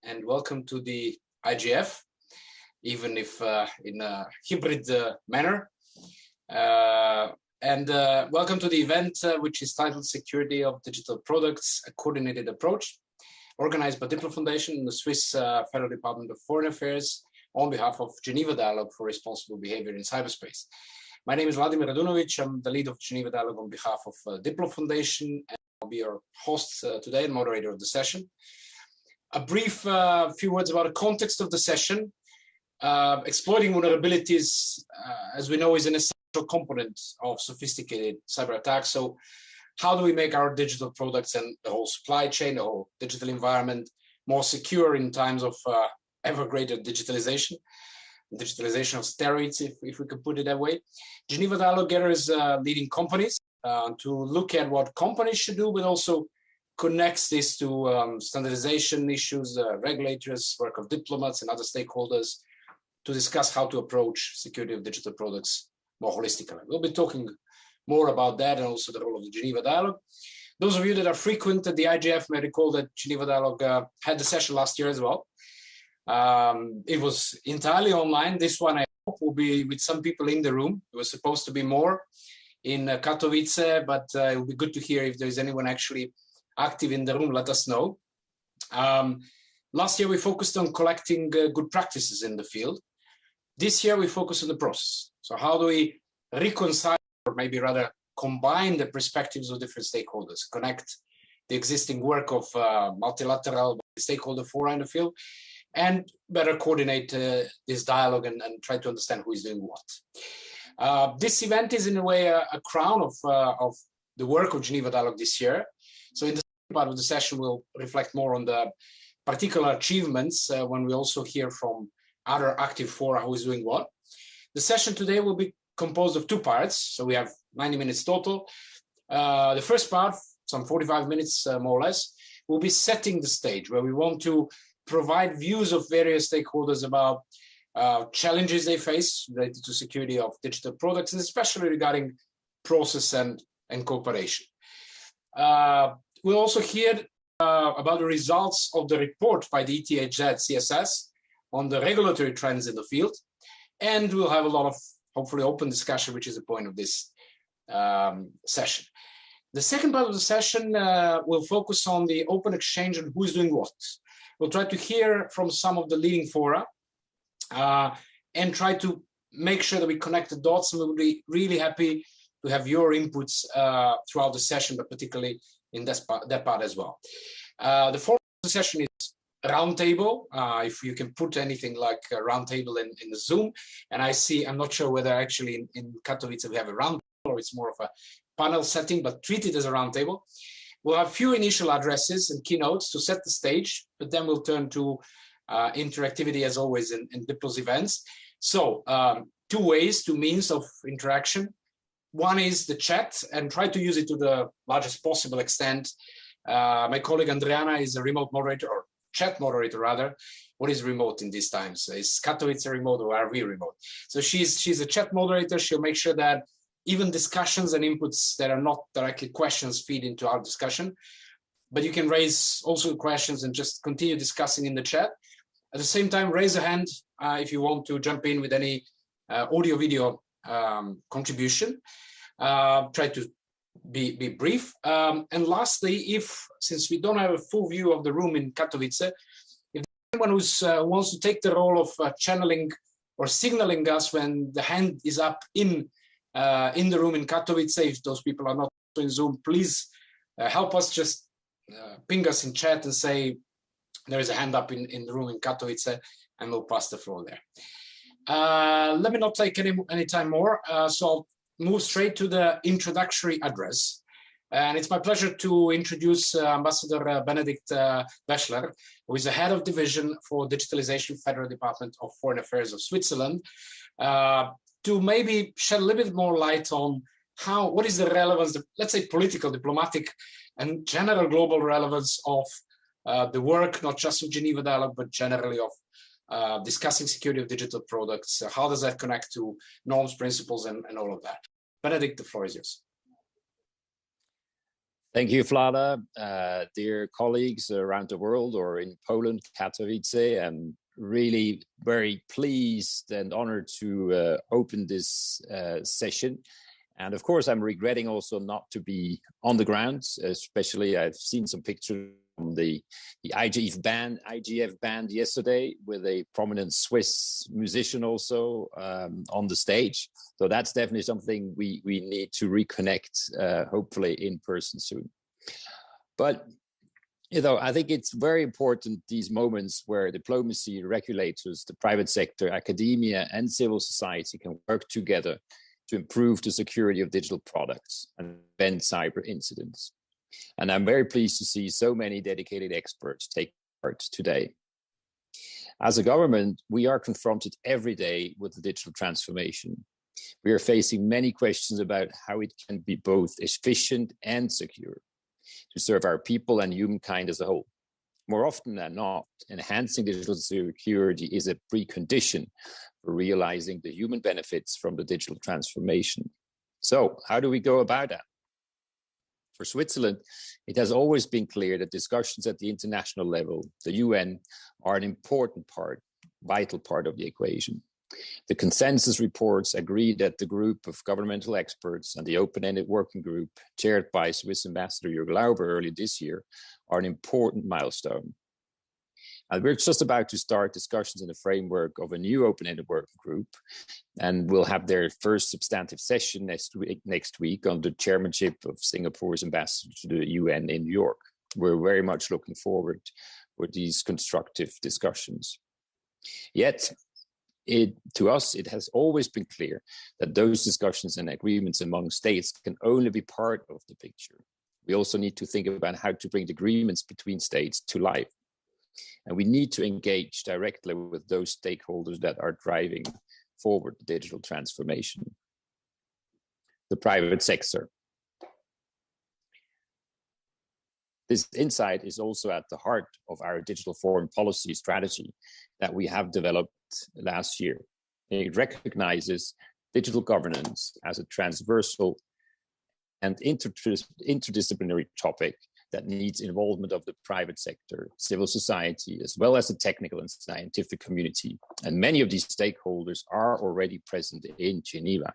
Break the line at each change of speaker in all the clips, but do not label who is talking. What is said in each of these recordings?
and welcome to the IGF, even if in a hybrid manner. Welcome to the event, which is titled Security of Digital Products, a Coordinated Approach, organized by Diplo Foundation and the Swiss Federal Department of Foreign Affairs on behalf of Geneva Dialogue for Responsible Behavior in Cyberspace. My name is Vladimir Radunovic. I'm the lead of Geneva Dialogue on behalf of Diplo Foundation, and I'll be your host today and moderator of the session. A brief few words about the context of the session. Exploiting vulnerabilities, as we know, is an essential component of sophisticated cyber attacks. So how do we make our digital products and the whole supply chain, the whole digital environment more secure in times of ever greater digitalization of steroids, if we could put it that way? Geneva Dialogue gathers leading companies to look at what companies should do, but also connects this to standardization issues, regulators, work of diplomats and other stakeholders to discuss how to approach security of digital products more holistically. We'll be talking more about that and also the role of the Geneva Dialogue. Those of you that are frequent at the IGF may recall that Geneva Dialogue had the session last year as well. It was entirely online. This one, I hope, will be with some people in the room. It was supposed to be more in Katowice, but it will be good to hear if there is anyone actually active in the room. Let us know. Last year, we focused on collecting good practices in the field. This year, we focus on the process. So how do we reconcile, or maybe rather combine the perspectives of different stakeholders, connect the existing work of multilateral stakeholder fora in the field, and better coordinate this dialogue and try to understand who is doing what. This event is in a way a crown of the work of Geneva Dialogue this year. So in the second part of the session, we'll reflect more on the particular achievements when we also hear from other active fora who is doing what. The session today will be composed of two parts. So we have 90 minutes total. The first part, some 45 minutes more or less, will be setting the stage, where we want to provide views of various stakeholders about challenges they face related to security of digital products, and especially regarding process and cooperation. We'll also hear about the results of the report by the ETHZ CSS on the regulatory trends in the field. And we'll have a lot of, hopefully, open discussion, which is the point of this session. The second part of the session will focus on the open exchange and who is doing what. We'll try to hear from some of the leading fora and try to make sure that we connect the dots. And we'll be really happy to have your inputs throughout the session, but particularly in that part as well. The format of the session is roundtable, if you can put anything like a roundtable in the Zoom. And I'm not sure whether actually in Katowice we have a roundtable or it's more of a panel setting, but treat it as a roundtable. We'll have a few initial addresses and keynotes to set the stage, but then we'll turn to interactivity as always in Diplo's events. So two means of interaction. One is the chat, and try to use it to the largest possible extent. My colleague Adriana is a remote moderator, or chat moderator rather. What is remote in these times? Is Katowice remote or are we remote? So she's a chat moderator. She'll make sure that even discussions and inputs that are not directly questions feed into our discussion. But you can raise also questions and just continue discussing in the chat. At the same time, raise a hand if you want to jump in with any audio-video contribution. Try to be brief. And lastly, since we don't have a full view of the room in Katowice, if anyone who wants to take the role of channeling or signaling us when the hand is up in the room in Katowice, if those people are not in Zoom, please help us. Just ping us in chat and say there is a hand up in the room in Katowice, and we'll pass the floor there. Let me not take any time more, so I'll move straight to the introductory address. And it's my pleasure to introduce Ambassador Benedikt Bechler, who is the head of division for digitalization, Federal Department of Foreign Affairs of Switzerland, to maybe shed a little bit more light on what is the relevance, let's say political, diplomatic, and general global relevance of the work, not just of Geneva Dialogue, but generally of discussing security of digital products. How does that connect to norms, principles, and all of that? Benedikt, the floor is yours.
Thank you, Vlada. Dear colleagues around the world or in Poland, Katowice, I'm really very pleased and honored to open this session. And of course, I'm regretting also not to be on the ground, especially I've seen some pictures from the IGF band yesterday with a prominent Swiss musician also on the stage. So that's definitely something we need to reconnect, hopefully in person soon. But I think it's very important these moments where diplomacy, regulators, the private sector, academia, and civil society can work together to improve the security of digital products and prevent cyber incidents. And I'm very pleased to see so many dedicated experts take part today. As a government, we are confronted every day with the digital transformation. We are facing many questions about how it can be both efficient and secure to serve our people and humankind as a whole. More often than not, enhancing digital security is a precondition for realizing the human benefits from the digital transformation. So, how do we go about that? For Switzerland, it has always been clear that discussions at the international level, the UN, are an important part, vital part of the equation. The consensus reports agree that the group of governmental experts and the open-ended working group chaired by Swiss Ambassador Jürg Lauber earlier this year are an important milestone. And we're just about to start discussions in the framework of a new open-ended working group, and we'll have their first substantive session next week under the chairmanship of Singapore's ambassador to the UN in New York. We're very much looking forward to these constructive discussions. Yet, to us, it has always been clear that those discussions and agreements among states can only be part of the picture. We also need to think about how to bring the agreements between states to life. And we need to engage directly with those stakeholders that are driving forward the digital transformation. The private sector. This insight is also at the heart of our digital foreign policy strategy that we have developed last year. It recognizes digital governance as a transversal and interdisciplinary topic that needs involvement of the private sector, civil society, as well as the technical and scientific community. And many of these stakeholders are already present in Geneva.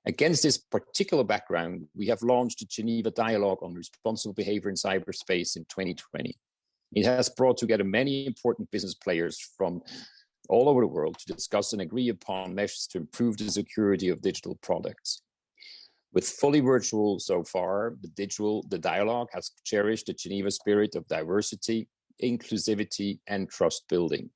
Against this particular background, we have launched the Geneva Dialogue on Responsible Behavior in Cyberspace in 2020. It has brought together many important business players from all over the world to discuss and agree upon measures to improve the security of digital products. With fully virtual so far, the dialogue has cherished the Geneva spirit of diversity, inclusivity, and trust building.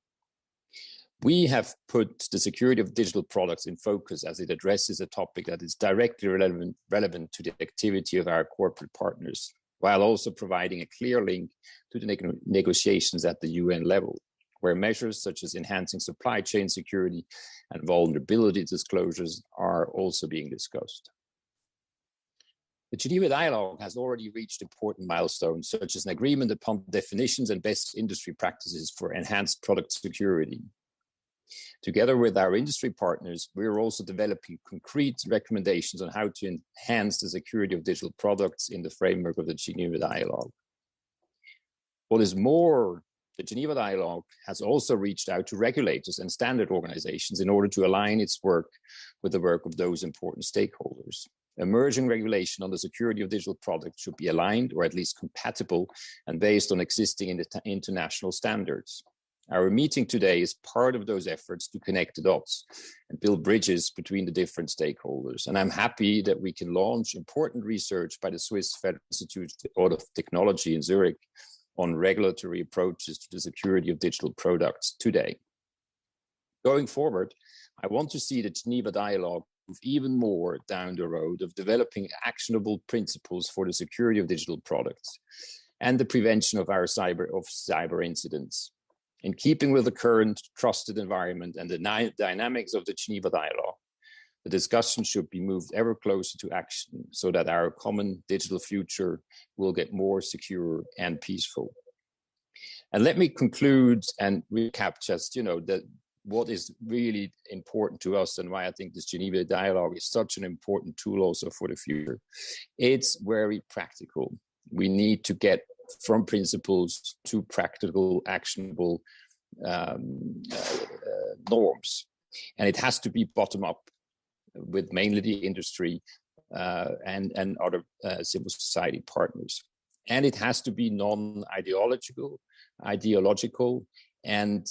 We have put the security of digital products in focus as it addresses a topic that is directly relevant to the activity of our corporate partners, while also providing a clear link to the negotiations at the UN level, where measures such as enhancing supply chain security and vulnerability disclosures are also being discussed. The Geneva Dialogue has already reached important milestones, such as an agreement upon definitions and best industry practices for enhanced product security. Together with our industry partners, we are also developing concrete recommendations on how to enhance the security of digital products in the framework of the Geneva Dialogue. What is more, the Geneva Dialogue has also reached out to regulators and standard organizations in order to align its work with the work of those important stakeholders. Emerging regulation on the security of digital products should be aligned or at least compatible and based on existing international standards. Our meeting today is part of those efforts to connect the dots and build bridges between the different stakeholders. And I'm happy that we can launch important research by the Swiss Federal Institute of Technology in Zurich on regulatory approaches to the security of digital products today. Going forward, I want to see the Geneva Dialogue move even more down the road of developing actionable principles for the security of digital products and the prevention of cyber incidents. In keeping with the current trusted environment and the dynamics of the Geneva Dialogue, the discussion should be moved ever closer to action so that our common digital future will get more secure and peaceful. And let me conclude and recap just, that what is really important to us and why I think this Geneva dialogue is such an important tool also for the future. It's very practical. We need to get from principles to practical, actionable norms. And it has to be bottom up with mainly the industry and other civil society partners. And it has to be non-ideological, ideological, and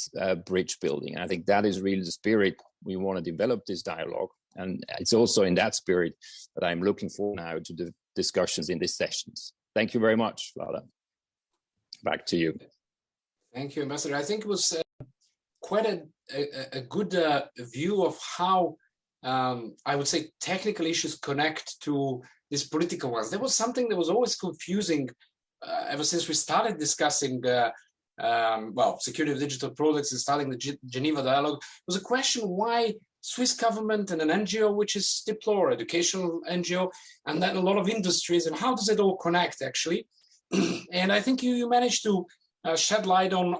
bridge building. And I think that is really the spirit we want to develop this dialogue. And it's also in that spirit that I'm looking forward now to the discussions in these sessions. Thank you very much, Vlada. Back to you.
Thank you, Ambassador. I think it was quite a good view of how I would say technical issues connect to these political ones. There was something that was always confusing ever since we started discussing security of digital products and starting the Geneva dialogue. It was a question why Swiss government and an NGO, which is Diplor, educational NGO, and then a lot of industries, and how does it all connect actually? And I think you managed to shed light on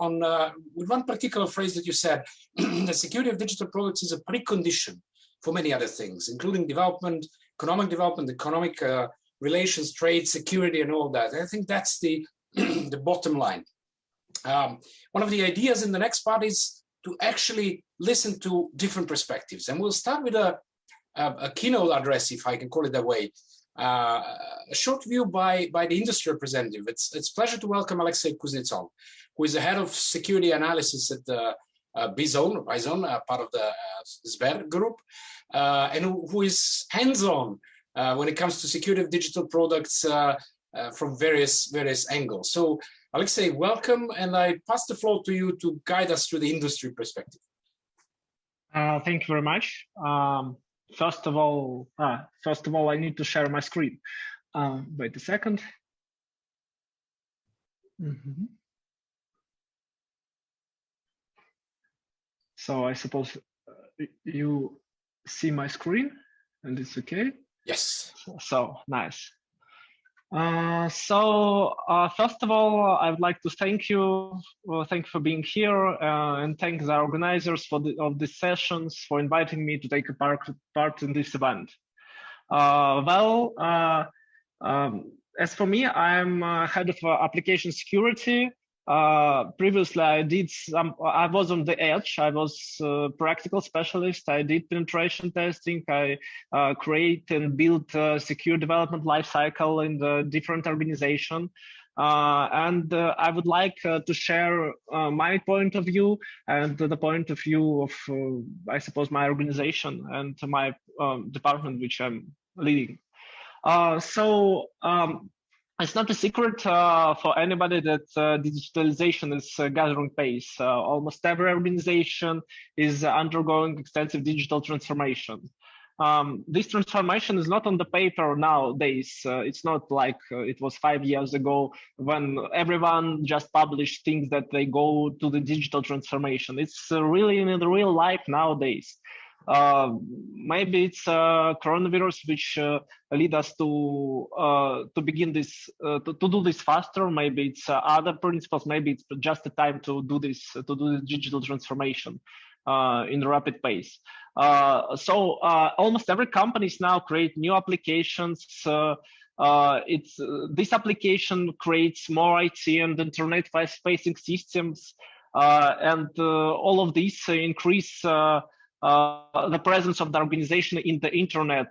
with one particular phrase that you said, the security of digital products is a precondition for many other things, including development, economic relations, trade, security, and all of that. And I think that's the the bottom line. One of the ideas in the next part is to actually listen to different perspectives. And we'll start with a keynote address, if I can call it that way, a short view by the industry representative. It's a pleasure to welcome Alexei Kuznetsov, who is the head of security analysis at the Bizone, part of the Sber group, and who is hands-on when it comes to security of digital products from various angles. So, Alexei, welcome, and I pass the floor to you to guide us through the industry perspective.
Thank you very much. First of all, I need to share my screen. Wait a second. Mm-hmm. So I suppose you see my screen, and it's okay.
Yes.
So nice. First of all, I would like to thank you. Thank you for being here, and thank the organizers of these sessions for inviting me to take a part in this event. As for me, I'm head of application security. Previously, I was on the edge. I was a practical specialist. I did penetration testing. I create and build secure development lifecycle in the different organization. And I would like to share my point of view and the point of view of, I suppose, my organization and my department, which I'm leading. It's not a secret for anybody that digitalization is gathering pace. Almost every organization is undergoing extensive digital transformation. This transformation is not on the paper nowadays. It's not like it was 5 years ago when everyone just published things that they go to the digital transformation. It's really in the real life nowadays. Maybe it's coronavirus which lead us to begin this to do this faster. Maybe it's other principles. Maybe it's just the time to do this digital transformation in rapid pace. Almost every company now create new applications. This application creates more IT and internet-facing systems, and all of these increase the presence of the organization in the internet.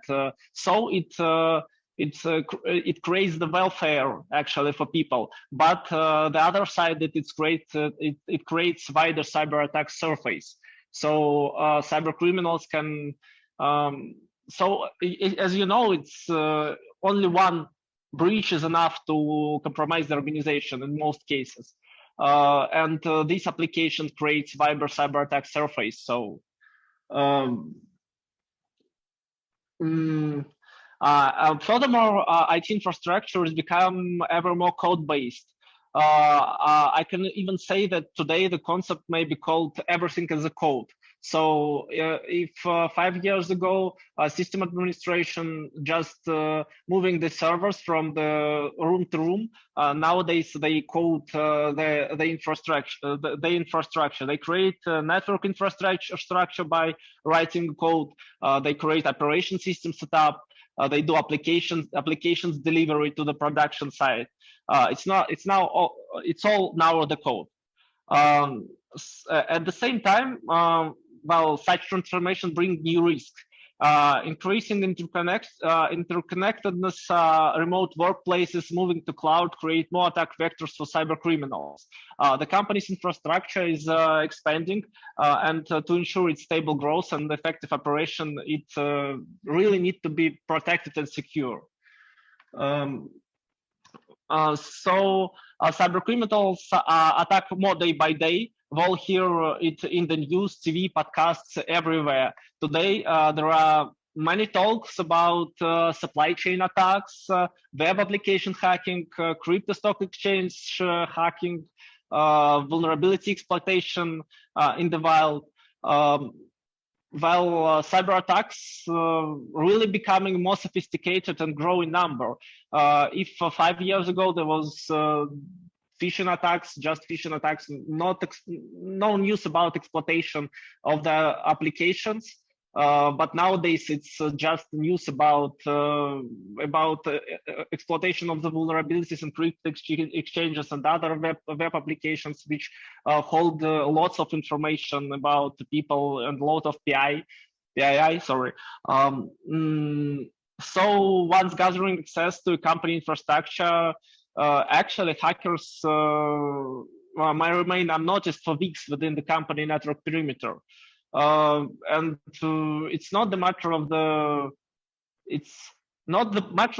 It creates the welfare actually for people. But the other side that it creates wider cyber attack surface. So cyber criminals can. As you know, it's only one breach is enough to compromise the organization in most cases. And this application creates wider cyber attack surface. So. Furthermore, IT infrastructure has become ever more code-based. I can even say that today the concept may be called everything as a code. So if 5 years ago, system administration just moving the servers from the room to room, nowadays they code the infrastructure. The infrastructure. They create network infrastructure by writing code. They create operation system setup. They do applications delivery to the production side. It's all now the code. At the same time, well, such transformation bring new risk. Increasing interconnectedness, remote workplaces, moving to cloud create more attack vectors for cyber criminals. The company's infrastructure is expanding, and to ensure its stable growth and effective operation, it really needs to be protected and secure. Cyber criminals attack more day by day. We'll hear it in the news, TV, podcasts, everywhere. Today, there are many talks about supply chain attacks, web application hacking, crypto stock exchange hacking, vulnerability exploitation in the wild. Cyber attacks really becoming more sophisticated and growing number. If 5 years ago there was phishing attacks, no news about exploitation of the applications. But nowadays it's just news about exploitation of the vulnerabilities in crypto exchanges and other web applications which hold lots of information about the people and a lot of PII. So once gathering access to company infrastructure, actually hackers might remain unnoticed for weeks within the company network perimeter. And it's not the matter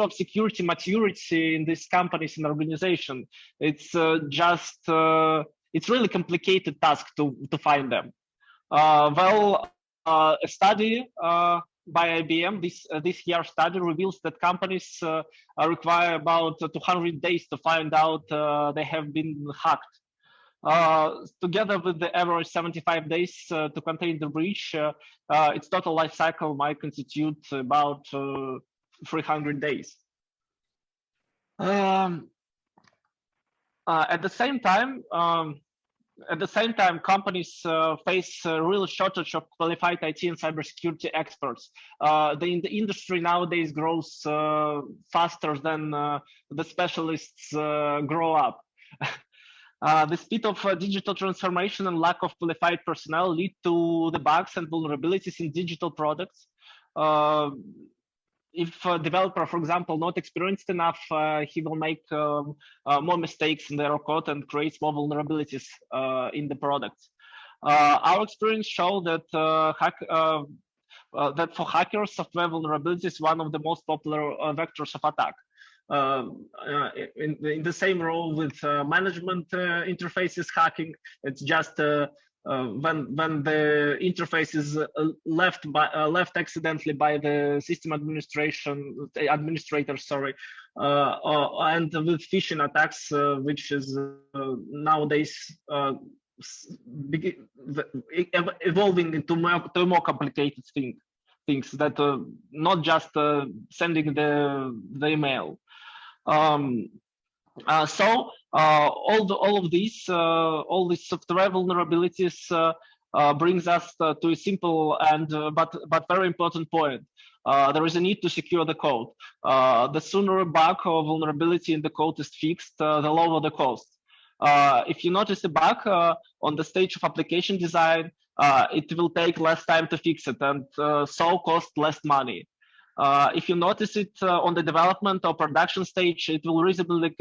of security maturity in these companies and organization. It's it's really complicated task to find them. A study by IBM, this year study reveals that companies require about 200 days to find out they have been hacked. Together with the average 75 days to contain the breach, its total life cycle might constitute about 300 days. At the same time, companies face a real shortage of qualified IT and cybersecurity experts. The industry nowadays grows faster than the specialists grow up. The speed of digital transformation and lack of qualified personnel lead to the bugs and vulnerabilities in digital products. If a developer, for example, not experienced enough, he will make more mistakes in their code and creates more vulnerabilities in the product. Our experience shows that that for hackers, software vulnerability is one of the most popular vectors of attack. In the same role with management interfaces hacking, it's just when the interface is left accidentally by the system administrator, and with phishing attacks, which is nowadays evolving into more complicated things that not just sending the email. All of these software vulnerabilities brings us to a simple but very important point. There is a need to secure the code. The sooner a bug or vulnerability in the code is fixed, the lower the cost. If you notice a bug on the stage of application design, it will take less time to fix it and so cost less money. If you notice it on the development or production stage, it will reasonably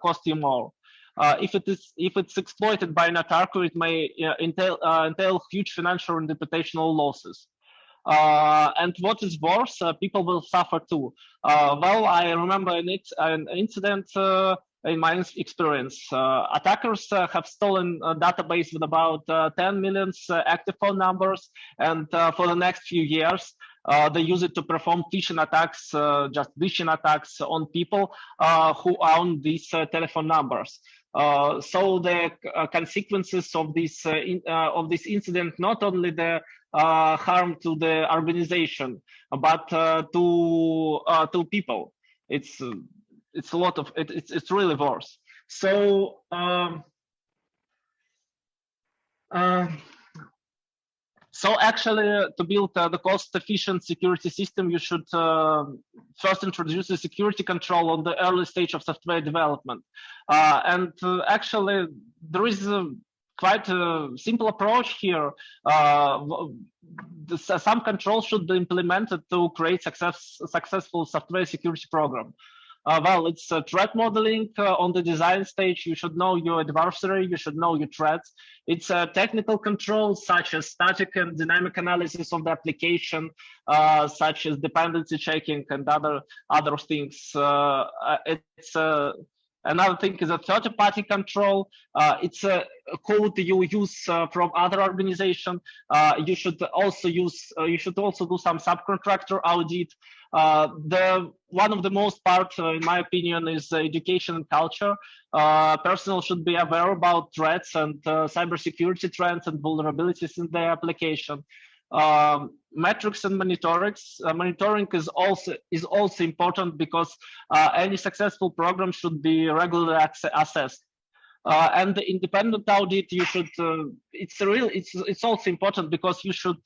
cost you more. If it's exploited by an attacker, it may entail huge financial and reputational losses. And what is worse, people will suffer too. I remember an incident in my experience. Attackers have stolen a database with about 10 million active phone numbers, and for the next few years, they use it to perform phishing attacks, just phishing attacks on people who own these telephone numbers. So the consequences of this incident, not only the harm to the organization, but to people. It's a lot of it's really worse. So so actually, to build the cost-efficient security system, you should first introduce the security control on the early stage of software development. And actually, there is quite a simple approach here. Some control should be implemented to create successful software security program. Well, it's threat modeling on the design stage. You should know your adversary. You should know your threats. It's technical controls such as static and dynamic analysis of the application, such as dependency checking and other things. It's another thing is a third-party control. It's a code you use from other organization. You should also do some subcontractor audit. One of the most part, in my opinion, is education and culture. Personnel should be aware about threats and cybersecurity trends and vulnerabilities in their application. Metrics and monitoring is also important because any successful program should be regularly assessed. And the independent audit, you should. It's also important because you should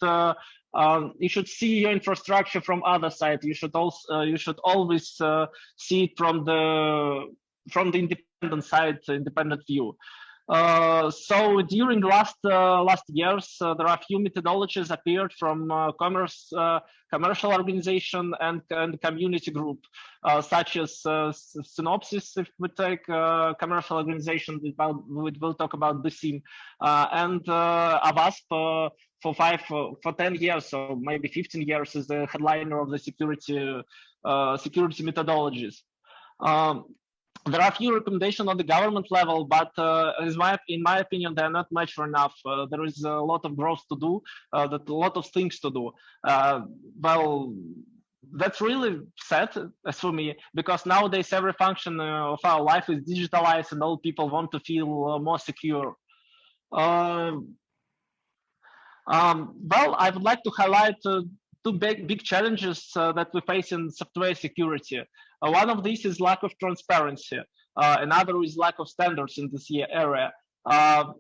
see your infrastructure from other side. You should always see it from the independent side, independent view. So during last years, there are a few methodologies appeared from commercial organization and community group, such as Synopsys, if we take commercial organization, we will talk about BSIM, and AWASP for 10 years or maybe 15 years is the headliner of the security methodologies. There are a few recommendations on the government level, but in my opinion, they are not mature enough. There is a lot of growth to do, a lot of things to do. Well, that's really sad as for me, because nowadays every function of our life is digitalized and all people want to feel more secure. Well, I would like to highlight two big challenges that we face in software security. One of these is lack of transparency. Another is lack of standards in this area.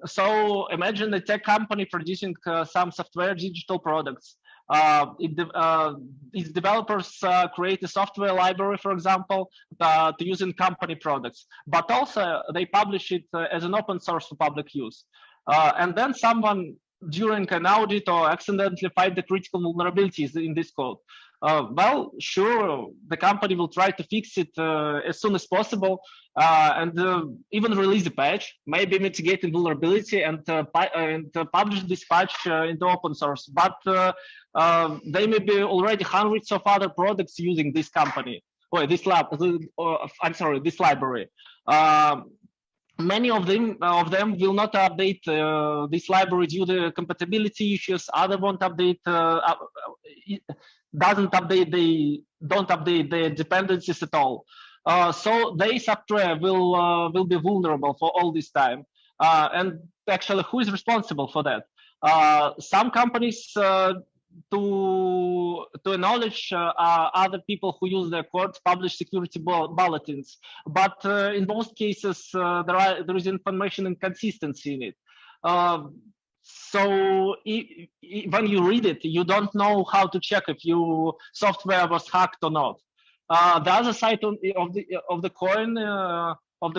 So imagine a tech company producing some software digital products. Its developers create a software library, for example, to use in company products, but also they publish it as an open source for public use. And then someone during an audit or accidentally find the critical vulnerabilities in this code. Well, sure, the company will try to fix it as soon as possible and even release a patch, maybe mitigating vulnerability and publish this patch into open source. But they may be already hundreds of other products using this company or this library. Many of them will not update this library due to compatibility issues. Other won't update. Don't update the dependencies at all. So their software will be vulnerable for all this time. And actually, who is responsible for that? Some companies, to acknowledge other people who use their code, publish security bulletins. But in most cases, there is information inconsistency in it. So when you read it, you don't know how to check if your software was hacked or not. The other side of the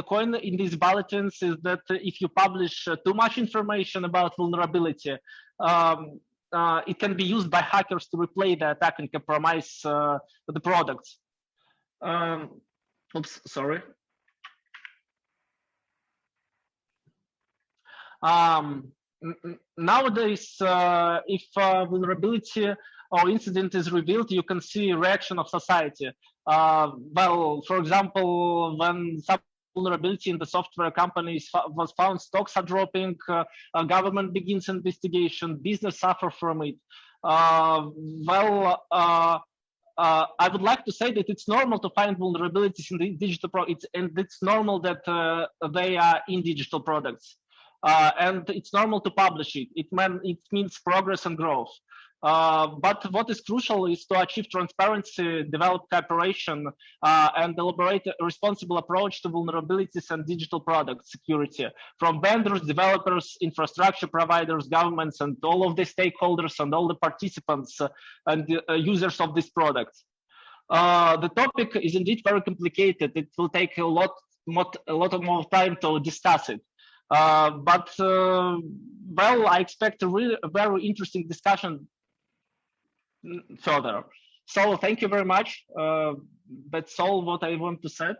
coin in these bulletins is that if you publish too much information about vulnerability, it can be used by hackers to replay the attack and compromise the products. Oops, sorry. Nowadays, if vulnerability or incident is revealed, you can see reaction of society. Well, for example, when some vulnerability in the software companies was found, stocks are dropping, government begins investigation, business suffer from it. I would like to say that it's normal to find vulnerabilities in the digital products, and it's normal that they are in digital products. And it's normal to publish it. It means progress and growth. But what is crucial is to achieve transparency, develop cooperation, and elaborate a responsible approach to vulnerabilities and digital product security from vendors, developers, infrastructure providers, governments, and all of the stakeholders and all the participants and users of this product. The topic is indeed very complicated. It will take a lot more time to discuss it. But I expect a very interesting discussion further. So thank you very much. That's all what I want to say.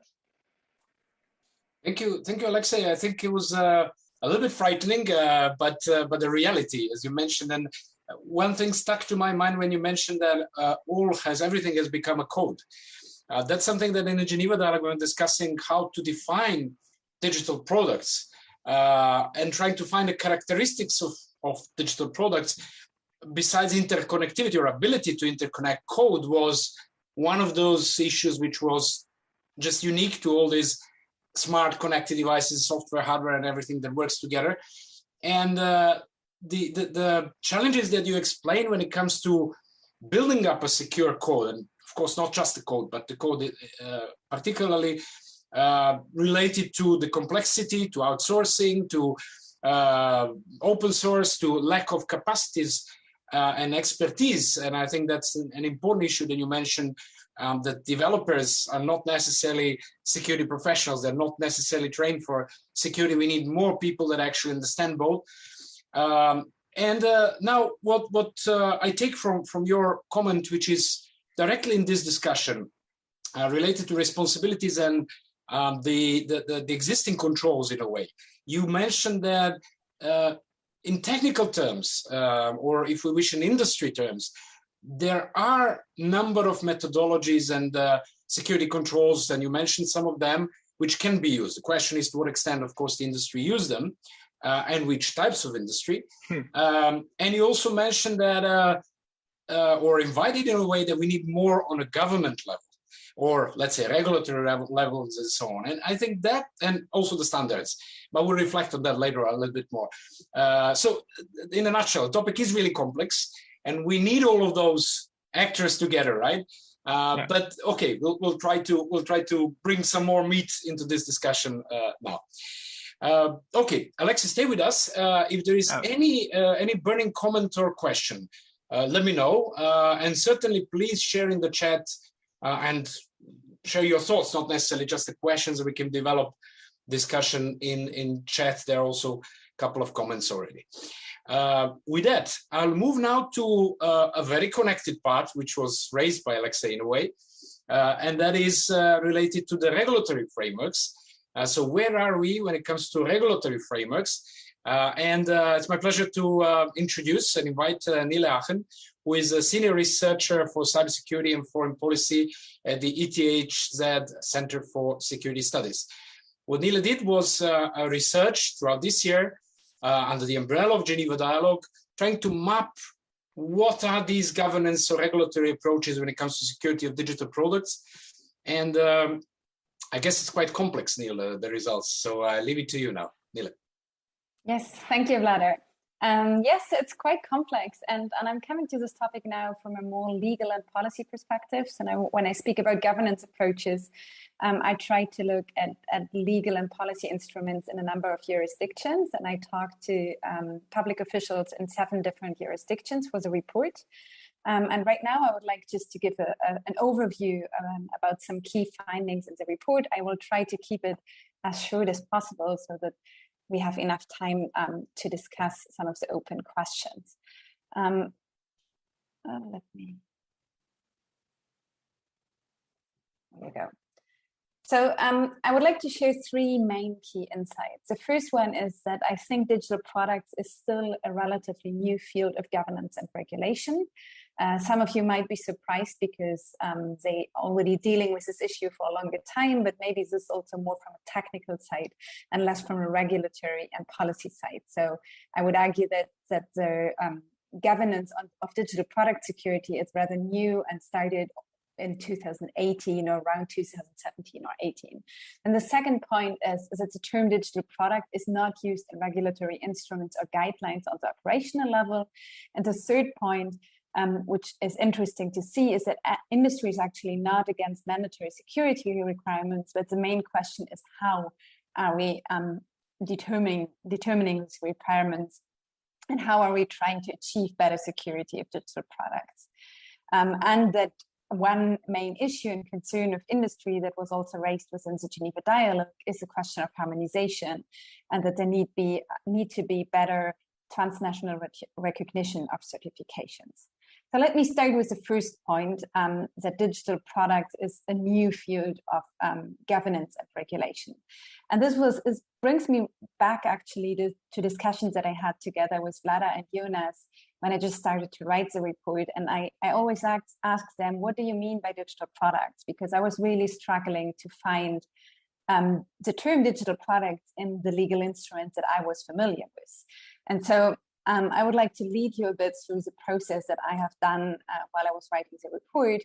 Thank you, Alexei. I think it was a little bit frightening, but the reality, as you mentioned, and one thing stuck to my mind when you mentioned that everything has become a code. That's something that in the Geneva Dialogue we're discussing how to define digital products and trying to find the characteristics of digital products. Besides interconnectivity or ability to interconnect, code was one of those issues which was just unique to all these smart connected devices, software, hardware, and everything that works together. And the challenges that you explain when it comes to building up a secure code, and of course not just the code, but the code particularly related to the complexity, to outsourcing, to open source, to lack of capacities and expertise. And I think that's an important issue that you mentioned, that developers are not necessarily security professionals. They're not necessarily trained for security. We need more people that actually understand both. And now what I take from your comment, which is directly in this discussion related to responsibilities and the existing controls in a way. You mentioned that in technical terms, or if we wish in industry terms, there are a number of methodologies and security controls, and you mentioned some of them, which can be used. The question is to what extent, of course, the industry use them, and which types of industry. And you also mentioned that, or invited in a way, that we need more on a government level, or let's say regulatory levels and so on. And I think that, and also the standards, but we'll reflect on that later a little bit more. So in a nutshell, the topic is really complex and we need all of those actors together, right? Yeah. But okay, we'll try to bring some more meat into this discussion now. Okay, Alexis, stay with us. If there is any burning comment or question, let me know. And certainly please share in the chat and share your thoughts, not necessarily just the questions. We can develop discussion in chat. There are also a couple of comments already. With that, I'll move now to a very connected part, which was raised by Alexei in a way, and that is related to the regulatory frameworks. So where are we when it comes to regulatory frameworks? And it's my pleasure to introduce and invite Nile Aachen, who is a senior researcher for cybersecurity and foreign policy at the ETHZ Center for Security Studies. What Nile did was a research throughout this year under the umbrella of Geneva Dialogue, trying to map what are these governance or regulatory approaches when it comes to security of digital products. And I guess it's quite complex, Nile, the results. So I leave it to you now, Nile.
Yes, thank you, Vladar. Yes, it's quite complex, and I'm coming to this topic now from a more legal and policy perspective. So when I speak about governance approaches, I try to look at legal and policy instruments in a number of jurisdictions, and I talk to public officials in 7 different jurisdictions for the report. And right now, I would like just to give an overview about some key findings in the report. I will try to keep it as short as possible so that we have enough time to discuss some of the open questions. There we go. So I would like to share 3 main key insights. The first one is that I think digital products is still a relatively new field of governance and regulation. Some of you might be surprised because they already dealing with this issue for a longer time, but maybe this is also more from a technical side and less from a regulatory and policy side. So I would argue that the governance of digital product security is rather new and started in 2018 or around 2017 or 18. And the second point is that the term digital product is not used in regulatory instruments or guidelines on the operational level. And the third point, which is interesting to see, is that industry is actually not against mandatory security requirements, but the main question is how are we determining these requirements, and how are we trying to achieve better security of digital products? And that one main issue and concern of industry that was also raised within the Geneva Dialogue is the question of harmonization, and that there need to be better transnational recognition of certifications. So let me start with the first point, that digital products is a new field of governance and regulation. And this brings me back actually to discussions that I had together with Vlada and Jonas when I just started to write the report. And I always ask them, what do you mean by digital products? Because I was really struggling to find the term digital products in the legal instruments that I was familiar with. And so I would like to lead you a bit through the process that I have done while I was writing the report.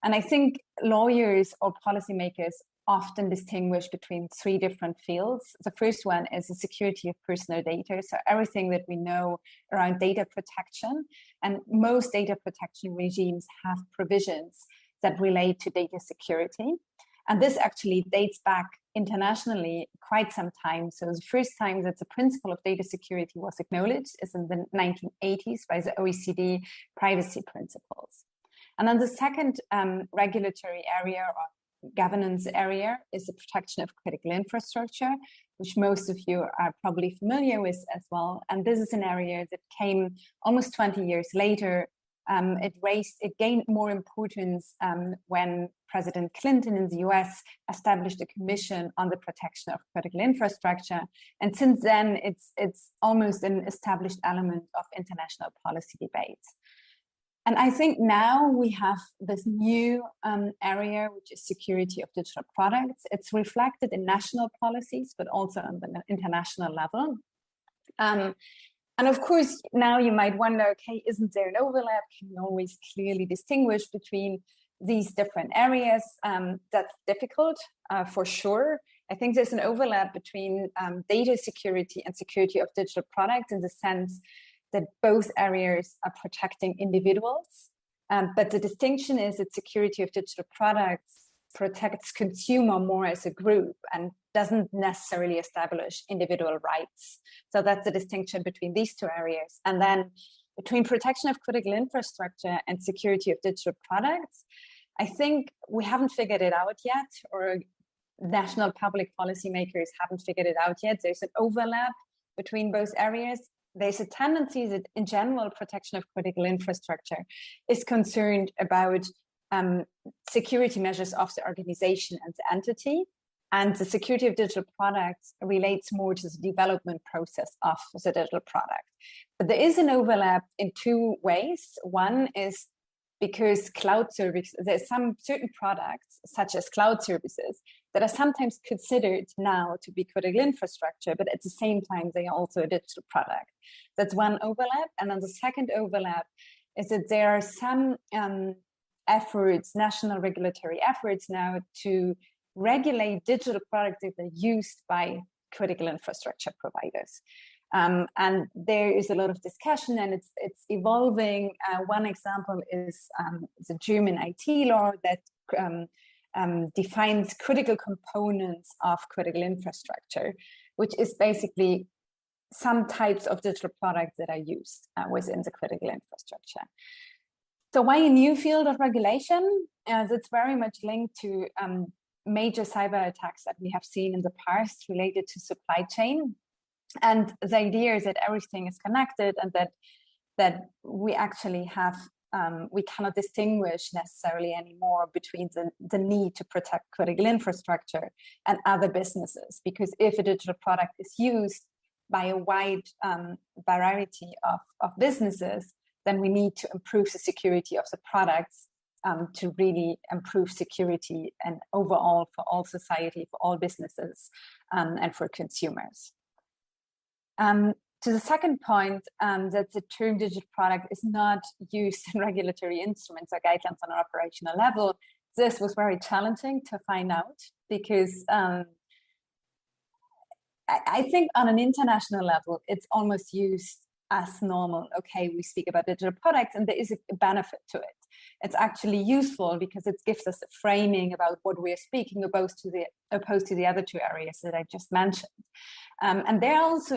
And I think lawyers or policymakers often distinguish between three different fields. The first one is the security of personal data, so everything that we know around data protection. And most data protection regimes have provisions that relate to data security. And this actually dates back internationally quite some time. So the first time that the principle of data security was acknowledged is in the 1980s by the OECD privacy principles. And then the second regulatory area or governance area is the protection of critical infrastructure, which most of you are probably familiar with as well. And this is an area that came almost 20 years later. It gained more importance when President Clinton in the US established a commission on the protection of critical infrastructure. And since then, it's almost an established element of international policy debates. And I think now we have this new area, which is security of digital products. It's reflected in national policies, but also on the international level. And of course, now you might wonder, okay, isn't there an overlap? Can you always clearly distinguish between these different areas? That's difficult for sure. I think there's an overlap between data security and security of digital products in the sense that both areas are protecting individuals. But the distinction is that security of digital products protects consumer more as a group and doesn't necessarily establish individual rights. So that's the distinction between these two areas. And then between protection of critical infrastructure and security of digital products, I think we haven't figured it out yet, or national public policymakers haven't figured it out yet. There's an overlap between both areas. There's a tendency that in general, protection of critical infrastructure is concerned about security measures of the organization and the entity. And the security of digital products relates more to the development process of the digital product. But there is an overlap in two ways. One is because cloud services, there's some certain products, such as cloud services, that are sometimes considered now to be critical infrastructure, but at the same time, they are also a digital product. That's one overlap. And then the second overlap is that there are some efforts, national regulatory efforts now to regulate digital products that are used by critical infrastructure providers. And there is a lot of discussion and it's evolving. One example is the German IT law that defines critical components of critical infrastructure, which is basically some types of digital products that are used within the critical infrastructure. So why a new field of regulation? It's very much linked to major cyber attacks that we have seen in the past related to supply chain. And the idea is that everything is connected and that we actually have, we cannot distinguish necessarily anymore between the need to protect critical infrastructure and other businesses. Because if a digital product is used by a wide variety of businesses, then we need to improve the security of the products to really improve security and overall for all society, for all businesses, and for consumers. To the second point, that the term digital product is not used in regulatory instruments or guidelines on an operational level. this was very challenging to find out, because I think on an international level, it's almost used as normal. Okay, we speak about digital products and there is a benefit to it. It's actually useful because it gives us a framing about what we're speaking opposed to the other two areas that I just mentioned. And there are also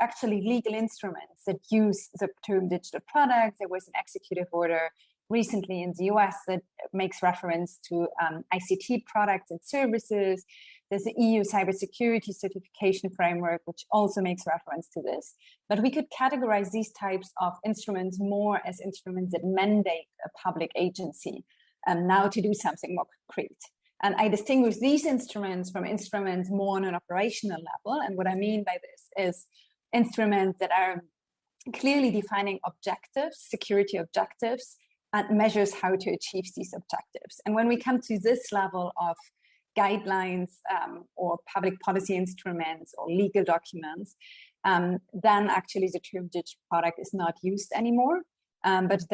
actually legal instruments that use the term digital products. There was an executive order recently in the US that makes reference to ICT products and services. There's the EU cybersecurity certification framework, which also makes reference to this. But we could categorize these types of instruments more as instruments that mandate a public agency now to do something more concrete. And I distinguish these instruments from instruments more on an operational level. And what I mean by this is instruments that are clearly defining objectives, security objectives, and measures how to achieve these objectives. And when we come to this level of guidelines or public policy instruments or legal documents, then actually the term digital product is not used anymore. But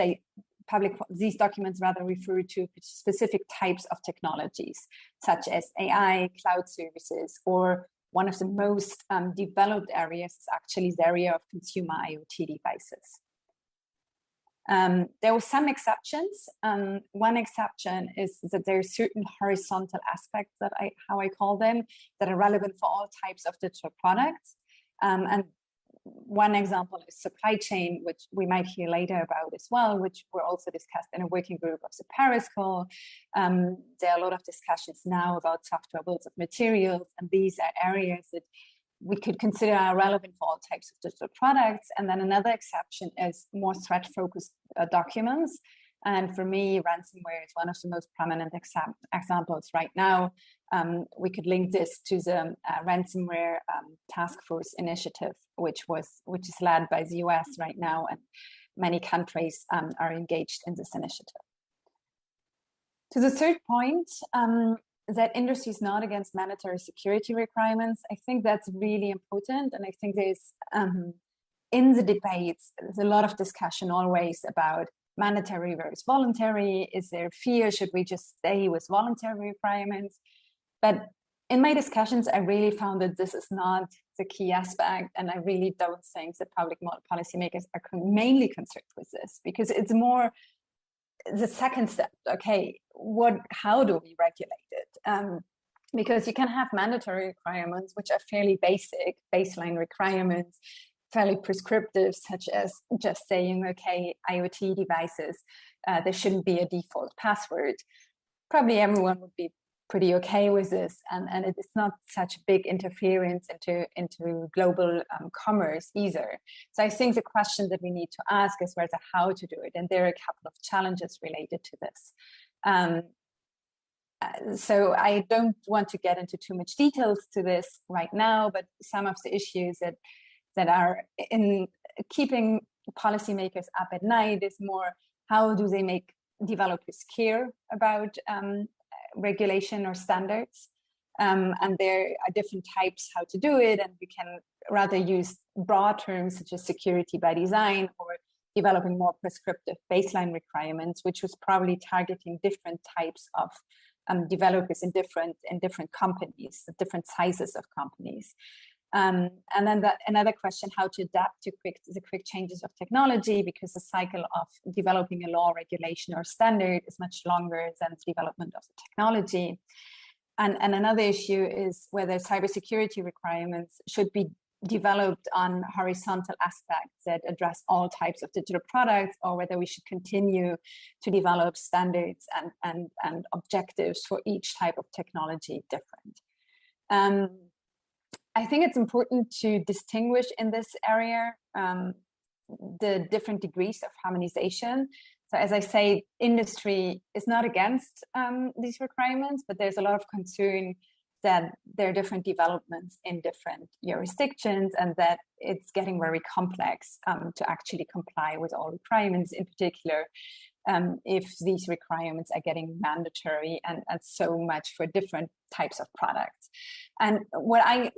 these documents rather refer to specific types of technologies, such as AI, cloud services, or one of the most developed areas is actually the area of consumer IoT devices. There were some exceptions. One exception is that there are certain horizontal aspects that how I call them, that are relevant for all types of digital products. And one example is supply chain, which we might hear later about as well, which were also discussed in a working group of the Paris call. There are a lot of discussions now about software bills of materials, and these are areas that we could consider are relevant for all types of digital products. And then another exception is more threat-focused documents. And for me, ransomware is one of the most prominent examples right now. We could link this to the ransomware task force initiative, which is led by the US right now, and many countries are engaged in this initiative. To the third point, that industry is not against mandatory security requirements. I think that's really important. And I think there's, in the debates, there's a lot of discussion always about mandatory versus voluntary. Is there fear? Should we just stay with voluntary requirements? But in my discussions, I really found that this is not the key aspect. And I really don't think that public policymakers are mainly concerned with this, because it's more the second step. Okay, how do we regulate it? Because you can have mandatory requirements, which are fairly basic, baseline requirements, fairly prescriptive, such as just saying, okay, IoT devices, there shouldn't be a default password. Probably everyone would be pretty okay with this, and it is not such big interference into global commerce either. So I think the question that we need to ask is whether how to do it, and there are a couple of challenges related to this. So I don't want to get into too much details to this right now, but some of the issues that are in keeping policymakers up at night is more, how do they make developers care about regulation or standards? And there are different types how to do it, and we can rather use broad terms such as security by design, or developing more prescriptive baseline requirements, which was probably targeting different types of developers in different companies, different sizes of companies. And then another question, how to adapt to the quick changes of technology, because the cycle of developing a law, regulation, or standard is much longer than the development of the technology. And another issue is whether cybersecurity requirements should be developed on horizontal aspects that address all types of digital products, or whether we should continue to develop standards and objectives for each type of technology different. I think it's important to distinguish in this area the different degrees of harmonization. So as I say, industry is not against these requirements, but there's a lot of concern that there are different developments in different jurisdictions, and that it's getting very complex to actually comply with all requirements, in particular if these requirements are getting mandatory and so much for different types of products. And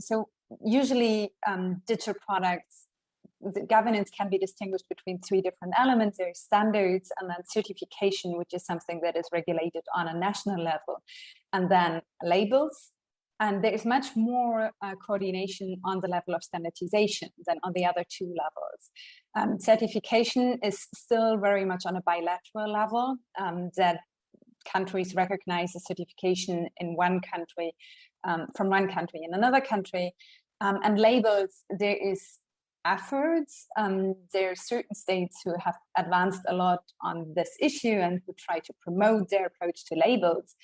so usually digital products the governance can be distinguished between three different elements. There's standards, and then certification, which is something that is regulated on a national level, and then labels. And there is much more coordination on the level of standardization than on the other two levels. Certification is still very much on a bilateral level, that countries recognize a certification in one country from one country in another country. And labels, there is efforts. There are certain states who have advanced a lot on this issue and who try to promote their approach to labels,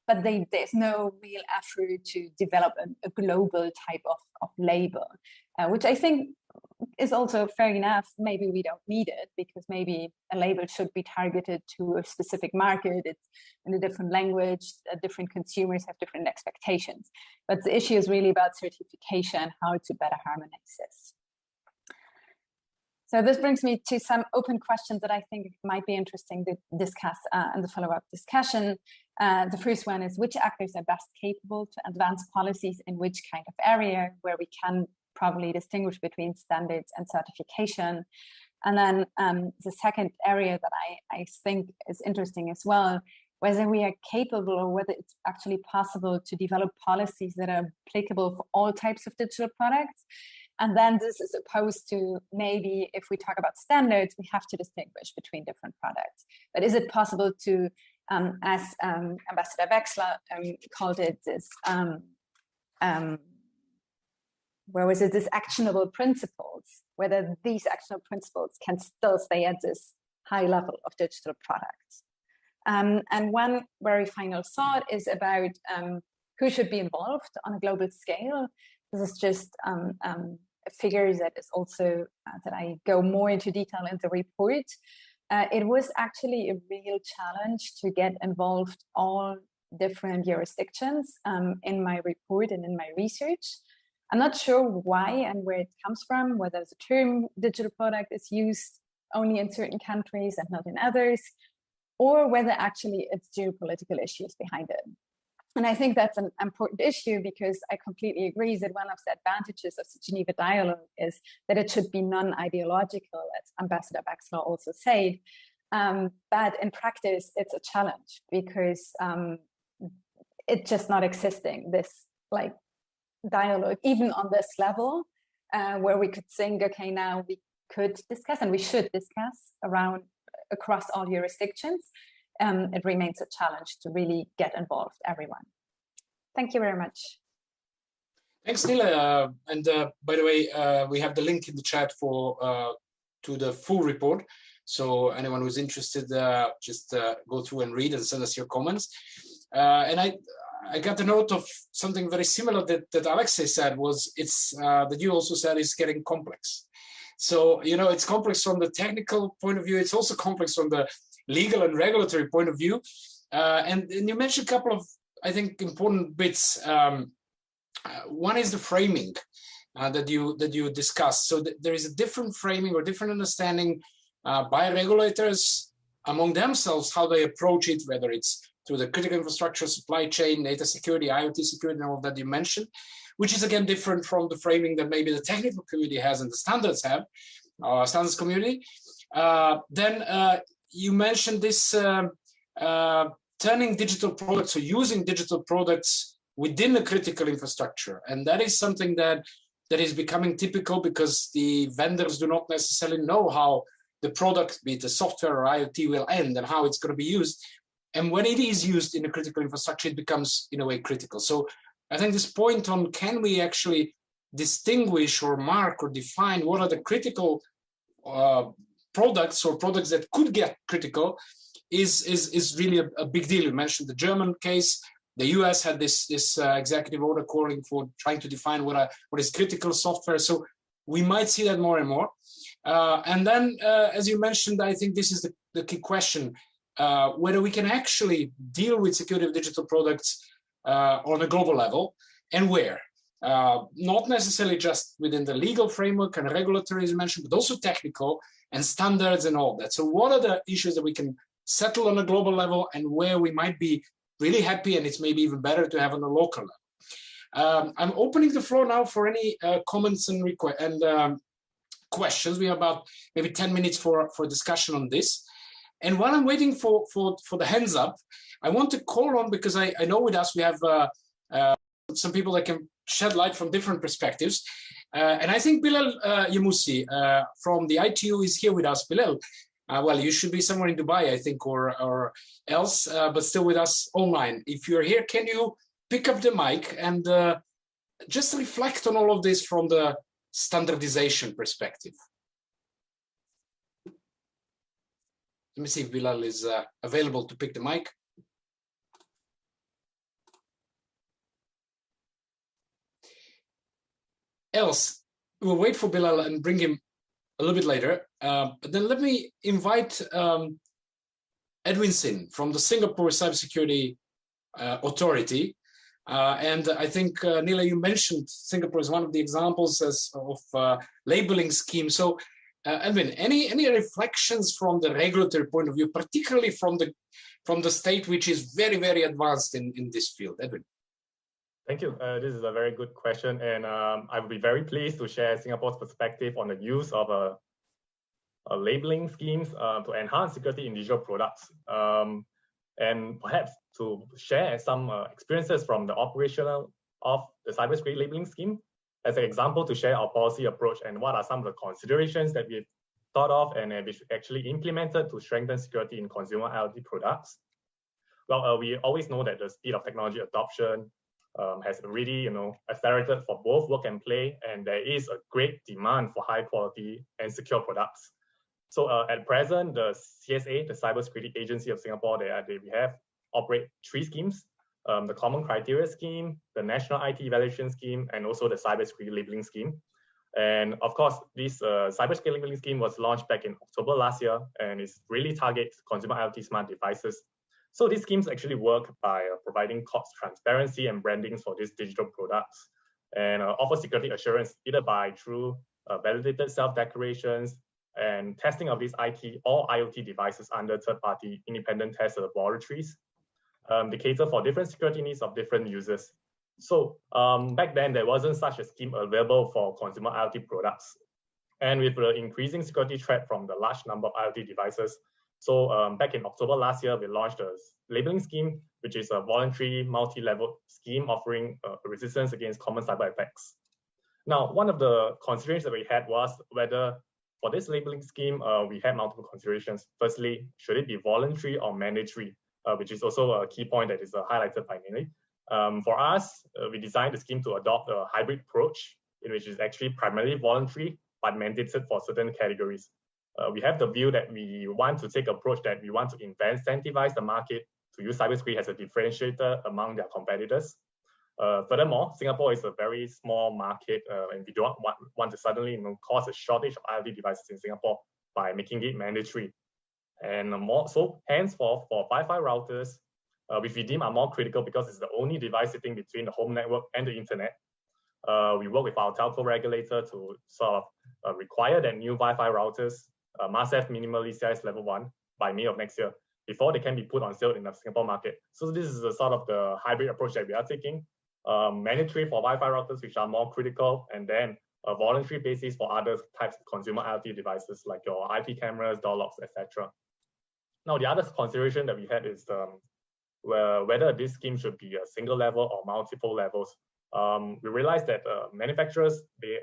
but there's no real effort to develop a global type of label, which I think is also fair enough. Maybe we don't need it, because maybe a label should be targeted to a specific market. It's in a different language, different consumers have different expectations. But the issue is really about certification, how to better harmonize this. So this brings me to some open questions that I think might be interesting to discuss in the follow-up discussion. The first one is, which actors are best capable to advance policies in which kind of area, where we can probably distinguish between standards and certification? And then the second area that I think is interesting as well, whether we are capable or whether it's actually possible to develop policies that are applicable for all types of digital products. And then this is opposed to, maybe if we talk about standards, we have to distinguish between different products. But is it possible to, as Ambassador Wexler called it, this, where was it, this actionable principles, whether these actionable principles can still stay at this high level of digital products. And one very final thought is about who should be involved on a global scale. This is just a figure that is also, that I go more into detail in the report. It was actually a real challenge to get involved all different jurisdictions in my report and in my research. I'm not sure why and where it comes from, whether the term digital product is used only in certain countries and not in others, or whether actually it's geopolitical issues behind it. And I think that's an important issue, because I completely agree that one of the advantages of the Geneva Dialogue is that it should be non-ideological, as Ambassador Wexler also said. But in practice, it's a challenge, because it's just not existing, this like dialogue, even on this level, where we could think, okay, now we could discuss, and we should discuss around across all jurisdictions. It remains a challenge to really get involved everyone. Thank you very much.
Thanks, Nila. And by the way, we have the link in the chat for to the full report. So anyone who's interested, just go through and read and send us your comments. And I got the note of something very similar that Alexei said, was it's that you also said is getting complex. So, you know, it's complex from the technical point of view. It's also complex from the legal and regulatory point of view. And you mentioned a couple of, I think, important bits. One is the framing that you discussed. So there is a different framing or different understanding by regulators among themselves, how they approach it, whether it's through the critical infrastructure, supply chain, data security, IoT security, and all that you mentioned, which is again different from the framing that maybe the technical community has and the standards have, standards community. Then you mentioned this turning digital products or using digital products within the critical infrastructure. And that is something that is becoming typical, because the vendors do not necessarily know how the product, be it the software or IoT, will end and how it's going to be used. And when it is used in a critical infrastructure, it becomes, in a way, critical. So I think this point on, can we actually distinguish or mark or define what are the critical products or products that could get critical is really a big deal. You mentioned the German case. The US had this executive order calling for trying to define what is critical software. So we might see that more and more. And then, as you mentioned, I think this is the key question, whether we can actually deal with security of digital products on a global level, and where. Not necessarily just within the legal framework and regulatory, as you mentioned, but also technical and standards and all that. So what are the issues that we can settle on a global level, and where we might be really happy, and it's maybe even better to have on a local level? I'm opening the floor now for any comments and questions. We have about maybe 10 minutes for discussion on this. And while I'm waiting for the hands up, I want to call on, because I know with us we have some people that can shed light from different perspectives. And I think Bilal Yamoussi from the ITU is here with us. Bilal, well, you should be somewhere in Dubai, I think, or else, but still with us online. If you're here, can you pick up the mic and just reflect on all of this from the standardization perspective? Let me see if Bilal is available to pick the mic. Else, we'll wait for Bilal and bring him a little bit later. But then let me invite Edwin Sin from the Singapore Cybersecurity Authority. And I think, Nila, you mentioned Singapore as one of the examples of labeling scheme. So, Edwin, any reflections from the regulatory point of view, particularly from the state which is very, very advanced in this field? Edwin.
Thank you. This is a very good question, and I would be very pleased to share Singapore's perspective on the use of labeling schemes to enhance security in digital products, and perhaps to share some experiences from the operational of the cybersecurity labeling scheme as an example to share our policy approach and what are some of the considerations that we've thought of and which actually implemented to strengthen security in consumer IoT products. Well, we always know that the speed of technology adoption has really, accelerated for both work and play, and there is a great demand for high quality and secure products. So at present, the CSA, the Cybersecurity Agency of Singapore, we operate 3 schemes: the Common Criteria Scheme, the National IT Evaluation Scheme, and also the Cybersecurity Labeling Scheme. And of course, this Cybersecurity Labeling Scheme was launched back in October last year, and it really targets consumer IoT smart devices. So these schemes actually work by providing cost transparency and branding for these digital products, and offer security assurance either through validated self-declarations and testing of these IT or IoT devices under third-party independent test laboratories. They cater for different security needs of different users. So back then, there wasn't such a scheme available for consumer IoT products. And with the increasing security threat from the large number of IoT devices, so back in October last year, we launched a labeling scheme, which is a voluntary multi-level scheme offering resistance against common cyber attacks. Now, one of the considerations that we had was whether for this labeling scheme, we had multiple considerations. Firstly, should it be voluntary or mandatory, which is also a key point that is highlighted by Nili. For us, we designed the scheme to adopt a hybrid approach, in which is actually primarily voluntary, but mandated for certain categories. We have the view that we want to take an approach that we want to incentivize the market to use cybersecurity as a differentiator among their competitors. Furthermore, Singapore is a very small market, and we don't want to suddenly cause a shortage of IoT devices in Singapore by making it mandatory. And hence for Wi-Fi routers, which we deem are more critical because it's the only device sitting between the home network and the internet. We work with our telco regulator to sort of require that new Wi-Fi routers must have minimally CIS level 1 by May of next year before they can be put on sale in the Singapore market. So this is the sort of the hybrid approach that we are taking. Mandatory for Wi-Fi routers, which are more critical, and then a voluntary basis for other types of consumer IoT devices like your IP cameras, door locks, etc. Now, the other consideration that we had is whether this scheme should be a single level or multiple levels. We realized that manufacturers, they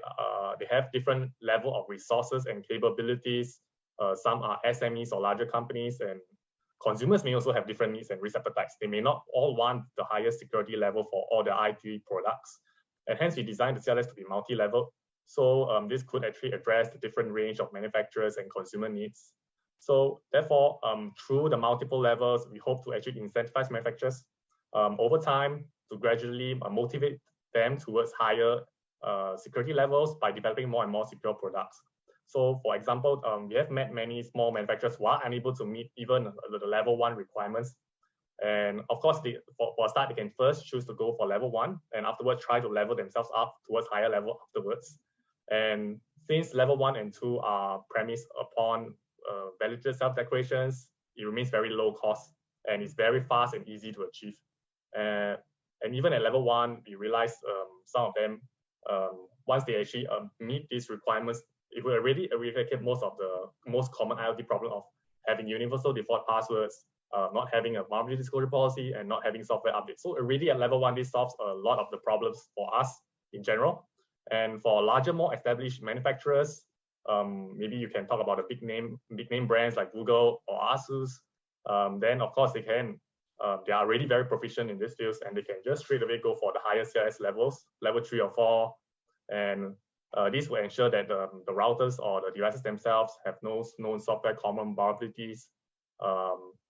have different level of resources and capabilities. Some are SMEs or larger companies, and consumers may also have different needs and risk appetites. They may not all want the highest security level for all their IT products. And hence, we designed the CLS to be multi-level. So this could actually address the different range of manufacturers and consumer needs. So therefore, through the multiple levels, we hope to actually incentivize manufacturers over time to gradually motivate them towards higher security levels by developing more and more secure products. So for example, we have met many small manufacturers who are unable to meet even the level 1 requirements. And of course, for a start, they can first choose to go for level 1 and afterwards try to level themselves up towards higher level afterwards. And since level 1 and 2 are premised upon validated self-declarations, it remains very low cost and it's very fast and easy to achieve. And even at level 1, we realized some of them, once they actually meet these requirements, it will already eradicate most of the most common IoT problem of having universal default passwords, not having a vulnerability disclosure policy, and not having software updates. So already at level 1, this solves a lot of the problems for us in general. And for larger, more established manufacturers, maybe you can talk about the big name brands like Google or Asus. Then of course they are already very proficient in these fields, and they can just straight away go for the higher CIS levels, level 3 or 4, and this will ensure that the routers or the devices themselves have no known software common vulnerabilities,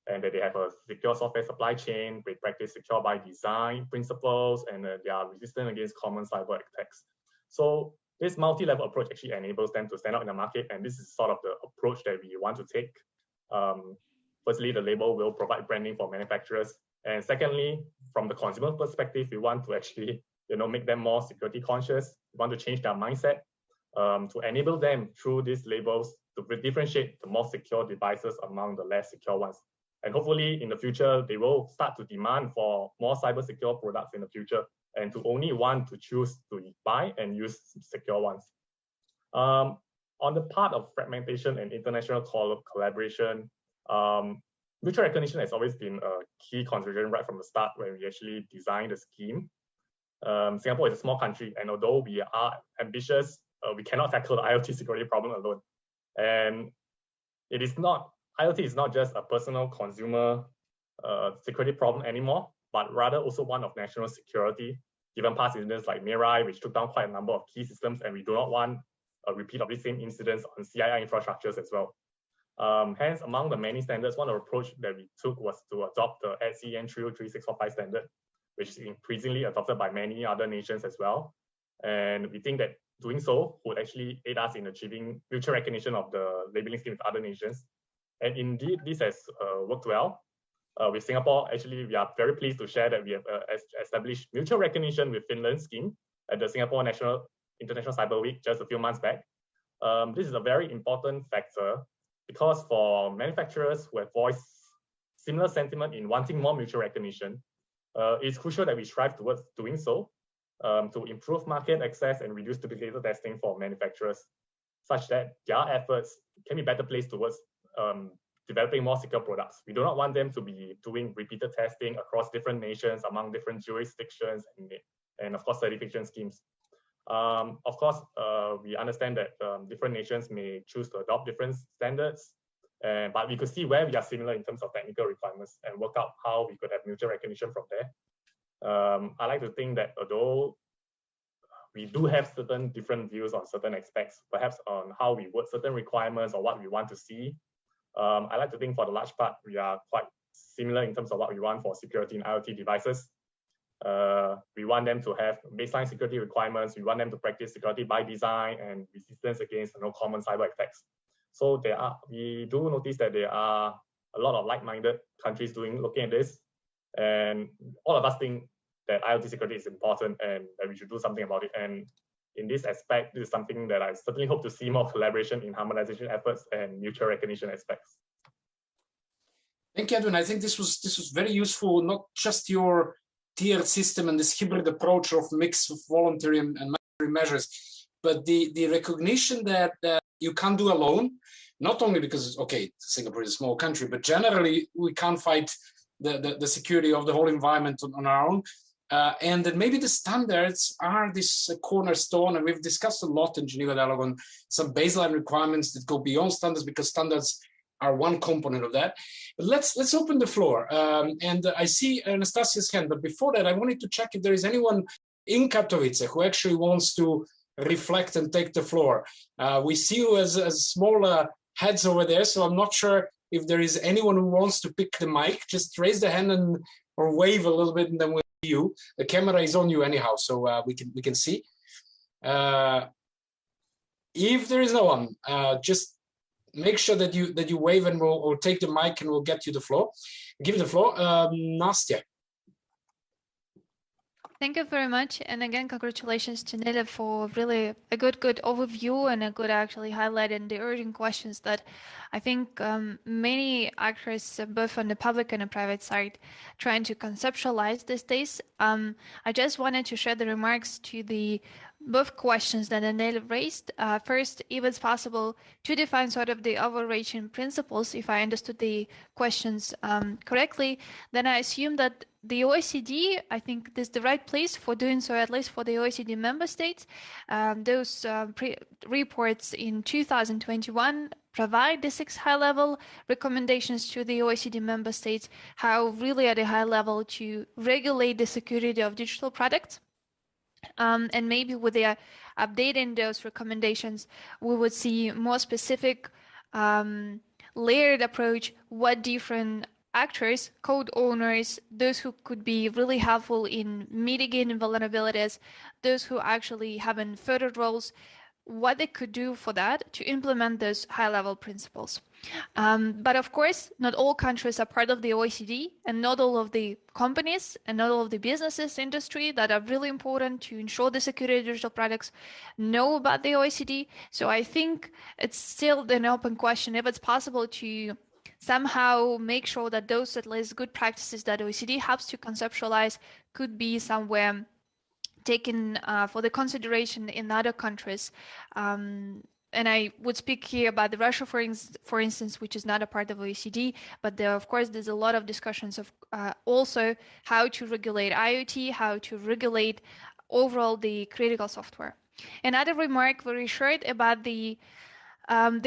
and that they have a secure software supply chain. They practice secure by design principles, and they are resistant against common cyber attacks. So this multi-level approach actually enables them to stand out in the market, and this is sort of the approach that we want to take. Firstly, the label will provide branding for manufacturers, and secondly, from the consumer perspective, we want to actually make them more security conscious. We want to change their mindset to enable them through these labels to differentiate the more secure devices among the less secure ones. And hopefully in the future, they will start to demand for more cyber secure products in the future, and to only want to choose to buy and use secure ones. On the part of fragmentation and international collaboration, mutual recognition has always been a key consideration right from the start when we actually designed the scheme. Singapore is a small country, and although we are ambitious, we cannot tackle the IoT security problem alone. And IoT is not just a personal consumer security problem anymore, but rather also one of national security, given past incidents like Mirai, which took down quite a number of key systems, and we do not want a repeat of the same incidents on CII infrastructures as well. Hence, among the many standards, one approach that we took was to adopt the SCN 303645 standard, which is increasingly adopted by many other nations as well. And we think that doing so would actually aid us in achieving mutual recognition of the labeling scheme with other nations. And indeed, this has worked well. With Singapore, actually, we are very pleased to share that we have established mutual recognition with Finland's scheme at the Singapore International Cyber Week just a few months back. This is a very important factor because for manufacturers who have voiced similar sentiment in wanting more mutual recognition, it's crucial that we strive towards doing so to improve market access and reduce duplicated testing for manufacturers, such that their efforts can be better placed towards developing more secure products. We do not want them to be doing repeated testing across different nations, among different jurisdictions, and of course, certification schemes. Of course, we understand that different nations may choose to adopt different standards, but we could see where we are similar in terms of technical requirements and work out how we could have mutual recognition from there. I like to think that although we do have certain different views on certain aspects, perhaps on how we word certain requirements or what we want to see, I like to think for the large part, we are quite similar in terms of what we want for security in IoT devices. We want them to have baseline security requirements. We want them to practice security by design and resistance against common cyber attacks. So we do notice that there are a lot of like-minded countries looking at this, and all of us think that IoT security is important and that we should do something about it. And in this aspect, this is something that I certainly hope to see more collaboration in harmonization efforts and mutual recognition aspects.
Thank you, Edwin. I think this was very useful, not just your tiered system and this hybrid approach of mix of voluntary and mandatory measures, but the recognition that you can't do alone, not only because, okay, Singapore is a small country, but generally we can't fight the security of the whole environment on our own. And that maybe the standards are this cornerstone, and we've discussed a lot in Geneva Dialogue on some baseline requirements that go beyond standards, because standards are one component of that. But let's open the floor. And I see Anastasia's hand, but before that, I wanted to check if there is anyone in Katowice who actually wants to reflect and take the floor. We see you as smaller heads over there, so I'm not sure if there is anyone who wants to pick the mic. Just raise the hand or wave a little bit, and then we'll see you. The camera is on you anyhow, so we can see. If there is no one, just make sure that you wave, and we'll take the mic and we'll get you the floor. Give the floor, Nastya.
Thank you very much, and again, congratulations to Nele for really a good overview and a good actually highlighting the urgent questions that I think many actors, both on the public and the private side, trying to conceptualize these days. I just wanted to share the remarks to the both questions that Anel raised. First, if it's possible to define sort of the overarching principles, if I understood the questions correctly, then I assume that the OECD, I think this is the right place for doing so, at least for the OECD member states. Those reports in 2021 provide the 6 high-level recommendations to the OECD member states, how really at a high level to regulate the security of digital products. And maybe with the updating those recommendations, we would see more specific layered approach, what different actors, code owners, those who could be really helpful in mitigating vulnerabilities, those who actually have in further roles, what they could do for that to implement those high-level principles. But of course, not all countries are part of the OECD, and not all of the companies and not all of the businesses industry that are really important to ensure the security of digital products know about the OECD. So I think it's still an open question if it's possible to somehow make sure that those at least good practices that OECD helps to conceptualize could be somewhere taken for the consideration in other countries. And I would speak here about the Russia, for instance, which is not a part of OECD, but there, of course, there's a lot of discussions of also how to regulate IoT, how to regulate overall the critical software. Another remark very short about the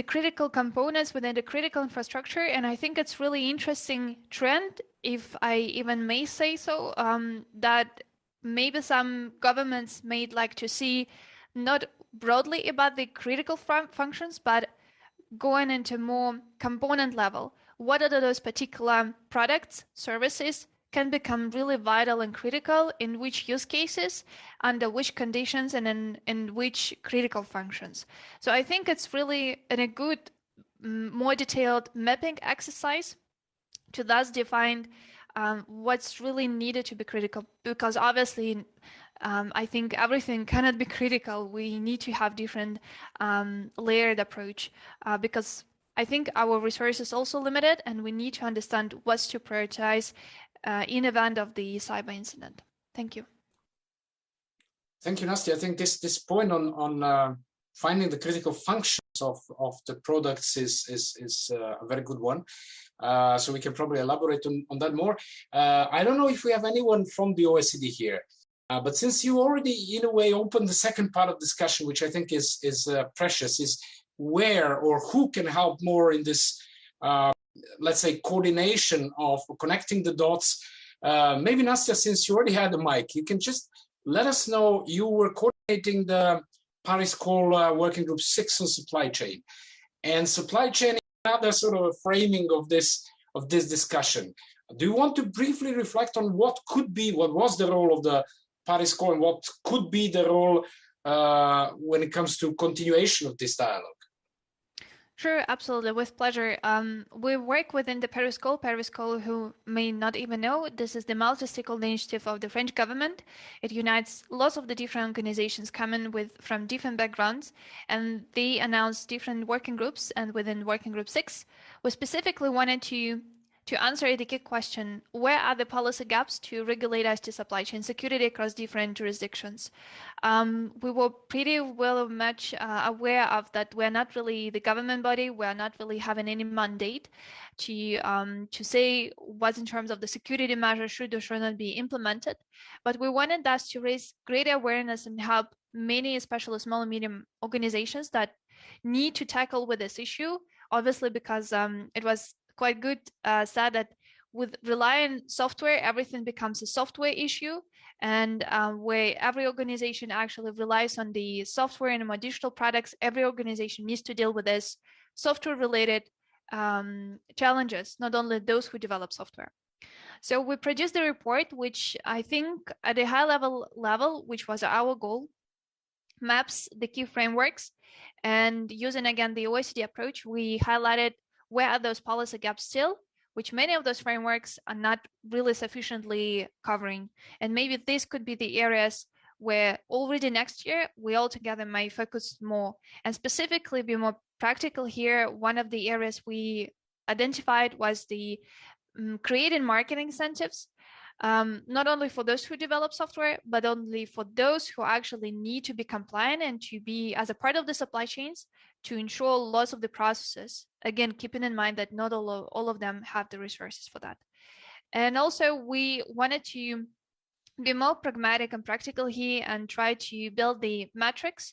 critical components within the critical infrastructure, and I think it's really interesting trend, if I even may say so, that maybe some governments may like to see not broadly about the critical functions, but going into more component level. What are those particular products, services can become really vital and critical, in which use cases, under which conditions, and in which critical functions. So I think it's really a good, more detailed mapping exercise to thus define what's really needed to be critical, because obviously I think everything cannot be critical. We need to have different layered approach because I think our resources also limited, and we need to understand what's to prioritize in event of the cyber incident. Thank you.
Thank you, Nastya. I think this point on finding the critical functions of the products is a very good one. So we can probably elaborate on that more. I don't know if we have anyone from the OECD here, but since you already, in a way, opened the second part of discussion, which I think is precious, is where or who can help more in this, let's say, coordination of connecting the dots. Maybe Nastya, since you already had the mic, you can just let us know. You were coordinating the Paris Call Working Group 6 on supply chain, and supply chain is another sort of framing of this discussion. Do you want to briefly reflect on what was the role of the Paris Call, and what could be the role when it comes to continuation of this dialogue?
Sure, absolutely, with pleasure. We work within the Paris Call, who may not even know, this is the multi-stakeholder initiative of the French government. It unites lots of the different organizations coming from different backgrounds, and they announced different working groups, and within Working Group 6, we specifically wanted to answer the key question, where are the policy gaps to regulate IT supply chain security across different jurisdictions? We were pretty much aware of that. We're not really the government body. We're not really having any mandate to say what in terms of the security measures should or should not be implemented. But we wanted us to raise greater awareness and help many, especially small and medium organizations that need to tackle with this issue, obviously because it was quite good said that with relying software, everything becomes a software issue, and where every organization actually relies on the software and more digital products, every organization needs to deal with this software-related challenges, not only those who develop software. So we produced the report, which I think at a high level, which was our goal, maps the key frameworks, and using again the OECD approach, we highlighted where are those policy gaps still, which many of those frameworks are not really sufficiently covering. And maybe this could be the areas where already next year we all together may focus more, and specifically be more practical here. One of the areas we identified was the creating marketing incentives not only for those who develop software, but only for those who actually need to be compliant and to be as a part of the supply chains to ensure lots of the processes. Again, keeping in mind that not all of them have the resources for that. And also we wanted to be more pragmatic and practical here and try to build the metrics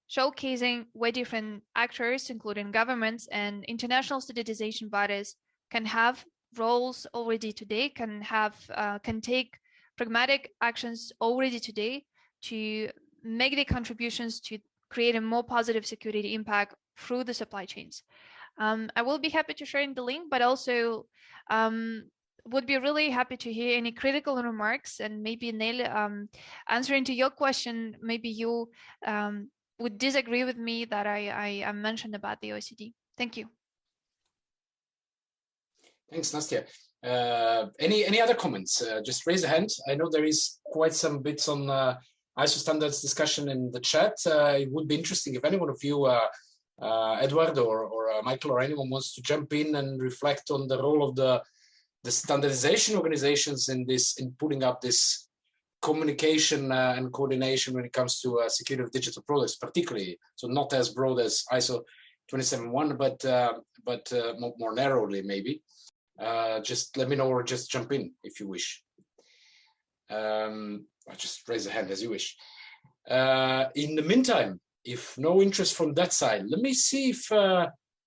showcasing where different actors, including governments and international standardization bodies, can have roles already today, can take pragmatic actions already today to make the contributions to create a more positive security impact through the supply chains. I will be happy to share in the link, but also would be really happy to hear any critical remarks, and maybe Nele, answering to your question, maybe you would disagree with me that I mentioned about the OECD. Thank you.
Thanks, Nastya. Any other comments? Just raise a hand. I know there is quite some bits on ISO standards discussion in the chat. It would be interesting if any one of you, Edward or Michael or anyone, wants to jump in and reflect on the role of the standardization organizations in putting up this communication and coordination when it comes to security of digital products, particularly. So not as broad as ISO 27001, but more narrowly maybe. Just let me know or just jump in if you wish. Just raise a hand as you wish. In the meantime, if no interest from that side, let me see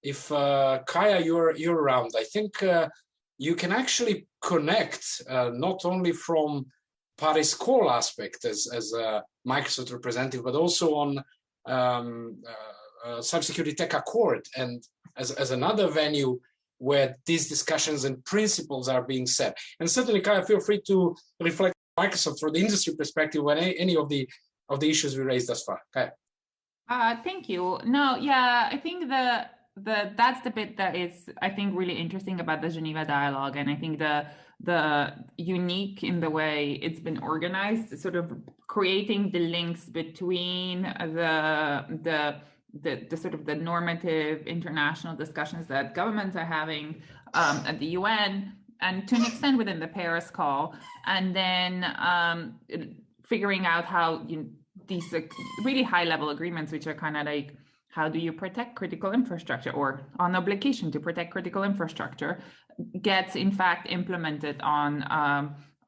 if Kaya, you're around. I think you can actually connect not only from Paris Call aspect as a Microsoft representative, but also on Cybersecurity Tech Accord and as another venue where these discussions and principles are being set. And certainly, Kaya, feel free to reflect on Microsoft from the industry perspective on any of the issues we raised thus far. Kaya.
Thank you. No, yeah, I think that's the bit that is, I think, really interesting about the Geneva Dialogue, and I think the unique in the way it's been organized, sort of creating the links between the sort of the normative international discussions that governments are having at the UN and to an extent within the Paris Call, and then figuring out how these really high level agreements, which are kind of like, how do you protect critical infrastructure, or on obligation to protect critical infrastructure, gets in fact implemented on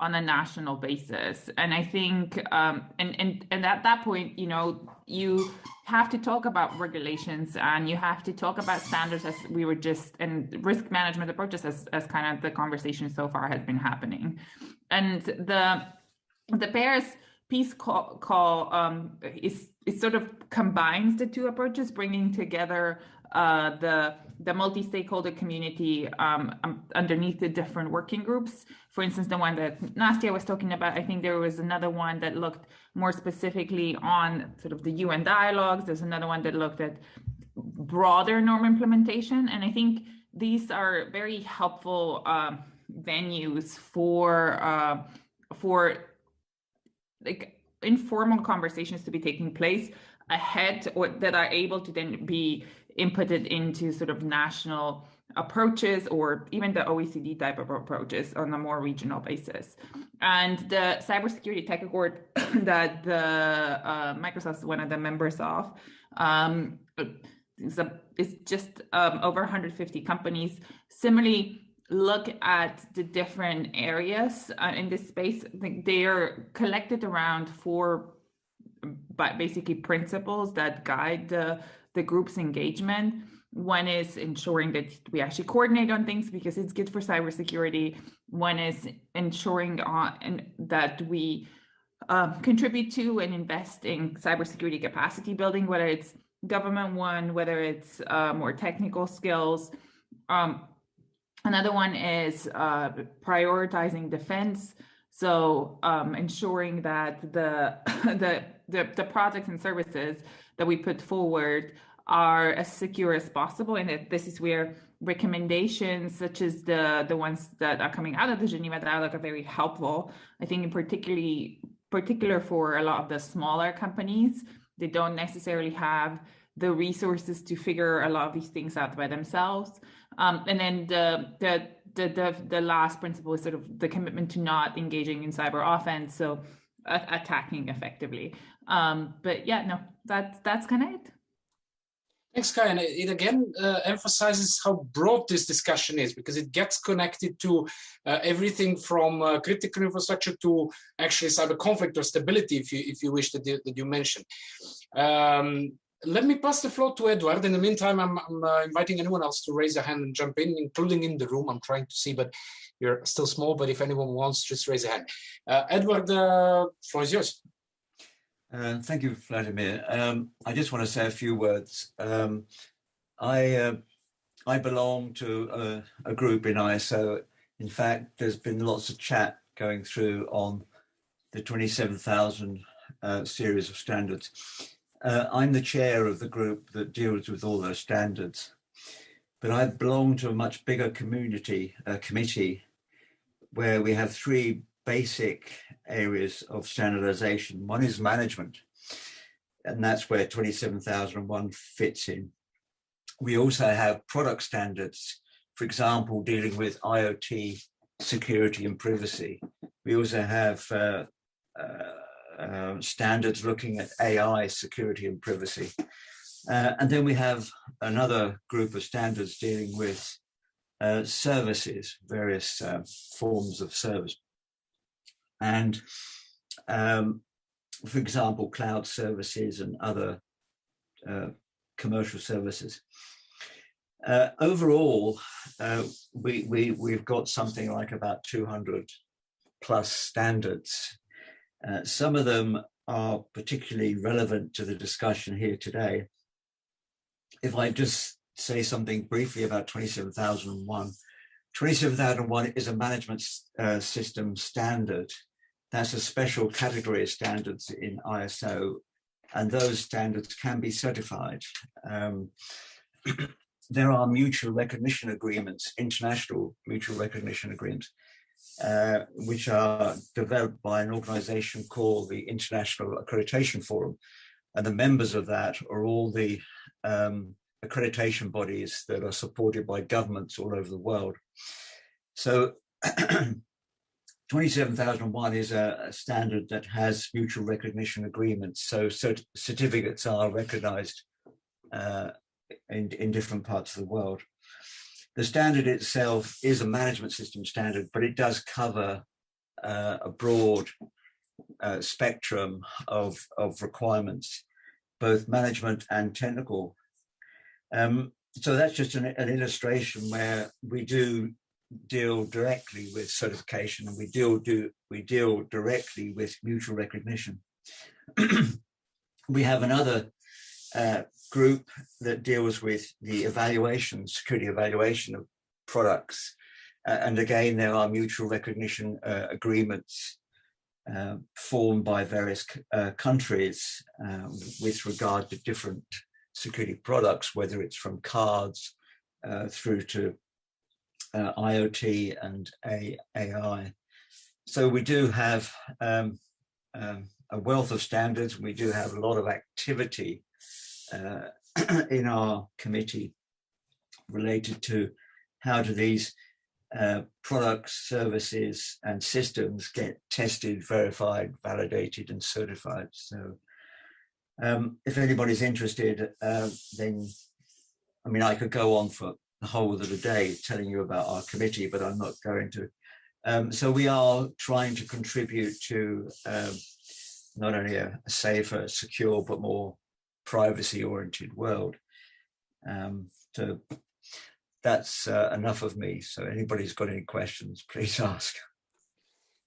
a national basis. And I think, and at that point, you have to talk about regulations and you have to talk about standards, as we were just, and risk management approaches as kind of the conversation so far has been happening. And the Paris Peace call is sort of combines the two approaches, bringing together the multi-stakeholder community underneath the different working groups. For instance, the one that Nastya was talking about, I think there was another one that looked more specifically on sort of the UN dialogues. There's another one that looked at broader norm implementation. And I think these are very helpful venues for like informal conversations to be taking place ahead, or that are able to then be inputted into sort of national approaches or even the OECD type of approaches on a more regional basis. And the Cybersecurity Tech Accord that Microsoft is one of the members of is just over 150 companies. Similarly, look at the different areas in this space. I think they are collected around four basically principles that guide the group's engagement. One is ensuring that we actually coordinate on things because it's good for cybersecurity. One is ensuring that we contribute to and invest in cybersecurity capacity building, whether it's government one, whether it's more technical skills. Another one is prioritizing defense. So ensuring that the projects and services that we put forward are as secure as possible, and that this is where recommendations such as the ones that are coming out of the Geneva Dialogue are very helpful. I think in particular for a lot of the smaller companies, they don't necessarily have the resources to figure a lot of these things out by themselves. And then the last principle is sort of the commitment to not engaging in cyber offense, so attacking effectively. But yeah, no, that's kind of it.
Thanks, Kai. And it again emphasizes how broad this discussion is, because it gets connected to everything from critical infrastructure to actually cyber conflict or stability, if you wish, that you mentioned. Let me pass the floor to Edward. In the meantime, I'm inviting anyone else to raise a hand and jump in, including in the room. I'm trying to see, but you're still small. But if anyone wants, just raise a hand. Edward, the floor is yours.
Thank you, Vladimir. I just want to say a few words. I belong to a group in ISO. In fact, there's been lots of chat going through on the 27,000 series of standards. I'm the chair of the group that deals with all those standards, but I belong to a much bigger committee where we have three basic areas of standardization. One is management, and that's where 27001 fits in. We also have product standards, for example, dealing with IoT security and privacy. We also have standards looking at AI security and privacy. And then we have another group of standards dealing with services, various forms of service. And for example, cloud services and other commercial services. Overall, we've got something like about 200 plus standards. Some of them are particularly relevant to the discussion here today. If I just say something briefly about 27001, 27001 is a management system standard. That's a special category of standards in ISO, and those standards can be certified. There are mutual recognition agreements, international mutual recognition agreements, which are developed by an organization called the International Accreditation Forum. And the members of that are all the accreditation bodies that are supported by governments all over the world. So 27001 is a standard that has mutual recognition agreements. So certificates are recognized in different parts of the world. The standard itself is a management system standard, but it does cover a broad spectrum of requirements, both management and technical. So that's just an illustration where we do deal directly with certification, and we deal directly with mutual recognition. We have another group that deals with the evaluation, security evaluation of products. And again, there are mutual recognition agreements formed by various countries with regard to different security products, whether it's from cards through to IoT and AI. So we do have a wealth of standards. We do have a lot of activity in our committee related to how do these products, services, and systems get tested, verified, validated, and certified. So if anybody's interested, then, I mean, I could go on for the whole of the day telling you about our committee, but I'm not going to. So we are trying to contribute to not only a safer, secure, but more privacy-oriented world. So that's enough of me. So anybody's got any questions, please ask.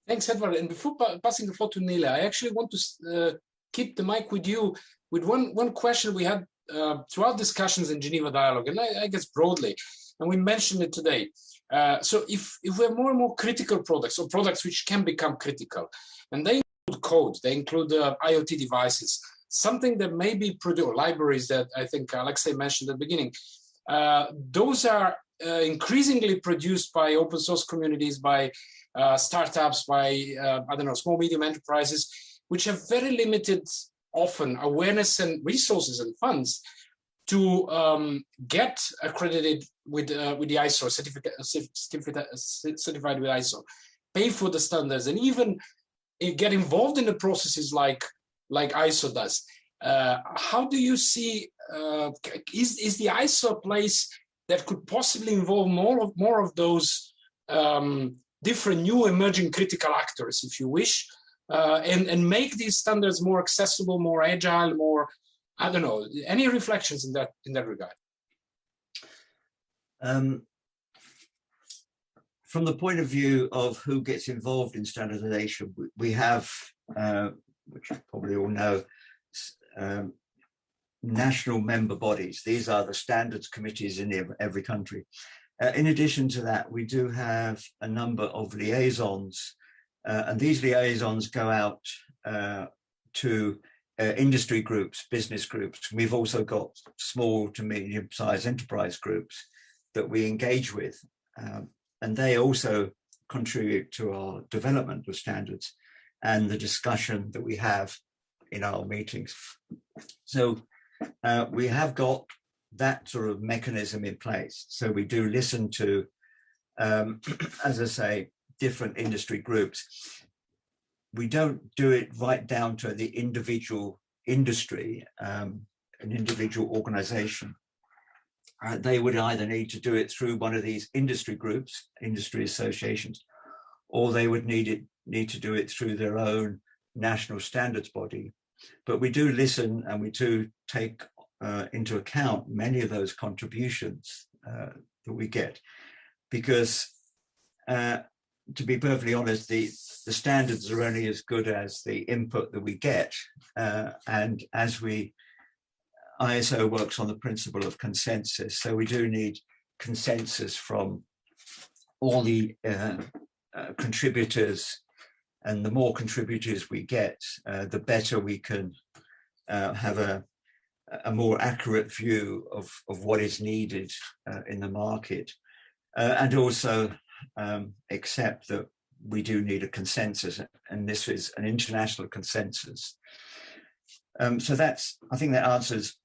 Thanks, Edward. And before passing the floor to Nele, I actually want to keep the mic with you with one question we had throughout discussions in Geneva Dialogue, and I guess broadly, and we mentioned it today. So if we have more and more critical products, or products which can become critical, and they include code, they include IoT devices, something that may be produced, libraries that I think Alexei mentioned at the beginning, those are increasingly produced by open source communities, by startups, by, I don't know, small, medium enterprises, which have very limited, often, awareness and resources and funds to get accredited with the ISO certified with ISO, pay for the standards, and even get involved in the processes like ISO does. How do you see, is the ISO a place that could possibly involve more of those different new emerging critical actors, if you wish, and make these standards more accessible, more agile, more, I don't know, any reflections in that regard?
From the point of view of who gets involved in standardization, we have, which you probably all know, national member bodies. These are the standards committees in every country. In addition to that, we do have a number of liaisons, and these liaisons go out to industry groups, business groups. We've also got small to medium-sized enterprise groups that we engage with, and they also contribute to our development of standards and the discussion that we have in our meetings. So we have got that sort of mechanism in place. So we do listen to, as I say, different industry groups. We don't do it right down to the individual industry, an individual organization. They would either need to do it through one of these industry groups, industry associations, or they would need to do it through their own national standards body. But we do listen, and we do take into account many of those contributions that we get, because to be perfectly honest, the standards are only as good as the input that we get, and as ISO works on the principle of consensus, so we do need consensus from all the contributors, and the more contributors we get, the better we can have a more accurate view of what is needed in the market, and also accept that we do need a consensus, and this is an international consensus. So I think that answers,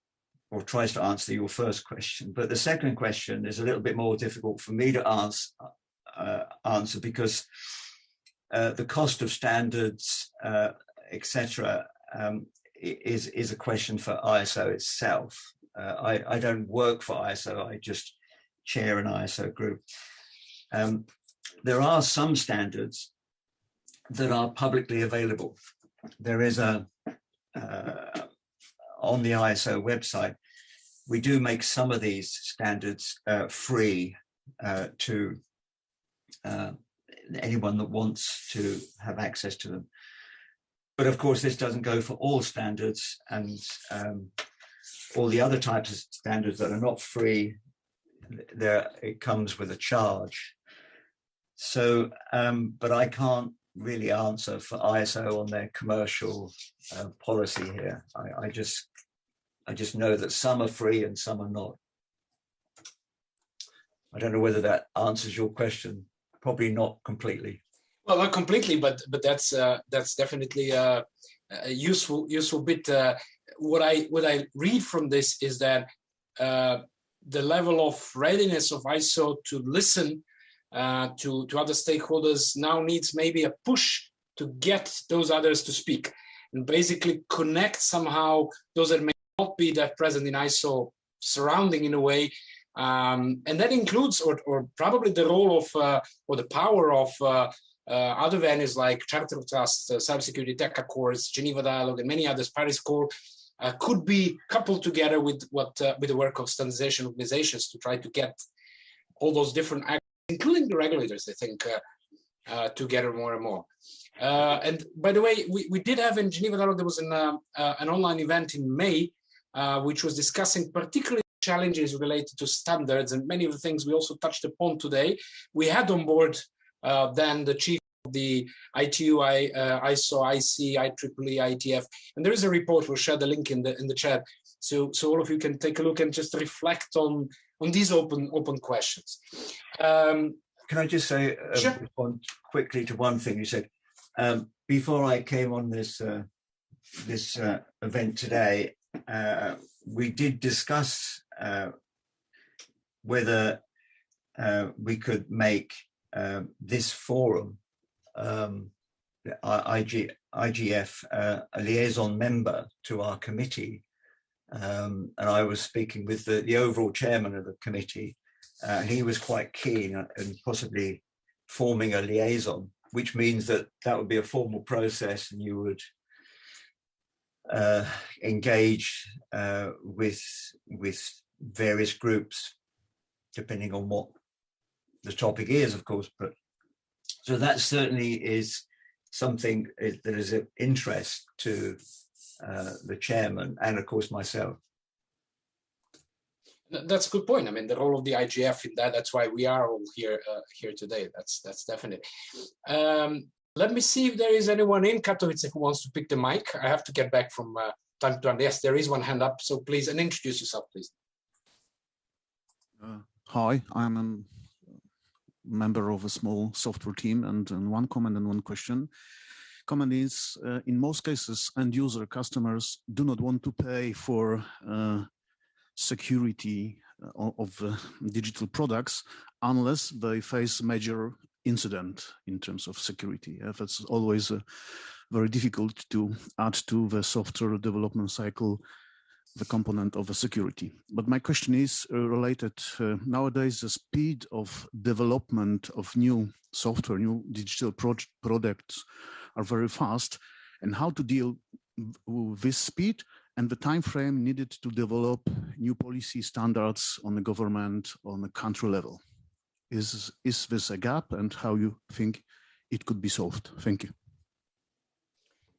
or tries to answer, your first question. But the second question is a little bit more difficult for me to answer because the cost of standards, etc., is a question for ISO itself. I don't work for ISO, I just chair an ISO group. There are some standards that are publicly available. There is on the ISO website, we do make some of these standards free to anyone that wants to have access to them. But of course, this doesn't go for all standards, and all the other types of standards that are not free, it comes with a charge. So, but I can't really answer for ISO on their commercial policy here. I just know that some are free and some are not. I don't know whether that answers your question. Probably not completely.
Well, not completely, but that's definitely a useful bit. What I read from this is that the level of readiness of ISO to listen to other stakeholders now needs maybe a push to get those others to speak, and basically connect somehow those that may not be that present in ISO surrounding in a way. And that includes, or probably the role of, or the power of other venues like Charter of Trust, Cybersecurity Tech Accords, Geneva Dialogue, and many others, Paris Core, could be coupled together with the work of standardization organizations to try to get all those different actors, including the regulators, I think, together more and more. And by the way, we did have in Geneva Dialogue, there was an online event in May, which was discussing particularly challenges related to standards, and many of the things we also touched upon today. We had on board then the chief of the ITU, ISO, IC, IEEE, IGF, and there is a report. We'll share the link in the chat, so all of you can take a look and just reflect on these open questions.
Can I just say,
sure.
Respond quickly to one thing you said before I came on this event today? we did discuss whether we could make this forum, IGF, a liaison member to our committee. And I was speaking with the overall chairman of the committee. He was quite keen and possibly forming a liaison, which means that would be a formal process, and you would engage with various groups, depending on what the topic is, of course. But so that certainly is something that is of interest to the chairman and, of course, myself.
That's a good point. I mean, the role of the IGF in that's why we are all here today. That's definite. Let me see if there is anyone in Katowice who wants to pick the mic. I have to get back from time to time. Yes, there is one hand up. So please, and introduce yourself, please.
Hi, I'm a member of a small software team, and one comment and one question. Comment is, in most cases, end user customers do not want to pay for security of digital products unless they face major incident in terms of security. It's always very difficult to add to the software development cycle the component of the security. But my question is related, nowadays the speed of development of new software, new digital products are very fast, and how to deal with this speed and the time frame needed to develop new policy standards on the government, on the country level. Is this a gap, and how you think it could be solved? Thank you.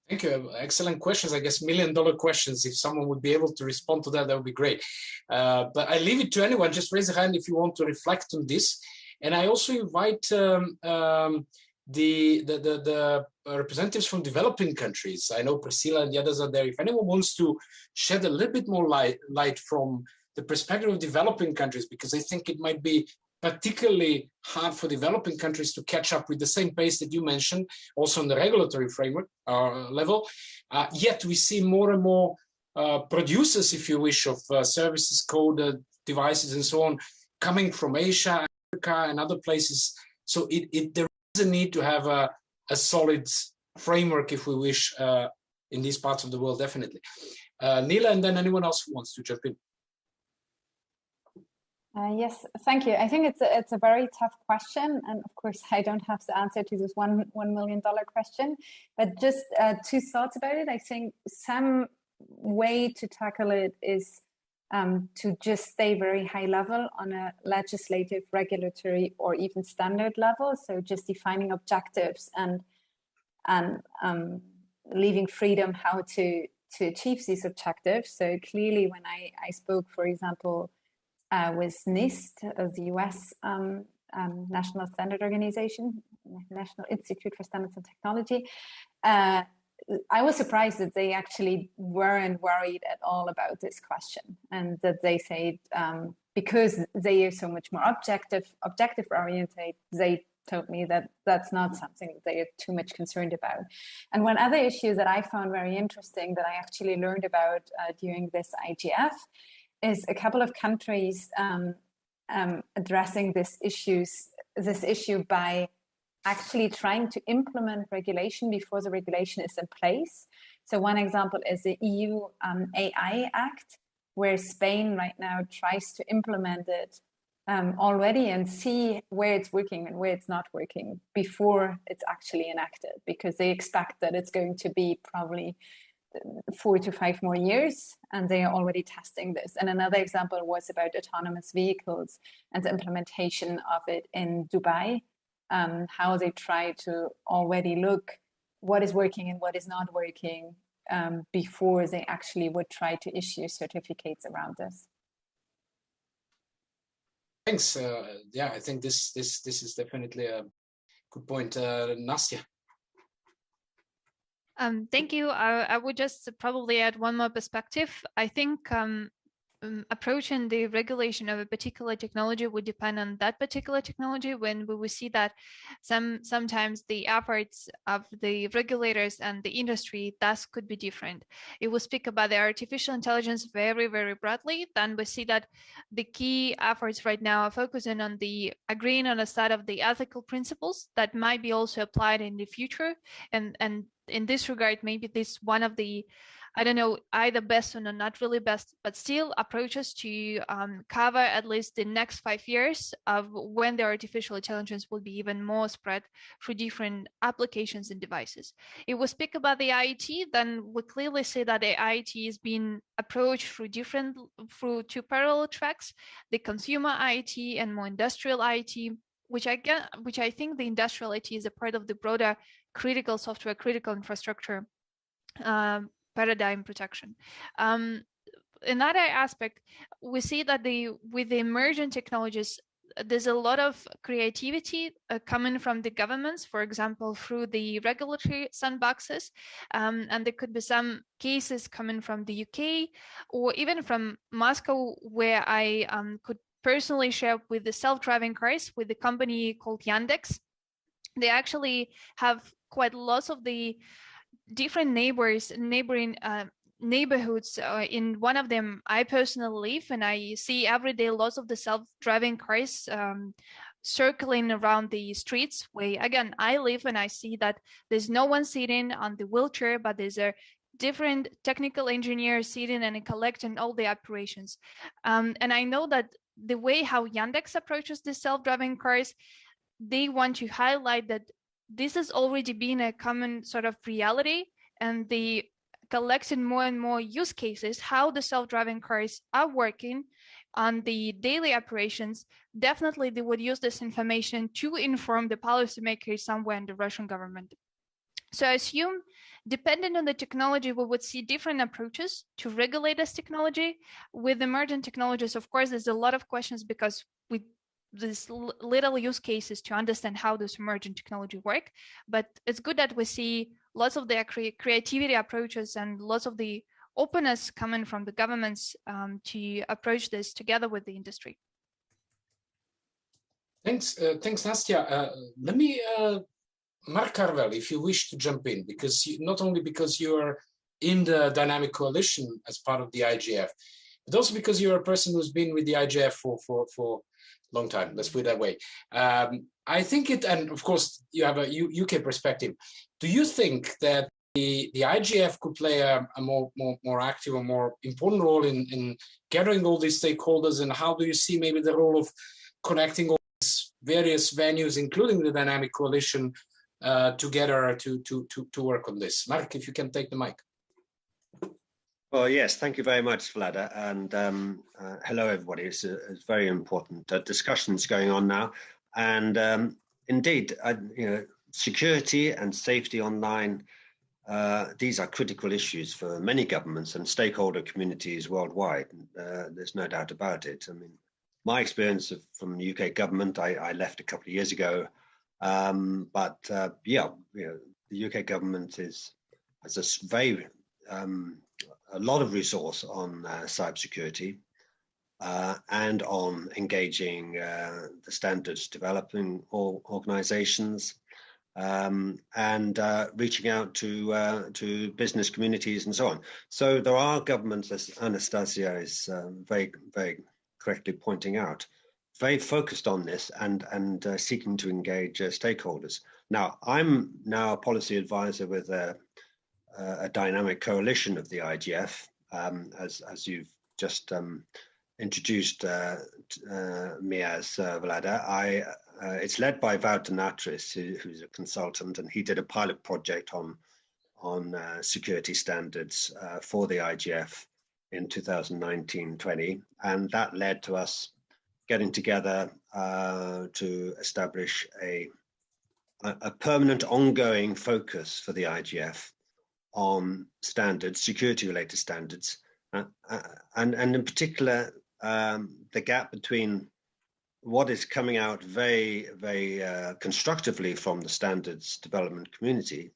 Thank you. Excellent questions. I guess million-dollar questions. If someone would be able to respond to that, that would be great. But I leave it to anyone. Just raise a hand if you want to reflect on this. And I also invite the representatives from developing countries. I know Priscilla and the others are there. If anyone wants to shed a little bit more light from the perspective of developing countries, because I think it might be particularly hard for developing countries to catch up with the same pace that you mentioned, also on the regulatory framework level. Yet we see more and more producers, if you wish, of services, code, devices, and so on, coming from Asia, Africa, and other places. So there is a need to have a solid framework, if we wish, in these parts of the world, definitely. Nila, and then anyone else who wants to jump in.
Yes, thank you. I think it's a very tough question, and of course I don't have the answer to this $1 million question, but just two thoughts about it. I think some way to tackle it is to just stay very high level on a legislative, regulatory, or even standard level. So just defining objectives and leaving freedom how to achieve these objectives. So clearly, when I spoke, for example, with NIST, the US National Standard Organization, National Institute for Standards and Technology, I was surprised that they actually weren't worried at all about this question, and that they said because they are so much more objective oriented, they told me that that's not something that they are too much concerned about. And one other issue that I found very interesting that I actually learned about during this IGF is a couple of countries addressing this issue by actually trying to implement regulation before the regulation is in place. So one example is the EU AI Act, where Spain right now tries to implement it already and see where it's working and where it's not working before it's actually enacted, because they expect that it's going to be probably 4 to 5 more years, and they are already testing this. And another example was about autonomous vehicles and the implementation of it in Dubai, how they try to already look what is working and what is not working before they actually would try to issue certificates around this.
Thanks. Yeah, I think this is definitely a good point. Nastya.
Thank you. I would just probably add one more perspective. I think approaching the regulation of a particular technology would depend on that particular technology, when we will see that sometimes the efforts of the regulators and the industry thus could be different. If we speak about the artificial intelligence very, very broadly, then we see that the key efforts right now are focusing on the agreeing on a set of the ethical principles that might be also applied in the future. And in this regard, maybe this one of the, I don't know, either best or not really best, but still approaches to cover at least the next 5 years of when the artificial intelligence will be even more spread through different applications and devices. If we speak about the IoT, then we clearly see that the IoT is being approached through two parallel tracks, the consumer IoT and more industrial IoT, which I think the industrial IoT is a part of the broader critical software, critical infrastructure paradigm protection. Another aspect, we see that with the emerging technologies, there's a lot of creativity coming from the governments, for example, through the regulatory sandboxes. And there could be some cases coming from the UK or even from Moscow, where I could personally share with the self-driving cars with the company called Yandex. They actually have quite lots of the different neighboring neighborhoods. In one of them, I personally live, and I see every day lots of the self-driving cars circling around the streets where, again, I live, and I see that there's no one sitting on the wheelchair, but there's a different technical engineer sitting and collecting all the operations. And I know that the way how Yandex approaches the self-driving cars, they want to highlight that this has already been a common sort of reality, and they collecting more and more use cases, how the self-driving cars are working on the daily operations. Definitely they would use this information to inform the policymakers somewhere in the Russian government. So I assume, depending on the technology, we would see different approaches to regulate this technology. With emerging technologies, of course, there's a lot of questions because these little use cases to understand how this emerging technology work, but it's good that we see lots of the creativity approaches and lots of the openness coming from the governments to approach this together with the industry.
Thanks, Nastya. Let me, Mark Carvel, if you wish to jump in, because not only because you're in the dynamic coalition as part of the IGF, but also because you're a person who's been with the IGF for long time, let's put it that way. I think and of course you have a UK perspective. Do you think that the IGF could play a more active or more important role in gathering all these stakeholders, and how do you see maybe the role of connecting all these various venues, including the dynamic coalition, together to work on this? Mark, if you can take the mic.
Well, yes, thank you very much, Vlada, and hello, everybody. It's very important discussions going on now, and indeed, security and safety online, these are critical issues for many governments and stakeholder communities worldwide. There's no doubt about it. I mean, my experience from the UK government, I left a couple of years ago, but the UK government has a lot of resource on cybersecurity and on engaging the standards developing organizations and reaching out to business communities and so on. So there are governments, as Anastasia is very, very correctly pointing out, very focused on this and seeking to engage stakeholders. Now, I'm now a policy advisor with a dynamic coalition of the IGF, as you've just introduced me as, Vlada. It's led by Wout de Natris, who's a consultant, and he did a pilot project on security standards for the IGF in 2019-20, and that led to us getting together to establish a permanent, ongoing focus for the IGF on standards, security-related standards, and in particular, the gap between what is coming out very, very constructively from the standards development community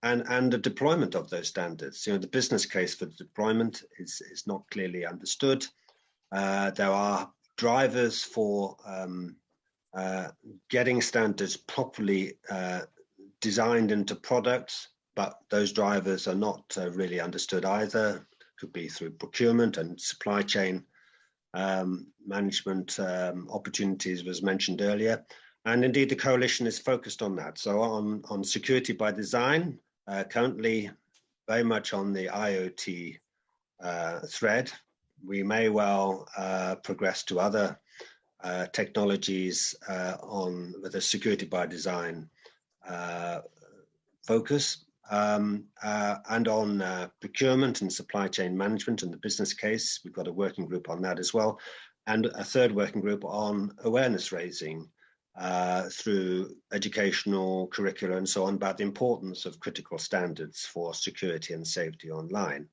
and the deployment of those standards. The business case for the deployment is not clearly understood, There are drivers for getting standards properly designed into products, but those drivers are not really understood either. Could be through procurement and supply chain management opportunities was mentioned earlier. And indeed, the coalition is focused on that. So on security by design, currently very much on the IoT thread. We may well progress to other technologies with a security by design focus, and on procurement and supply chain management and the business case. We've got a working group on that as well, and a third working group on awareness raising through educational curricula and so on about the importance of critical standards for security and safety online.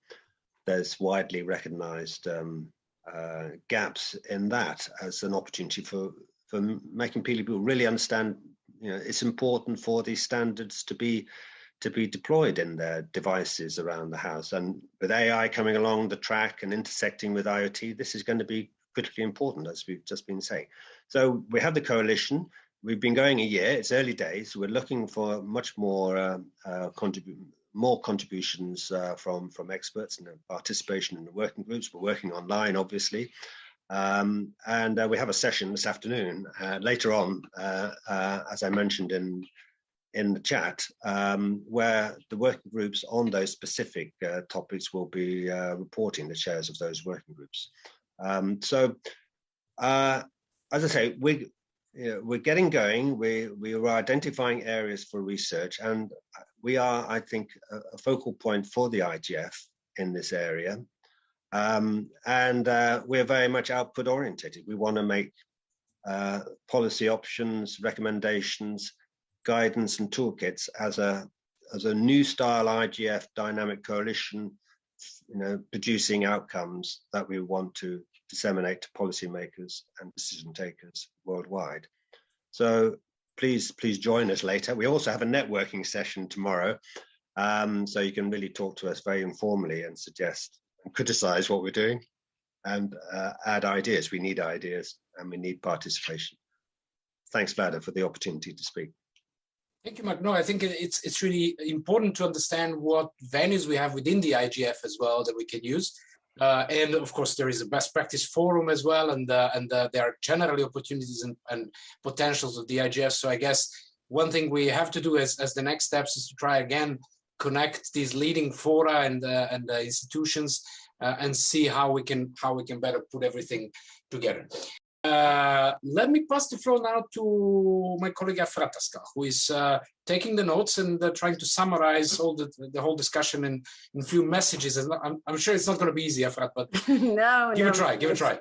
There's widely recognized gaps in that as an opportunity for making people really understand, it's important for these standards to be deployed in their devices around the house. And with AI coming along the track and intersecting with IoT, this is going to be critically important, as we've just been saying. So we have the coalition. We've been going a year. It's early days. We're looking for much more contributions from experts and participation in the working groups. We're working online, obviously. And we have a session this afternoon later on, as I mentioned in the chat, where the working groups on those specific topics will be reporting the chairs of those working groups. So, as I say, we're getting going. We are identifying areas for research, and we are, I think, a focal point for the IGF in this area. And we're very much output orientated. We want to make policy options, recommendations, guidance, and toolkits as a new style IGF dynamic coalition, producing outcomes that we want to disseminate to policymakers and decision takers worldwide. So please join us later. We also have a networking session tomorrow, so you can really talk to us very informally and suggest and criticize what we're doing and add ideas. We need ideas and we need participation. Thanks, Vlada, for the opportunity to speak.
Thank you, Mark. No, I think it's really important to understand what venues we have within the IGF as well that we can use. And of course, there is a best practice forum as well, and there are generally opportunities and potentials of the IGF. So I guess one thing we have to do as the next steps is to try again connect these leading fora and the institutions and see how we can better put everything together. Let me pass the floor now to my colleague Afrataska, who is taking the notes and trying to summarize all the whole discussion in a few messages. And I'm sure it's not going to be easy, Afrat, but give it a try.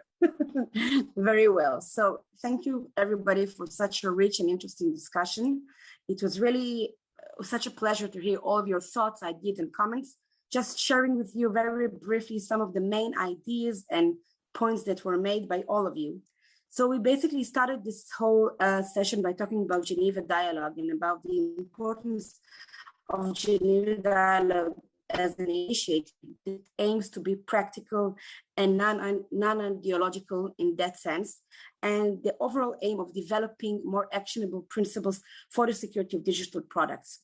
Very well. So thank you, everybody, for such a rich and interesting discussion. It was really such a pleasure to hear all of your thoughts, ideas, and comments. Just sharing with you very briefly some of the main ideas and points that were made by all of you. So we basically started this whole session by talking about Geneva Dialogue and about the importance of Geneva Dialogue as an initiative that aims to be practical and non-ideological in that sense, and the overall aim of developing more actionable principles for the security of digital products.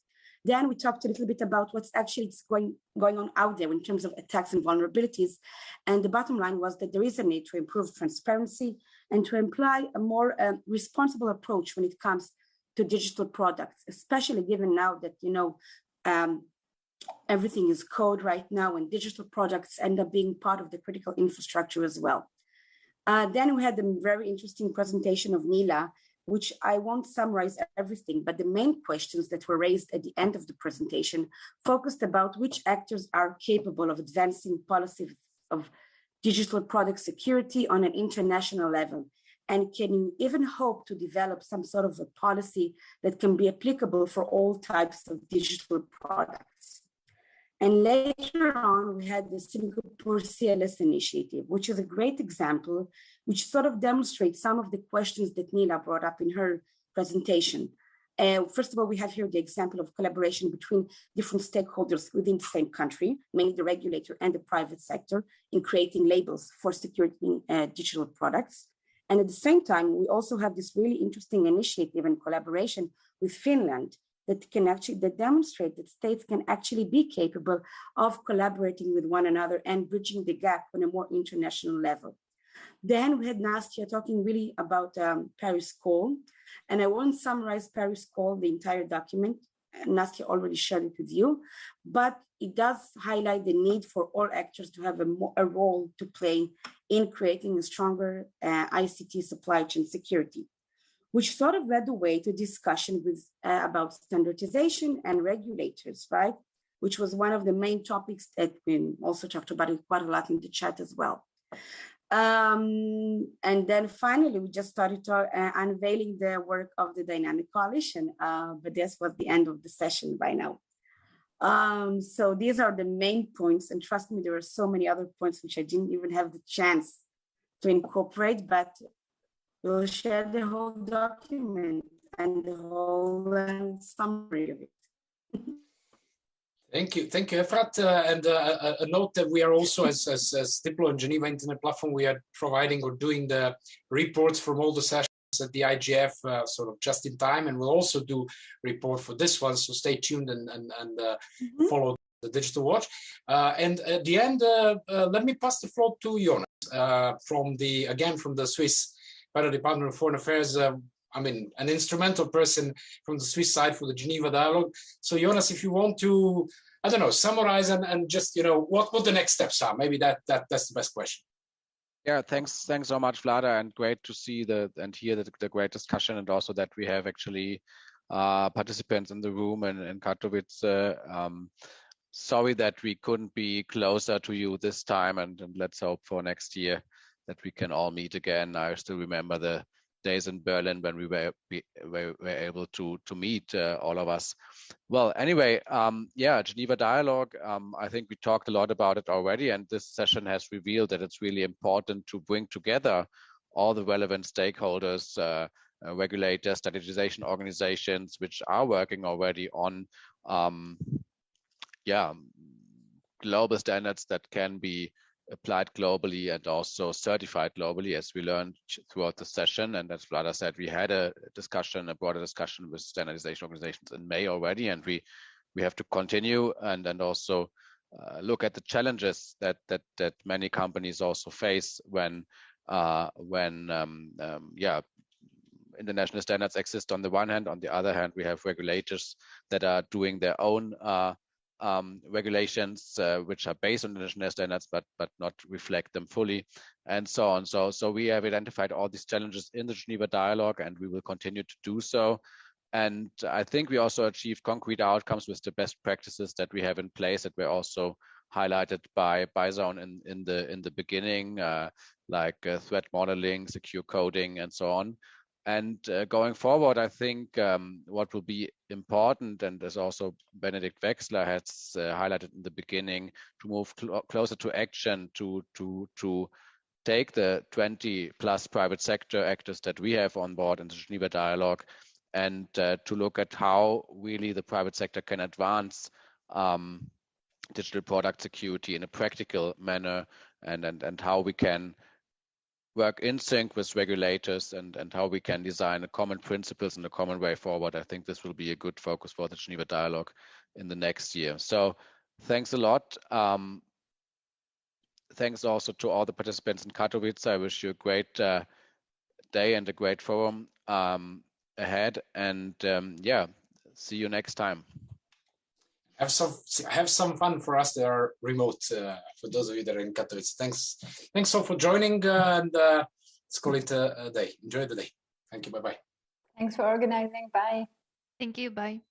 Then we talked a little bit about what's actually going on out there in terms of attacks and vulnerabilities. And the bottom line was that there is a need to improve transparency and to imply a more responsible approach when it comes to digital products, especially given now that, everything is code right now and digital products end up being part of the critical infrastructure as well. Then we had a very interesting presentation of Nila, which I won't summarize everything, but the main questions that were raised at the end of the presentation focused about which actors are capable of advancing policy of digital product security on an international level. And can you even hope to develop some sort of a policy that can be applicable for all types of digital products? And later on, we had the Singapore CLS initiative, which is a great example, which sort of demonstrates some of the questions that Nila brought up in her presentation. First of all, we have here the example of collaboration between different stakeholders within the same country, mainly the regulator and the private sector, in creating labels for security in digital products. And at the same time, we also have this really interesting initiative and collaboration with Finland that demonstrate that states can actually be capable of collaborating with one another and bridging the gap on a more international level. Then we had Nastya talking really about Paris Call, and I won't summarize Paris Call, the entire document. Nastya already shared it with you, but it does highlight the need for all actors to have a role to play in creating a stronger ICT supply chain security, which sort of led the way to discussion with about standardization and regulators, right? Which was one of the main topics that we also talked about it quite a lot in the chat as well. And then finally, we just started unveiling the work of the Dynamic Coalition, but this was the end of the session by now. So these are the main points, and trust me, there are so many other points which I didn't even have the chance to incorporate, but we'll share the whole document and the whole summary of it.
Thank you, Efrat. And a note that we are also, as Diplo and Geneva Internet Platform, we are providing or doing the reports from all the sessions at the IGF sort of just in time, and we'll also do report for this one. So stay tuned and follow the Digital Watch. And at the end, let me pass the floor to Jonas from the Swiss Federal Department of Foreign Affairs. I mean, an instrumental person from the Swiss side for the Geneva dialogue. So Jonas, if you want to, I don't know, summarize and just, you know, what the next steps are. Maybe that's the best question.
Yeah, thanks so much, Vlada, and great to see and hear the great discussion, and also that we have actually participants in the room in Katowice. Sorry that we couldn't be closer to you this time, and let's hope for next year that we can all meet again. I still remember the days in Berlin when we were able to meet all of us. Well, anyway, yeah, Geneva Dialogue, I think we talked a lot about it already, and this session has revealed that it's really important to bring together all the relevant stakeholders, regulators, standardization organizations, which are working already on global standards that can be applied globally and also certified globally, as we learned throughout the session. And as Vlada said, we had a broader discussion with standardization organizations in May already, and we have to continue and also look at the challenges that many companies also face when international standards exist on the one hand. On the other hand, we have regulators that are doing their own regulations which are based on international standards but not reflect them fully, and so on. So we have identified all these challenges in the Geneva Dialogue, and we will continue to do so. And I think we also achieve concrete outcomes with the best practices that we have in place that were also highlighted by Zone in the beginning, like threat modeling, secure coding, and so on. And going forward, I think what will be important, and as also Benedikt Wexler has highlighted in the beginning, to move closer to action, to take the 20 plus private sector actors that we have on board in the Geneva Dialogue, and to look at how really the private sector can advance digital product security in a practical manner, and how we can work in sync with regulators, and how we can design a common principles and a common way forward. I think this will be a good focus for the Geneva Dialogue in the next year. So thanks a lot. Thanks also to all the participants in Katowice. I wish you a great day and a great forum ahead. And yeah, see you next time.
Have some fun for us that are remote, for those of you that are in Katowice. Thanks all for joining, and let's call it a day. Enjoy the day. Thank you. Bye-bye.
Thanks for organizing. Bye.
Thank you. Bye.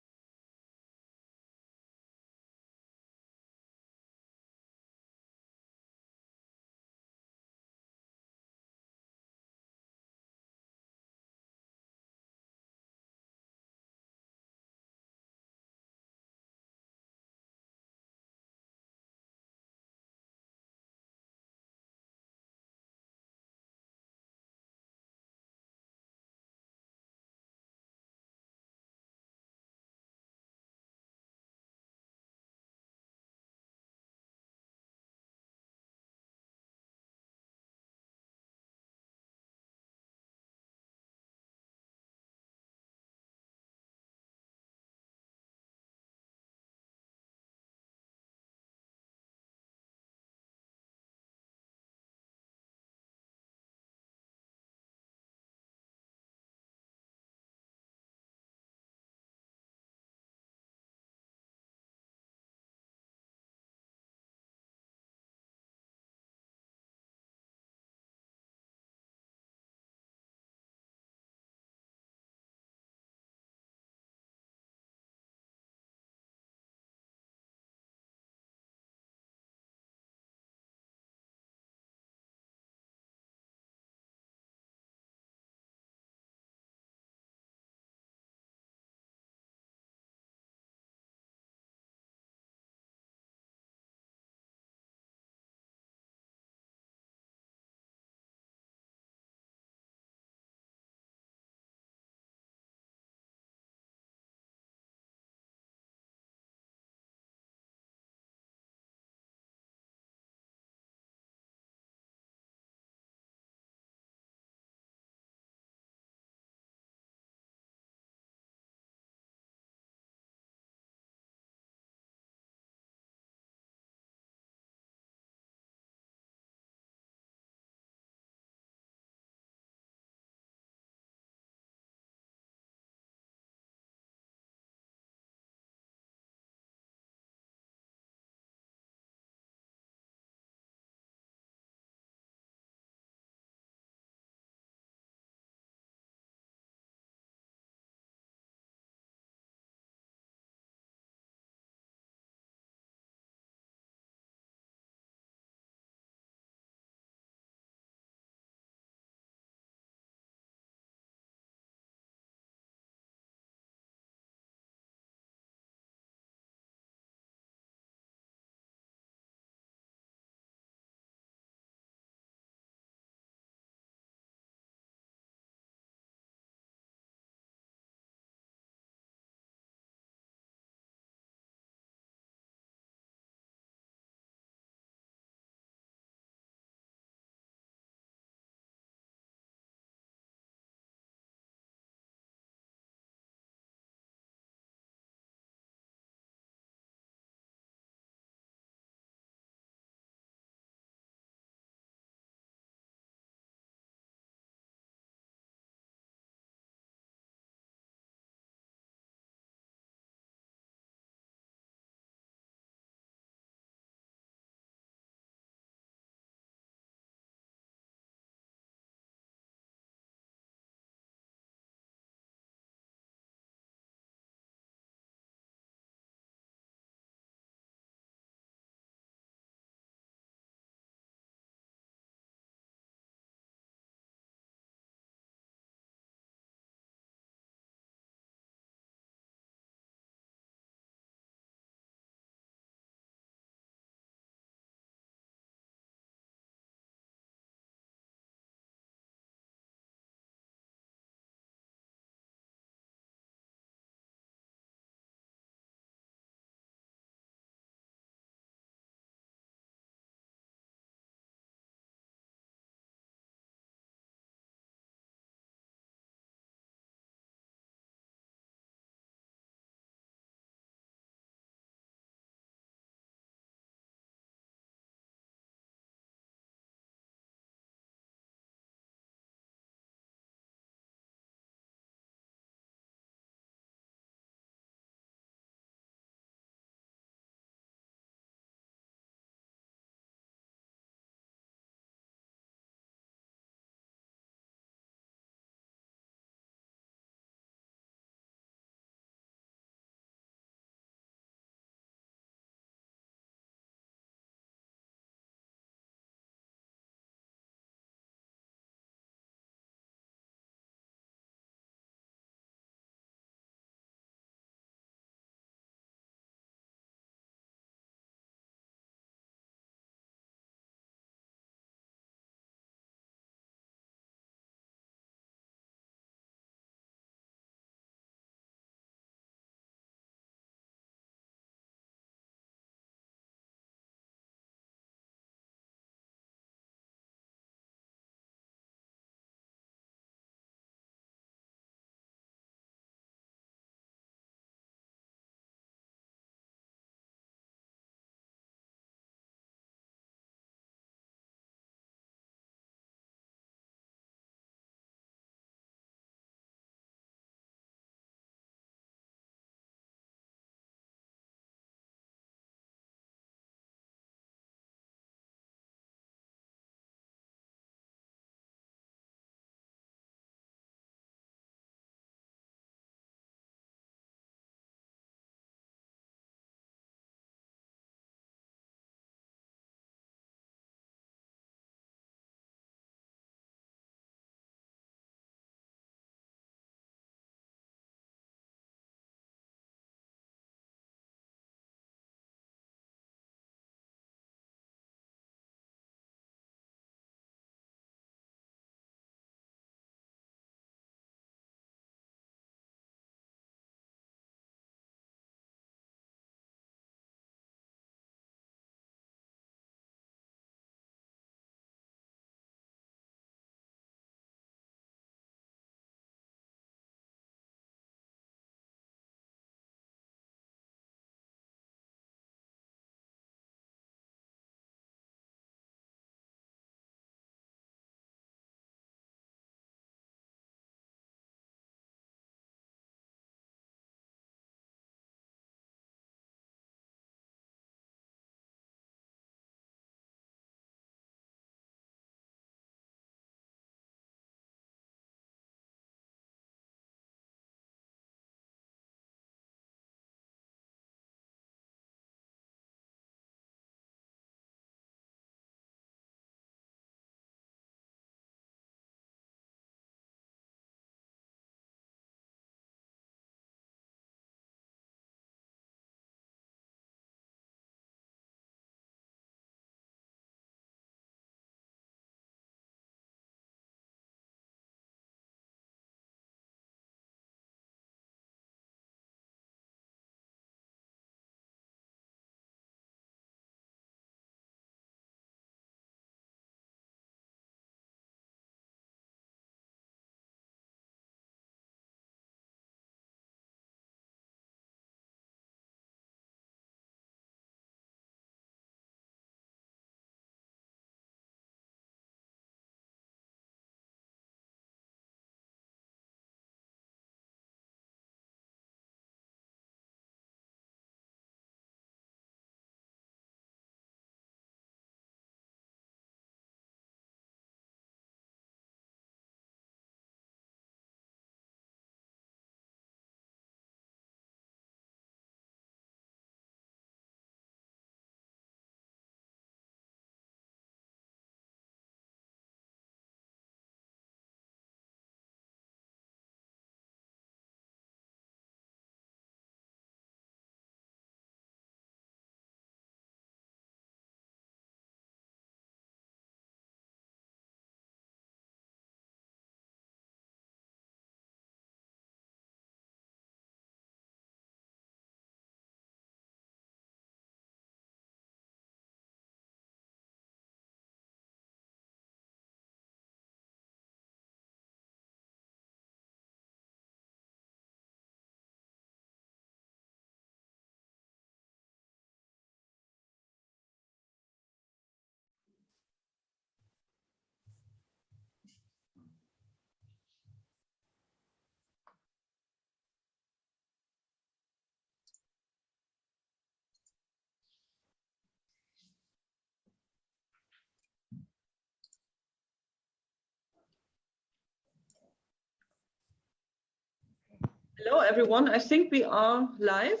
Hello, everyone. I think we are live.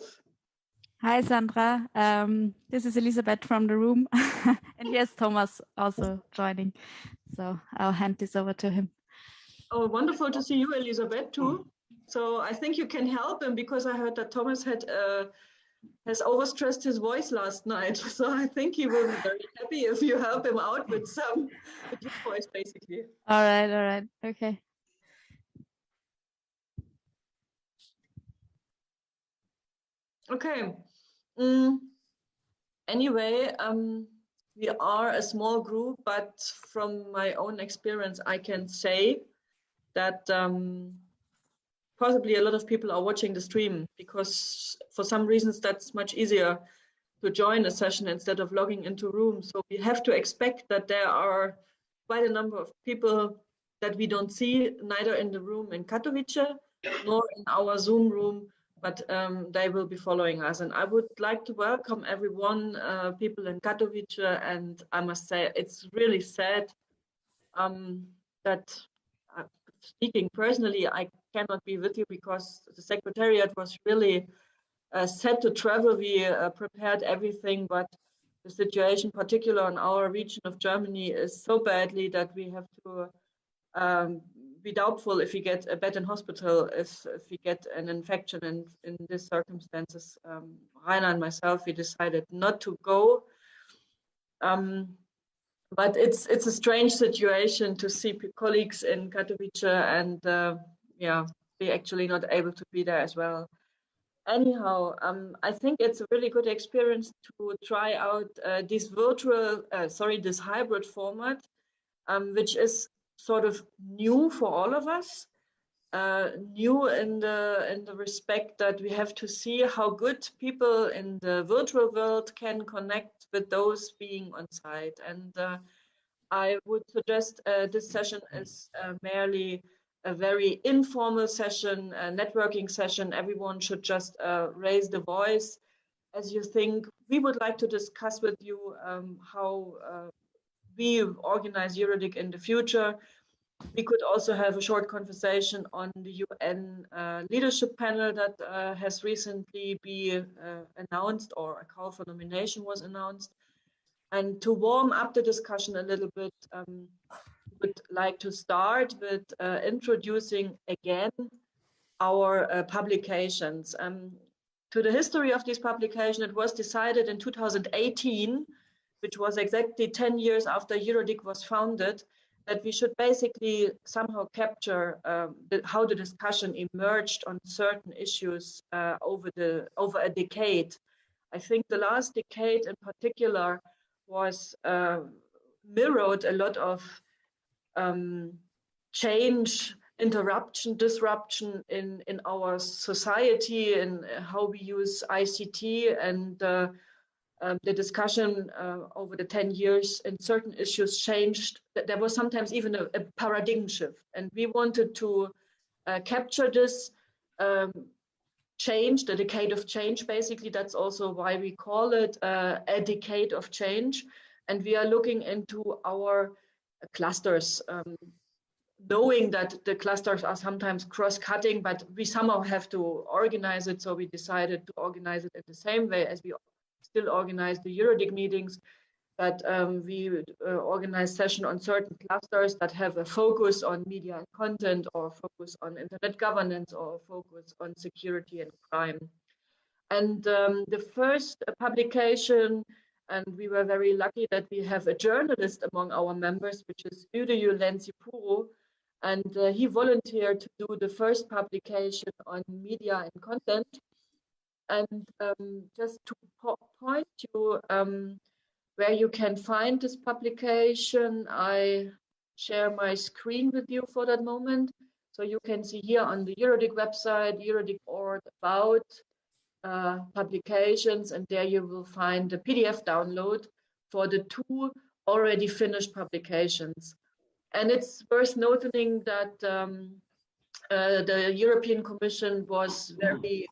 Hi, Sandra. This is Elisabeth from the room. And here's Thomas also joining. So I'll hand this over to him.
Oh, wonderful to see you, Elisabeth, too. So I think you can help him because I heard that Thomas has overstressed his voice last night. So I think he will be very happy if you help him out with his voice, basically.
All right. Okay.
Okay. Anyway, we are a small group, but from my own experience, I can say that possibly a lot of people are watching the stream because for some reasons that's much easier to join a session instead of logging into rooms. So we have to expect that there are quite a number of people that we don't see, neither in the room in Katowice nor in our Zoom room, but they will be following us. And I would like to welcome everyone, people in Katowice, and I must say it's really sad that speaking personally, I cannot be with you because the Secretariat was really set to travel. We prepared everything, but the situation, particularly in our region of Germany, is so badly that we have to be doubtful if we get a bed in hospital, if we get an infection. And in these circumstances, Rainer and myself, we decided not to go. But it's a strange situation to see colleagues in Katowice and be actually not able to be there as well. Anyhow, I think it's a really good experience to try out this hybrid format, which is sort of new for all of us. New in the respect that we have to see how good people in the virtual world can connect with those being on site. And I would suggest this session is merely a very informal session, a networking session. Everyone should just raise the voice as you think. We would like to discuss with you how we organize Eurodic in the future. We could also have a short conversation on the UN leadership panel that has recently been announced, or a call for nomination was announced. And to warm up the discussion a little bit, would like to start with introducing again our publications. To the history of this publication, it was decided in 2018, which was exactly 10 years after Eurodic was founded, that we should basically somehow capture how the discussion emerged on certain issues over a decade. I think the last decade in particular was mirrored a lot of change, interruption, disruption in our society, and how we use ICT, and the discussion over the 10 years in certain issues changed. There was sometimes even a paradigm shift, and we wanted to capture this change, the decade of change. Basically, that's also why we call it a decade of change. And we are looking into our clusters, knowing that the clusters are sometimes cross-cutting, but we somehow have to organize it. So we decided to organize it in the same way as we still organize the Eurodic meetings, that we organize sessions on certain clusters that have a focus on media and content, or focus on internet governance, or focus on security and crime. And the first publication, and we were very lucky that we have a journalist among our members, which is Udeyu Lensipuro, and he volunteered to do the first publication on media and content. And just to point you where you can find this publication, I share my screen with you for that moment. So you can see here on the Eurodic website, Eurodic.org, about publications, and there you will find the PDF download for the two already finished publications. And it's worth noting that the European Commission was very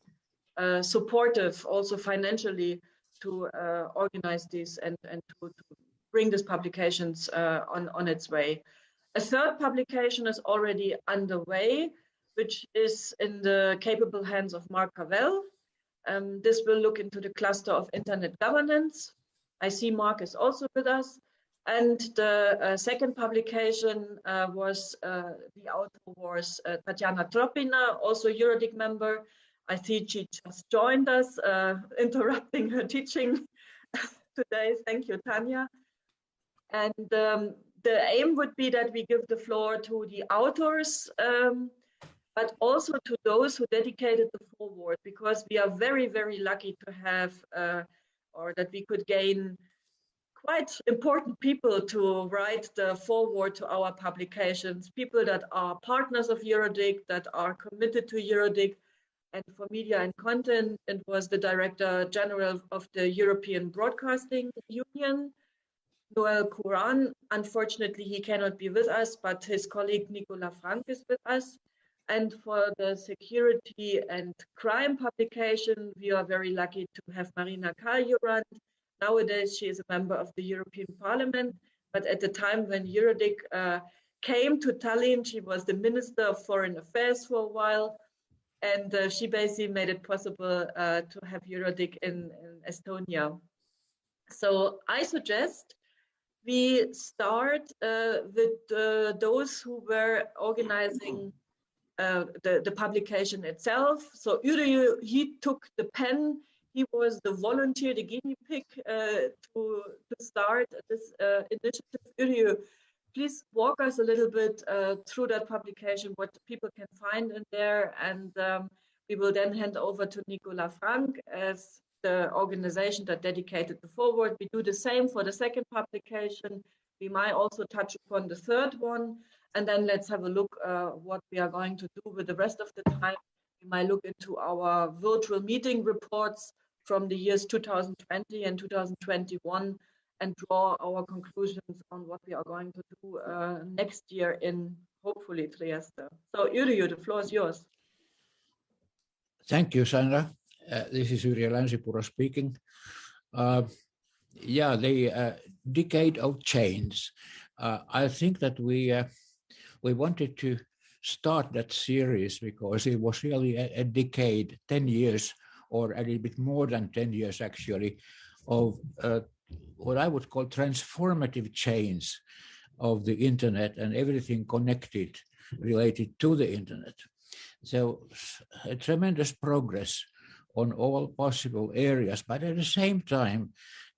supportive, also financially, to organize this and to bring these publications on its way. A third publication is already underway. which is in the capable hands of Mark Cavell. This will look into the cluster of internet governance. I see Mark is also with us. And the second publication was the author was Tatjana Tropina, also Eurodic member. I see she just joined us, interrupting her teaching today. Thank you, Tanya. And the aim would be that we give the floor to the authors, but also to those who dedicated the foreword, because we are very, very lucky to have, or that we could gain quite important people to write the foreword to our publications, people that are partners of Eurodic, that are committed to Eurodic. And for media and content, it was the Director General of the European Broadcasting Union, Noel Couran. Unfortunately, he cannot be with us, but his colleague Nicolas Frank is with us. And for the security and crime publication, we are very lucky to have Marina Kaljurand. Nowadays, she is a member of the European Parliament, but at the time when Eurodic came to Tallinn, she was the Minister of Foreign Affairs for a while, and she basically made it possible to have Eurodic in Estonia. So I suggest we start with those who were organizing the publication itself. So Yrjö, he took the pen. He was the volunteer, the guinea pig to start this initiative. Yrjö, please walk us a little bit through that publication, what people can find in there, and we will then hand over to Nicolas Frank as the organization that dedicated the foreword. We do the same for the second publication. We might also touch upon the third one, and then let's have a look what we are going to do with the rest of the time. We might look into our virtual meeting reports from the years 2020 and 2021 and draw our conclusions on what we are going to do next year in, hopefully, Trieste. So Yrjö, the floor is yours.
Thank you, Sandra. This is Yrjö Länsipuro speaking. Yeah, the decade of change. I think that we wanted to start that series because it was really a decade, 10 years, or a little bit more than 10 years actually, of what I would call transformative change of the internet and everything connected related to the internet. So a tremendous progress on all possible areas, but at the same time,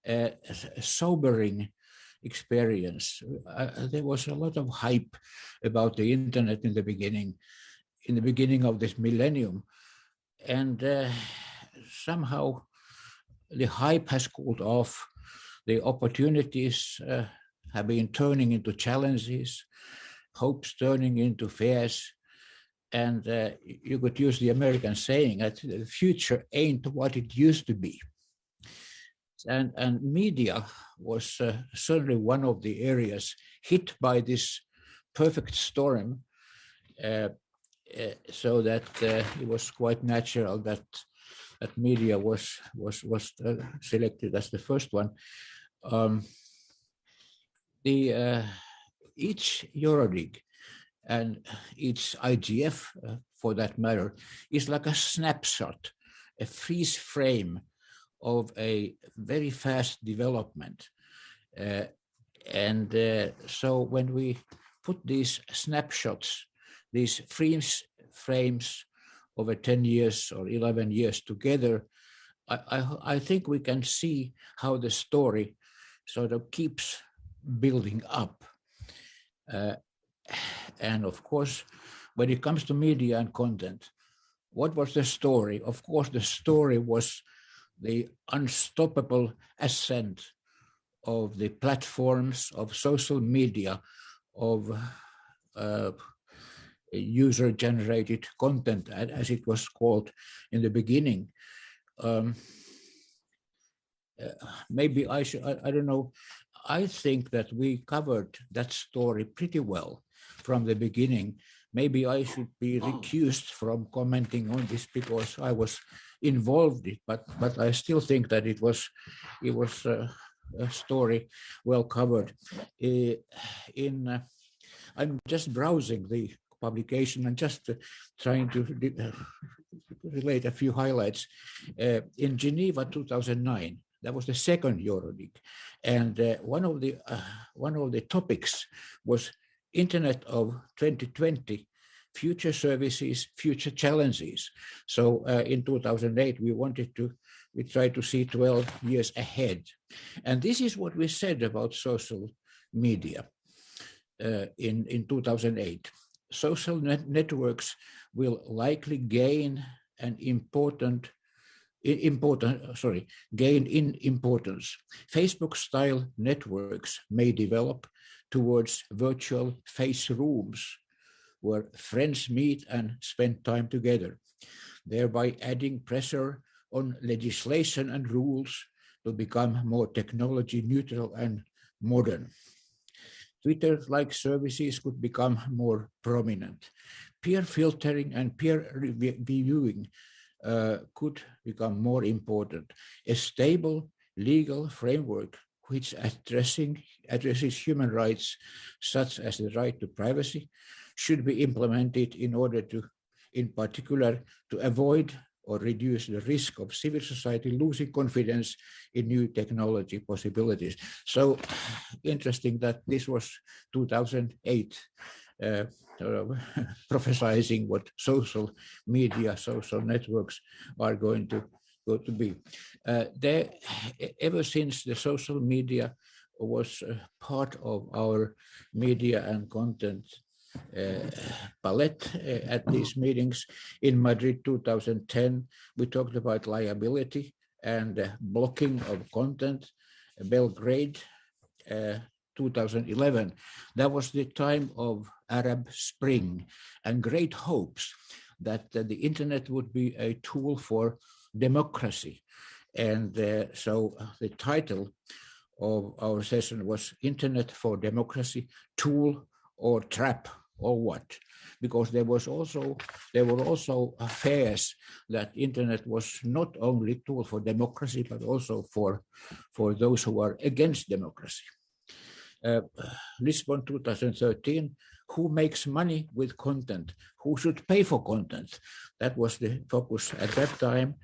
a sobering experience. There was a lot of hype about the internet in the beginning of this millennium, and somehow the hype has cooled off. The opportunities have been turning into challenges, hopes turning into fears, and you could use the American saying that the future ain't what it used to be. And media was certainly one of the areas hit by this perfect storm, so that it was quite natural that media was selected as the first one. Each Eurodic and each IGF, for that matter, is like a snapshot, a freeze frame of a very fast development. So when we put these snapshots, these freeze frames over 10 years or 11 years together, I think we can see how the story sort of keeps building up. And of course, when it comes to media and content, what was the story? Of course, the story was the unstoppable ascent of the platforms of social media, of user-generated content, as it was called in the beginning. Maybe I should, I don't know, I think that we covered that story pretty well from the beginning. Maybe I should be recused from commenting on this because I was involved in it, but I still think that it was a story well covered. I'm just browsing the publication, and just trying to relate a few highlights. In Geneva 2009, that was the second Eurodig, and one of the topics was Internet of 2020, future services, future challenges. So in 2008, we tried to see 12 years ahead. And this is what we said about social media in 2008. Social networks will likely gain importance. Facebook-style networks may develop towards virtual face rooms where friends meet and spend time together, thereby adding pressure on legislation and rules to become more technology neutral and modern. Twitter-like services could become more prominent. Peer filtering and peer reviewing could become more important. A stable legal framework which addresses human rights, such as the right to privacy, should be implemented in order to, in particular, to avoid or reduce the risk of civil society losing confidence in new technology possibilities. So interesting that this was 2008, prophesizing what social media, social networks are going to be. Ever since the social media was part of our media and content palette at these meetings. In Madrid 2010, we talked about liability and blocking of content. Belgrade 2011, that was the time of Arab Spring and great hopes that the internet would be a tool for democracy. And so the title of our session was Internet for Democracy, Tool or Trap or what? Because there were also fears that internet was not only tool for democracy, but also for those who are against democracy. Lisbon 2013, who makes money with content? Who should pay for content? That was the focus at that time.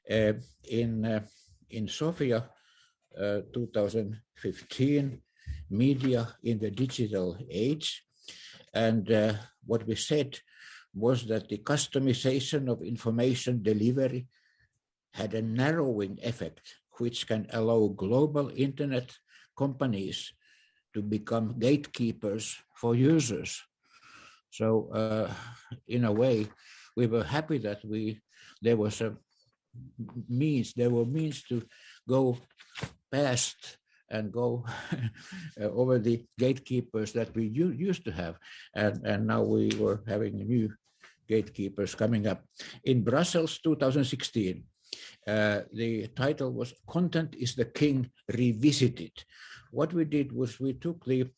In Sofia 2015, media in the digital age. And what we said was that the customization of information delivery had a narrowing effect, which can allow global internet companies to become gatekeepers for users. So in a way, we were happy that there were means to go past and go over the gatekeepers that we used to have. And now we were having new gatekeepers coming up. In Brussels 2016, the title was Content is the King Revisited. What we did was we took the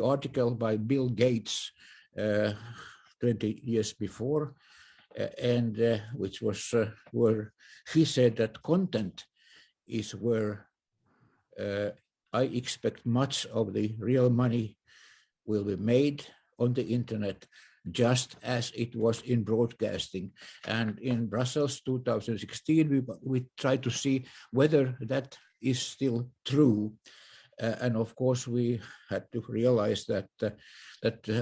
article by Bill Gates 20 years before, and which was where he said that content is where I expect much of the real money will be made on the internet, just as it was in broadcasting. And in Brussels 2016, we tried to see whether that is still true. And of course, we had to realize that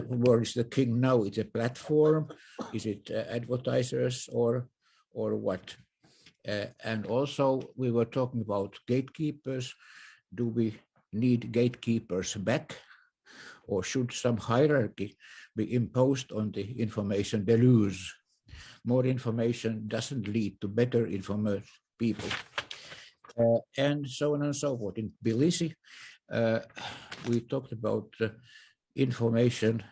where is the king now? It's a platform? Is it advertisers or what? And also, we were talking about gatekeepers. Do we need gatekeepers back? Or should some hierarchy be imposed on the information deluge? More information doesn't lead to better informed people. And so on and so forth. In Tbilisi, we talked about information.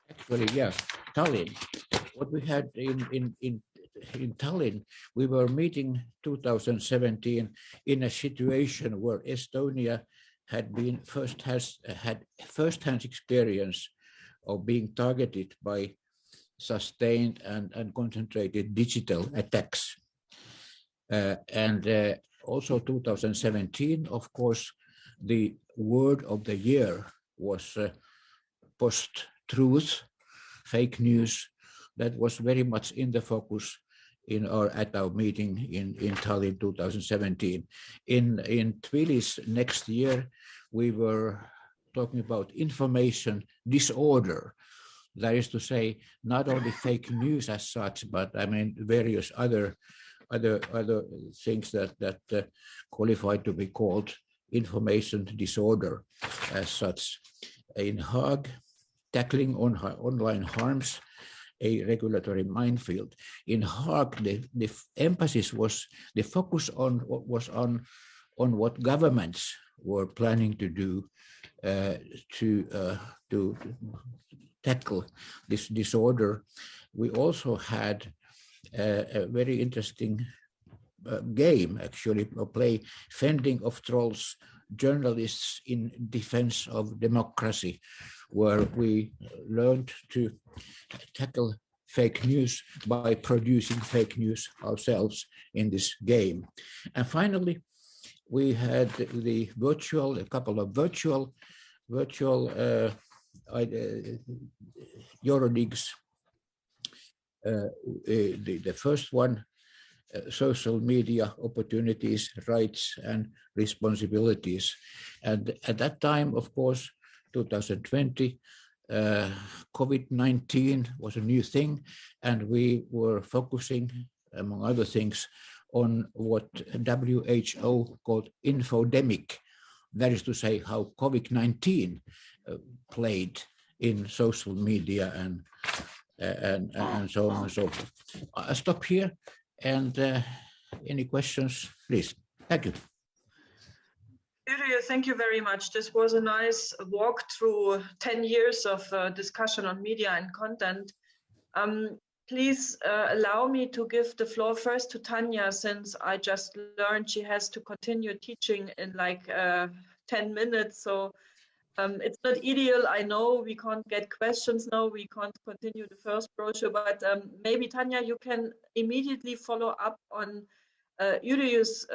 Actually, yeah, Tallinn. What we had in Tallinn, we were meeting 2017 in a situation where Estonia had first-hand experience of being targeted by sustained and concentrated digital attacks. And also 2017, of course, the word of the year was post-truth, fake news. That was very much in the focus at our meeting in Tallinn 2017. In Tbilisi next year, we were talking about information disorder. That is to say, not only fake news as such, but I mean various other things that qualify to be called information disorder as such. In Hague, tackling online harms, a regulatory minefield. In Hague, the emphasis was, the focus was on what governments were planning to do to tackle this disorder. We also had a very interesting game, actually, a play, Fending of Trolls, Journalists in Defense of Democracy, where we learned to tackle fake news by producing fake news ourselves in this game. And finally, we had a couple of virtual Eurodigs. The first one, social media opportunities, rights and responsibilities. And at that time, of course, 2020, COVID-19 was a new thing, and we were focusing, among other things, on what WHO called infodemic. That is to say, how COVID-19 played in social media and so on and so forth. I'll stop here, and any questions, please. Thank you.
Yrjö, thank you very much. This was a nice walk through 10 years of discussion on media and content. Please allow me to give the floor first to Tanya, since I just learned she has to continue teaching in like 10 minutes. So it's not ideal. I know we can't get questions now. We can't continue the first brochure, but maybe Tanya, you can immediately follow up on Yrjö's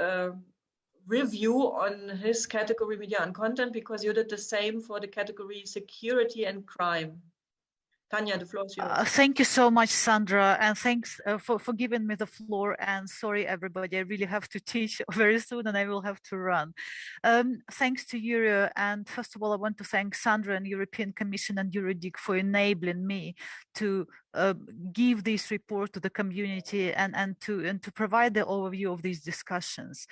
review on his category media and content, because you did the same for the category security and crime. Tanya, the floor is yours.
Thank you so much, Sandra, and thanks for giving me the floor. And sorry, everybody, I really have to teach very soon and I will have to run. Thanks to Yrjö, and first of all, I want to thank Sandra and European Commission and Eurodig for enabling me to give this report to the community and to provide the overview of these discussions.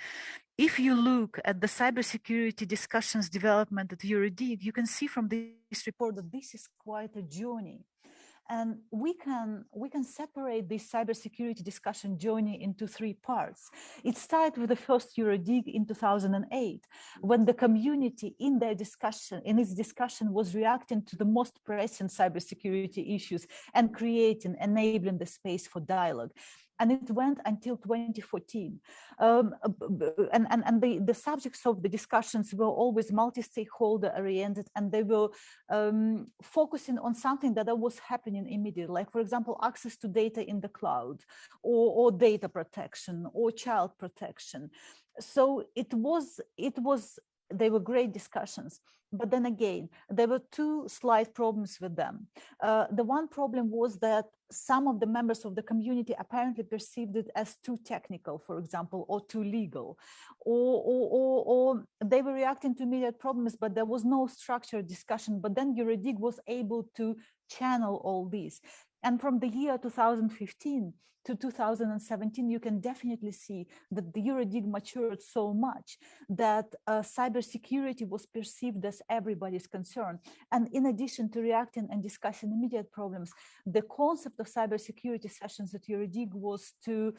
If you look at the cybersecurity discussions development at Eurodig, you can see from this report that this is quite a journey. And we can separate this cybersecurity discussion journey into three parts. It started with the first Eurodig in 2008, when the community in its discussion was reacting to the most pressing cybersecurity issues and enabling the space for dialogue. And it went until 2014. And the subjects of the discussions were always multi-stakeholder oriented, and they were focusing on something that was happening immediately, like, for example, access to data in the cloud, or data protection, or child protection. So they were great discussions. But then again, there were two slight problems with them. The one problem was that some of the members of the community apparently perceived it as too technical, for example, or too legal, or they were reacting to immediate problems, but there was no structured discussion. But then Eurodig was able to channel all these. And from the year 2015 to 2017, you can definitely see that the Eurodig matured so much that cybersecurity was perceived as everybody's concern. And in addition to reacting and discussing immediate problems, the concept of cybersecurity sessions at Eurodig was to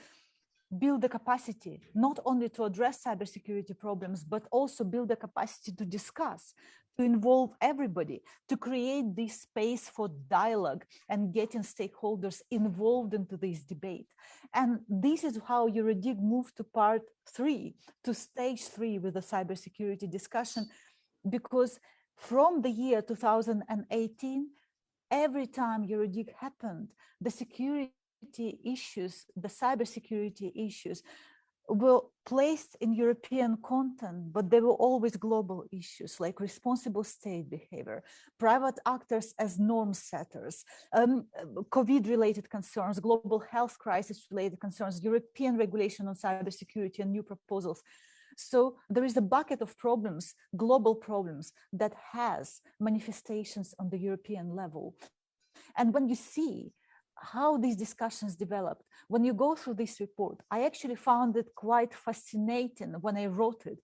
build the capacity, not only to address cybersecurity problems, but also build the capacity to discuss, to involve everybody, to create this space for dialogue and getting stakeholders involved into this debate. And this is how Eurodig moved to part 3, to stage 3 with the cybersecurity discussion, because from the year 2018, every time Eurodig happened, the security issues, the cybersecurity issues were placed in European content, but they were always global issues like responsible state behavior, private actors as norm setters, COVID-related concerns, global health crisis-related concerns, European regulation on cybersecurity and new proposals. So there is a bucket of problems, global problems, that has manifestations on the European level. And when you see how these discussions developed, when you go through this report, I actually found it quite fascinating when I wrote it,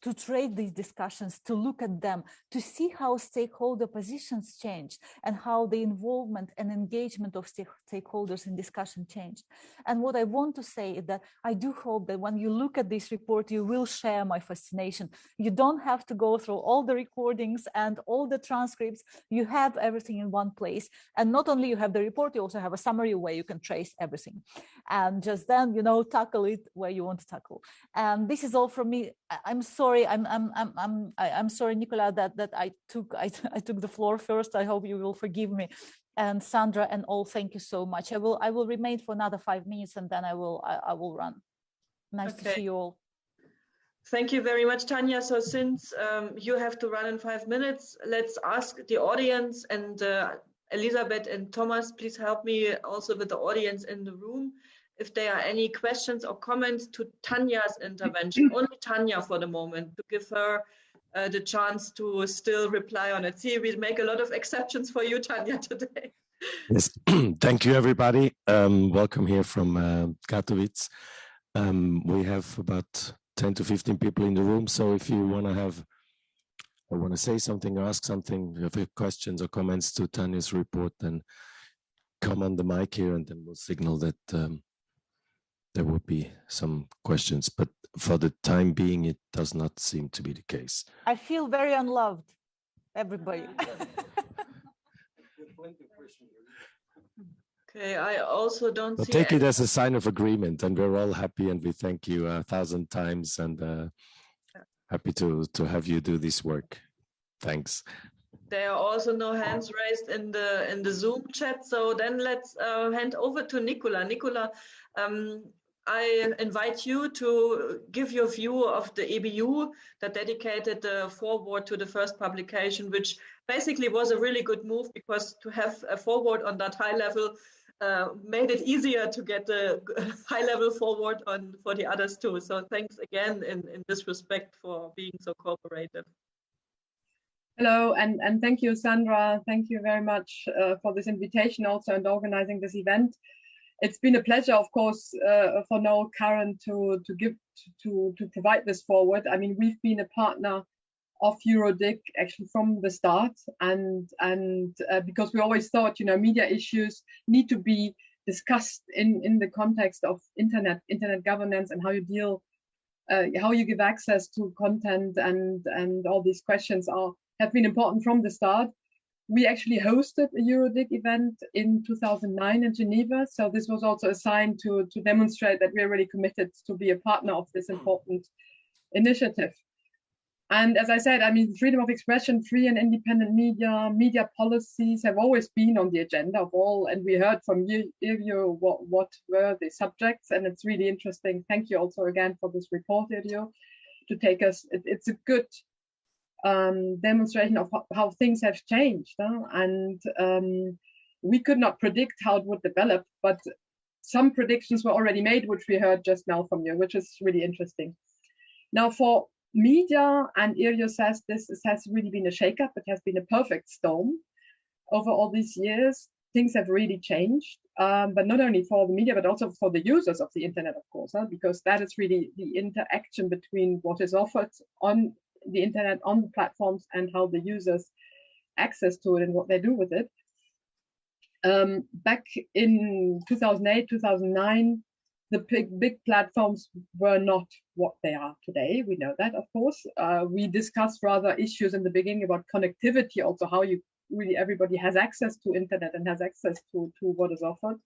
to trade these discussions, to look at them, to see how stakeholder positions changed and how the involvement and engagement of stakeholders in discussion changed. And what I want to say is that I do hope that when you look at this report, you will share my fascination. You don't have to go through all the recordings and all the transcripts. You have everything in one place. And not only you have the report, you also have a summary where you can trace everything. And just then, you know, tackle it where you want to tackle. And this is all from me. I'm sorry. I'm sorry, Nicola, that I took the floor first. I hope you will forgive me. And Sandra and all, thank you so much. I will remain for another 5 minutes and then I will run. Nice to see you all.
Thank you very much, Tanya. So since you have to run in 5 minutes, let's ask the audience, and Elisabeth and Thomas, please help me also with the audience in the room. If there are any questions or comments to Tanya's intervention, only Tanya for the moment, to give her the chance to still reply on it. See, we make a lot of exceptions for you, Tanya, today.
Yes, thank you, everybody. Welcome here from Katowice. We have about 10 to 15 people in the room. So if you want to say something or ask something, if you have questions or comments to Tanya's report, then come on the mic here and then we'll signal that there will be some questions, but for the time being, it does not seem to be the case.
I feel very unloved, everybody.
Okay, I also don't see.
Take it as a sign of agreement, and we're all happy, and we thank you 1,000 times, and happy to have you do this work. Thanks.
There are also no hands raised in the Zoom chat, so then let's hand over to Nicola. Nicola, I invite you to give your view of the EBU that dedicated the foreword to the first publication, which basically was a really good move, because to have a foreword on that high level made it easier to get the high level foreword on for the others too. So thanks again in this respect for being so cooperative.
Hello, and thank you, Sandra. Thank you very much for this invitation also and organizing this event. It's been a pleasure, of course, for Noel Curran to provide this forward. I mean, we've been a partner of Eurodic actually from the start, and because we always thought, you know, media issues need to be discussed in the context of internet governance and how you deal, how you give access to content, and all these questions have been important from the start. We actually hosted a Eurodic event in 2009 in Geneva. So this was also a sign to demonstrate that we're really committed to be a partner of this important initiative. And as I said, I mean, freedom of expression, free and independent media policies have always been on the agenda of all. And we heard from you what were the subjects, and it's really interesting. Thank you also again for this report, Irjo, to take us. It's a good demonstration of how things have changed, and we could not predict how it would develop, but some predictions were already made, which we heard just now from you, which is really interesting. Now for media, and Irjo says this has really been a shakeup. It has been a perfect storm over all these years. Things have really changed, but not only for the media, but also for the users of the internet, of course, because that is really the interaction between what is offered on the internet, on the platforms, and how the users access to it and what they do with it. Back in 2008, 2009, the big platforms were not what they are today. We know that, of course. We discussed rather issues in the beginning about connectivity, also how you really everybody has access to internet and has access to what is offered.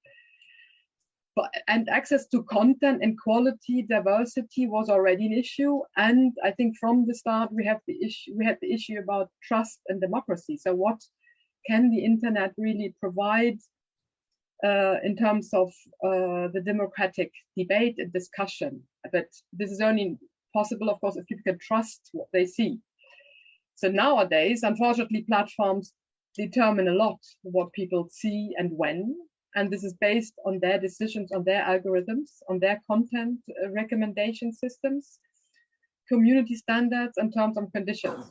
And access to content and quality, diversity was already an issue. And I think from the start we had the issue about trust and democracy. So what can the internet really provide in terms of the democratic debate and discussion. But this is only possible, of course, if people can trust what they see. So nowadays, unfortunately, platforms determine a lot what people see and when, and this is based on their decisions, on their algorithms, on their content recommendation systems, community standards, and terms and conditions.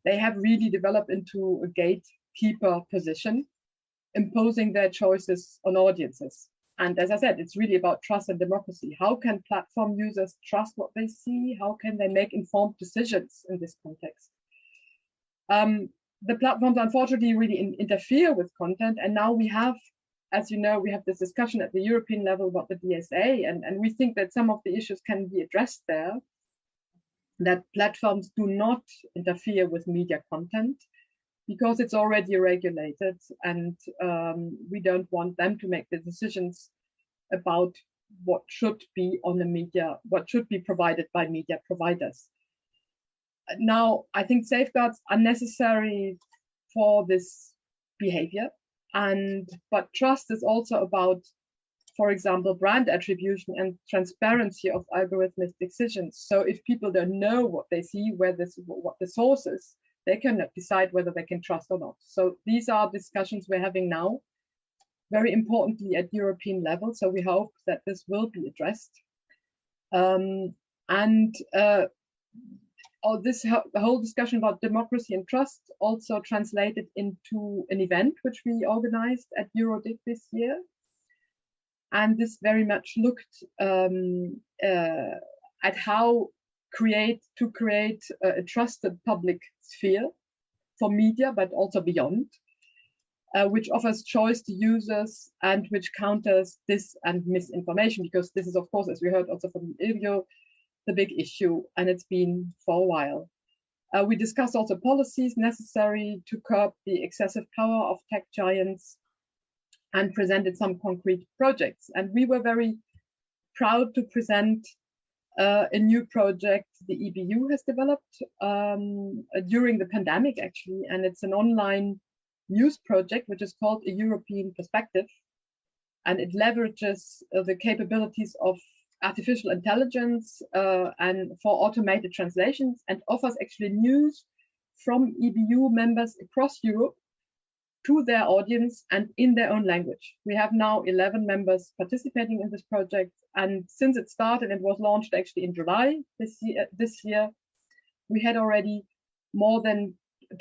They have really developed into a gatekeeper position, imposing their choices on audiences. And as I said, it's really about trust and democracy. How can platform users trust what they see? How can they make informed decisions in this context? The platforms unfortunately really interfere with content. And now we have, as you know, we have this discussion at the European level about the DSA, and we think that some of the issues can be addressed there, that platforms do not interfere with media content because it's already regulated, and we don't want them to make the decisions about what should be on the media, what should be provided by media providers. Now, I think safeguards are necessary for this behavior, but trust is also about, for example, brand attribution and transparency of algorithmic decisions. So if people don't know what they see, what the source is, they cannot decide whether they can trust or not. So these are discussions we're having now, very importantly at European level. So we hope that this will be addressed. The whole discussion about democracy and trust also translated into an event which we organized at EuroDIG this year. And this very much looked at how to create a trusted public sphere for media, but also beyond, which offers choice to users and which counters dis and misinformation, because this is, of course, as we heard also from Iljo, the big issue, and it's been for a while. We discussed also policies necessary to curb the excessive power of tech giants and presented some concrete projects. And we were very proud to present a new project the EBU has developed during the pandemic, actually, and it's an online news project which is called A European Perspective, and it leverages the capabilities of artificial intelligence and for automated translations, and offers actually news from EBU members across Europe to their audience and in their own language. We have now 11 members participating in this project, and since it started, it was launched actually in July this year, we had already more than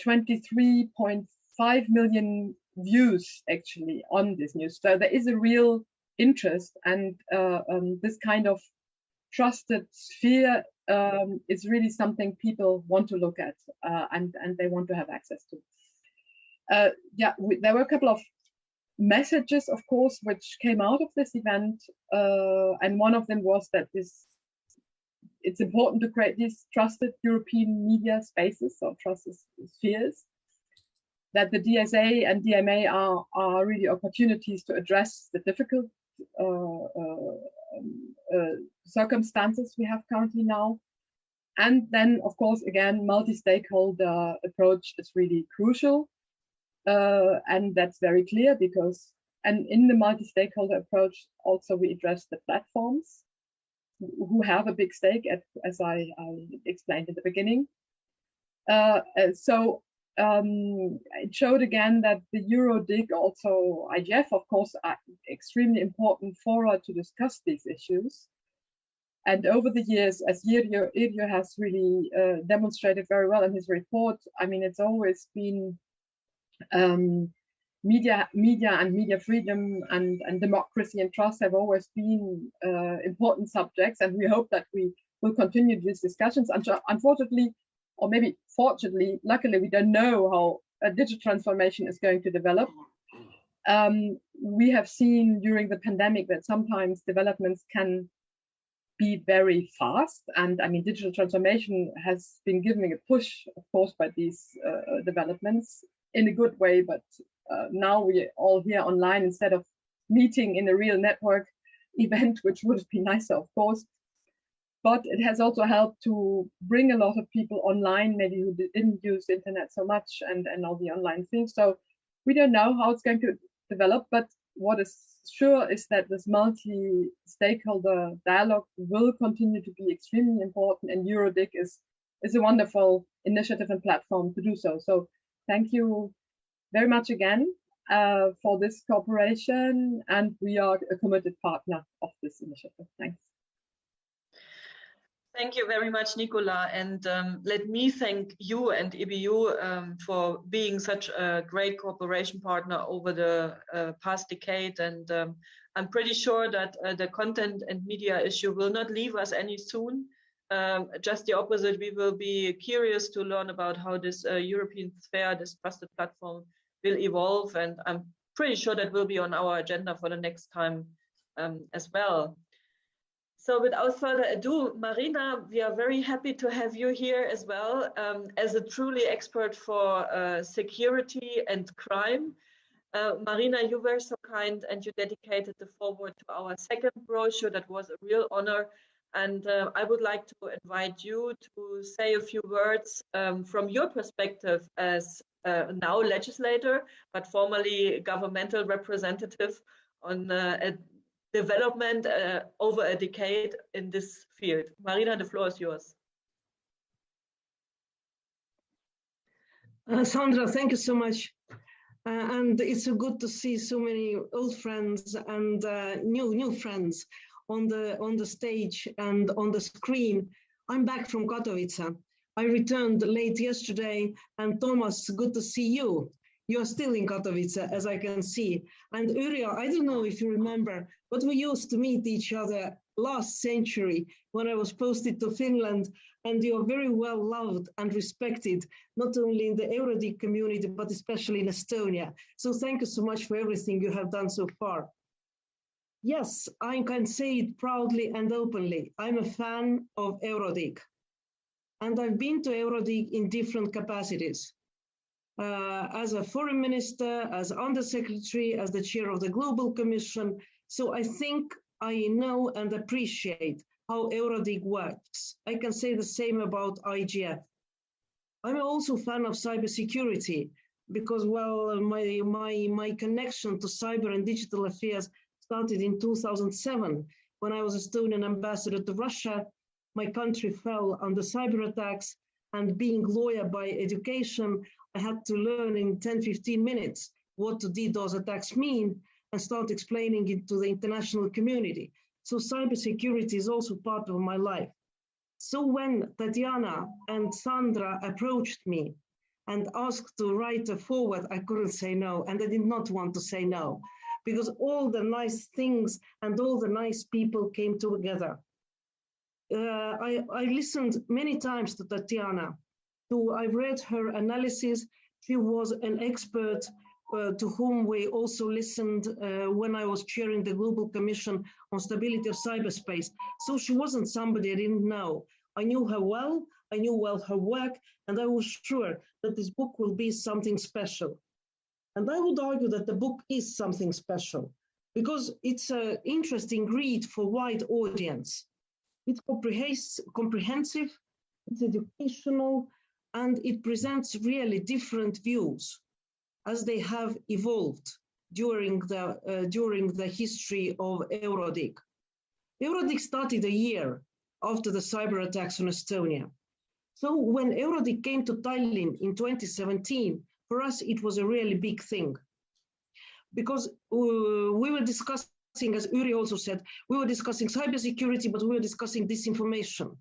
23.5 million views actually on this news. So there is a real interest, and this kind of trusted sphere is really something people want to look at and they want to have access to. There were a couple of messages, of course, which came out of this event, and one of them was that it's important to create these trusted European media spaces or trusted spheres, that the DSA and DMA are really opportunities to address the difficult circumstances we have currently now. And then, of course, again, multi-stakeholder approach is really crucial. And that's very clear because, and in the multi-stakeholder approach, also we address the platforms who have a big stake, as I explained in the beginning. It showed again that the EuroDIG, also IGF, of course, are extremely important fora to discuss these issues. And over the years, as Iljo has really demonstrated very well in his report, I mean, it's always been media and media freedom and democracy and trust have always been important subjects, and we hope that we will continue these discussions. Unfortunately, or maybe fortunately, luckily, we don't know how a digital transformation is going to develop. We have seen during the pandemic that sometimes developments can be very fast, and I mean, digital transformation has been given a push, of course, by these developments in a good way, but now we're all here online instead of meeting in a real network event, which would have been nicer, of course. But it has also helped to bring a lot of people online, maybe who didn't use the internet so much and all the online things. So we don't know how it's going to develop, but what is sure is that this multi-stakeholder dialogue will continue to be extremely important, and EuroDIG is a wonderful initiative and platform to do so. So thank you very much again for this cooperation, and we are a committed partner of this initiative. Thanks.
Thank you very much, Nicola. And let me thank you and EBU for being such a great cooperation partner over the past decade. And I'm pretty sure that the content and media issue will not leave us any soon. Just the opposite, we will be curious to learn about how this European sphere, this trusted platform, will evolve. And I'm pretty sure that will be on our agenda for the next time as well. So without further ado, Marina, we are very happy to have you here as well as a truly expert for security and crime. Marina, you were so kind and you dedicated the foreword to our second brochure. That was a real honor. And I would like to invite you to say a few words from your perspective as now legislator, but formerly governmental representative on a development over a decade in this field. Marina, the floor is yours.
Sandra, thank you so much. And it's so good to see so many old friends and new friends on the stage and on the screen. I'm back from Katowice. I returned late yesterday, and Thomas, good to see you. You're still in Katowice, as I can see. And Yrjö, I don't know if you remember, but we used to meet each other last century when I was posted to Finland, and you're very well loved and respected, not only in the EuroDIG community, but especially in Estonia. So thank you so much for everything you have done so far. Yes, I can say it proudly and openly. I'm a fan of EuroDIG. And I've been to EuroDIG in different capacities. As a foreign minister, as undersecretary, as the chair of the Global Commission. So I think I know and appreciate how EuroDIG works. I can say the same about IGF. I'm also a fan of cybersecurity because, well, my connection to cyber and digital affairs started in 2007 when I was Estonian ambassador to Russia. My country fell under cyber attacks, and being lawyer by education, I had to learn in 10-15 minutes what the DDoS attacks mean and start explaining it to the international community. So cybersecurity is also part of my life. So when Tatiana and Sandra approached me and asked to write a foreword, I couldn't say no, and I did not want to say no, because all the nice things and all the nice people came together. I listened many times to Tatiana. I've read her analysis. She was an expert to whom we also listened when I was chairing the Global Commission on Stability of Cyberspace. So she wasn't somebody I didn't know. I knew her well, I knew well her work, and I was sure that this book will be something special. And I would argue that the book is something special because it's an interesting read for a wide audience. It's comprehensive, it's educational, and it presents really different views as they have evolved during the history of EuroDIG. EuroDIG started a year after the cyber attacks on Estonia. So when EuroDIG came to Tallinn in 2017, for us it was a really big thing because we were discussing, as Uri also said, we were discussing cybersecurity, but we were discussing disinformation.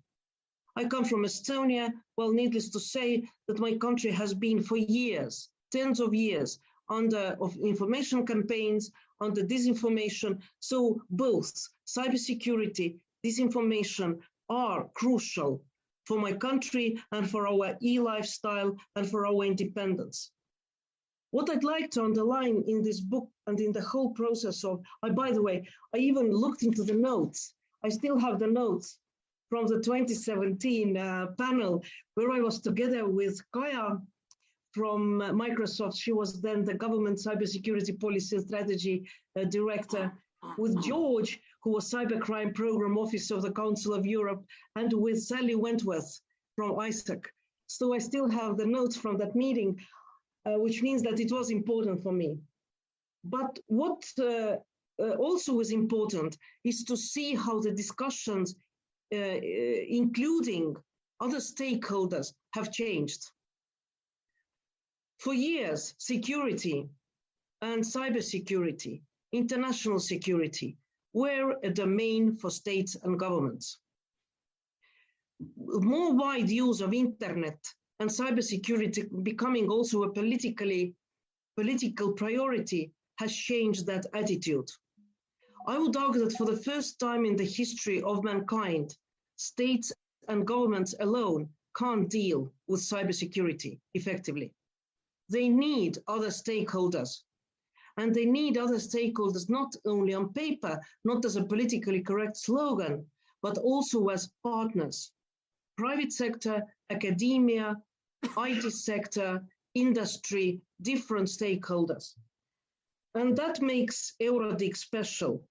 I come from Estonia. Well, needless to say that my country has been for years, tens of years, under information campaigns, under disinformation. So both cybersecurity, disinformation are crucial for my country and for our e-lifestyle and for our independence. What I'd like to underline in this book and in the whole process of, by the way, I even looked into the notes. I still have the notes from the 2017 panel where I was together with Kaja from Microsoft. She was then the government cybersecurity policy and strategy director, with George, who was cybercrime program officer of the Council of Europe, and with Sally Wentworth from ISAC. So I still have the notes from that meeting, which means that it was important for me. But what also is important is to see how the discussions, including other stakeholders, have changed. For years, security and cybersecurity, international security, were a domain for states and governments. More wide use of internet and cybersecurity becoming also a political priority has changed that attitude. I would argue that for the first time in the history of mankind, states and governments alone can't deal with cybersecurity effectively. They need other stakeholders. And they need other stakeholders not only on paper, not as a politically correct slogan, but also as partners. Private sector, academia, IT sector, industry, different stakeholders. And that makes Eurodic special.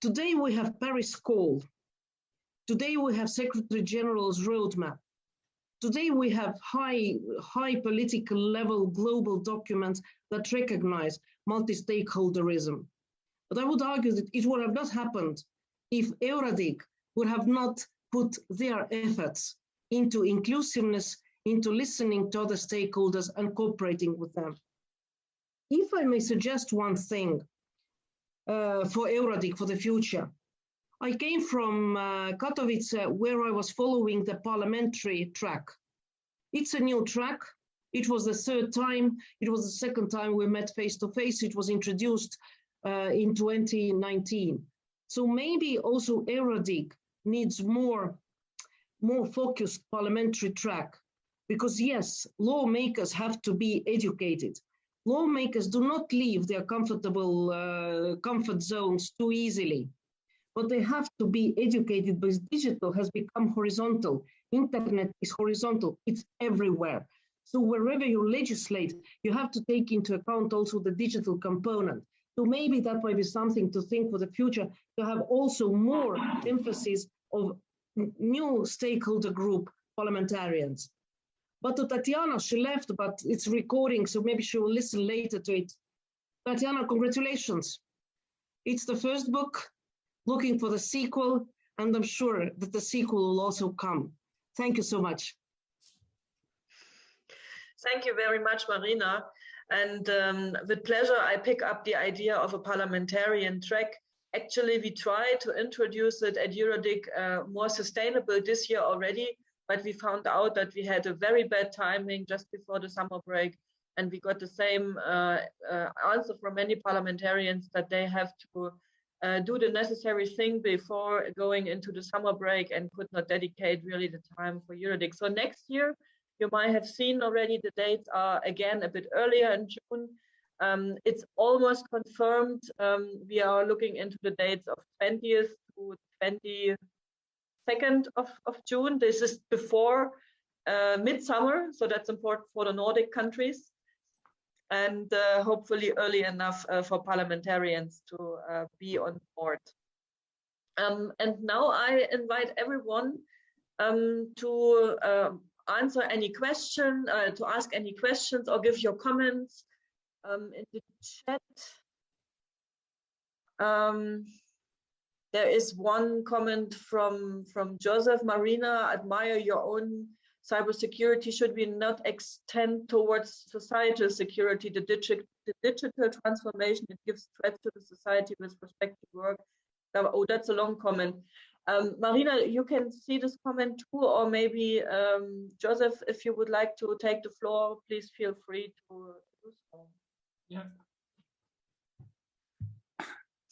Today we have Paris Call. Today we have Secretary General's roadmap. Today we have high political level global documents that recognize multi-stakeholderism. But I would argue that it would have not happened if Eurodic would have not put their efforts into inclusiveness, into listening to other stakeholders and cooperating with them. If I may suggest one thing for Eurodic for the future, I came from Katowice, where I was following the parliamentary track. It's a new track. It was the third time. It was the second time we met face to face. It was introduced in 2019. So maybe also Eurodic needs more focused parliamentary track, because yes, lawmakers have to be educated. Lawmakers do not leave their comfort zones too easily, but they have to be educated, because digital has become horizontal. Internet is horizontal, it's everywhere. So wherever you legislate, you have to take into account also the digital component. So maybe that might be something to think for the future, to have also more emphasis of new stakeholder group parliamentarians. But to Tatiana, she left, but it's recording, so maybe she will listen later to it. Tatiana, congratulations. It's the first book, looking for the sequel, and I'm sure that the sequel will also come. Thank you so much.
Thank you very much, Marina. And with pleasure, I pick up the idea of a parliamentarian track. Actually, we tried to introduce it at Eurodic more sustainable this year already, but we found out that we had a very bad timing just before the summer break. And we got the same answer from many parliamentarians that they have to do the necessary thing before going into the summer break and could not dedicate really the time for Eurodic. So next year, you might have seen already the dates are again a bit earlier in June. It's almost confirmed. We are looking into the dates of 20th to 22nd of June. This is before midsummer, so that's important for the Nordic countries. And hopefully early enough for parliamentarians to be on board. And now I invite everyone to answer any question, to ask any questions or give your comments in the chat. There is one comment from Joseph. Marina, admire your own cybersecurity. Should we not extend towards societal security? The digital transformation, it gives threats to the society with respect to work. Oh, that's a long comment. Marina, you can see this comment too, or maybe Joseph, if you would like to take the floor, please feel free to do so.
Yeah.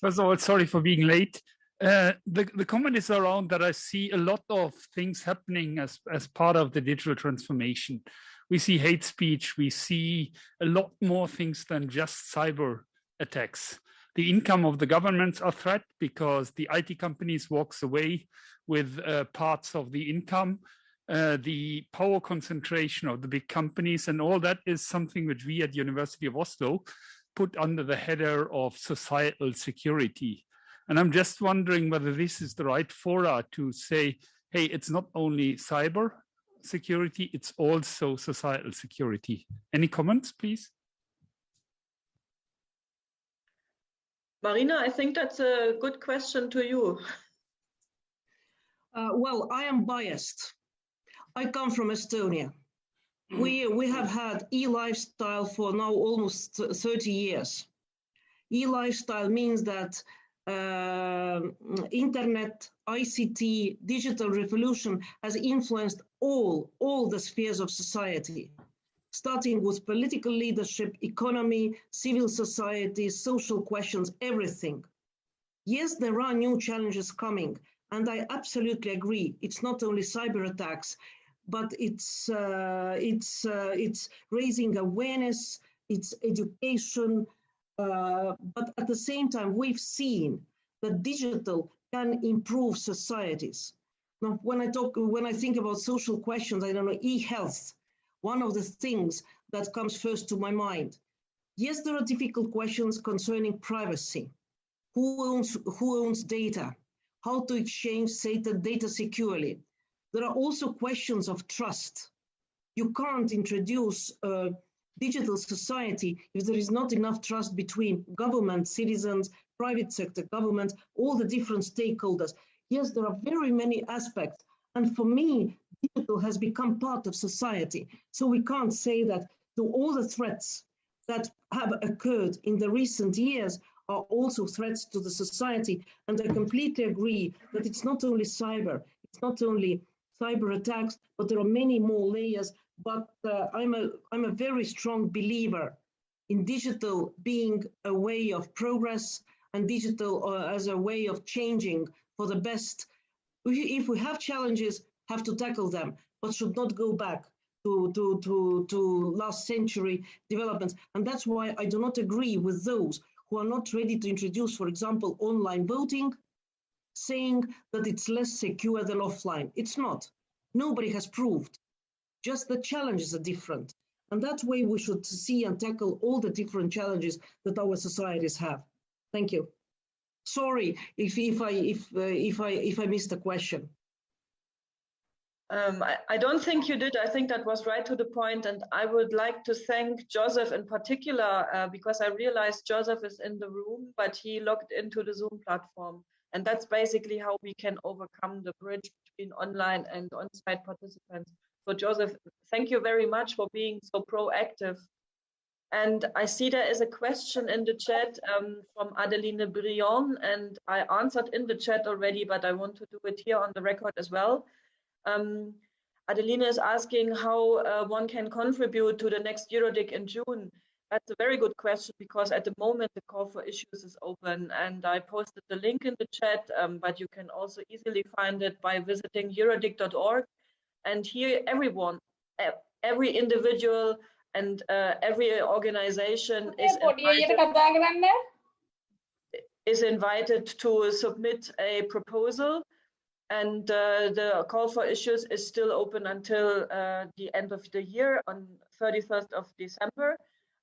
First of all, sorry for being late. The comment is around that I see a lot of things happening as part of the digital transformation. We see hate speech, we see a lot more things than just cyber attacks. The income of the governments are threat because the IT companies walks away with parts of the income, the power concentration of the big companies, and all that is something which we at the University of Oslo put under the header of societal security. And I'm just wondering whether this is the right fora to say, hey, it's not only cyber security, it's also societal security. Any comments, please?
Marina, I think that's a good question to you.
Well, I am biased. I come from Estonia. We have had e-lifestyle for now almost 30 years. E-lifestyle means that internet, ICT, digital revolution has influenced all the spheres of society, starting with political leadership, economy, civil society, social questions, everything. Yes, there are new challenges coming, and I absolutely agree. It's not only cyber attacks, but it's raising awareness, it's education, but at the same time, we've seen that digital can improve societies. Now, when I think about social questions, I don't know, e-health, one of the things that comes first to my mind. Yes, there are difficult questions concerning privacy. Who owns data? How to exchange data securely? There are also questions of trust. You can't introduce a digital society if there is not enough trust between government, citizens, private sector, government, all the different stakeholders. Yes, there are very many aspects. And for me, digital has become part of society. So we can't say that to all the threats that have occurred in the recent years are also threats to the society. And I completely agree that it's not only cyber, it's not only cyber attacks, but there are many more layers. But I'm a very strong believer in digital being a way of progress and digital as a way of changing for the best. If we have challenges, have to tackle them, but should not go back to last century developments. And that's why I do not agree with those who are not ready to introduce, for example, online voting, saying that it's less secure than offline. It's not. Nobody has proved. Just the challenges are different. And that way we should see and tackle all the different challenges that our societies have. Thank you. Sorry if I missed the question.
I don't think you did. I think that was right to the point. And I would like to thank Joseph in particular, because I realized Joseph is in the room, but he logged into the Zoom platform. And that's basically how we can overcome the bridge between online and on-site participants. So Joseph, thank you very much for being so proactive. And I see there is a question in the chat from Adeline Brion, and I answered in the chat already, but I want to do it here on the record as well. Adelina is asking how one can contribute to the next Eurodic in June. That's a very good question, because at the moment the call for issues is open, and I posted the link in the chat, but you can also easily find it by visiting eurodic.org. And here everyone, every individual and every organization is invited to submit a proposal. And the call for issues is still open until the end of the year on 31st of December.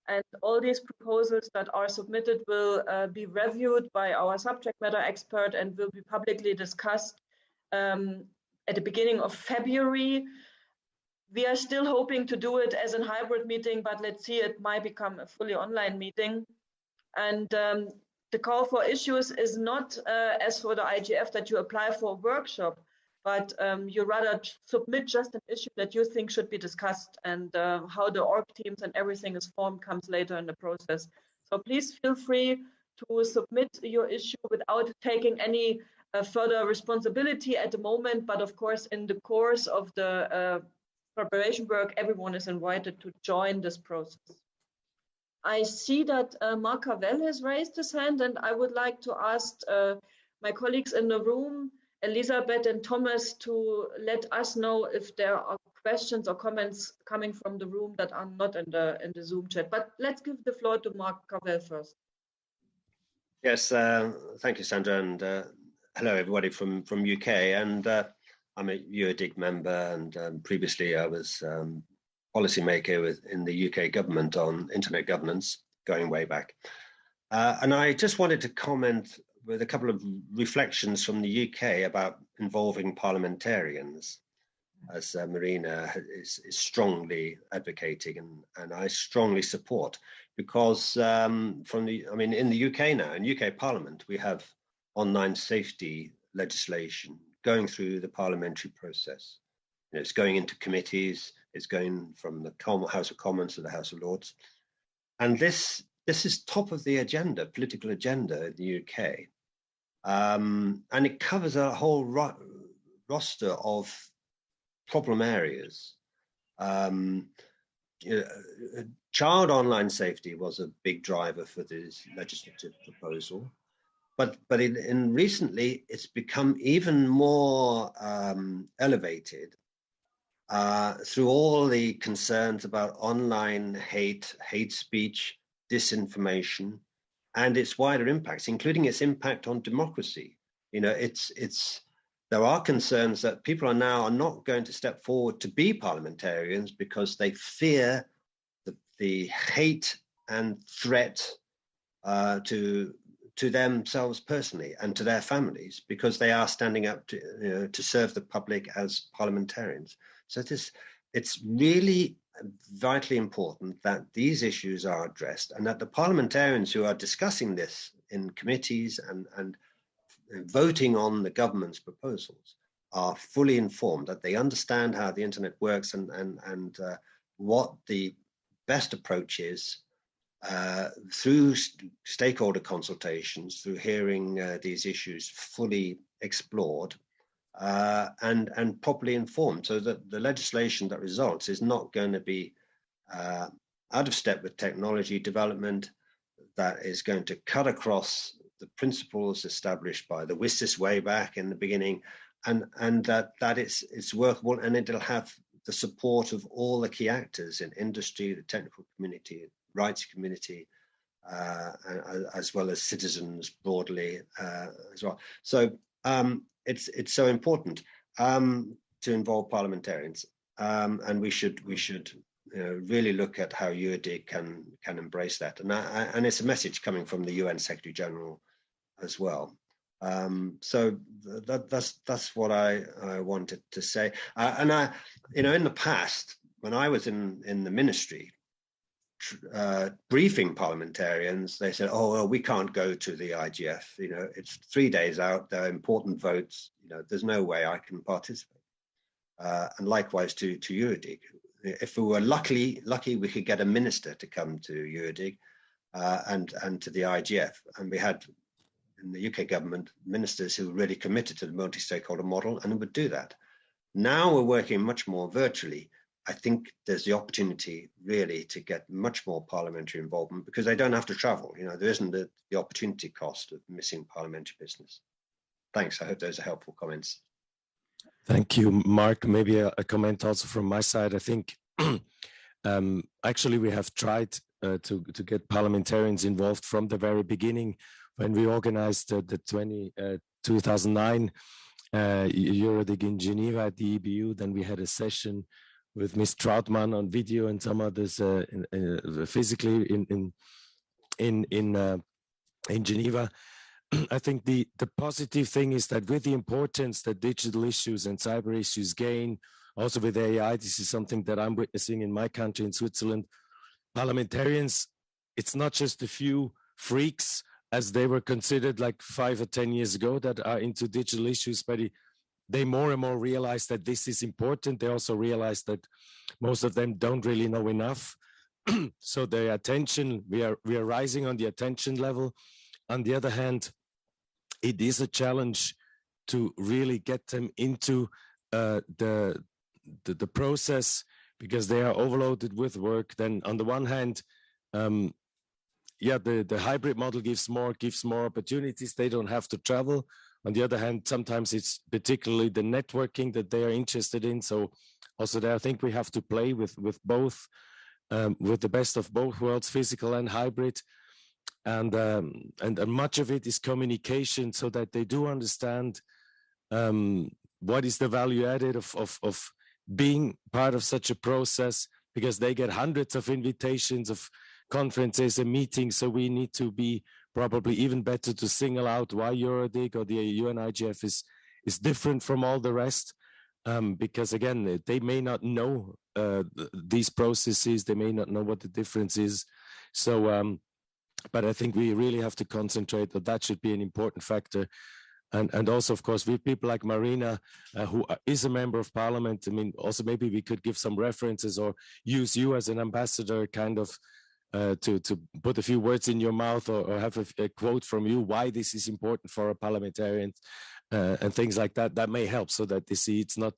And all these proposals that are submitted will be reviewed by our subject matter expert and will be publicly discussed at the beginning of February. We are still hoping to do it as a hybrid meeting, but let's see, it might become a fully online meeting. And the call for issues is not as for the IGF that you apply for a workshop, but you rather submit just an issue that you think should be discussed, and how the org teams and everything is formed comes later in the process. So please feel free to submit your issue without taking any further responsibility at the moment. But of course, in the course of the preparation work, everyone is invited to join this process. I see that Mark Cavell has raised his hand, and I would like to ask my colleagues in the room, Elisabeth and Thomas, to let us know if there are questions or comments coming from the room that are not in the Zoom chat. But let's give the floor to Mark Cavell first.
Yes, thank you, Sandra, and hello everybody from UK. And I'm a Eurodic member, and previously I was policymaker in the UK government on internet governance, going way back. And I just wanted to comment with a couple of reflections from the UK about involving parliamentarians, as Marina is strongly advocating, and I strongly support. because in the UK now, in UK Parliament, we have online safety legislation going through the parliamentary process. It's going into committees, it's going from the House of Commons to the House of Lords. And this is top of the agenda, political agenda in the UK. And it covers a whole roster of problem areas. Child online safety was a big driver for this legislative proposal. But recently, it's become even more elevated through all the concerns about online hate speech, disinformation, and its wider impacts, including its impact on democracy. There are concerns that people are not going to step forward to be parliamentarians because they fear the hate and threat to themselves personally and to their families, because they are standing up to serve the public as parliamentarians. So it's really vitally important that these issues are addressed, and that the parliamentarians who are discussing this in committees and voting on the government's proposals are fully informed, that they understand how the internet works and what the best approach is through stakeholder consultations, through hearing these issues fully explored and properly informed, so that the legislation that results is not going to be out of step with technology development, that is going to cut across the principles established by the WSIS way back in the beginning, and that it's workable, and it'll have the support of all the key actors in industry, the technical community, rights community, as well as citizens broadly as well. So it's so important to involve parliamentarians, and we should really look at how UADIG can embrace that, and it's a message coming from the UN Secretary General as well. So that's what I wanted to say. And I, in the past, when I was in the ministry, briefing parliamentarians, they said, "Oh, well, we can't go to the IGF. It's 3 days out. There are important votes. There's no way I can participate." And likewise to UADIG. If we were lucky, we could get a minister to come to UADIG and to the IGF, and we had in the UK government ministers who were really committed to the multi-stakeholder model and would do that. Now we're working much more virtually. I think there's the opportunity really to get much more parliamentary involvement, because they don't have to travel. There isn't the opportunity cost of missing parliamentary business. Thanks. I hope those are helpful comments.
Thank you, Mark. Maybe a comment also from my side. I think actually we have tried to get parliamentarians involved from the very beginning. When we organized the 2009 EuroDig in Geneva at the EBU, then we had a session with Ms. Trautmann on video and some others physically in Geneva. I think the positive thing is that with the importance that digital issues and cyber issues gain, also with AI, this is something that I'm witnessing in my country, in Switzerland. Parliamentarians, it's not just a few freaks, as they were considered like 5 or 10 years ago, that are into digital issues, but they more and more realize that this is important. They also realize that most of them don't really know enough. So their attention, we are rising on the attention level. On the other hand, it is a challenge to really get them into the process, because they are overloaded with work. Then on the one hand, the hybrid model gives more opportunities. They don't have to travel. On the other hand, sometimes it's particularly the networking that they are interested in. So also there, I think we have to play with both, with the best of both worlds, physical and hybrid. And much of it is communication, so that they do understand what is the value added of being part of such a process, because they get hundreds of invitations of conferences and meetings. So we need to be probably even better to single out why EuroDig or the UN IGF is different from all the rest, because again, they may not know these processes, they may not know what the difference is. So, but I think we really have to concentrate that should be an important factor. And also, of course, with people like Marina, who is a member of parliament, I mean, also maybe we could give some references or use you as an ambassador kind of to put a few words in your mouth or have a quote from you, why this is important for a parliamentarian and things like that. That may help so that they see it's not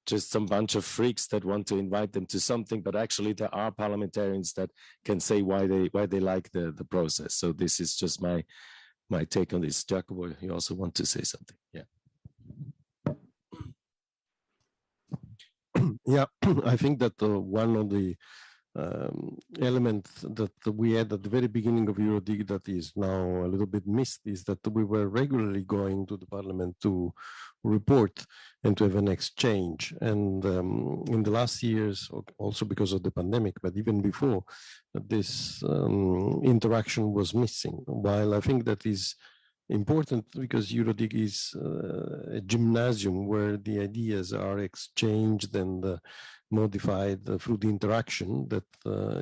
just some bunch of freaks that want to invite them to something, but actually there are parliamentarians that can say why they like the process. So this is just my take on this. Giacomo, you also want to say something? Yeah.
Yeah, I think that one of the elements that we had at the very beginning of Eurodig that is now a little bit missed is that we were regularly going to the parliament to report and to have an exchange. And in the last years, also because of the pandemic, but even before, this interaction was missing. While I think that is important because Eurodig is a gymnasium where the ideas are exchanged and modified through the interaction that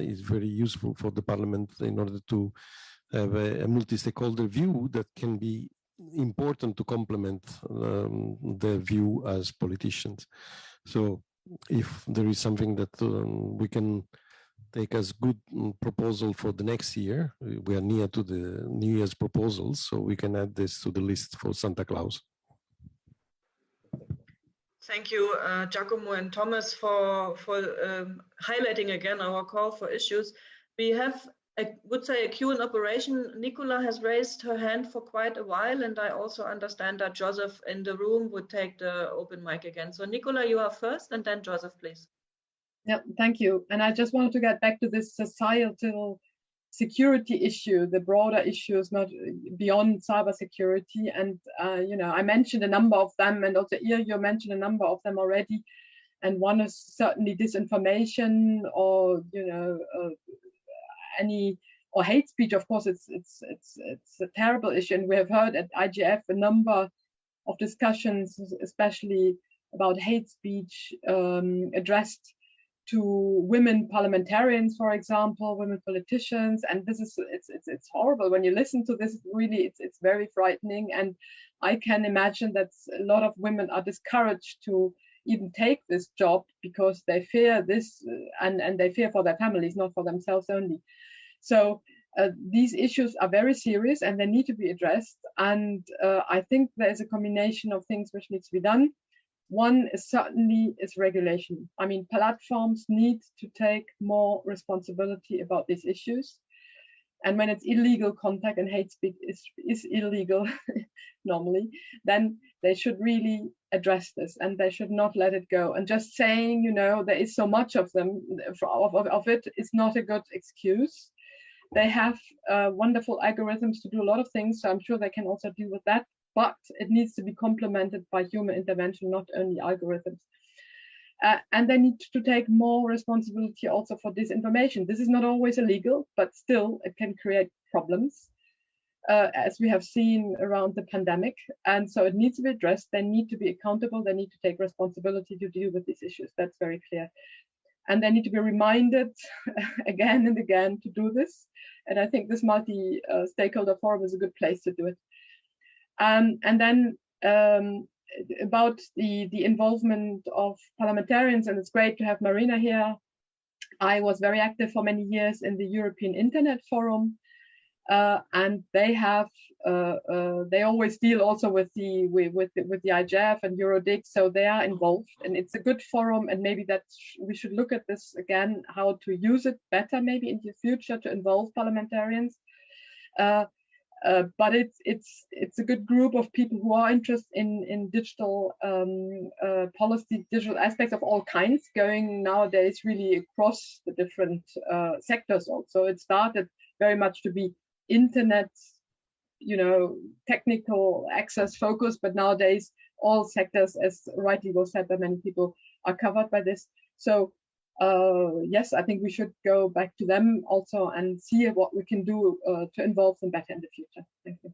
is very useful for the parliament in order to have a multi-stakeholder view that can be important to complement their view as politicians. So if there is something that we can take as good proposal for the next year, we are near to the New Year's proposals, so we can add this to the list for Santa Claus.
Thank you, Giacomo and Thomas, for highlighting again our call for issues. We have, I would say, a queue in operation. Nicola has raised her hand for quite a while, and I also understand that Joseph in the room would take the open mic again. So Nicola, you are first, and then Joseph, please.
Yeah, thank you. And I just wanted to get back to this societal security issue, the broader issues, not beyond cybersecurity. And, you know, I mentioned a number of them, and also you mentioned a number of them already. And one is certainly disinformation or, you know, or hate speech. Of course, it's a terrible issue. And we have heard at IGF a number of discussions, especially about hate speech addressed to women parliamentarians, for example, women politicians, and this is it's horrible when you listen to this. Really, it's very frightening, and I can imagine that a lot of women are discouraged to even take this job because they fear this, and they fear for their families, not for themselves only. So these issues are very serious and they need to be addressed. And I think there is a combination of things which needs to be done. One is certainly regulation. I mean, platforms need to take more responsibility about these issues. And when it's illegal contact and hate speech is illegal normally, then they should really address this and they should not let it go. And just saying, you know, there is so much of them, of it is not a good excuse. They have wonderful algorithms to do a lot of things, so I'm sure they can also deal with that. But it needs to be complemented by human intervention, not only algorithms. And they need to take more responsibility also for disinformation. This is not always illegal, but still it can create problems, as we have seen around the pandemic. And so it needs to be addressed. They need to be accountable. They need to take responsibility to deal with these issues. That's very clear. And they need to be reminded again and again to do this. And I think this multi-stakeholder forum is a good place to do it. And then about the involvement of parliamentarians, and it's great to have Marina here. I was very active for many years in the European Internet Forum, and they have they always deal also with the IGF and Eurodig, so they are involved, and it's a good forum. And maybe that we should look at this again, how to use it better, maybe in the future to involve parliamentarians. But it's a good group of people who are interested in digital policy, digital aspects of all kinds, going nowadays really across the different sectors. Also, it started very much to be internet, you know, technical access focused, but nowadays all sectors, as rightly was said by many people, are covered by this. So yes, I think we should go back to them also and see what we can do to involve them better in the future. Thank you.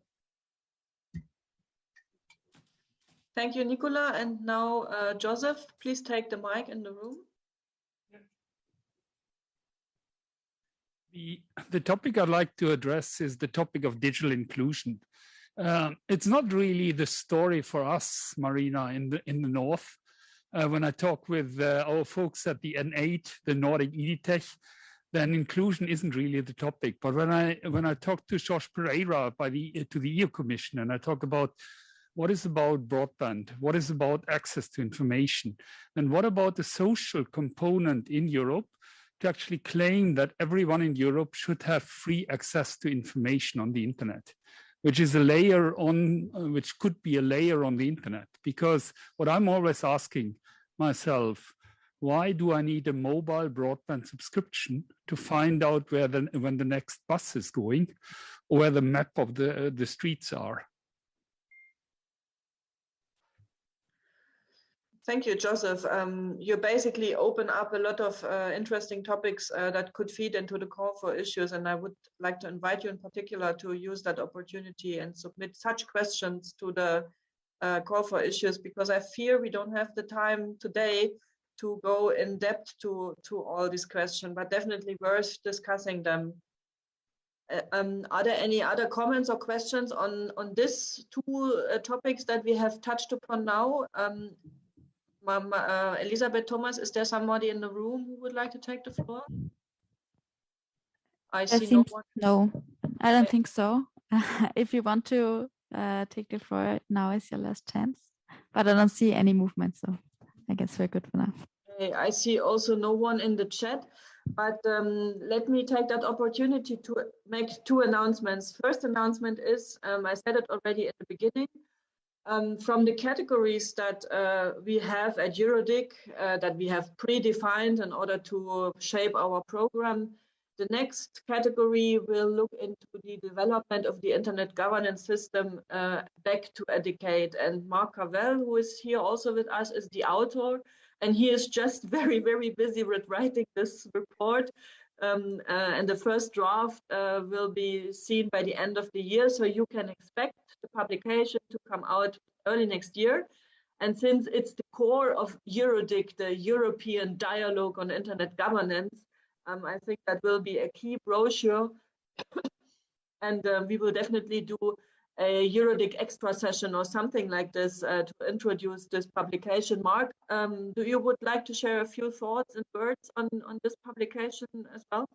Thank you, Nicola. And now, Joseph, please take the mic in the room.
The topic I'd like to address is the topic of digital inclusion. It's not really the story for us, Marina, in the north. When I talk with our folks at the N8, the Nordic EdTech, then inclusion isn't really the topic. But when I talk to Josh Pereira to the EU Commission, and I talk about what is about broadband, what is about access to information, and what about the social component in Europe to actually claim that everyone in Europe should have free access to information on the internet, which is a layer on, which could be a layer on the internet. Because what I'm always asking myself, why do I need a mobile broadband subscription to find out when the next bus is going, or where the map of the streets are?
Thank you, Joseph. You basically open up a lot of interesting topics that could feed into the call for issues, and I would like to invite you in particular to use that opportunity and submit such questions to the call for issues, because I fear we don't have the time today to go in depth to all these questions, but definitely worth discussing them. Are there any other comments or questions on this two topics that we have touched upon now? Elisabeth, Thomas, is there somebody in the room who would like to take the floor? I see no one.
No, I don't think so. If you want to take the floor, now is your last chance. But I don't see any movement, so I guess we're good for now.
I see also no one in the chat, but let me take that opportunity to make two announcements. First announcement is, I said it already at the beginning, from the categories that we have at Eurodig, that we have predefined in order to shape our program, the next category will look into the development of the internet governance system back to a decade. And Mark Cavell, who is here also with us, is the author, and he is just very, very busy with writing this report. And the first draft will be seen by the end of the year, so you can expect the publication to come out early next year. And since it's the core of Eurodig, the European Dialogue on Internet Governance, I think that will be a key brochure. And we will definitely do a Eurodig extra session or something like this to introduce this publication. Mark, do you would like to share a few thoughts and words on this publication as well?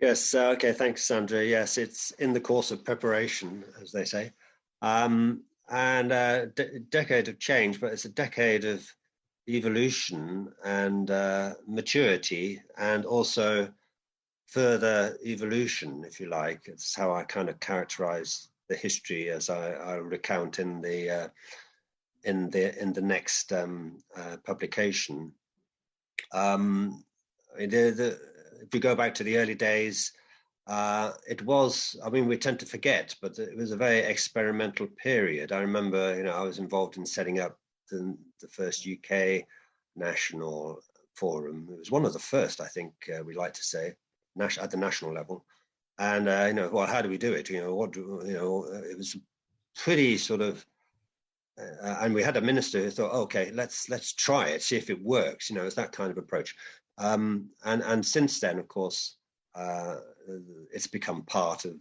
Yes, okay, thanks, Sandra. Yes, it's in the course of preparation, as they say. And a decade of change, but it's a decade of evolution and maturity, and also further evolution, if you like. It's how I kind of characterize the history, as I recount in the next publication. If you go back to the early days, it was, I mean, we tend to forget, but it was a very experimental period. I remember, I was involved in setting up the first UK national forum. It was one of the first, I think we like to say, at the national level. And, well, how do we do it? It was pretty sort of, and we had a minister who thought, okay, let's try it, see if it works. It's that kind of approach. And since then, of course, it's become part of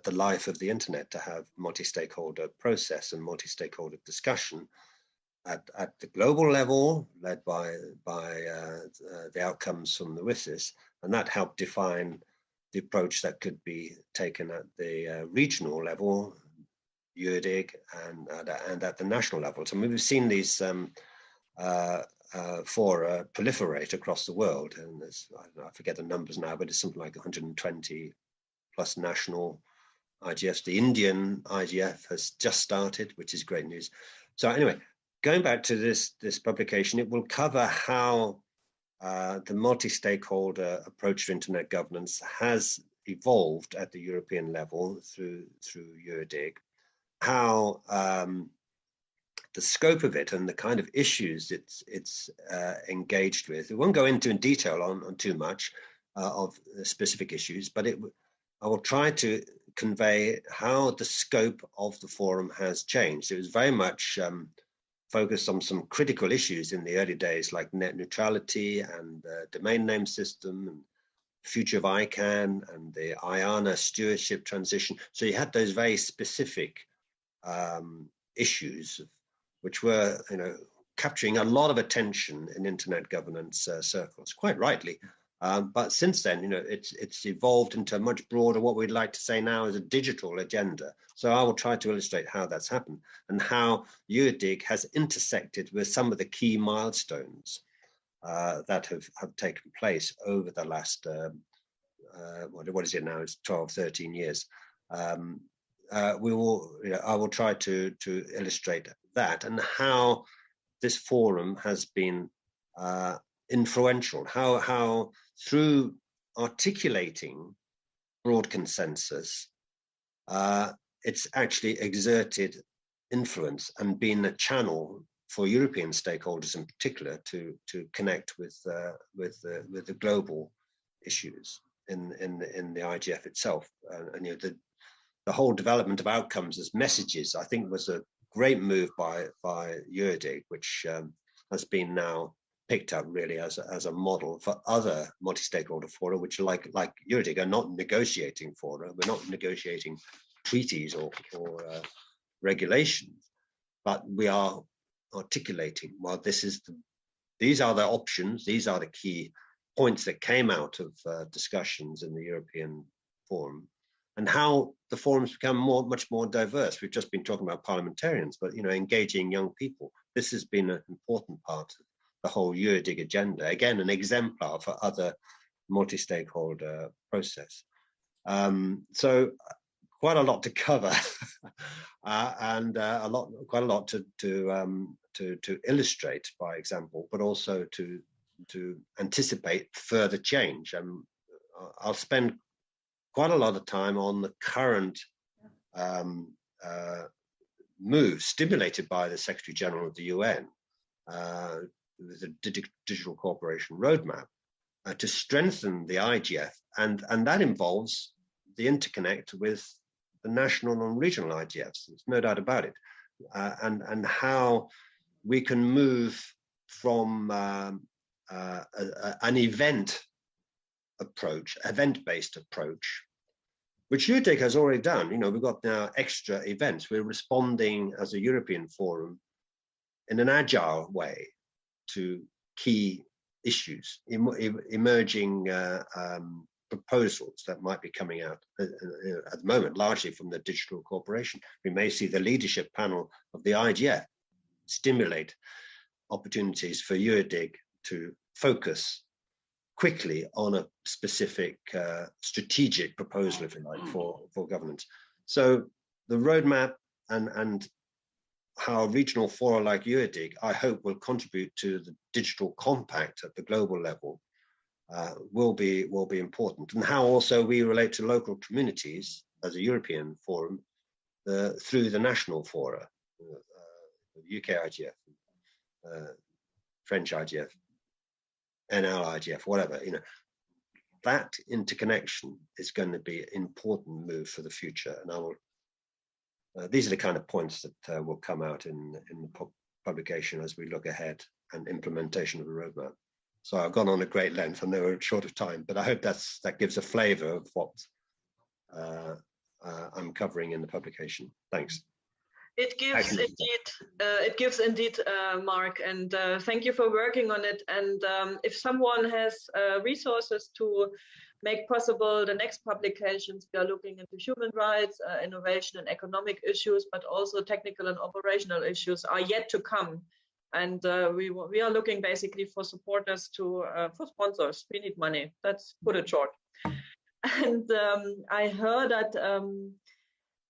the life of the internet to have multi-stakeholder process and multi-stakeholder discussion at the global level, led by the outcomes from the WSIS, and that helped define the approach that could be taken at the regional level, Eurodig, and at the national level. So we've seen these fora proliferate across the world, and I forget the numbers now, but it's something like 120 plus national IGFs. The Indian IGF has just started, which is great news. So anyway, going back to this publication, it will cover how the multi-stakeholder approach to internet governance has evolved at the European level through Eurodig, how the scope of it and the kind of issues it's engaged with. We won't go into in detail on too much of the specific issues, but I will try to convey how the scope of the forum has changed. It was very much focused on some critical issues in the early days, like net neutrality and domain name system and future of ICANN and the IANA stewardship transition. So you had those very specific issues which were, capturing a lot of attention in internet governance circles, quite rightly. But since then, it's evolved into a much broader, what we'd like to say now is a digital agenda. So I will try to illustrate how that's happened and how EuroDig has intersected with some of the key milestones that have taken place over the last, what is it now? It's 12, 13 years. I will try to illustrate that and how this forum has been influential, how through articulating broad consensus, it's actually exerted influence and been a channel for European stakeholders in particular to connect with the global issues in the IGF itself. And the whole development of outcomes as messages, I think, was a great move by EuroDig, which has been now picked up really as a model for other multi-stakeholder fora, which like EuroDig are not negotiating fora. We're not negotiating treaties or regulations, but we are articulating, well, these are the options, these are the key points that came out of discussions in the European Forum, and how the forum's become much more diverse. We've just been talking about parliamentarians, but engaging young people. This has been an important part of the whole EuroDig agenda. Again, an exemplar for other multi-stakeholder process. So quite a lot to cover, and quite a lot to illustrate by example, but also to anticipate further change. I'll spend quite a lot of time on the current move stimulated by the Secretary General of the UN with the Digital Cooperation Roadmap to strengthen the IGF, and that involves the interconnect with the national and regional IGFs. There's no doubt about it, and how we can move from an event-based approach, which EuroDig has already done. We've got now extra events. We're responding as a European forum in an agile way to key issues, emerging proposals that might be coming out at the moment, largely from the digital cooperation. We may see the leadership panel of the IGF stimulate opportunities for EuroDig to focus quickly on a specific strategic proposal, if you like, for governance. So the roadmap and how regional fora like EuroDig, I hope, will contribute to the digital compact at the global level will be important, and how also we relate to local communities as a European forum through the national fora, UK IGF, French IGF, NL IGF, whatever. That interconnection is going to be an important move for the future, and I will. These are the kind of points that will come out in the publication as we look ahead and implementation of the roadmap. So I've gone on a great length. I know we're short of time, but I hope that gives a flavour of what I'm covering in the publication. Thanks.
It gives indeed, Mark, and thank you for working on it. And if someone has resources to make possible the next publications, we are looking into human rights, innovation and economic issues, but also technical and operational issues are yet to come. And we are looking basically for supporters for sponsors. We need money. Let's put it short. And I heard that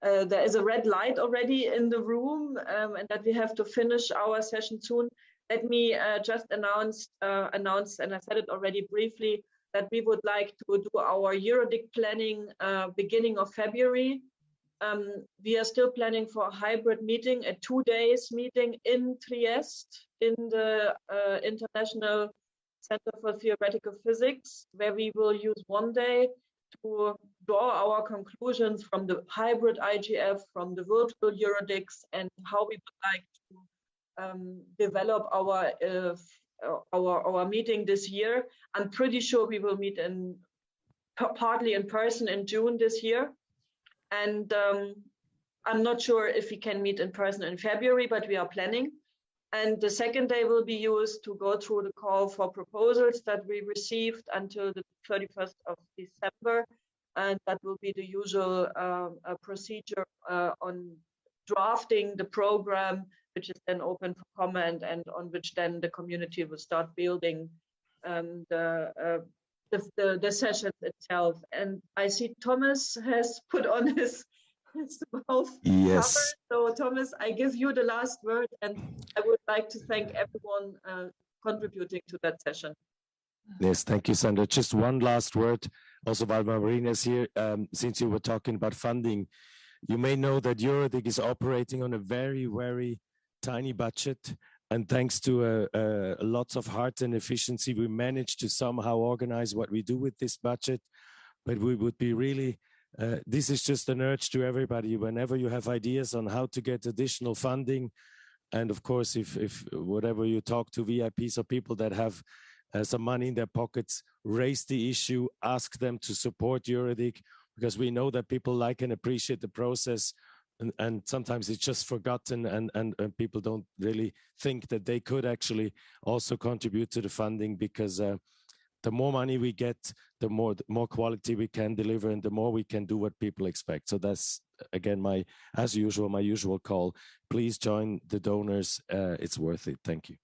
there is a red light already in the room, and that we have to finish our session soon. Let me just announce, and I said it already briefly, that we would like to do our EuroDig planning beginning of February. We are still planning for a hybrid meeting, a 2-day meeting in Trieste, in the International Center for Theoretical Physics, where we will use 1 day to draw our conclusions from the hybrid IGF, from the virtual EuroDigs, and how we would like to develop our meeting this year. I'm pretty sure we will meet in partly in person in June this year. And I'm not sure if we can meet in person in February, but we are planning. And the second day will be used to go through the call for proposals that we received until the 31st of December. And that will be the usual procedure on drafting the program, which is then open for comment and on which then the community will start building the session itself. And I see Thomas has put on his mouth cover. So Thomas, I give you the last word, and I would like to thank everyone contributing to that session.
Yes, thank you, Sandra. Just one last word, also while Marina is here, since you were talking about funding, you may know that Eurodig is operating on a very, very tiny budget. And thanks to lots of heart and efficiency, we managed to somehow organize what we do with this budget. But we would be really, this is just an urge to everybody, whenever you have ideas on how to get additional funding. And of course, if whatever you talk to VIPs or people that have some money in their pockets, raise the issue, ask them to support Eurodig, because we know that people like and appreciate the process. And sometimes it's just forgotten and people don't really think that they could actually also contribute to the funding, because the more money we get, the more quality we can deliver and the more we can do what people expect. So that's, again, my usual call. Please join the donors. It's worth it. Thank you.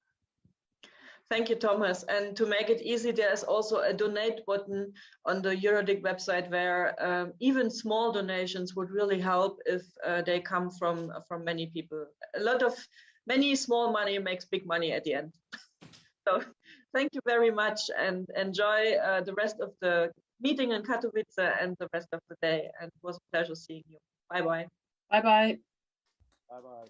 Thank you, Thomas. And to make it easy, there's also a donate button on the Eurodig website where even small donations would really help if they come from many people. Many small money makes big money at the end. So thank you very much and enjoy the rest of the meeting in Katowice and the rest of the day. And it was a pleasure seeing you. Bye-bye.
Bye-bye.
Bye-bye.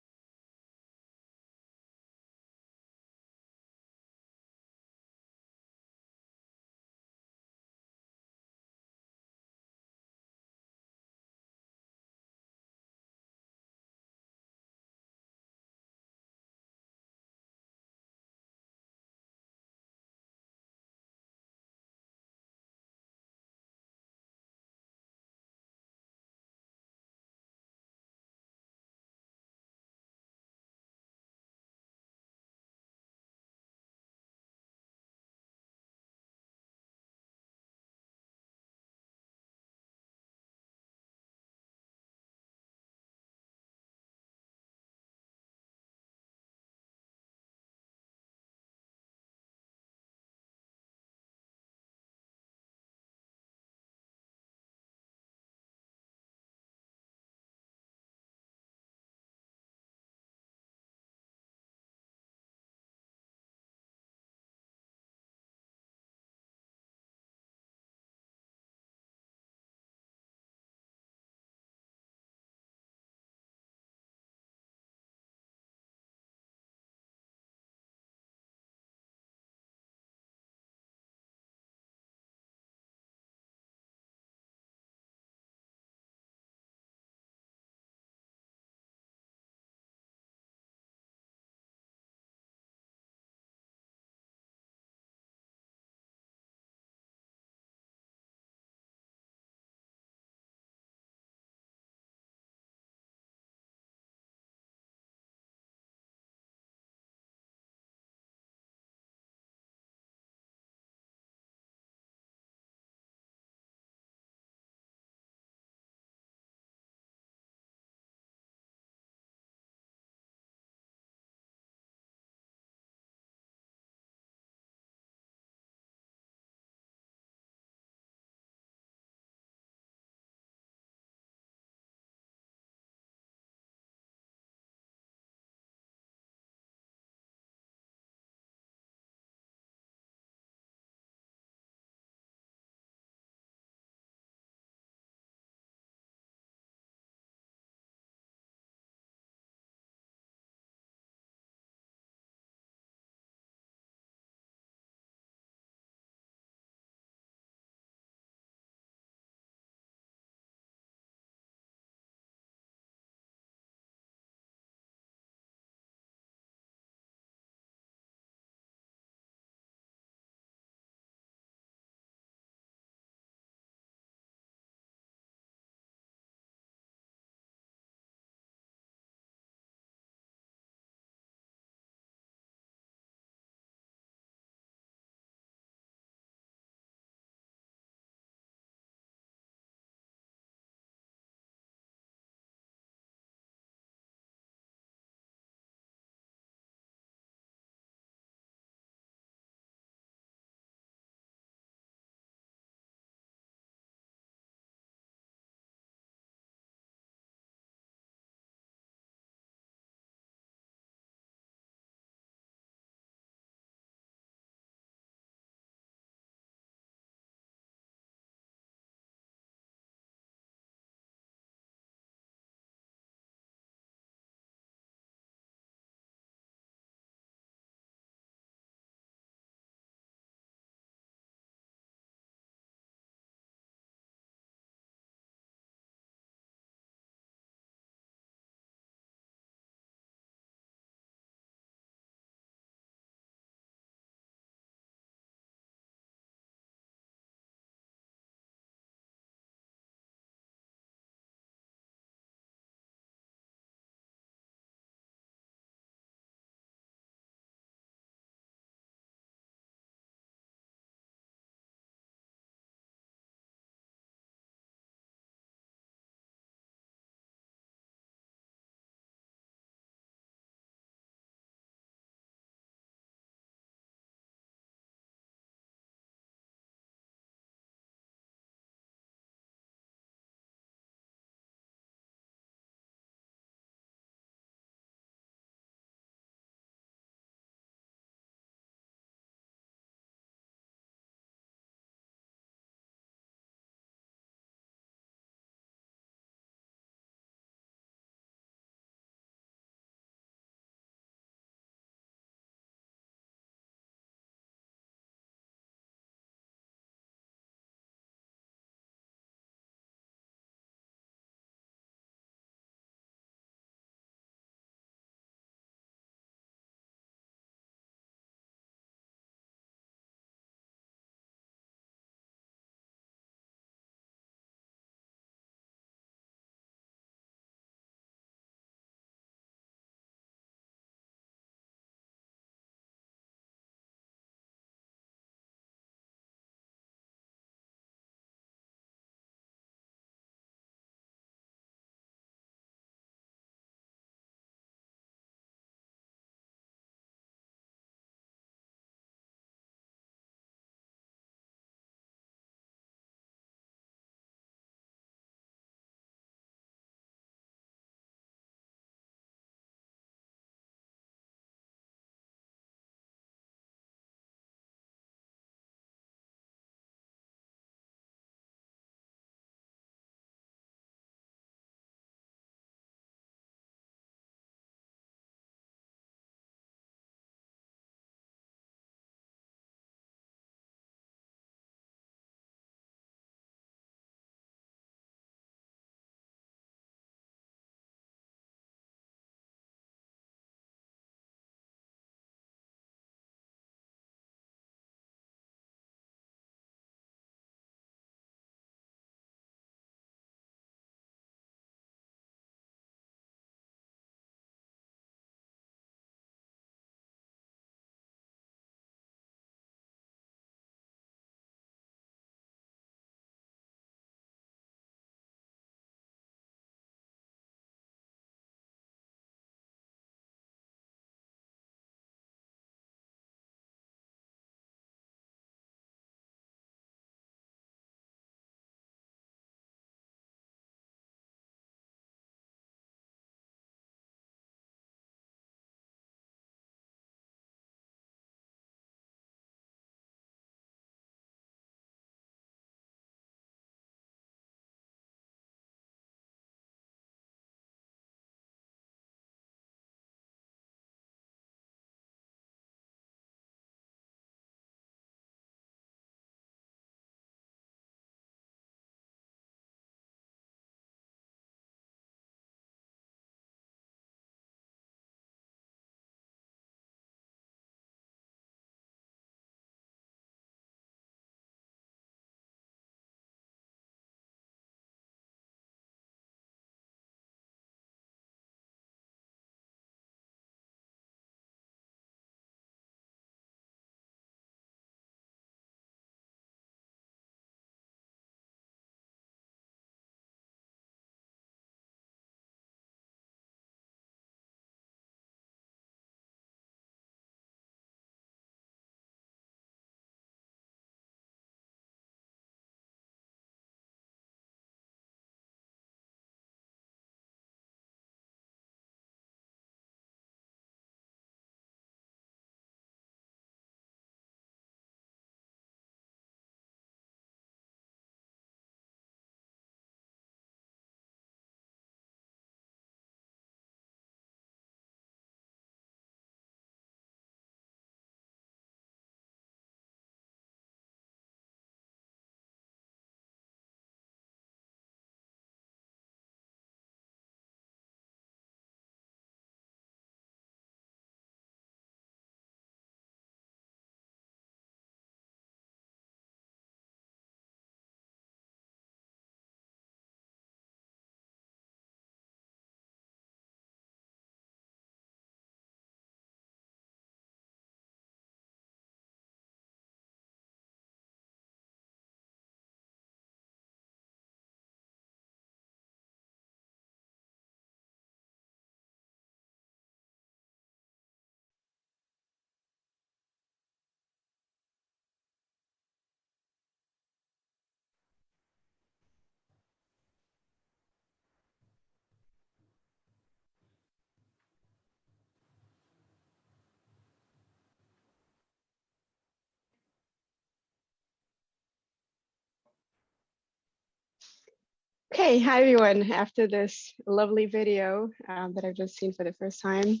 Okay, hi everyone. After this lovely video that I've just seen for the first time,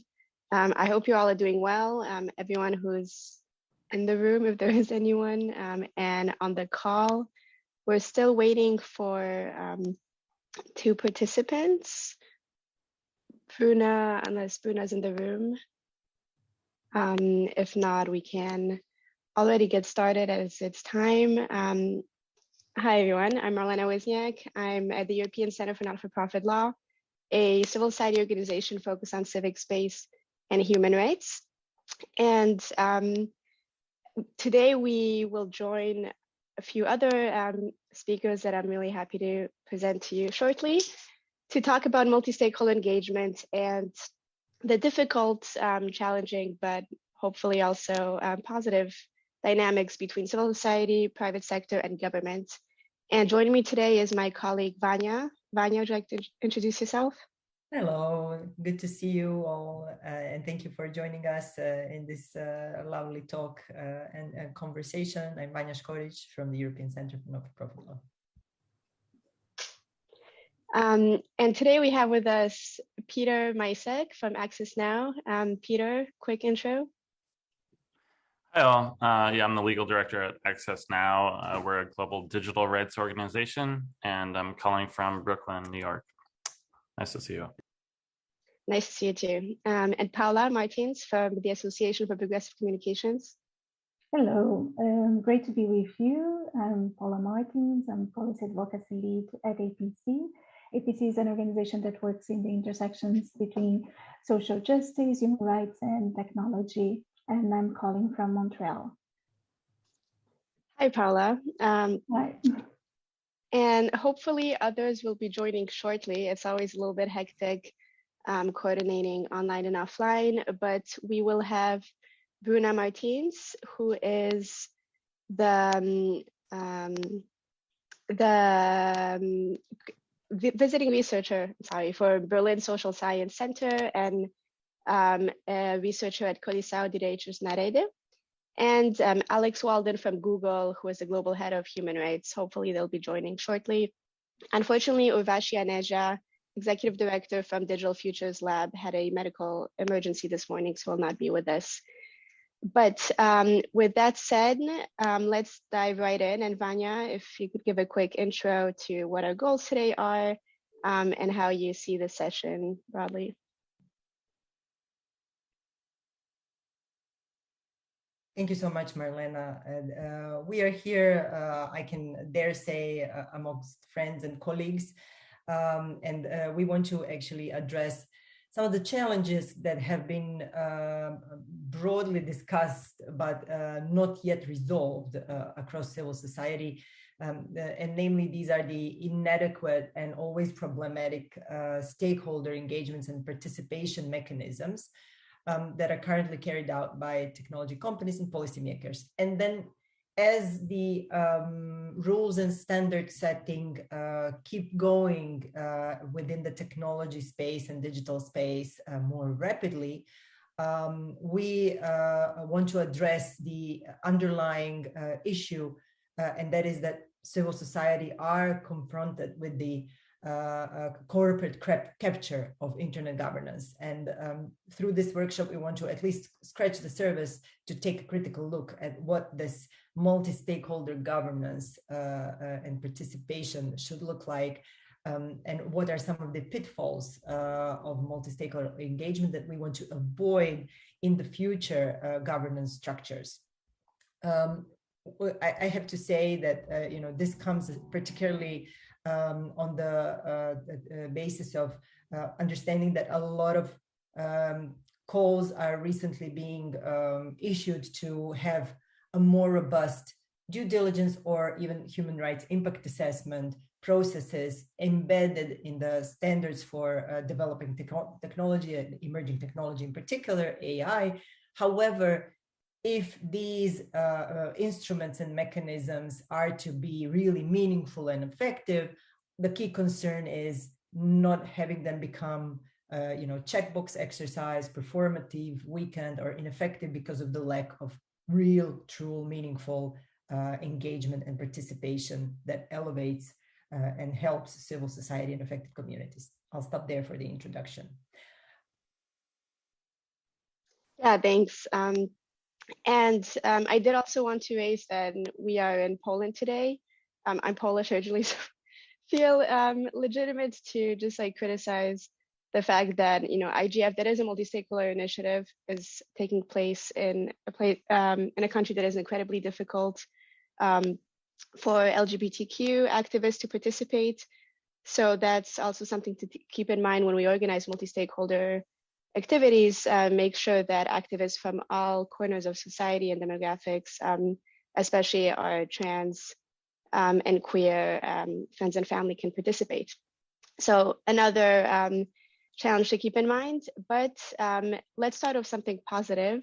I hope you all are doing well. Everyone who's in the room, if there is anyone, and on the call, we're still waiting for 2 participants. Bruna, unless Bruna's in the room. If not, we can already get started as it's time. Hi everyone, I'm Marlena Wisniak. I'm at the European Center for Not-for-Profit Law, a civil society organization focused on civic space and human rights. And today we will join a few other speakers that I'm really happy to present to you shortly to talk about multi-stakeholder engagement and the difficult, challenging, but hopefully also positive dynamics between civil society, private sector, and government. And joining me today is my colleague, Vanya. Vanya, would you like to introduce yourself?
Hello, good to see you all, and thank you for joining us in this lovely talk and conversation. I'm Vanya Škorić from the European Center for Not-for-Profit Law.
And today we have with us Peter Majsek from Access Now. Peter, quick intro.
Hi all. Yeah, I'm the legal director at Access Now. We're a global digital rights organization, and I'm calling from Brooklyn, New York. Nice to see you.
Nice to see you too. And Paula Martins from the Association for Progressive Communications.
Hello, great to be with you. I'm Paula Martins. I'm policy advocacy lead at APC. APC is an organization that works in the intersections between social justice, human rights, and technology. And I'm calling from Montreal.
Hi, Paula.
Hi.
And hopefully others will be joining shortly. It's always a little bit hectic coordinating online and offline, but we will have Bruna Martins, who is the visiting researcher, for Berlin Social Science Center and a researcher at Colisão Direitos na Rede, and Alex Walden from Google, who is the global head of human rights. Hopefully they'll be joining shortly. Unfortunately, Urvashi Aneja, executive director from Digital Futures Lab, had a medical emergency this morning, so will not be with us. But with that said, let's dive right in. And Vanya, if you could give a quick intro to what our goals today are and how you see the session broadly.
Thank you so much, Marlena. We are here, I can dare say, amongst friends and colleagues, and we want to actually address some of the challenges that have been broadly discussed but not yet resolved across civil society. And namely, these are the inadequate and always problematic stakeholder engagements and participation mechanisms that are currently carried out by technology companies and policymakers. And then as the rules and standard setting keep going within the technology space and digital space more rapidly, we want to address the underlying issue, and that is that civil society are confronted with the corporate capture of internet governance. And through this workshop, we want to at least scratch the surface to take a critical look at what this multi-stakeholder governance and participation should look like, and what are some of the pitfalls of multi-stakeholder engagement that we want to avoid in the future governance structures. I have to say that this comes particularly on the basis of understanding that a lot of calls are recently being issued to have a more robust due diligence or even human rights impact assessment processes embedded in the standards for developing technology and emerging technology, in particular AI. However, if these instruments and mechanisms are to be really meaningful and effective, the key concern is not having them become checkbox exercise, performative, weakened, or ineffective because of the lack of real, true, meaningful engagement and participation that elevates and helps civil society and affected communities. I'll stop there for the introduction.
Yeah, thanks. I did also want to raise that we are in Poland today. I'm Polish originally, so feel legitimate to just like criticize the fact that IGF, that is a multi-stakeholder initiative, is taking place in a country that is incredibly difficult for LGBTQ activists to participate. So that's also something to keep in mind when we organize multi-stakeholder activities. Make sure that activists from all corners of society and demographics, especially our trans and queer friends and family, can participate. So another challenge to keep in mind, but let's start with something positive.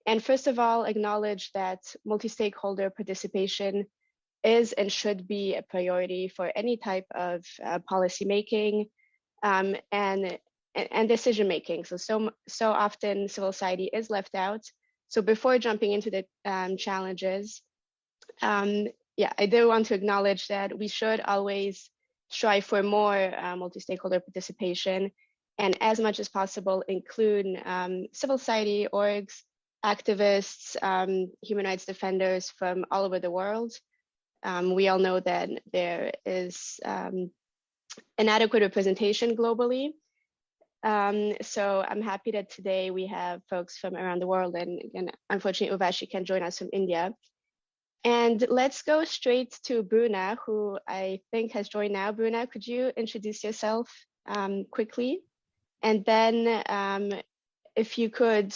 And first of all, acknowledge that multi-stakeholder participation is and should be a priority for any type of policy making and decision making. So often civil society is left out. So before jumping into the challenges, I do want to acknowledge that we should always strive for more multi-stakeholder participation, and as much as possible include civil society orgs, activists, human rights defenders from all over the world. We all know that there is inadequate representation globally. So I'm happy that today we have folks from around the world, and unfortunately Urvashi can't join us from India. And let's go straight to Bruna, who I think has joined now. Bruna, could you introduce yourself quickly? And then if you could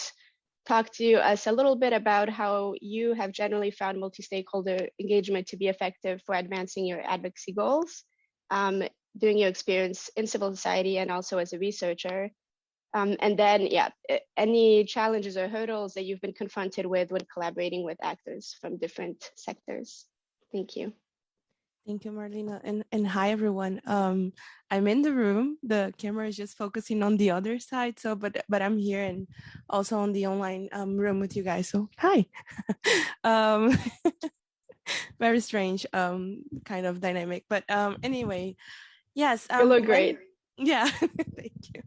talk to us a little bit about how you have generally found multi-stakeholder engagement to be effective for advancing your advocacy goals during your experience in civil society and also as a researcher. And then, any challenges or hurdles that you've been confronted with when collaborating with actors from different sectors. Thank you.
Thank you, Marlena. And hi, everyone. I'm in the room. The camera is just focusing on the other side. So, but I'm here and also on the online room with you guys. So, hi. Very strange kind of dynamic. But anyway, yes.
You look great.
Yeah, thank you.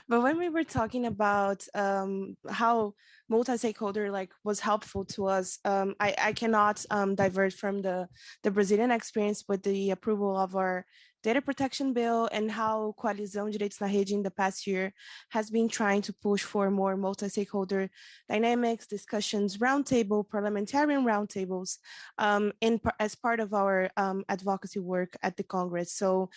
But when we were talking about how multi-stakeholder was helpful to us, I cannot divert from the Brazilian experience with the approval of our data protection bill and how Coalizão Direitos na Rede in the past year has been trying to push for more multi-stakeholder dynamics, discussions, roundtable, parliamentarian roundtables as part of our advocacy work at the Congress. So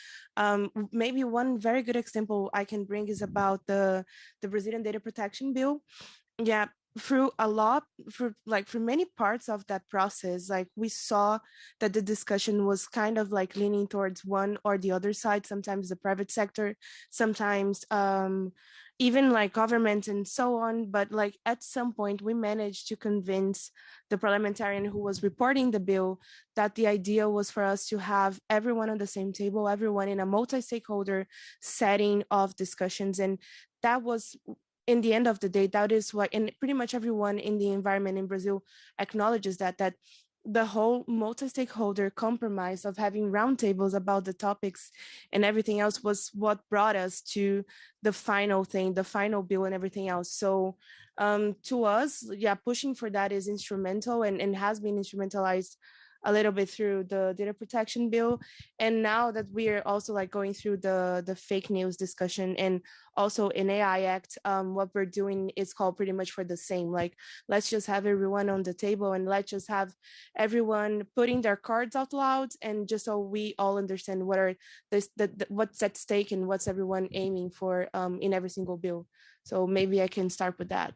maybe one very good example I can bring is about the Brazilian data protection bill. Yeah, through many parts of that process, we saw that the discussion was kind of leaning towards one or the other side, sometimes the private sector, sometimes even government and so on. But at some point we managed to convince the parliamentarian who was reporting the bill that the idea was for us to have everyone on the same table, everyone in a multi-stakeholder setting of discussions. And that was, in the end of the day, that is what, and pretty much everyone in the environment in Brazil acknowledges that the whole multi-stakeholder compromise of having roundtables about the topics and everything else was what brought us to the final thing, the final bill and everything else. So to us, pushing for that is instrumental and has been instrumentalized a little bit through the data protection bill. And now that we are also going through the fake news discussion and also in AI Act, what we're doing is called pretty much for the same. Let's just have everyone on the table and let's just have everyone putting their cards out loud, and just so we all understand what are what's at stake and what's everyone aiming for in every single bill. So maybe I can start with that.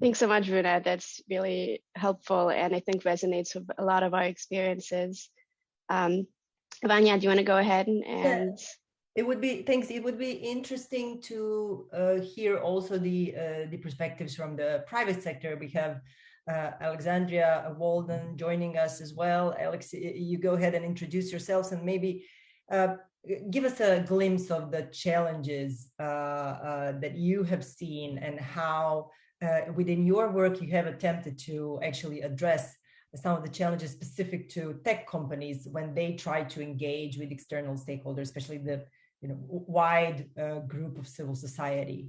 Thanks so much, Bruna. That's really helpful and I think resonates with a lot of our experiences. Vanya, do you want to go ahead and...
Yeah, it would be, thanks. It would be interesting to hear also the perspectives from the private sector. We have Alexandria Walden joining us as well. Alex, you go ahead and introduce yourselves and maybe give us a glimpse of the challenges that you have seen and how within your work you have attempted to actually address some of the challenges specific to tech companies when they try to engage with external stakeholders, especially the wide group of civil society.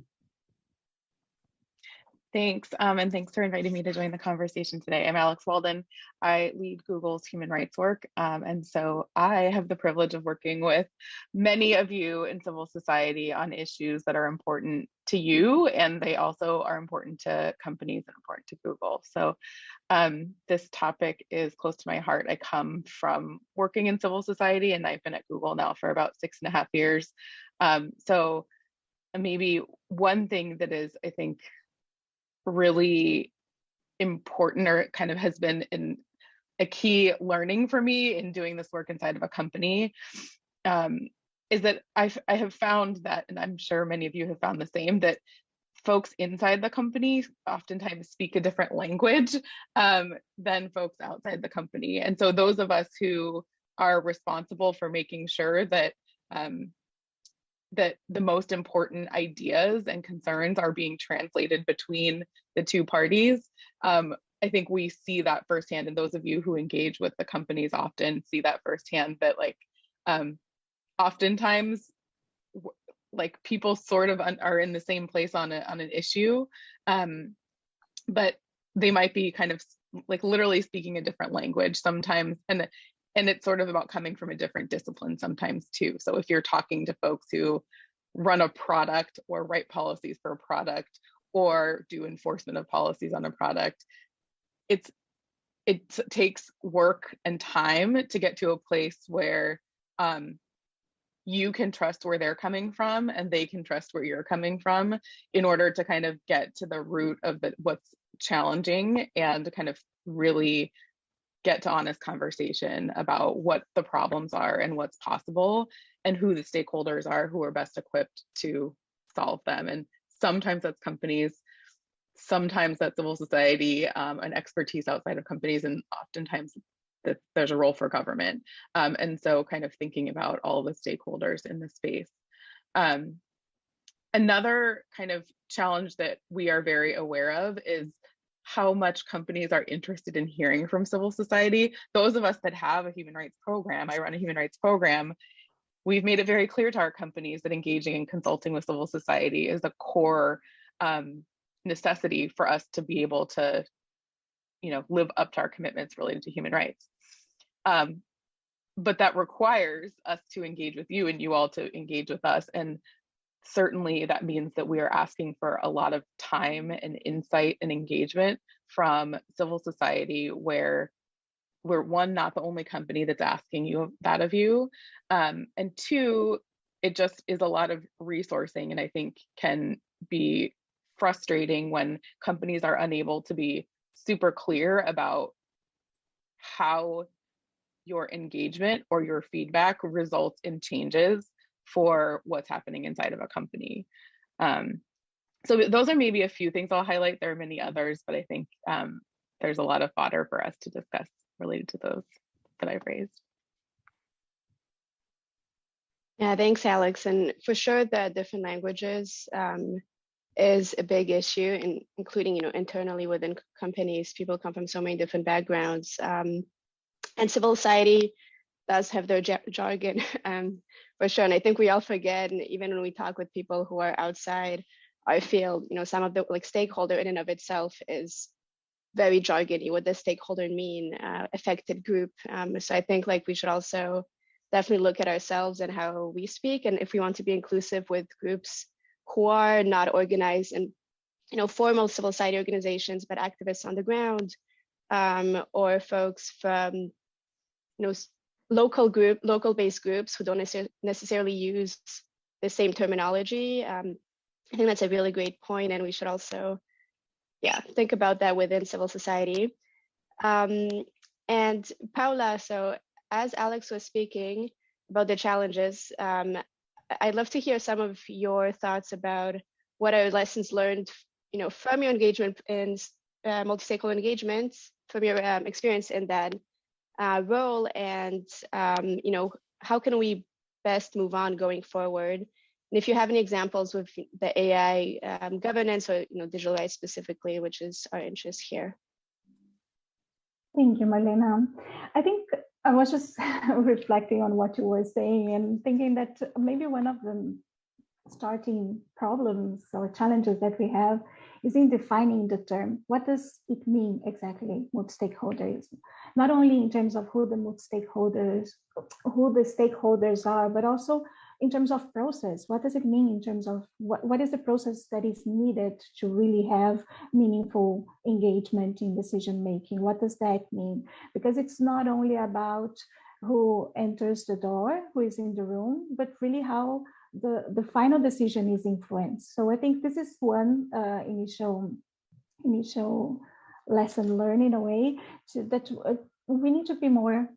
Thanks, and thanks for inviting me to join the conversation today. I'm Alex Walden. I lead Google's human rights work, and so I have the privilege of working with many of you in civil society on issues that are important to you, and they also are important to companies and important to Google. So this topic is close to my heart. I come from working in civil society, and I've been at Google now for about 6.5 years. So maybe one thing that is, I think, really important, or kind of has been a key learning for me in doing this work inside of a company, is that I have found that, and I'm sure many of you have found the same, that folks inside the company oftentimes speak a different language than folks outside the company. And so those of us who are responsible for making sure that that the most important ideas and concerns are being translated between the two parties. I think we see that firsthand, and those of you who engage with the companies often see that firsthand, that like oftentimes like people sort of are in the same place on an issue, but they might be kind of like literally speaking a different language sometimes, and it's sort of about coming from a different discipline sometimes too. So if you're talking to folks who run a product or write policies for a product or do enforcement of policies on a product, it takes work and time to get to a place where you can trust where they're coming from and they can trust where you're coming from in order to kind of get to the root of what's challenging and to kind of really get to honest conversation about what the problems are and what's possible and who the stakeholders are who are best equipped to solve them. And sometimes that's companies, sometimes that's civil society, and expertise outside of companies, and oftentimes that there's a role for government. And so kind of thinking about all the stakeholders in the space. Another kind of challenge that we are very aware of is how much companies are interested in hearing from civil society. Those of us that have a human rights program, I run a human rights program, we've made it very clear to our companies that engaging and consulting with civil society is a core necessity for us to be able to, live up to our commitments related to human rights. But that requires us to engage with you and you all to engage with us. And certainly that means that we are asking for a lot of time and insight and engagement from civil society, where we're, one, not the only company that's asking you that of you, and two, it just is a lot of resourcing, and I think can be frustrating when companies are unable to be super clear about how your engagement or your feedback results in changes for what's happening inside of a company. So those are maybe a few things I'll highlight. There are many others, but I think there's a lot of fodder for us to discuss related to those that I've raised.
Yeah, thanks, Alex. And for sure, the different languages is a big issue, including internally within companies. People come from so many different backgrounds, and civil society does have their jargon for sure. And I think we all forget, and even when we talk with people who are outside our field, some of the stakeholder in and of itself is very jargony. What does stakeholder mean? Affected group. So I think we should also definitely look at ourselves and how we speak, and if we want to be inclusive with groups who are not organized in formal civil society organizations, but activists on the ground, or folks from local-based groups who don't necessarily use the same terminology. I think that's a really great point, and we should also, think about that within civil society. And Paula, so as Alex was speaking about the challenges, I'd love to hear some of your thoughts about what are lessons learned, from your engagement in multi-stakeholder engagements, from your experience in that role, and how can we best move on going forward. And if you have any examples with the AI governance or digital rights specifically, which is our interest here.
Thank you, Marlena. I think I was just reflecting on what you were saying and thinking that maybe one of the starting problems or challenges that we have is in defining the term. What does it mean exactly, multi-stakeholderism? Not only in terms of who the stakeholders are, but also in terms of process. What does it mean in terms of what is the process that is needed to really have meaningful engagement in decision making? What does that mean? Because it's not only about who enters the door, who is in the room, but really how the final decision is influenced. So I think this is one initial lesson learned in a way that we need to be more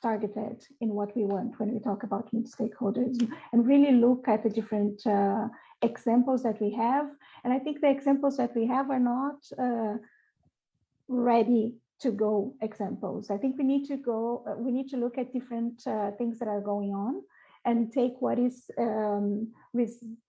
targeted in what we want when we talk about stakeholders and really look at the different examples that we have. And I think the examples that we have are not ready to go examples. I think we need to look at different things that are going on and take what is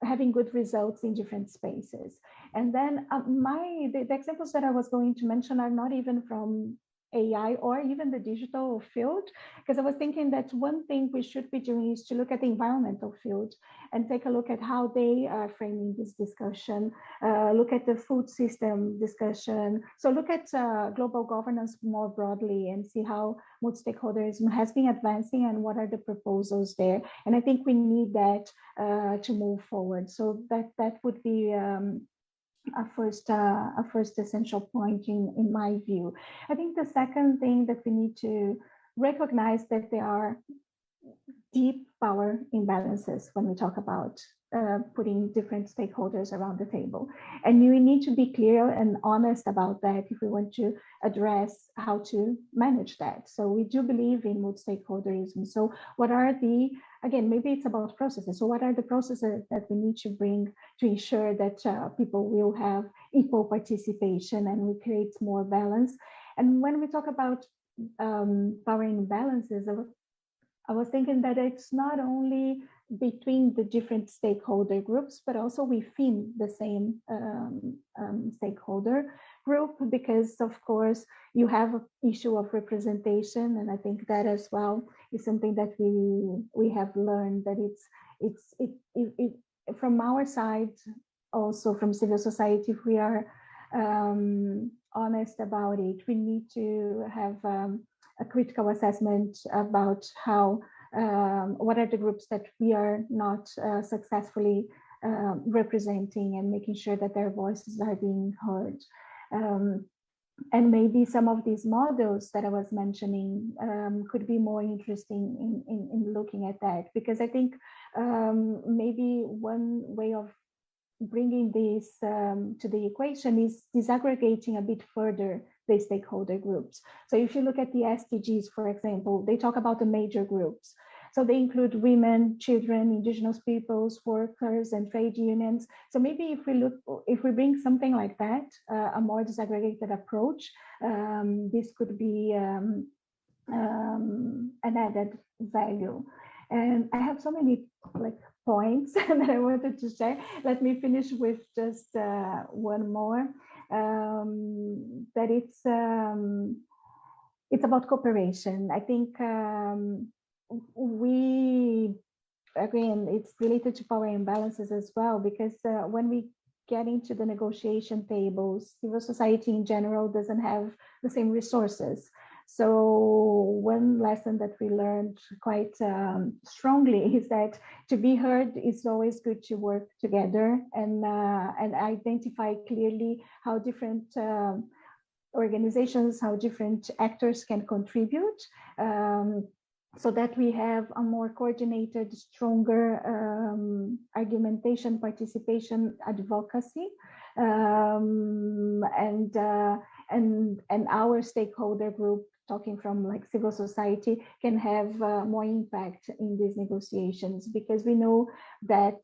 having good results in different spaces. And then the examples that I was going to mention are not even from AI or even the digital field, because I was thinking that one thing we should be doing is to look at the environmental field and take a look at how they are framing this discussion, look at the food system discussion. So look at global governance more broadly and see how multi-stakeholderism has been advancing and what are the proposals there. And I think we need that to move forward. So that would be a first essential point in my view. I think the second thing that we need to recognize that there are deep power imbalances when we talk about putting different stakeholders around the table. And we need to be clear and honest about that if we want to address how to manage that. So we do believe in multi-stakeholderism. So what are again, maybe it's about processes. So what are the processes that we need to bring to ensure that people will have equal participation and we create more balance? And when we talk about power imbalances, I was thinking that it's not only between the different stakeholder groups, but also within the same stakeholder group, because of course you have an issue of representation, and I think that as well is something that we have learned that it's from our side, also from civil society, if we are honest about it, we need to have a critical assessment about how what are the groups that we are not successfully representing and making sure that their voices are being heard. And maybe some of these models that I was mentioning could be more interesting in looking at that, because I think maybe one way of bringing this to the equation is disaggregating a bit further the stakeholder groups. So if you look at the SDGs, for example, they talk about the major groups. So they include women, children, indigenous peoples, workers, and trade unions. So maybe if we bring something like that, a more disaggregated approach, this could be an added value. And I have so many points that I wanted to share. Let me finish with just one more. That it's about cooperation. I think again, it's related to power imbalances as well, because when we get into the negotiation tables, civil society in general doesn't have the same resources. So one lesson that we learned quite strongly is that to be heard, it's always good to work together and identify clearly how different organizations, how different actors can contribute, so that we have a more coordinated, stronger argumentation, participation, advocacy, and our stakeholder group, talking from civil society, can have more impact in these negotiations, because we know that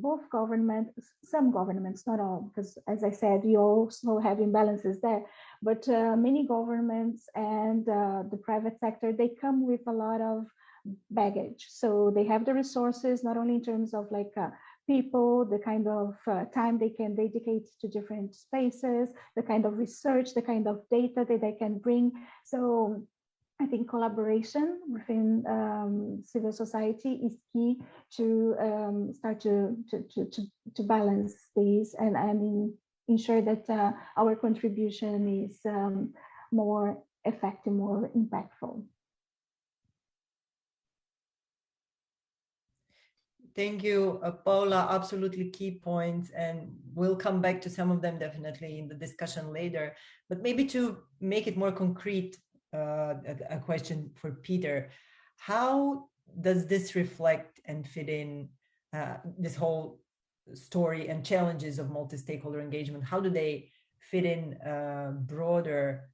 both governments, some governments, not all, because as I said, you also have imbalances there, but many governments and the private sector, they come with a lot of baggage. So they have the resources, not only in terms of like people, the kind of time they can dedicate to different spaces, the kind of research, the kind of data that they can bring. So I think collaboration within civil society is key to start to balance these and ensure that our contribution is more effective, more impactful.
Thank you, Paula. Absolutely key points, and we'll come back to some of them definitely in the discussion later. But maybe to make it more concrete, a question for Peter. How does this reflect and fit in this whole story and challenges of multi-stakeholder engagement? How do they fit in broader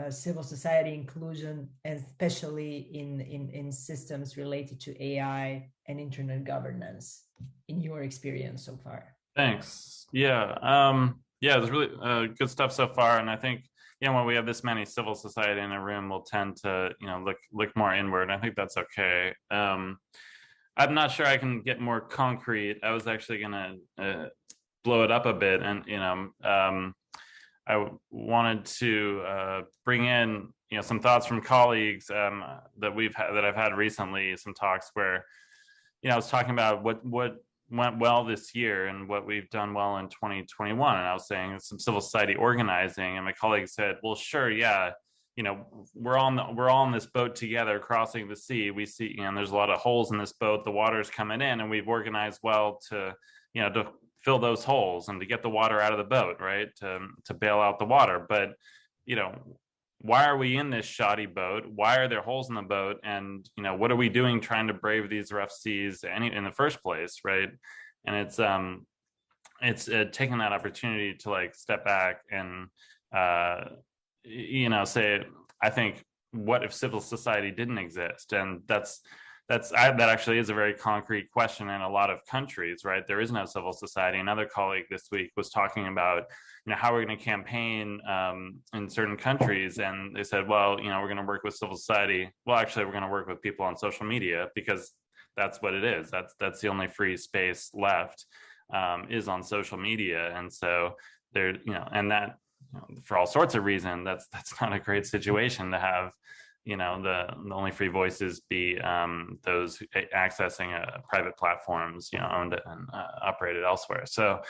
civil society inclusion, especially in systems related to AI and internet governance, in your experience so far?
Thanks. Yeah, it's really good stuff so far, and I think when we have this many civil society in a room, we'll tend to look more inward. I think that's okay. I'm not sure I can get more concrete. I was actually gonna blow it up a bit, and I wanted to bring in some thoughts from colleagues that I've had recently. Some talks where I was talking about what went well this year and what we've done well in 2021, and I was saying some civil society organizing, and my colleague said, "Well, sure, yeah, we're all in this boat together crossing the sea. We see, there's a lot of holes in this boat. The water's coming in, and we've organized well to fill those holes and to get the water out of the boat, right? To bail out the water. But, why are we in this shoddy boat? Why are there holes in the boat? And, what are we doing trying to brave these rough seas in the first place, right?" And it's taking that opportunity to step back and, say, I think, what if civil society didn't exist? And that actually is a very concrete question in a lot of countries, right? There is no civil society. Another colleague this week was talking about, how we're going to campaign in certain countries, and they said, well, we're going to work with civil society. Well, actually, we're going to work with people on social media, because that's what it is. That's the only free space left, is on social media, and so there, and that, for all sorts of reasons, that's not a great situation to have. The only free voices be those accessing private platforms, owned and operated elsewhere. So,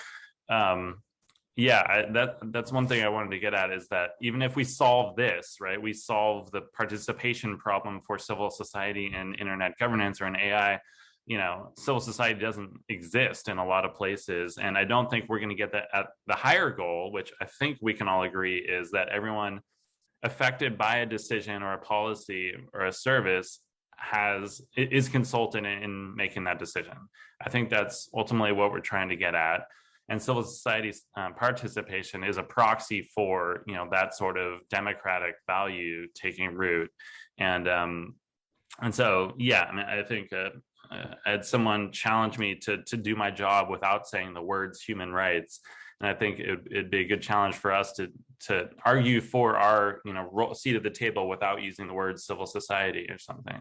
that's one thing I wanted to get at, is that even if we solve this, right, we solve the participation problem for civil society in internet governance or in AI, civil society doesn't exist in a lot of places. And I don't think we're going to get that at the higher goal, which I think we can all agree is that everyone affected by a decision or a policy or a service is consulted in making that decision. I think that's ultimately what we're trying to get at. And civil society's participation is a proxy for that sort of democratic value taking root. And so I think I had someone challenge me to do my job without saying the words human rights. And I think it'd be a good challenge for us to argue for our seat at the table without using the word civil society or something.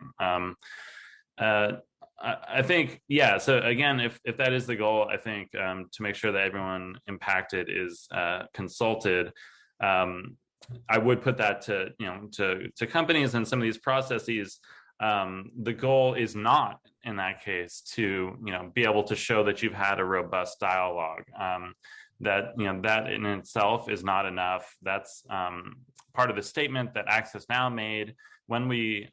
I think, so again, if that is the goal, I think to make sure that everyone impacted is consulted, I would put that to companies and some of these processes. The goal is not, in that case, to be able to show that you've had a robust dialogue. That in itself is not enough. That's part of the statement that Access Now made when we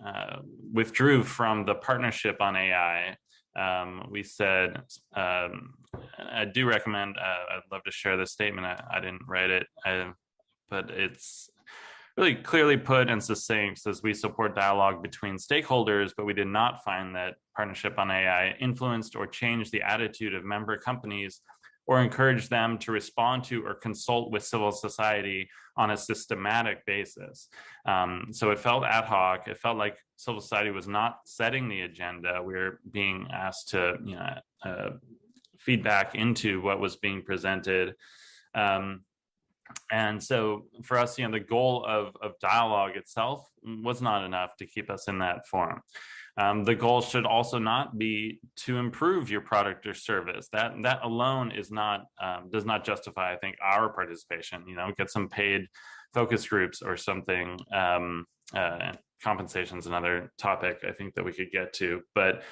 withdrew from the partnership on AI. We said, I do recommend, I'd love to share this statement. I didn't write it, but it's really clearly put and succinct. Says, we support dialogue between stakeholders, but we did not find that partnership on AI influenced or changed the attitude of member companies or encourage them to respond to or consult with civil society on a systematic basis. So it felt ad hoc. It felt like civil society was not setting the agenda. We were being asked to feedback into what was being presented. And so for us, the goal of dialogue itself was not enough to keep us in that forum. The goal should also not be to improve your product or service. That alone is not does not justify, I think, our participation. Get some paid focus groups or something. Compensation is another topic I think that we could get to, but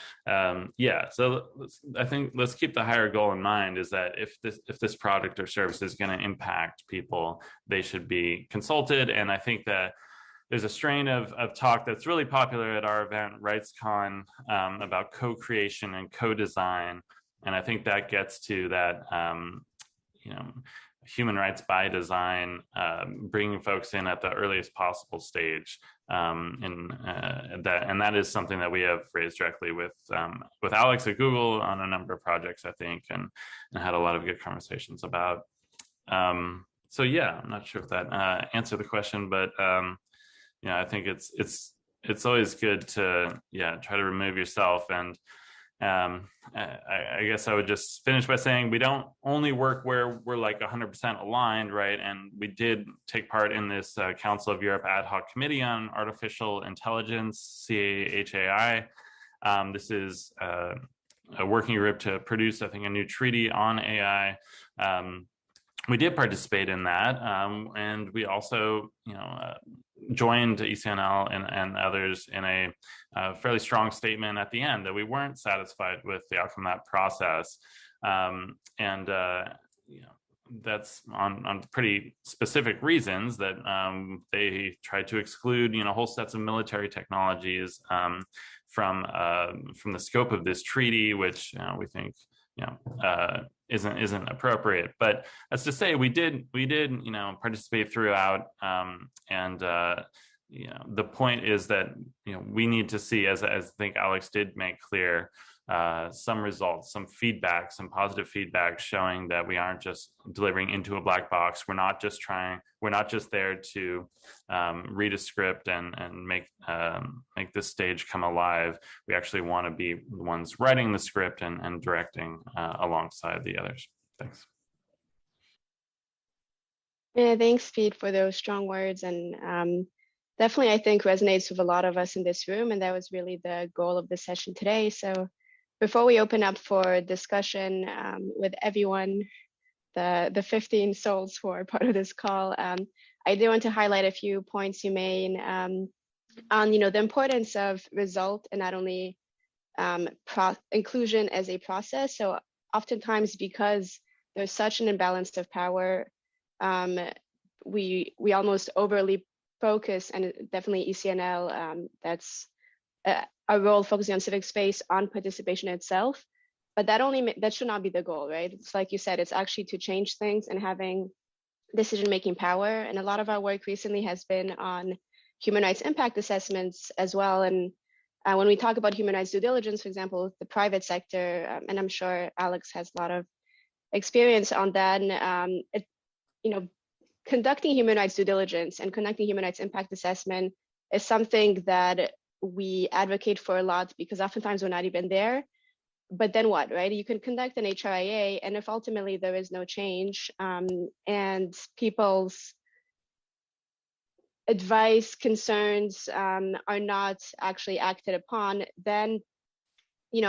yeah. So I think let's keep the higher goal in mind, is that if this product or service is going to impact people, they should be consulted. And I think that there's a strain of talk that's really popular at our event, RightsCon, about co-creation and co-design. And I think that gets to that, human rights by design, bringing folks in at the earliest possible stage. And that is something that we have raised directly with Alex at Google on a number of projects, I think, and had a lot of good conversations about. So yeah, I'm not sure if that answered the question, but I think it's always good to try to remove yourself. And I guess I would just finish by saying we don't only work where we're like 100% aligned, right? And we did take part in this Council of Europe ad hoc committee on artificial intelligence, CAHAI. This is a working group to produce, I think, a new treaty on AI. We did participate in that, and we also, joined ECNL and others in a fairly strong statement at the end that we weren't satisfied with the outcome of that process, and that's on pretty specific reasons, that they tried to exclude whole sets of military technologies from the scope of this treaty, which we think isn't appropriate. But that's to say, we did participate throughout, and the point is that we need to see, as I think Alex did make clear, some results, some feedback, some positive feedback showing that we aren't just delivering into a black box. We're not just there to read a script and make this stage come alive. We actually want to be the ones writing the script and directing alongside the others. Thanks.
Yeah, thanks, Pete, for those strong words. And definitely, I think, resonates with a lot of us in this room. And that was really the goal of the session today. So before we open up for discussion with everyone, the 15 souls who are part of this call, I do want to highlight a few points you made on the importance of result and not only inclusion as a process. So oftentimes, because there's such an imbalance of power, we almost overly focus, and definitely ECNL, that's our role focusing on civic space, on participation itself, but that should not be the goal, right? It's like you said, it's actually to change things and having decision-making power. And a lot of our work recently has been on human rights impact assessments as well. And when we talk about human rights due diligence, for example, the private sector, and I'm sure Alex has a lot of experience on that, conducting human rights due diligence and conducting human rights impact assessment is something that we advocate for a lot, because oftentimes we're not even there. But then what, right? You can conduct an HRIA, and if ultimately there is no change, and people's advice, concerns are not actually acted upon, then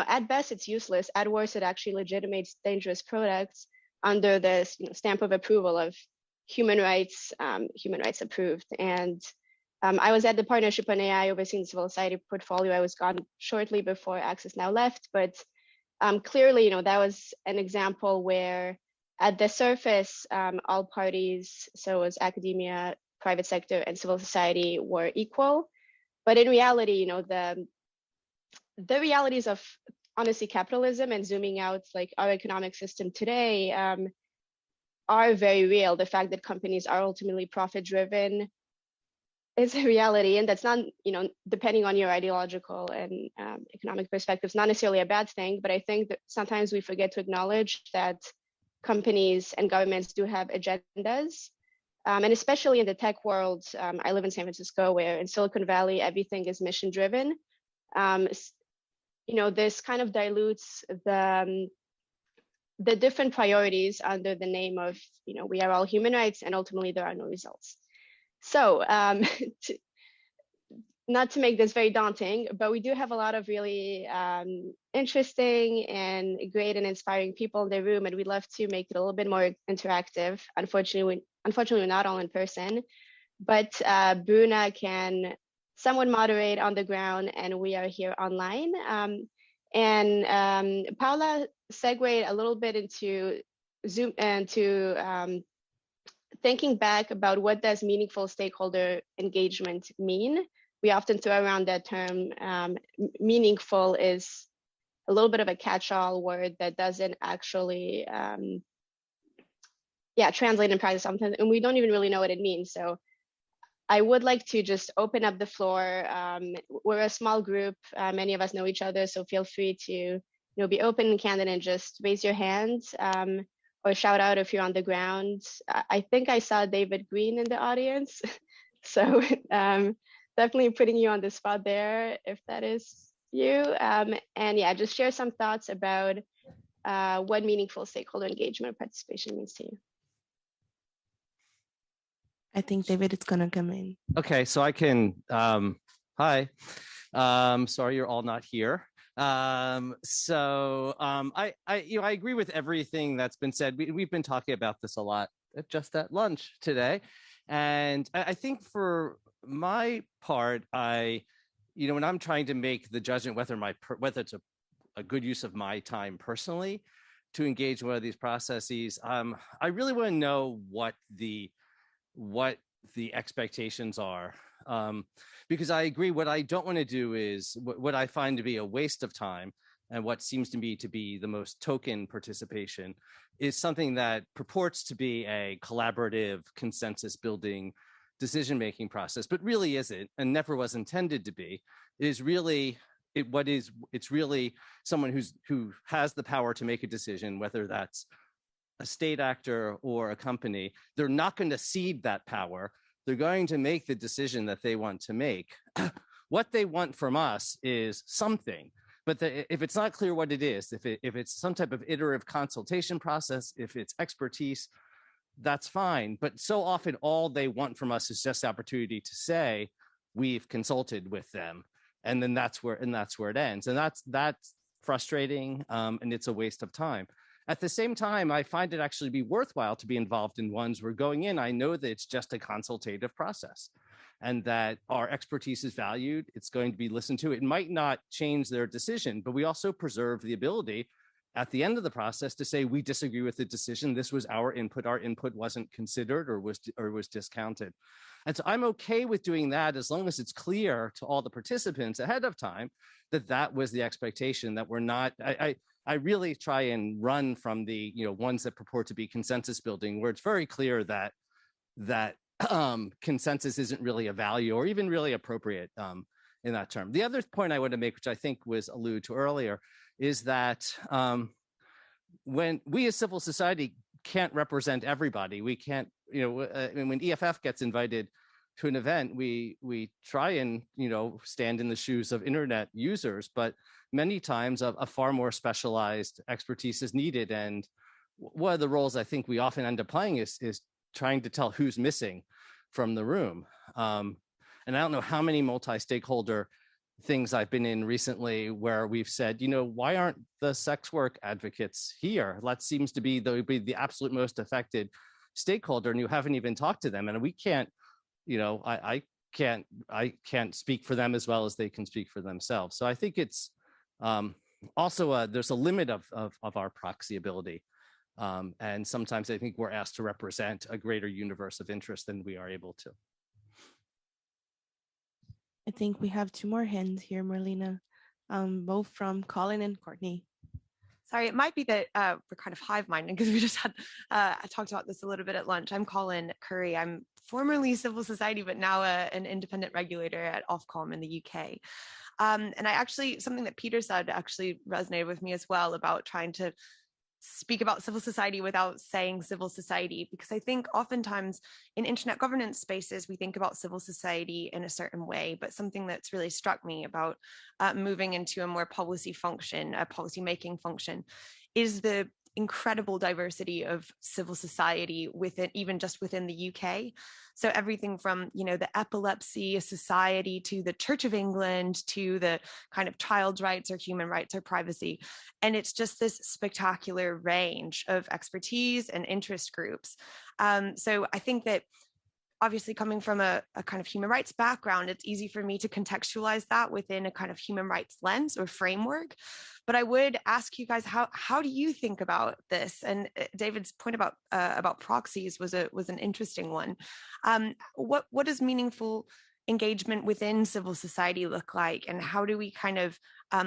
at best it's useless. At worst, it actually legitimates dangerous products under the stamp of approval of human rights approved. And I was at the Partnership on AI overseeing the civil society portfolio. I was gone shortly before Access Now left, but clearly, that was an example where at the surface, all parties, so as academia, private sector, and civil society, were equal. But in reality, the realities of, honestly, capitalism and zooming out, like our economic system today, are very real. The fact that companies are ultimately profit-driven is a reality, and that's not, depending on your ideological and economic perspectives, not necessarily a bad thing. But I think that sometimes we forget to acknowledge that companies and governments do have agendas, and especially in the tech world. I live in San Francisco, where in Silicon Valley everything is mission-driven. This kind of dilutes the different priorities under the name of, we are all human rights, and ultimately there are no results. So not to make this very daunting, but we do have a lot of really interesting and great and inspiring people in the room, and we'd love to make it a little bit more interactive. Unfortunately, we're not all in person, but Bruna can somewhat moderate on the ground, and we are here online. Paula segued a little bit into Zoom and to thinking back about what does meaningful stakeholder engagement mean. We often throw around that term. Meaningful is a little bit of a catch-all word that doesn't actually translate in practice sometimes, and we don't even really know what it means. So I would like to just open up the floor. We're a small group. Many of us know each other, so feel free to be open and candid and just raise your hand or shout out if you're on the ground. I think I saw David Green in the audience, so definitely putting you on the spot there if that is you. And yeah, just share some thoughts about what meaningful stakeholder engagement participation means to you.
I think David is gonna come in.
Okay, so I can, hi. Sorry you're all not here. I agree with everything that's been said. We've been talking about this a lot just at lunch today. And I think for my part, when I'm trying to make the judgment whether it's a good use of my time personally to engage in one of these processes, I really want to know what the expectations are. Because I agree, what I don't want to do is what I find to be a waste of time, and what seems to me to be the most token participation is something that purports to be a collaborative, consensus building decision-making process, but really isn't and never was intended to be. It's really someone who has the power to make a decision, whether that's a state actor or a company. They're not going to cede that power. They're going to make the decision that they want to make. What they want from us is something, but if it's not clear what it is, if it's some type of iterative consultation process, if it's expertise, that's fine. But so often all they want from us is just the opportunity to say, we've consulted with them. And then that's where it ends. And that's frustrating, and it's a waste of time. At the same time, I find it actually be worthwhile to be involved in ones where going in, I know that it's just a consultative process and that our expertise is valued. It's going to be listened to. It might not change their decision, but we also preserve the ability at the end of the process to say, we disagree with the decision. This was our input. Our input wasn't considered or was discounted. And so I'm okay with doing that as long as it's clear to all the participants ahead of time that was the expectation, that we're not, I really try and run from the ones that purport to be consensus building, where it's very clear that consensus isn't really a value or even really appropriate in that term. The other point I want to make, which I think was alluded to earlier, is that when we as civil society can't represent everybody, we can't, when EFF gets invited to an event, we try and stand in the shoes of internet users, but many times a far more specialized expertise is needed. And one of the roles I think we often end up playing is trying to tell who's missing from the room. And I don't know how many multi-stakeholder things I've been in recently where we've said, why aren't the sex work advocates here? That seems to be the absolute most affected stakeholder, and you haven't even talked to them. And we can't, I can't speak for them as well as they can speak for themselves. So I think it's also there's a limit of our proxy ability. And sometimes I think we're asked to represent a greater universe of interest than we are able to.
I think we have two more hands here, Marlena, both from Colin and Courtney.
Sorry, it might be that we're kind of hive-minded because we just had, I talked about this a little bit at lunch. I'm Colin Curry. I'm formerly civil society, but now an independent regulator at Ofcom in the UK. And I actually, something that Peter said actually resonated with me as well about trying to speak about civil society without saying civil society, because I think oftentimes in internet governance spaces, we think about civil society in a certain way, but something that's really struck me about moving into a more policy function, a policy making function, is the incredible diversity of civil society within, even just within the UK. So everything from, the Epilepsy Society to the Church of England to the kind of child's rights or human rights or privacy. And it's just this spectacular range of expertise and interest groups. So I think that obviously coming from a kind of human rights background, it's easy for me to contextualize that within a kind of human rights lens or framework. But I would ask you guys, how do you think about this? And David's point about proxies was an interesting one. What does meaningful engagement within civil society look like, and how do we kind of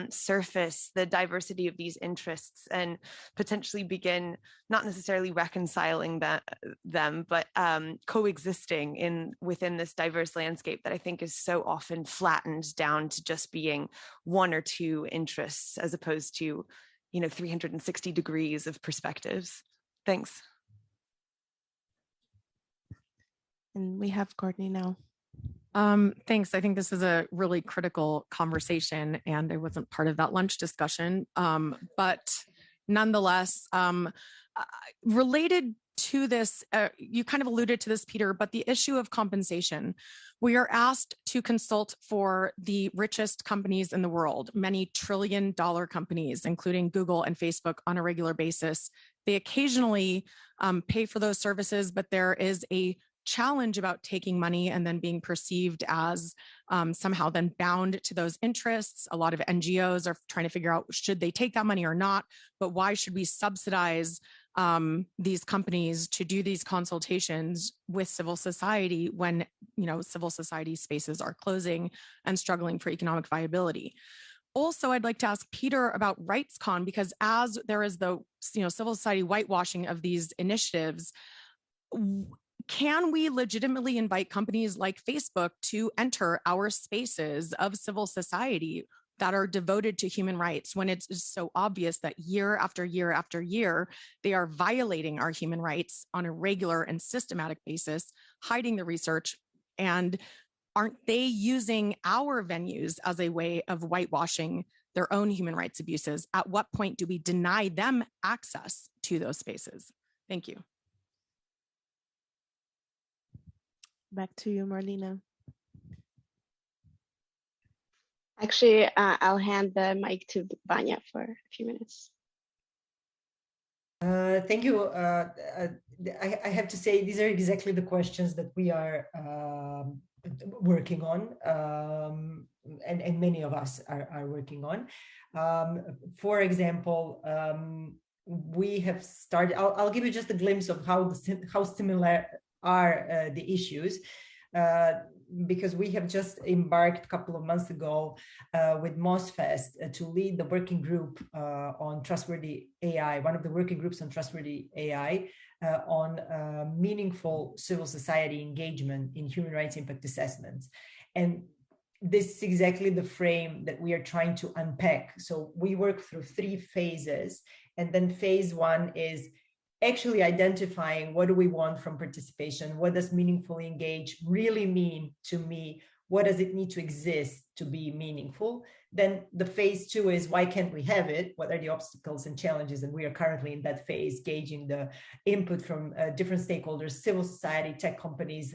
surface the diversity of these interests and potentially begin not necessarily reconciling them, but coexisting within this diverse landscape that I think is so often flattened down to just being one or two interests as opposed to 360 degrees of perspectives. Thanks.
And we have Courtney now.
Thanks. I think this is a really critical conversation, and I wasn't part of that lunch discussion. But nonetheless, related to this, you kind of alluded to this, Peter, but the issue of compensation. We are asked to consult for the richest companies in the world, many trillion-dollar companies, including Google and Facebook, on a regular basis. They occasionally pay for those services, but there is a challenge about taking money and then being perceived as somehow then bound to those interests. A lot of NGOs are trying to figure out, should they take that money or not? But why should we subsidize these companies to do these consultations with civil society when, civil society spaces are closing and struggling for economic viability? Also, I'd like to ask Peter about RightsCon, because as there is the civil society whitewashing of these initiatives, can we legitimately invite companies like Facebook to enter our spaces of civil society that are devoted to human rights when it's so obvious that year after year after year, they are violating our human rights on a regular and systematic basis, hiding the research? And aren't they using our venues as a way of whitewashing their own human rights abuses? At what point do we deny them access to those spaces? Thank you.
Back to you, Marlena.
Actually, I'll hand the mic to Vanya for a few minutes.
Thank you. I have to say, these are exactly the questions that we are working on, and many of us are working on. For example, we have started, I'll give you just a glimpse of how similar are the issues, because we have just embarked a couple of months ago with MOSFest to lead the working group on trustworthy AI, one of the working groups on trustworthy AI, on meaningful civil society engagement in human rights impact assessments. And this is exactly the frame that we are trying to unpack. So we work through 3 phases, and then phase 1 is actually identifying what do we want from participation, what does meaningfully engage really mean to me, what does it need to exist to be meaningful. Then the phase 2 is why can't we have it, what are the obstacles and challenges, and we are currently in that phase, gauging the input from different stakeholders, civil society, tech companies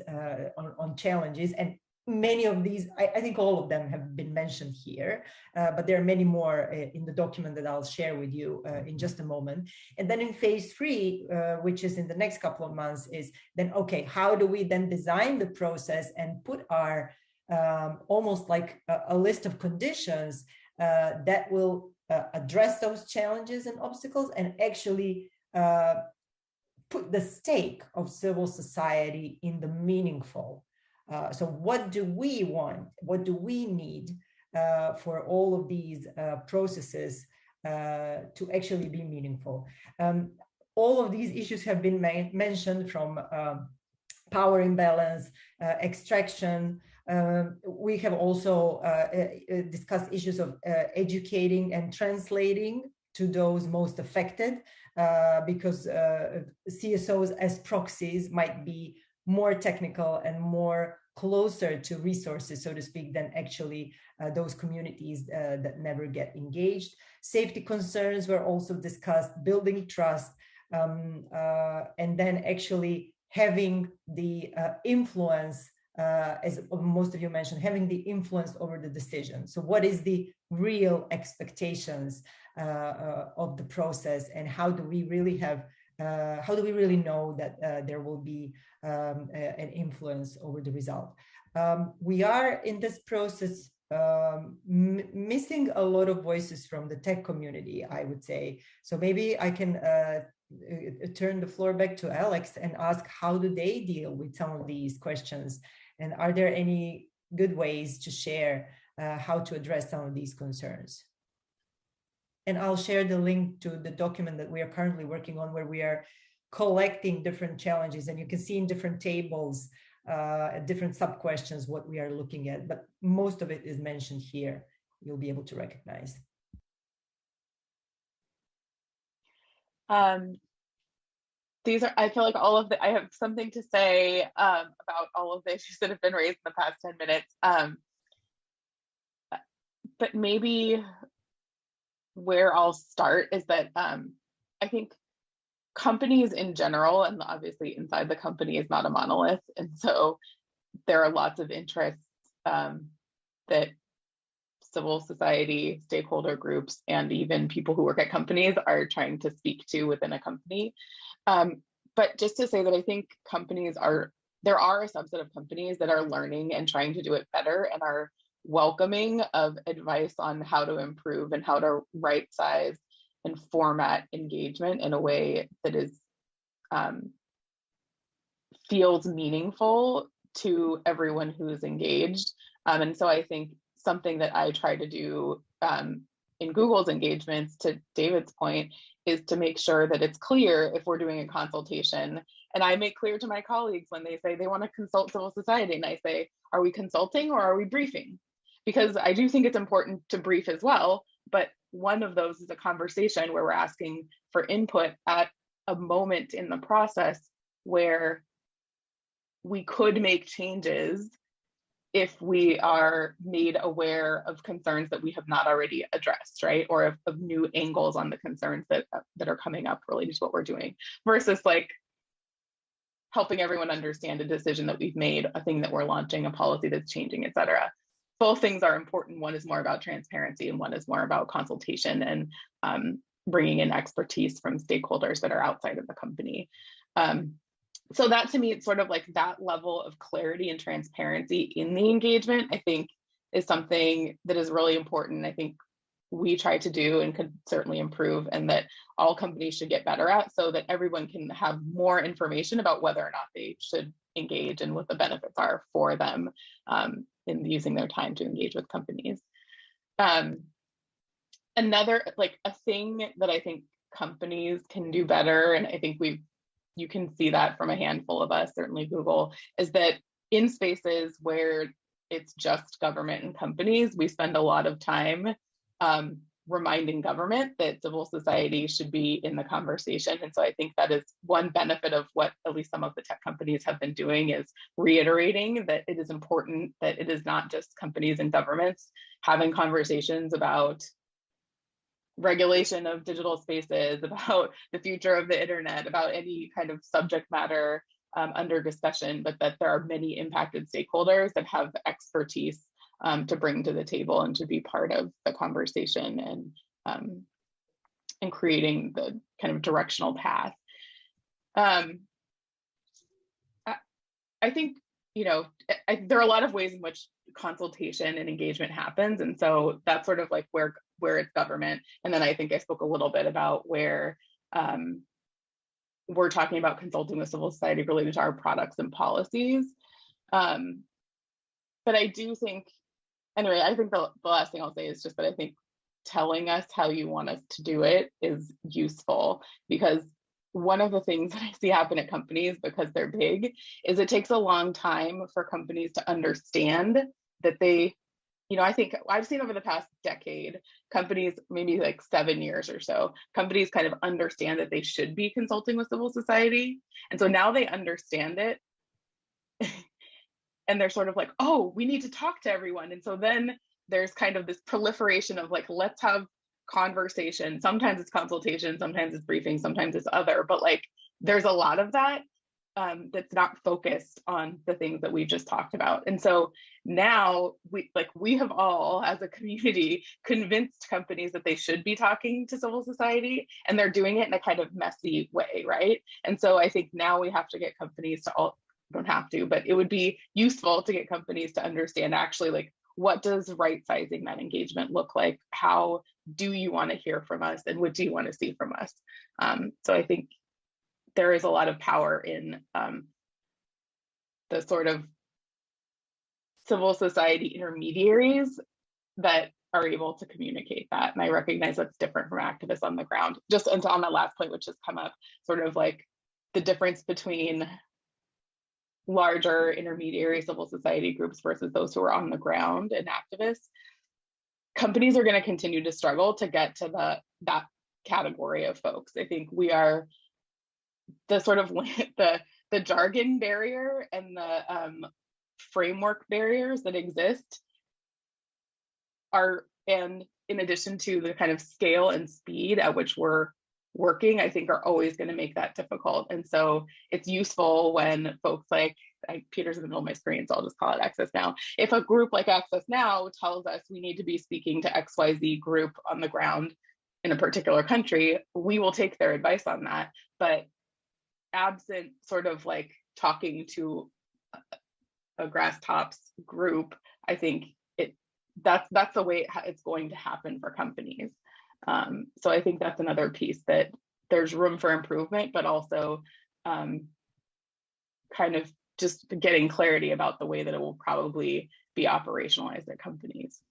on challenges. And many of these, I think all of them have been mentioned here, but there are many more in the document that I'll share with you in just a moment. And then in phase 3, which is in the next couple of months, is then, okay, how do we then design the process and put our almost like a list of conditions that will address those challenges and obstacles and actually put the stake of civil society in the meaningful. So what do we want? What do we need for all of these processes to actually be meaningful? All of these issues have been mentioned, from power imbalance, extraction. We have also discussed issues of educating and translating to those most affected, because CSOs as proxies might be more technical and more closer to resources, so to speak, than actually those communities that never get engaged. Safety concerns were also discussed, building trust, and then actually having the influence, as most of you mentioned, having the influence over the decision. So what is the real expectations of the process, and how do we really know that there will be an influence over the result? We are in this process missing a lot of voices from the tech community, I would say. So maybe I can turn the floor back to Alex and ask, how do they deal with some of these questions? And are there any good ways to share how to address some of these concerns? And I'll share the link to the document that we are currently working on, where we are collecting different challenges, and you can see in different tables, different sub-questions what we are looking at, but most of it is mentioned here. You'll be able to recognize.
These are, I feel like I have something to say about all of the issues that have been raised in the past 10 minutes. But maybe where I'll start is that I think companies in general, and obviously inside the company is not a monolith, and so there are lots of interests that civil society, stakeholder groups, and even people who work at companies are trying to speak to within a company. But just to say that I think there are a subset of companies that are learning and trying to do it better and are welcoming of advice on how to improve and how to right size and format engagement in a way that is feels meaningful to everyone who's engaged. And so I think something that I try to do in Google's engagements, to David's point, is to make sure that it's clear if we're doing a consultation. And I make clear to my colleagues when they say they want to consult civil society, and I say, are we consulting or are we briefing? Because I do think it's important to brief as well, but one of those is a conversation where we're asking for input at a moment in the process where we could make changes if we are made aware of concerns that we have not already addressed, right? Or of new angles on the concerns that are coming up related to what we're doing, versus like helping everyone understand a decision that we've made, a thing that we're launching, a policy that's changing, et cetera. Both things are important. One is more about transparency and one is more about consultation and bringing in expertise from stakeholders that are outside of the company. So that, to me, it's sort of like that level of clarity and transparency in the engagement, I think, is something that is really important. I think we try to do and could certainly improve, and that all companies should get better at, so that everyone can have more information about whether or not they should engage and what the benefits are for them in using their time to engage with companies. Another, like a thing that I think companies can do better, and I think you can see that from a handful of us, certainly Google, is that in spaces where it's just government and companies, we spend a lot of time reminding government that civil society should be in the conversation. And so I think that is one benefit of what at least some of the tech companies have been doing, is reiterating that it is important that it is not just companies and governments having conversations about regulation of digital spaces, about the future of the internet, about any kind of subject matter under discussion, but that there are many impacted stakeholders that have expertise to bring to the table and to be part of the conversation and creating the kind of directional path. I think, there are a lot of ways in which consultation and engagement happens, and so that's sort of like where it's government. And then I think I spoke a little bit about where we're talking about consulting with civil society related to our products and policies. But I do think, anyway, I think the last thing I'll say is just that I think telling us how you want us to do it is useful, because one of the things that I see happen at companies, because they're big, is it takes a long time for companies to understand that they, I think I've seen over the past decade, companies, maybe like 7 years or so, companies kind of understand that they should be consulting with civil society. And so now they understand it. and they're sort of like, oh, we need to talk to everyone. And so then there's kind of this proliferation of like, let's have conversation. Sometimes it's consultation, sometimes it's briefing, sometimes it's other, but like there's a lot of that that's not focused on the things that we've just talked about. And so now we have all, as a community, convinced companies that they should be talking to civil society, and they're doing it in a kind of messy way, right? And so I think now we have to get companies to all, don't have to, but it would be useful to get companies to understand actually like, what does right sizing that engagement look like? How do you want to hear from us, and what do you want to see from us? So I think there is a lot of power in the sort of civil society intermediaries that are able to communicate that. And I recognize that's different from activists on the ground. Just on that last point, which has come up, sort of like the difference between larger intermediary civil society groups versus those who are on the ground and activists. Companies are going to continue to struggle to get to that category of folks. I think we are the sort of the jargon barrier and the framework barriers that exist are, and in addition to the kind of scale and speed at which we're working, I think are always going to make that difficult. And so it's useful when folks like, Peter's in the middle of my screen, so I'll just call it Access Now. If a group like Access Now tells us we need to be speaking to XYZ group on the ground in a particular country, we will take their advice on that. But absent sort of like talking to a grass tops group, I think that's the way it's going to happen for companies. So I think that's another piece, that there's room for improvement, but also kind of just getting clarity about the way that it will probably be operationalized at companies.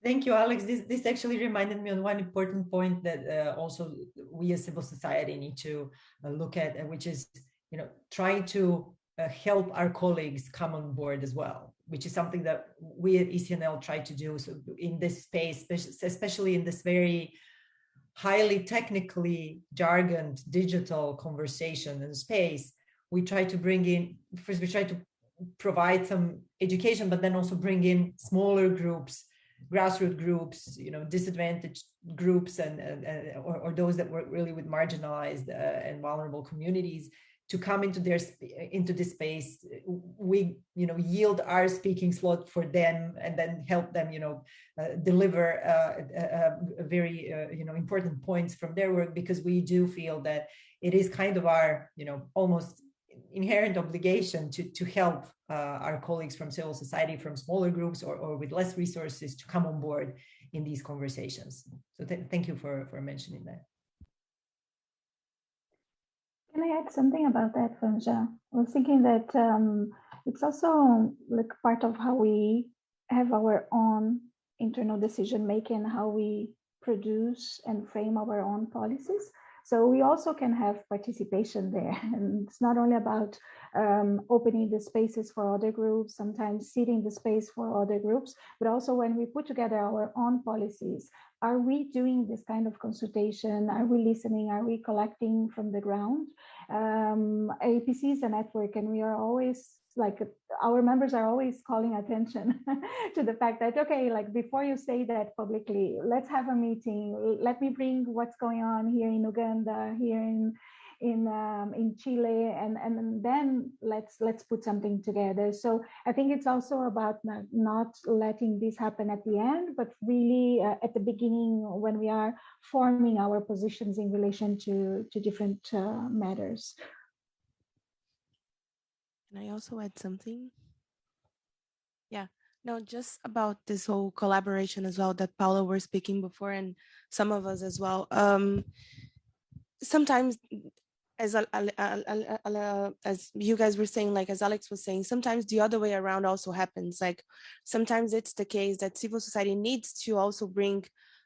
Thank you, Alex. This actually reminded me on one important point that also we as civil society need to look at, which is, trying to help our colleagues come on board as well, which is something that we at ECNL try to do. So in this space, especially in this very highly technically jargoned digital conversation and space, we try to bring in, first we try to provide some education, but then also bring in smaller groups, grassroots groups, disadvantaged groups, or those that work really with marginalized and vulnerable communities to come into this space. We yield our speaking slot for them, and then help them deliver very important points from their work, because we do feel that it is kind of our almost inherent obligation to help our colleagues from civil society, from smaller groups or with less resources, to come on board in these conversations. So thank you for mentioning that.
Can I add something about that, Fanja? I was thinking that it's also like part of how we have our own internal decision making, how we produce and frame our own policies. So we also can have participation there. And it's not only about opening the spaces for other groups, sometimes seeding the space for other groups, but also when we put together our own policies, are we doing this kind of consultation? Are we listening? Are we collecting from the ground? APC is a network, and we are always our members are always calling attention to the fact that, okay, like before you say that publicly, let's have a meeting. Let me bring what's going on here in Uganda, here in Chile, and then let's put something together. So I think it's also about not letting this happen at the end, but really at the beginning, when we are forming our positions in relation to different matters.
Can I also add something? Yeah, no, just about this whole collaboration as well that Paula were speaking before, and some of us as well. Sometimes, as you guys were saying, like as Alex was saying, sometimes the other way around also happens. Like sometimes it's the case that civil society needs to also bring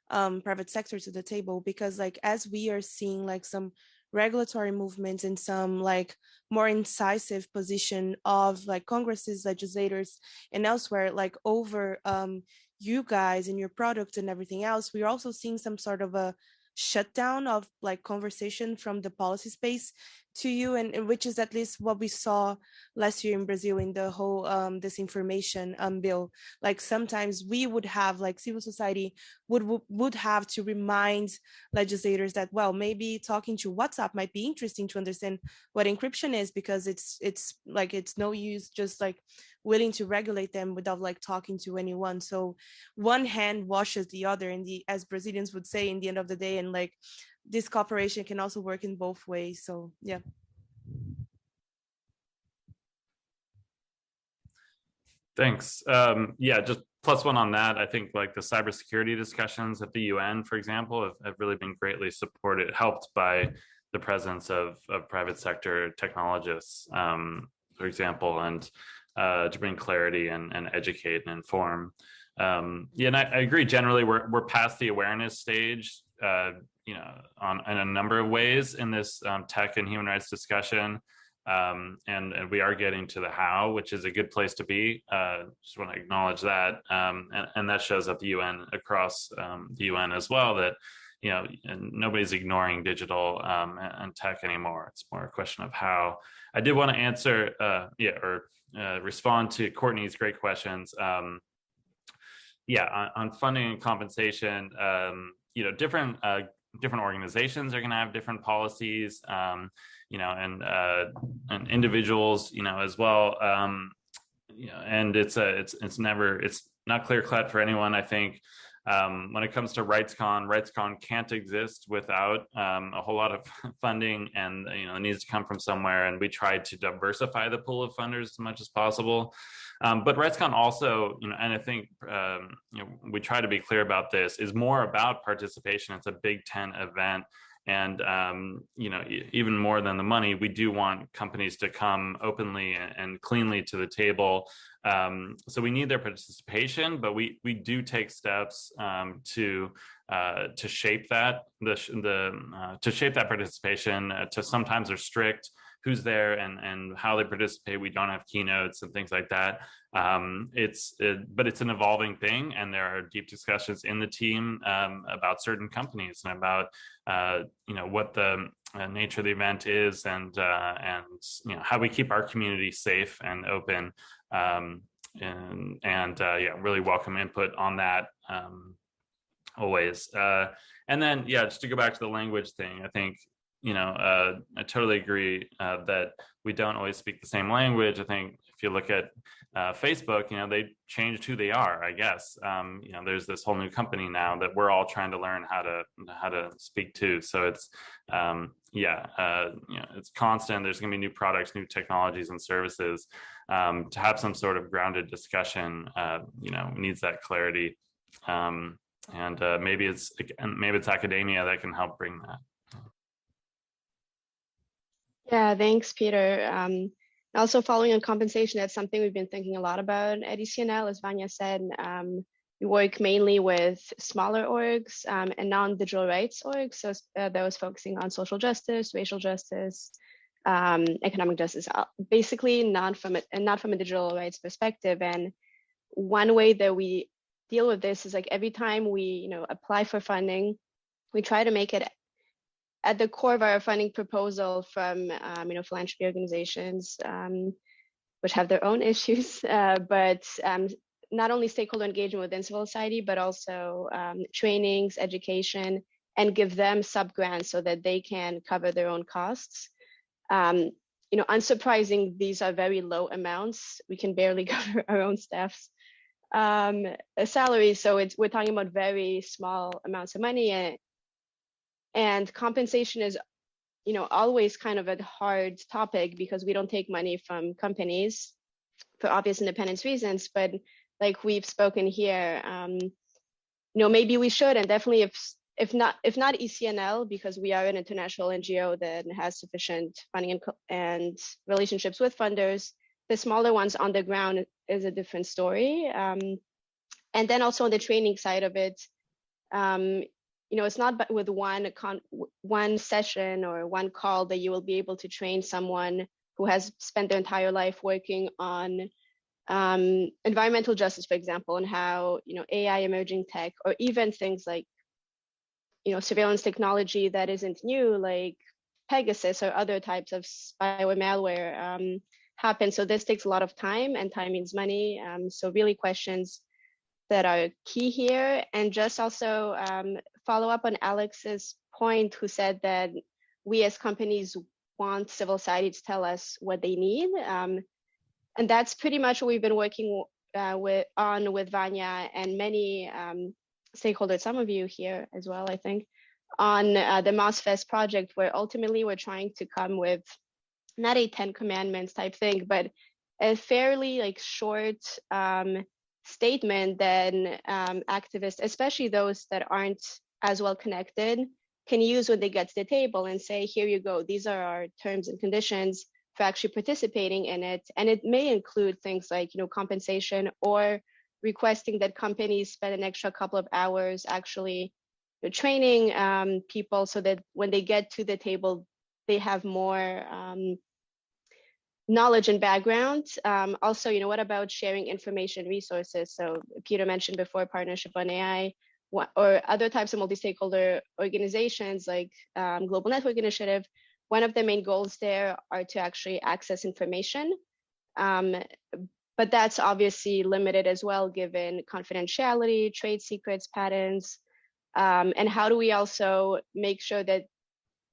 private sector to the table, because like as we are seeing like some regulatory movements and some like more incisive position of like Congress's legislators and elsewhere, like over you guys and your products and everything else, we're also seeing some sort of a shutdown of like conversation from the policy space to you, and which is at least what we saw last year in Brazil in the whole disinformation bill. Like sometimes we would have, like civil society would have to remind legislators that, well, maybe talking to WhatsApp might be interesting to understand what encryption is, because it's like it's no use just like willing to regulate them without like talking to anyone. So one hand washes the other, and as Brazilians would say, in the end of the day, and like this cooperation can also work in both ways. So yeah.
Thanks. Yeah, just plus one on that. I think like the cybersecurity discussions at the UN, for example, have really been greatly supported, helped by the presence of private sector technologists, for example, and to bring clarity and educate and inform. Yeah, and I agree. Generally, we're past the awareness stage, you know, in a number of ways in this tech and human rights discussion. And we are getting to the how, which is a good place to be. Just want to acknowledge that, and that shows at the UN, across the UN as well, that you know nobody's ignoring digital and tech anymore. It's more a question of how. I did want to answer, respond to Courtney's great questions. Yeah, on funding and compensation, you know, different organizations are going to have different policies. You know, and individuals, you know, as well. You know, and it's not clear cut for anyone. I think when it comes to RightsCon can't exist without a whole lot of funding, and you know, it needs to come from somewhere. And we tried to diversify the pool of funders as much as possible. But RightsCon also, you know, and I think you know, we try to be clear about this, is more about participation. It's a Big Ten event. And, you know, even more than the money, we do want companies to come openly and cleanly to the table. So we need their participation, but we do take steps to shape that, to shape that participation. To sometimes they're strict, who's there and how they participate. We don't have keynotes and things like that. But it's an evolving thing, and there are deep discussions in the team about certain companies and about you know, what the nature of the event is, and you know, how we keep our community safe and open, and yeah, really welcome input on that always. And then yeah, just to go back to the language thing, I think, you know, I totally agree that we don't always speak the same language. I think if you look at Facebook, you know, they changed who they are, I guess. You know, there's this whole new company now that we're all trying to learn how to speak to. So it's, yeah, you know, it's constant. There's going to be new products, new technologies and services. To have some sort of grounded discussion, you know, needs that clarity. And maybe it's academia that can help bring that.
Yeah, thanks, Peter. Also following on compensation, that's something we've been thinking a lot about at ECNL. As Vanya said, we work mainly with smaller orgs and non-digital rights orgs, so those focusing on social justice, racial justice, economic justice, basically not from a digital rights perspective. And one way that we deal with this is like every time we, you know, apply for funding, we try to make it at the core of our funding proposal from you know, philanthropy organizations, which have their own issues, but not only stakeholder engagement within civil society, but also trainings, education, and give them sub-grants so that they can cover their own costs. You know, unsurprising, these are very low amounts. We can barely cover our own staff's salaries, so we're talking about very small amounts of money. And compensation is, you know, always kind of a hard topic because we don't take money from companies for obvious independence reasons. But like we've spoken here, you know, maybe we should, and definitely if not ECNL, because we are an international NGO that has sufficient funding and relationships with funders, the smaller ones on the ground is a different story. And then also on the training side of it, you know, it's not with one session or one call that you will be able to train someone who has spent their entire life working on environmental justice, for example, and how, you know, AI, emerging tech, or even things like, you know, surveillance technology that isn't new, like Pegasus or other types of spyware malware happen. So this takes a lot of time, and time means money. So really questions that are key here. And just also follow up on Alex's point, who said that we as companies want civil society to tell us what they need. And that's pretty much what we've been working with Vanya and many stakeholders, some of you here as well, I think, on the MOSFEST project, where ultimately we're trying to come with not a 10 commandments type thing, but a fairly like short statement that activists, especially those that aren't as well connected, can use when they get to the table and say, here you go, these are our terms and conditions for actually participating in it. And it may include things like, you know, compensation, or requesting that companies spend an extra couple of hours actually training people, so that when they get to the table, they have more knowledge and background. Also, you know, what about sharing information resources? So Peter mentioned before, partnership on AI, or other types of multi-stakeholder organizations like Global Network Initiative. One of the main goals there are to actually access information. But that's obviously limited as well, given confidentiality, trade secrets, patents. And how do we also make sure that,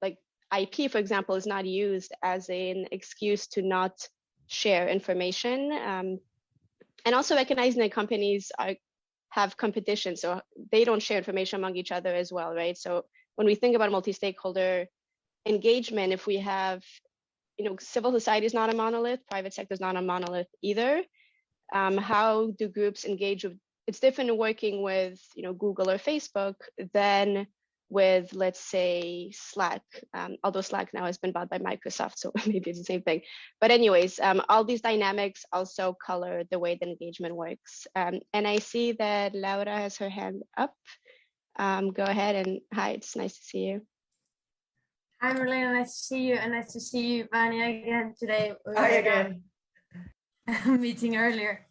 like, IP, for example, is not used as an excuse to not share information? And also recognizing that companies have competition, so they don't share information among each other as well, right? So when we think about multi-stakeholder engagement, if we have, you know, civil society is not a monolith, private sector is not a monolith either. How do groups engage with? It's different working with, you know, Google or Facebook than with, let's say, Slack. Although Slack now has been bought by Microsoft, so maybe it's the same thing. But anyways, all these dynamics also color the way that engagement works. And I see that Laura has her hand up. Go ahead, and hi, it's nice to see you.
Hi, Marlena, nice to see you, and nice to see you, Vanya, again today.
Hi again.
Meeting earlier.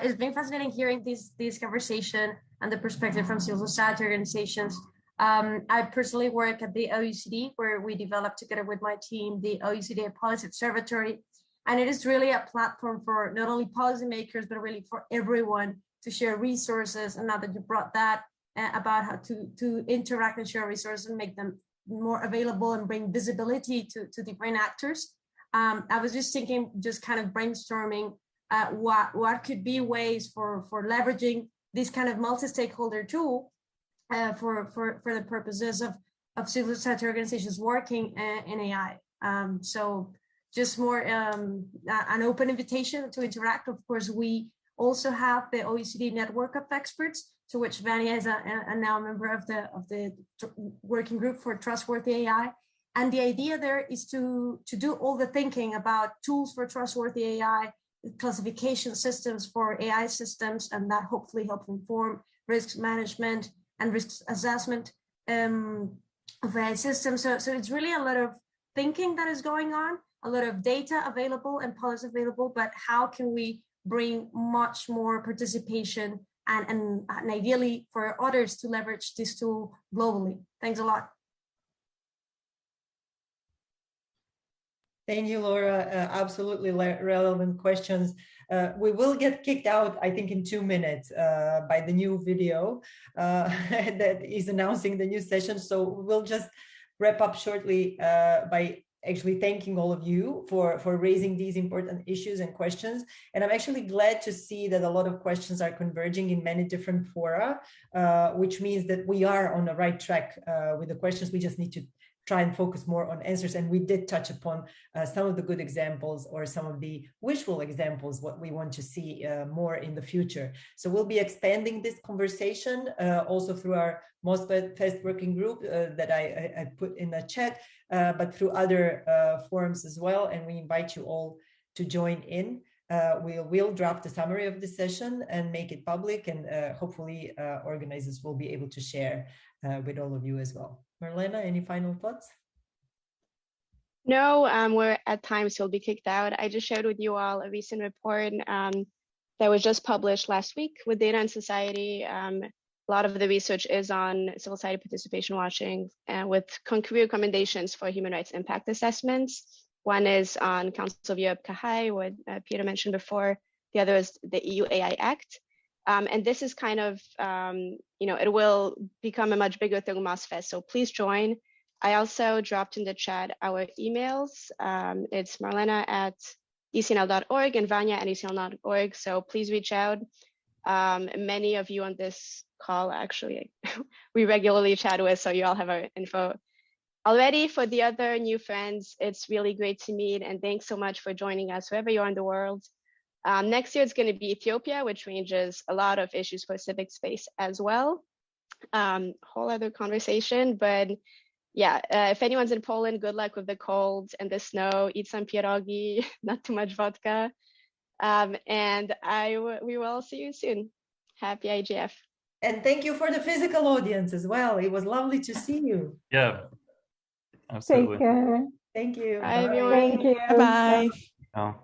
It's been fascinating hearing this conversation and the perspective from civil society organizations. I personally work at the OECD, where we developed together with my team the OECD Policy Observatory, and it is really a platform for not only policymakers, but really for everyone to share resources. And now that you brought that about how to interact and share resources and make them more available and bring visibility to different actors. I was just thinking, just kind of brainstorming what could be ways for leveraging this kind of multi-stakeholder tool for the purposes of civil society organizations working in AI. So just more an open invitation to interact. Of course, we also have the OECD network of experts, to which Vanya is now a member of the working group for trustworthy AI. And the idea there is to do all the thinking about tools for trustworthy AI, classification systems for AI systems, and that hopefully help inform risk management and risk assessment of AI systems. So it's really a lot of thinking that is going on, a lot of data available and policy available, but how can we bring much more participation and ideally for others to leverage this tool globally? Thanks a lot.
Thank you, Laura. Absolutely relevant questions. We will get kicked out, I think, in 2 minutes by the new video that is announcing the new session. So we'll just wrap up shortly by actually thanking all of you for raising these important issues and questions. And I'm actually glad to see that a lot of questions are converging in many different fora, which means that we are on the right track with the questions. We just need to try and focus more on answers. And we did touch upon some of the good examples or some of the wishful examples, what we want to see more in the future. So we'll be expanding this conversation also through our MOSFEST working group that I put in the chat, but through other forums as well. And we invite you all to join in. We'll draft a summary of the session and make it public, and hopefully organizers will be able to share with all of you as well. Marlena, any final thoughts?
No, we're at time, so we'll be kicked out. I just shared with you all a recent report that was just published last week with Data and Society, A lot of the research is on civil society participation watching and with concrete recommendations for human rights impact assessments. One is on Council of Europe CAHI, what Peter mentioned before. The other is the EU AI Act. And this is kind of, it will become a much bigger thing with MOSFET, so please join. I also dropped in the chat our emails. It's marlena@ecnl.org and vanya@ecnl.org, so please reach out. Many of you on this call, actually, we regularly chat with, so you all have our info already. For the other new friends, it's really great to meet, and thanks so much for joining us wherever you are in the world. Next year, it's going to be Ethiopia, which ranges a lot of issues for civic space as well. Whole other conversation, but yeah, if anyone's in Poland, good luck with the cold and the snow. Eat some pierogi, not too much vodka. And we will see you soon. Happy IGF.
And thank you for the physical audience as well. It was lovely to see you.
Yeah, absolutely.
Take care.
Thank you.
Bye, everyone.
Thank you.
Bye-bye.
Oh.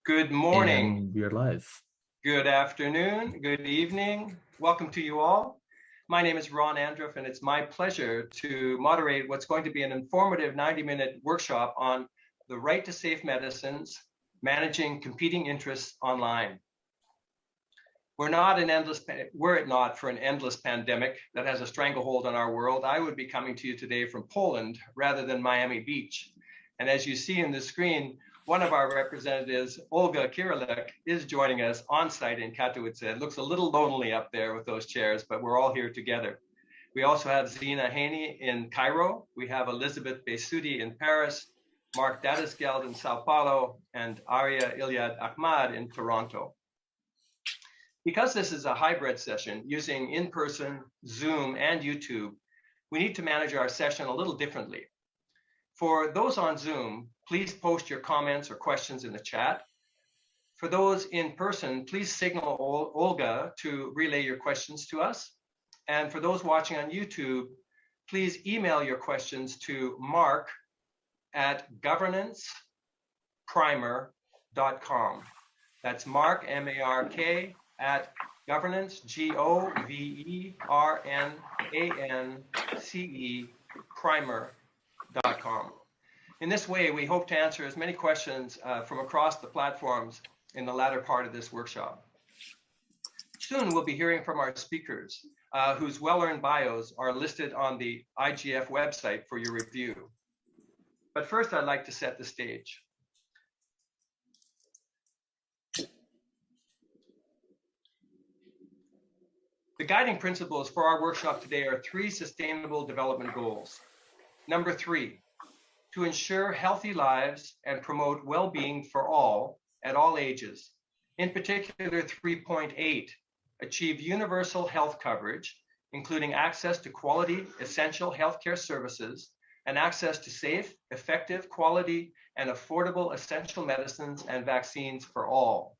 Good morning.
And we are live.
Good afternoon. Good evening. Welcome to you all. My name is Ron Andruff, and it's my pleasure to moderate what's going to be an informative 90-minute workshop on the right to safe medicines, managing competing interests online. Were it not for an endless pandemic that has a stranglehold on our world, I would be coming to you today from Poland rather than Miami Beach. And as you see in the screen, one of our representatives, Olga Kirilek, is joining us on site in Katowice. It looks a little lonely up there with those chairs, but we're all here together. We also have Zina Haney in Cairo. We have Elizabeth Besudi in Paris, Mark Dadisgeld in Sao Paulo, and Arya Ilyad Ahmad in Toronto. Because this is a hybrid session using in-person, Zoom, and YouTube, we need to manage our session a little differently. For those on Zoom, please post your comments or questions in the chat. For those in person, please signal Olga to relay your questions to us. And for those watching on YouTube, please email your questions to mark@governanceprimer.com. That's Mark, M-A-R-K, at governance, G-O-V-E-R-N-A-N-C-E, primer.com. In this way, we hope to answer as many questions from across the platforms in the latter part of this workshop. Soon, we'll be hearing from our speakers, whose well-earned bios are listed on the IGF website for your review. But first, I'd like to set the stage. The guiding principles for our workshop today are 3 sustainable development goals. Number 3, to ensure healthy lives and promote well-being for all at all ages. In particular, 3.8, achieve universal health coverage, including access to quality, essential healthcare services, and access to safe, effective, quality, and affordable essential medicines and vaccines for all.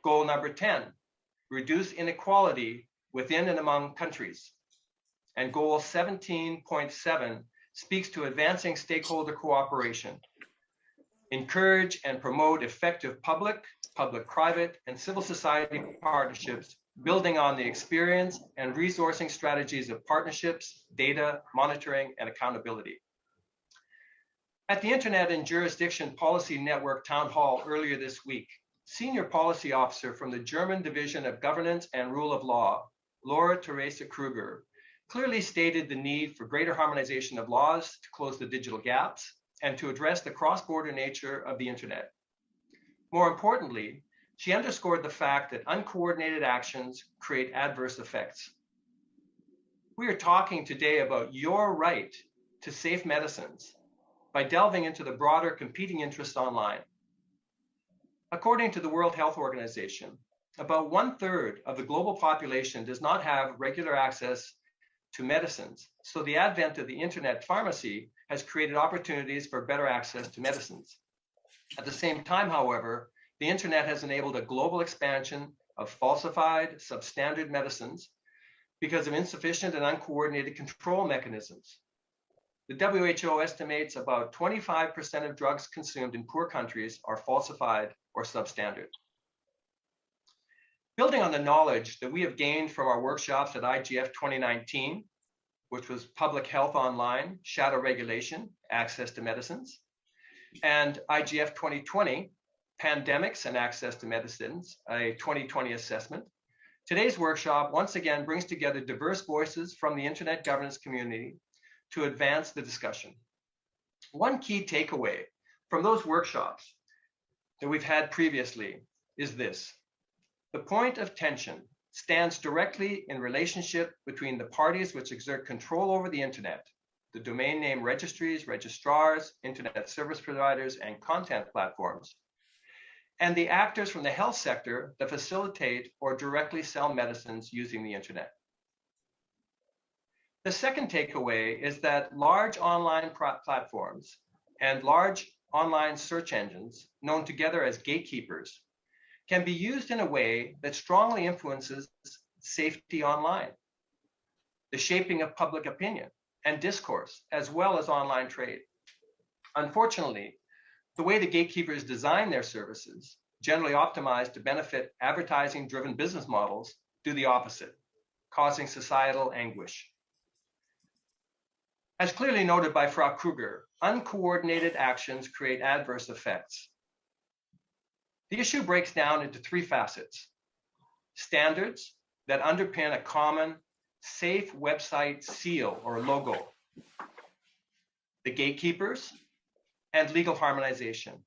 Goal number 10, reduce inequality within and among countries. And goal 17.7 speaks to advancing stakeholder cooperation. Encourage and promote effective public, public-private, and civil society partnerships, building on the experience and resourcing strategies of partnerships, data, monitoring, and accountability. At the Internet and Jurisdiction Policy Network Town Hall earlier this week, Senior Policy Officer from the German Division of Governance and Rule of Law, Laura Teresa Kruger, clearly stated the need for greater harmonization of laws to close the digital gaps and to address the cross-border nature of the Internet. More importantly, she underscored the fact that uncoordinated actions create adverse effects. We are talking today about your right to safe medicines by delving into the broader competing interests online. According to the World Health Organization, about 1/3 of the global population does not have regular access to medicines. So the advent of the Internet pharmacy has created opportunities for better access to medicines. At the same time, however, the Internet has enabled a global expansion of falsified, substandard medicines because of insufficient and uncoordinated control mechanisms. The WHO estimates about 25% of drugs consumed in poor countries are falsified or substandard. Building on the knowledge that we have gained from our workshops at IGF 2019, which was Public Health Online, Shadow Regulation, Access to Medicines, and IGF 2020, Pandemics and Access to Medicines, a 2020 assessment, today's workshop once again brings together diverse voices from the Internet governance community to advance the discussion. One key takeaway from those workshops that we've had previously is this: the point of tension stands directly in relationship between the parties which exert control over the Internet, the domain name registries, registrars, Internet service providers, and content platforms, and the actors from the health sector that facilitate or directly sell medicines using the Internet. The second takeaway is that large online platforms and large online search engines, known together as gatekeepers, can be used in a way that strongly influences safety online, the shaping of public opinion and discourse, as well as online trade. Unfortunately, the way the gatekeepers design their services generally optimized to benefit advertising-driven business models, do the opposite, causing societal anguish. As clearly noted by Frau Kruger, uncoordinated actions create adverse effects. The issue breaks down into three facets: standards that underpin a common, safe website seal or logo, the gatekeepers, and legal harmonization.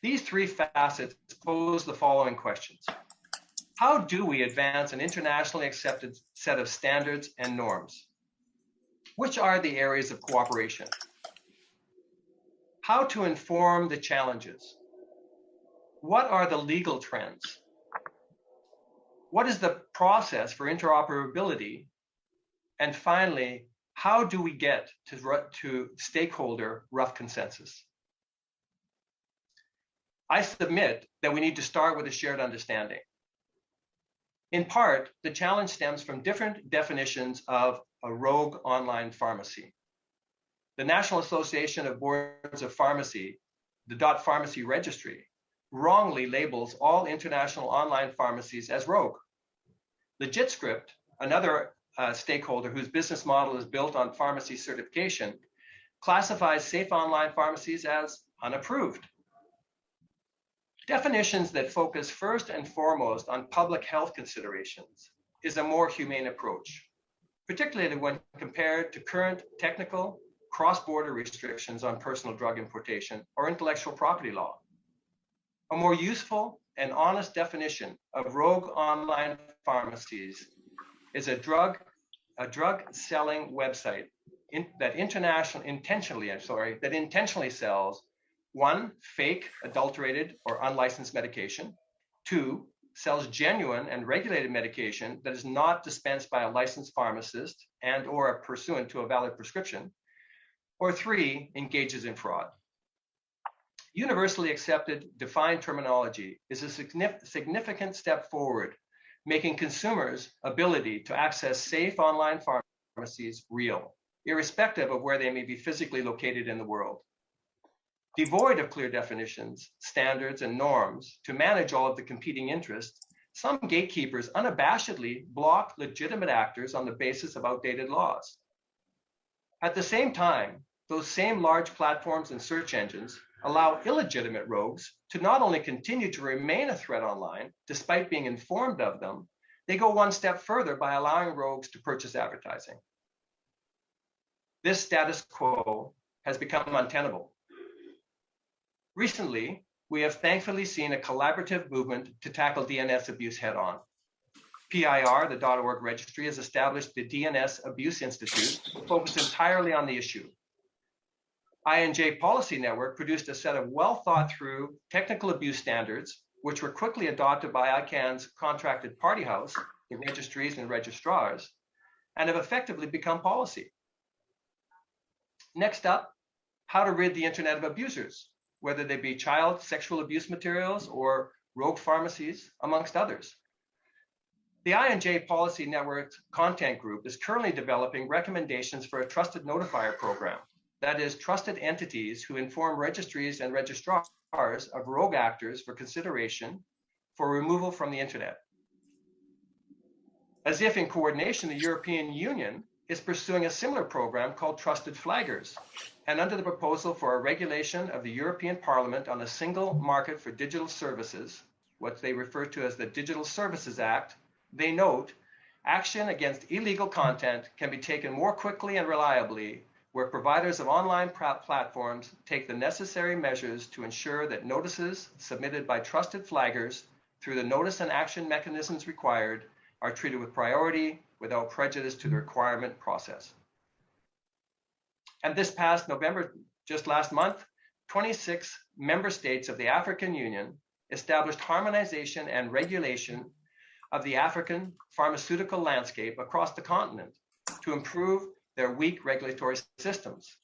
These three facets pose the following questions. How do we advance an internationally accepted set of standards and norms? Which are the areas of cooperation? How to inform the challenges? What are the legal trends? What is the process for interoperability? And finally, how do we get to stakeholder rough consensus? I submit that we need to start with a shared understanding. In part, the challenge stems from different definitions of a rogue online pharmacy. The National Association of Boards of Pharmacy, the .Pharmacy Registry, wrongly labels all international online pharmacies as rogue. LegitScript, another stakeholder whose business model is built on pharmacy certification, classifies safe online pharmacies as unapproved. Definitions that focus first and foremost on public health considerations is a more humane approach, particularly when compared to current technical cross-border restrictions on personal drug importation or intellectual property law. A more useful and honest definition of rogue online pharmacies is a drug selling website that intentionally sells: 1, fake, adulterated, or unlicensed medication; 2, sells genuine and regulated medication that is not dispensed by a licensed pharmacist and or pursuant to a valid prescription; or 3, engages in fraud. Universally accepted defined terminology is a significant step forward, making consumers' ability to access safe online pharmacies real, irrespective of where they may be physically located in the world. Devoid of clear definitions, standards, and norms to manage all of the competing interests, some gatekeepers unabashedly block legitimate actors on the basis of outdated laws. At the same time, those same large platforms and search engines allow illegitimate rogues to not only continue to remain a threat online, despite being informed of them, they go one step further by allowing rogues to purchase advertising. This status quo has become untenable. Recently, we have thankfully seen a collaborative movement to tackle DNS abuse head-on. PIR, the .org registry, has established the DNS Abuse Institute to focus entirely on the issue. I&J Policy Network produced a set of well-thought-through technical abuse standards, which were quickly adopted by ICANN's contracted party house, the registries and registrars, and have effectively become policy. Next up, how to rid the internet of abusers, whether they be child sexual abuse materials or rogue pharmacies, amongst others. The I&J Policy Network's content group is currently developing recommendations for a trusted notifier program. That is, trusted entities who inform registries and registrars of rogue actors for consideration for removal from the internet. As if in coordination, the European Union is pursuing a similar program called Trusted Flaggers, and under the proposal for a regulation of the European Parliament on a single market for digital services, what they refer to as the Digital Services Act, they note, action against illegal content can be taken more quickly and reliably where providers of online platforms take the necessary measures to ensure that notices submitted by trusted flaggers through the notice and action mechanisms required are treated with priority without prejudice to the requirement process. And this past November, just last month, 26 member states of the African Union established harmonization and regulation of the African pharmaceutical landscape across the continent to improve their weak regulatory systems.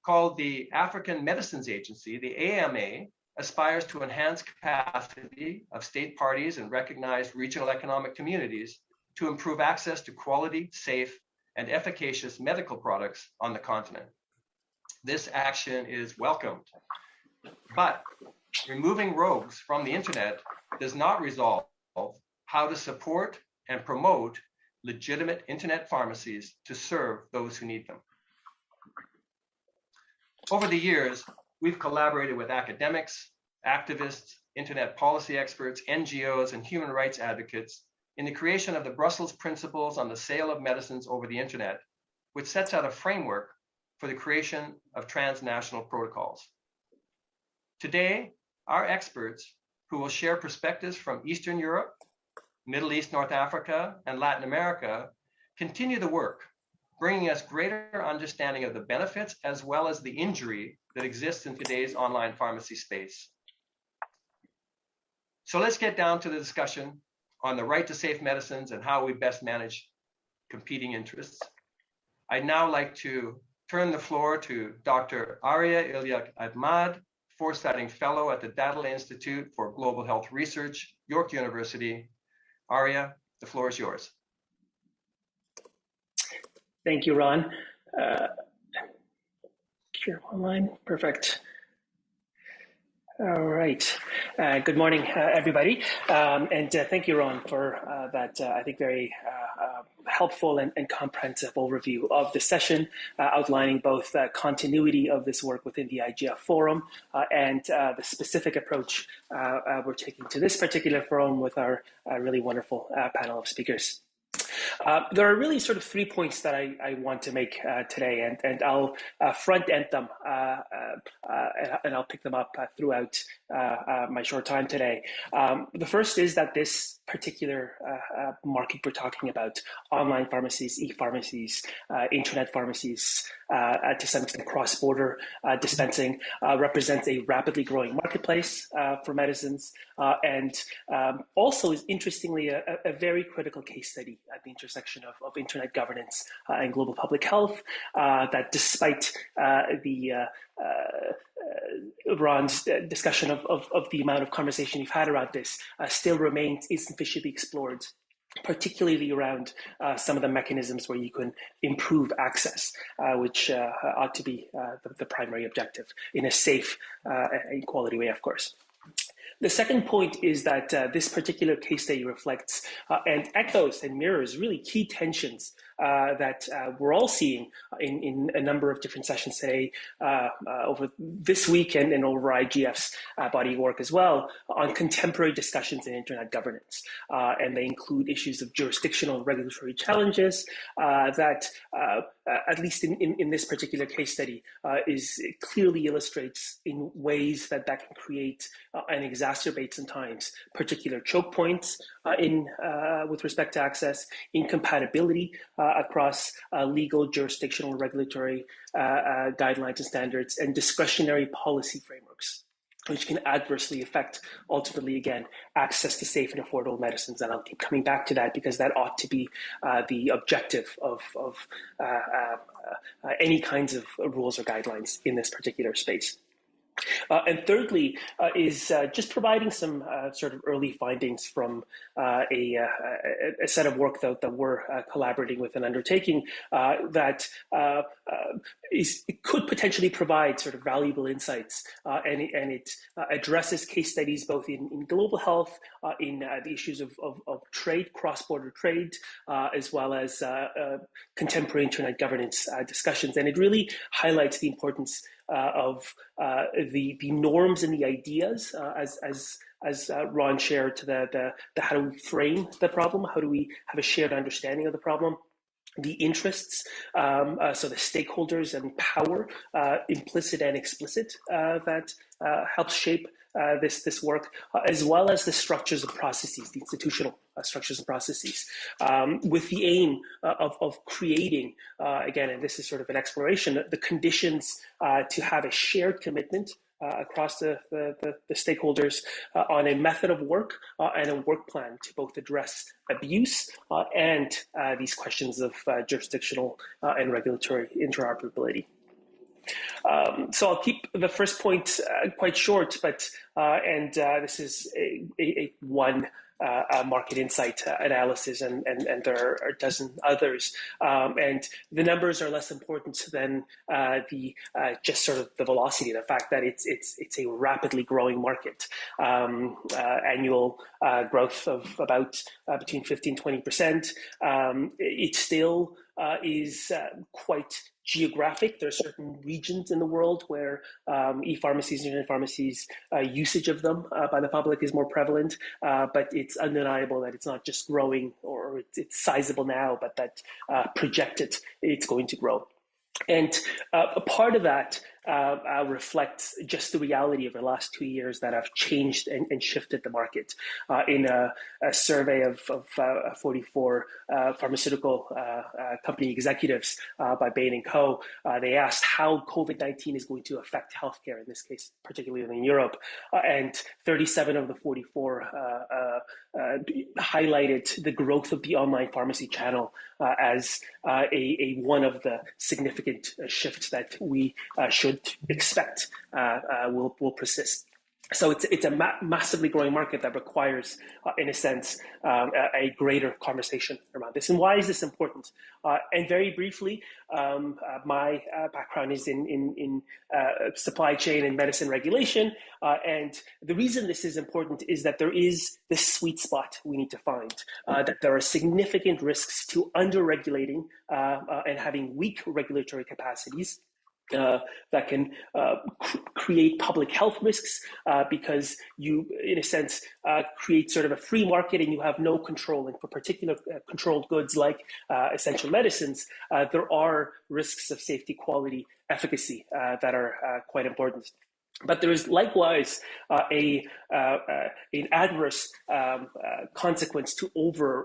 Called the African Medicines Agency, the AMA aspires to enhance capacity of state parties and recognized regional economic communities to improve access to quality, safe, and efficacious medical products on the continent. This action is welcomed, but Removing rogues from the internet does not resolve how to support and promote legitimate internet pharmacies to serve those who need them. Over the years, we've collaborated with academics, activists, internet policy experts, NGOs, and human rights advocates in the creation of the Brussels Principles on the Sale of Medicines over the Internet, which sets out a framework for the creation of transnational protocols. Today, our experts, who will share perspectives from Eastern Europe, Middle East, North Africa, and Latin America, continue the work, bringing us greater understanding of the benefits as well as the injury that exists in today's online pharmacy space. So let's get down to the discussion on the right to safe medicines and how we best manage competing interests. I'd now like to turn the floor to Dr. Arya Ilyak Ahmad, Foresighting Fellow at the Dadala Institute for Global Health Research, York University. Arya, the floor is yours.
Thank you, Ron. Here online, perfect. All right. Good morning, everybody. And thank you, Ron, for that, I think, very helpful and comprehensive overview of the session, outlining both the continuity of this work within the IGF forum and the specific approach we're taking to this particular forum with our really wonderful panel of speakers. There are really sort of 3 points that I want to make today, and I'll front end them and I'll pick them up throughout my short time today. The first is that this particular market we're talking about, online pharmacies, e-pharmacies, internet pharmacies, to some extent cross-border dispensing, represents a rapidly growing marketplace for medicines, and also is interestingly a very critical case study at the intersection of internet governance and global public health, that despite Ron's discussion of the amount of conversation you've had around this, still remains insufficiently explored, particularly around some of the mechanisms where you can improve access, which ought to be the primary objective in a safe and quality way, of course. The second point is that this particular case study reflects and echoes and mirrors really key tensions that we're all seeing in a number of different sessions today over this week and over IGF's body of work as well on contemporary discussions in internet governance. And they include issues of jurisdictional and regulatory challenges that, at least in this particular case study, clearly illustrates in ways that can create and exacerbate sometimes particular choke points with respect to access, incompatibility across legal, jurisdictional, regulatory guidelines and standards, and discretionary policy frameworks, which can adversely affect, ultimately, again, access to safe and affordable medicines. And I'll keep coming back to that because that ought to be the objective of any kinds of rules or guidelines in this particular space. And thirdly, is just providing some sort of early findings from a set of work that we're collaborating with and undertaking that it could potentially provide sort of valuable insights, and it addresses case studies both in global health, in the issues of trade, cross-border trade, as well as contemporary internet governance discussions. And it really highlights the importance of the norms and the ideas, as Ron shared, to the how do we frame the problem, how do we have a shared understanding of the problem, the interests, so the stakeholders and power, implicit and explicit, that helps shape this work, as well as the structures and processes, the institutional structures and processes, with the aim of creating, again, and this is sort of an exploration, the conditions to have a shared commitment across the stakeholders on a method of work and a work plan to both address abuse and these questions of jurisdictional and regulatory interoperability. So I'll keep the first point quite short, but this is one market insight analysis, and there are a dozen others. And the numbers are less important than the just sort of the velocity, the fact that it's a rapidly growing market. Annual growth of about between 15-20%. It still is quite geographic. There are certain regions in the world where e-pharmacies, internet pharmacies, usage of them by the public is more prevalent, but it's undeniable that it's not just growing, or it's sizable now, but that projected it's going to grow. And a part of that reflects just the reality of the last 2 years that have changed and shifted the market. In a survey of 44 pharmaceutical company executives by Bain & Co., they asked how COVID-19 is going to affect healthcare, in this case, particularly in Europe. And 37 of the 44 highlighted the growth of the online pharmacy channel as a one of the significant shifts that we should expect will persist. So it's a massively growing market that requires, in a sense, a greater conversation around this. And why is this important? And very briefly, my background is in supply chain and medicine regulation. And the reason this is important is that there is this sweet spot we need to find, that there are significant risks to under-regulating and having weak regulatory capacities. That can create public health risks because you, in a sense, create sort of a free market and you have no control. And for particular controlled goods like essential medicines, there are risks of safety, quality, efficacy that are quite important. But there is likewise an adverse consequence to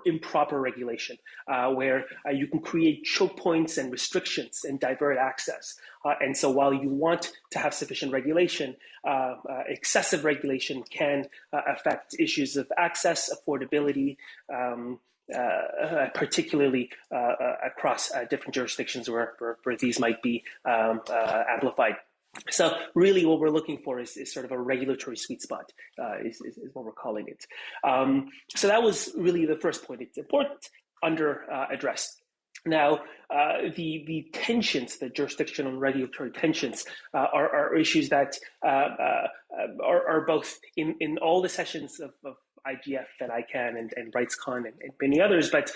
improper regulation, where you can create choke points and restrictions and divert access. And so while you want to have sufficient regulation, excessive regulation can affect issues of access, affordability, particularly across different jurisdictions where these might be amplified. So really what we're looking for is sort of a regulatory sweet spot, is what we're calling it. So that was really the first point. It's important, under addressed. Now, the tensions, the jurisdictional and regulatory tensions are issues that are both in all the sessions of IGF and ICANN and RightsCon and many others, but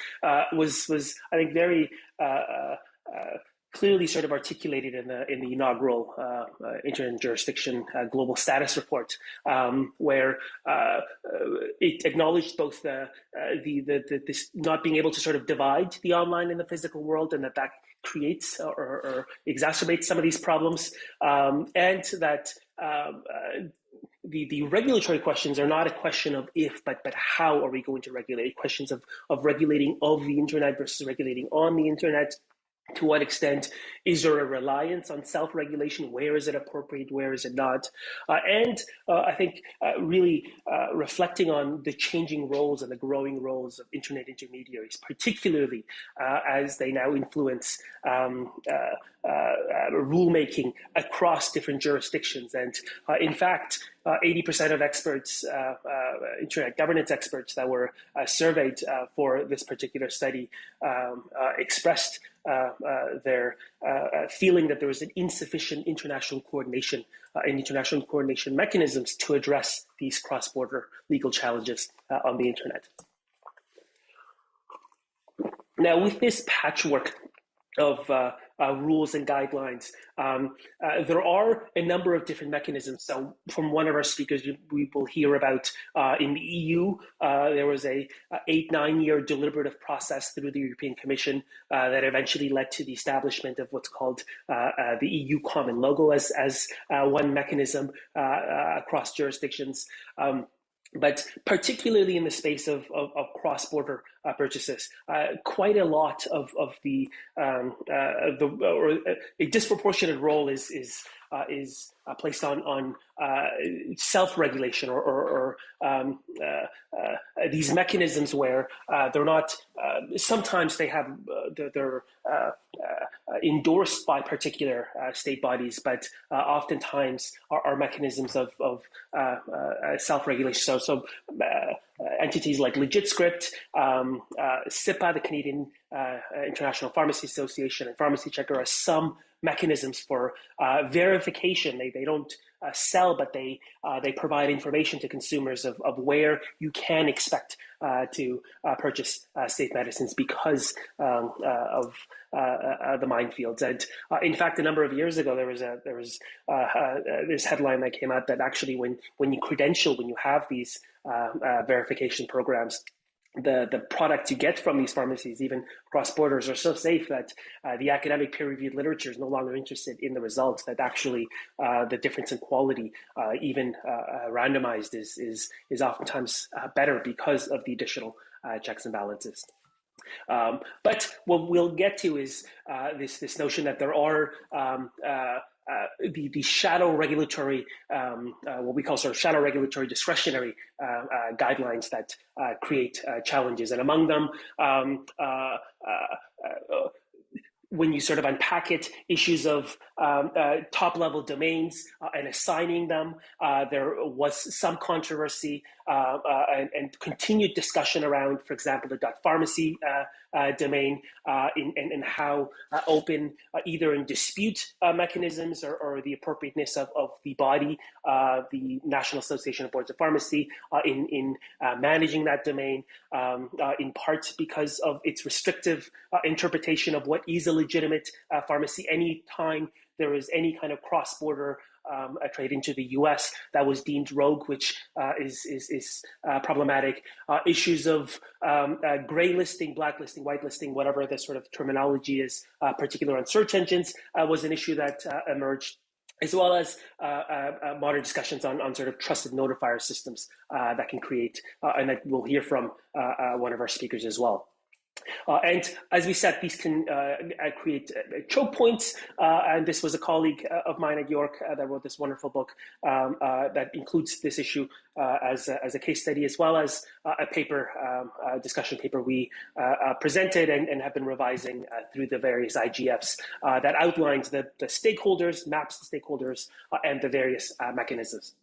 was I think very clearly sort of articulated in the inaugural Internet Jurisdiction Global Status Report, where it acknowledged both this not being able to sort of divide the online and the physical world, and that creates or exacerbates some of these problems, and that the regulatory questions are not a question of if, but how are we going to regulate? Questions of regulating of the internet versus regulating on the internet. To what extent is there a reliance on self-regulation? Where is it appropriate? Where is it not? And I think really reflecting on the changing roles and the growing roles of internet intermediaries, particularly as they now influence rulemaking across different jurisdictions. And in fact, 80% of experts, internet governance experts that were surveyed for this particular study expressed their feeling that there was an insufficient international coordination and international coordination mechanisms to address these cross-border legal challenges on the internet. Now, with this patchwork of rules and guidelines, there are a number of different mechanisms. So from one of our speakers, we will hear about in the EU, there was a 8-9 year deliberative process through the European Commission that eventually led to the establishment of what's called the EU common logo as one mechanism across jurisdictions. But particularly in the space of cross-border purchases, quite a lot of a disproportionate role is placed on self-regulation or these mechanisms where they're not. Sometimes they're endorsed by particular state bodies, but oftentimes are mechanisms of self-regulation. So entities like LegitScript, SIPA, the Canadian International Pharmacy Association, and Pharmacy Checker are some mechanisms for verification. They don't sell, but they provide information to consumers of where you can expect to purchase safe medicines because of the minefields. And in fact, a number of years ago, there was this headline that came out that actually when you have these verification programs, the products you get from these pharmacies, even cross borders, are so safe that the academic peer-reviewed literature is no longer interested in the results. That actually the difference in quality, even randomized, is oftentimes better because of the additional checks and balances. But what we'll get to is this notion that there are the shadow regulatory, what we call sort of shadow regulatory discretionary guidelines that create challenges. And among them, when you sort of unpack it, issues of top-level domains and assigning them, there was some controversy and continued discussion around, for example, the .pharmacy domain and how open either in dispute mechanisms or the appropriateness of the body, the National Association of Boards of Pharmacy, in managing that domain, in part because of its restrictive interpretation of what is a legitimate pharmacy. Any time there is any kind of cross-border trade into the US that was deemed rogue, which is problematic. Issues of gray listing, blacklisting, whitelisting, whatever the sort of terminology is, particular on search engines, was an issue that emerged, as well as modern discussions on sort of trusted notifier systems that can create, and that we'll hear from one of our speakers as well. And as we said, these can create choke points. And this was a colleague of mine at York that wrote this wonderful book that includes this issue as a case study, as well as a paper, discussion paper we presented and have been revising through the various IGFs that outlines the stakeholders, maps the stakeholders, and the various mechanisms.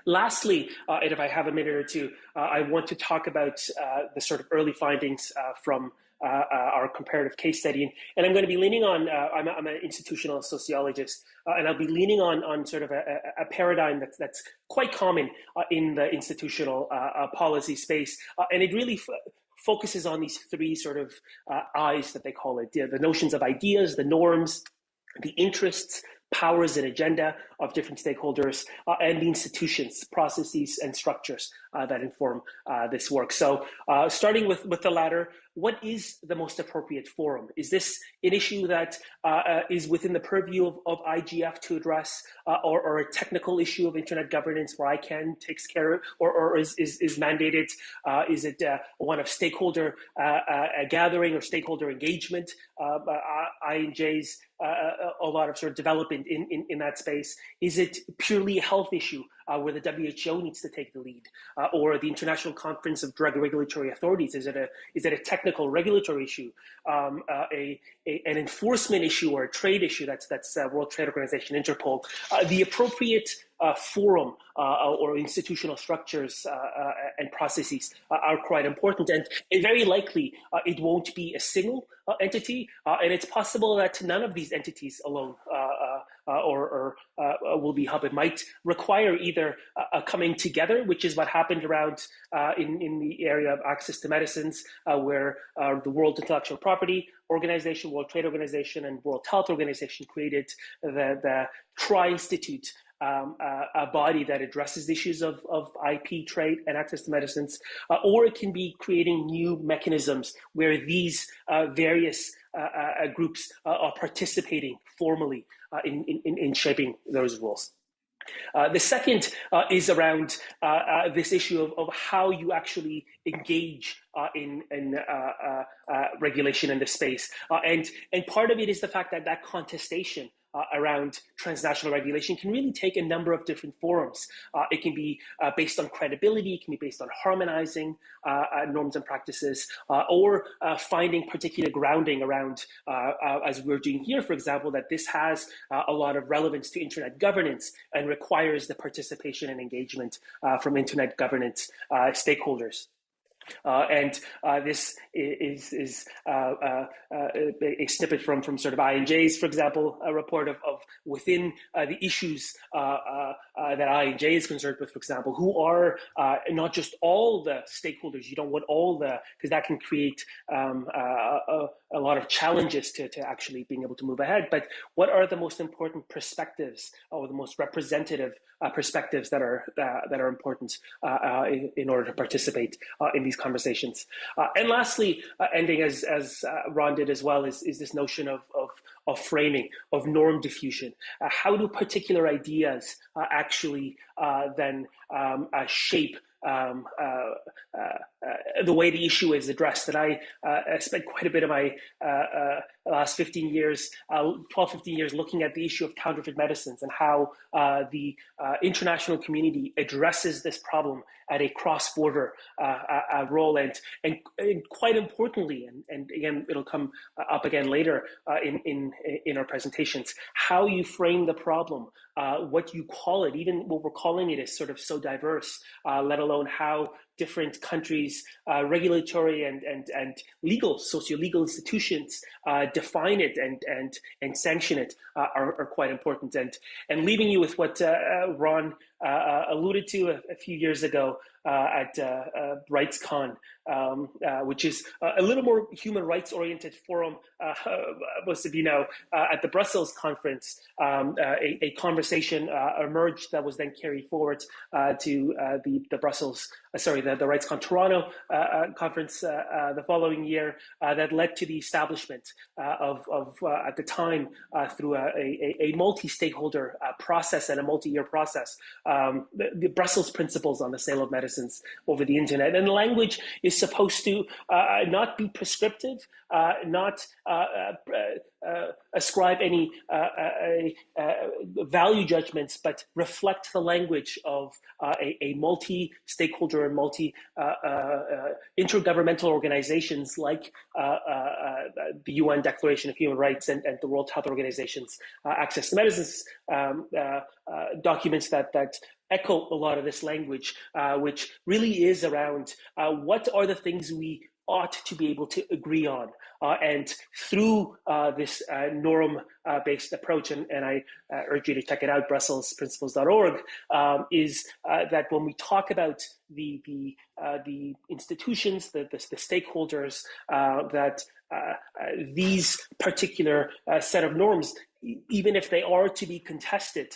Lastly, and if I have a minute or two, I want to talk about the sort of early findings from our comparative case study. And I'm going to be leaning on, I'm an institutional sociologist, and I'll be leaning on sort of a paradigm that's quite common in the institutional policy space. And it really focuses on these three sort of I's that they call it, the notions of ideas, the norms, the interests, powers and agenda of different stakeholders, and the institutions, processes, and structures that inform this work. So starting with the latter, what is the most appropriate forum? Is this an issue that is within the purview of IGF to address, or a technical issue of internet governance where ICANN takes care of, or is mandated? Is it one of stakeholder gathering or stakeholder engagement? INJ's a lot of sort of development in that space. Is it purely a health issue where the WHO needs to take the lead, or the International Conference of Drug Regulatory Authorities? Is it a technical regulatory issue, an enforcement issue, or a trade issue? That's World Trade Organization, Interpol. The appropriate forum or institutional structures and processes are quite important, and very likely it won't be a single entity, and it's possible that none of these entities alone will be hub. It might require either a coming together, which is what happened around in the area of access to medicines, where the World Intellectual Property Organization, World Trade Organization, and World Health Organization created the Tri-Institute, a body that addresses issues of IP trade and access to medicines, or it can be creating new mechanisms where these various groups are participating formally in shaping those rules. The second is around this issue of how you actually engage in regulation in this space. And part of it is the fact that contestation around transnational regulation can really take a number of different forms. It can be based on credibility, it can be based on harmonizing norms and practices, or finding particular grounding around, as we're doing here, for example, that this has a lot of relevance to internet governance and requires the participation and engagement from internet governance stakeholders. This is a snippet from sort of I&J's, for example, a report of within the issues that I&J is concerned with, for example, who are not just all the stakeholders. You don't want all the, because that can create a lot of challenges to actually being able to move ahead. But what are the most important perspectives, or the most representative perspectives that are important in order to participate in these conversations? And lastly, ending as Ron did as well, is this notion of framing, of norm diffusion. How do particular ideas actually then shape the way the issue is addressed? And I spent quite a bit of my last 15 years, 12, 15 years looking at the issue of counterfeit medicines and how the international community addresses this problem at a cross-border role. And quite importantly, and again, it'll come up again later in our presentations, how you frame the problem, what you call it, even what we're calling it is sort of so diverse, let alone how different countries' regulatory and legal, socio-legal institutions define it and sanction it are quite important. And leaving you with what Ron alluded to a few years ago at RightsCon, which is a little more human rights oriented forum. Most of you know, at the Brussels conference, a conversation emerged that was then carried forward to the Brussels, the RightsCon Toronto conference the following year, that led to the establishment of at the time, through a multi-stakeholder process and a multi-year process, the Brussels principles on the sale of medicines over the internet. And the language is supposed to not be prescriptive, not ascribe any value judgments, but reflect the language of a multi-stakeholder and intergovernmental organizations like the UN Declaration of Human Rights and the World Health Organization's Access to Medicines documents that echo a lot of this language, which really is around what are the things we ought to be able to agree on. And through this norm-based approach, and I urge you to check it out, brusselsprinciples.org, is that when we talk about the institutions, the stakeholders, that these particular set of norms, even if they are to be contested,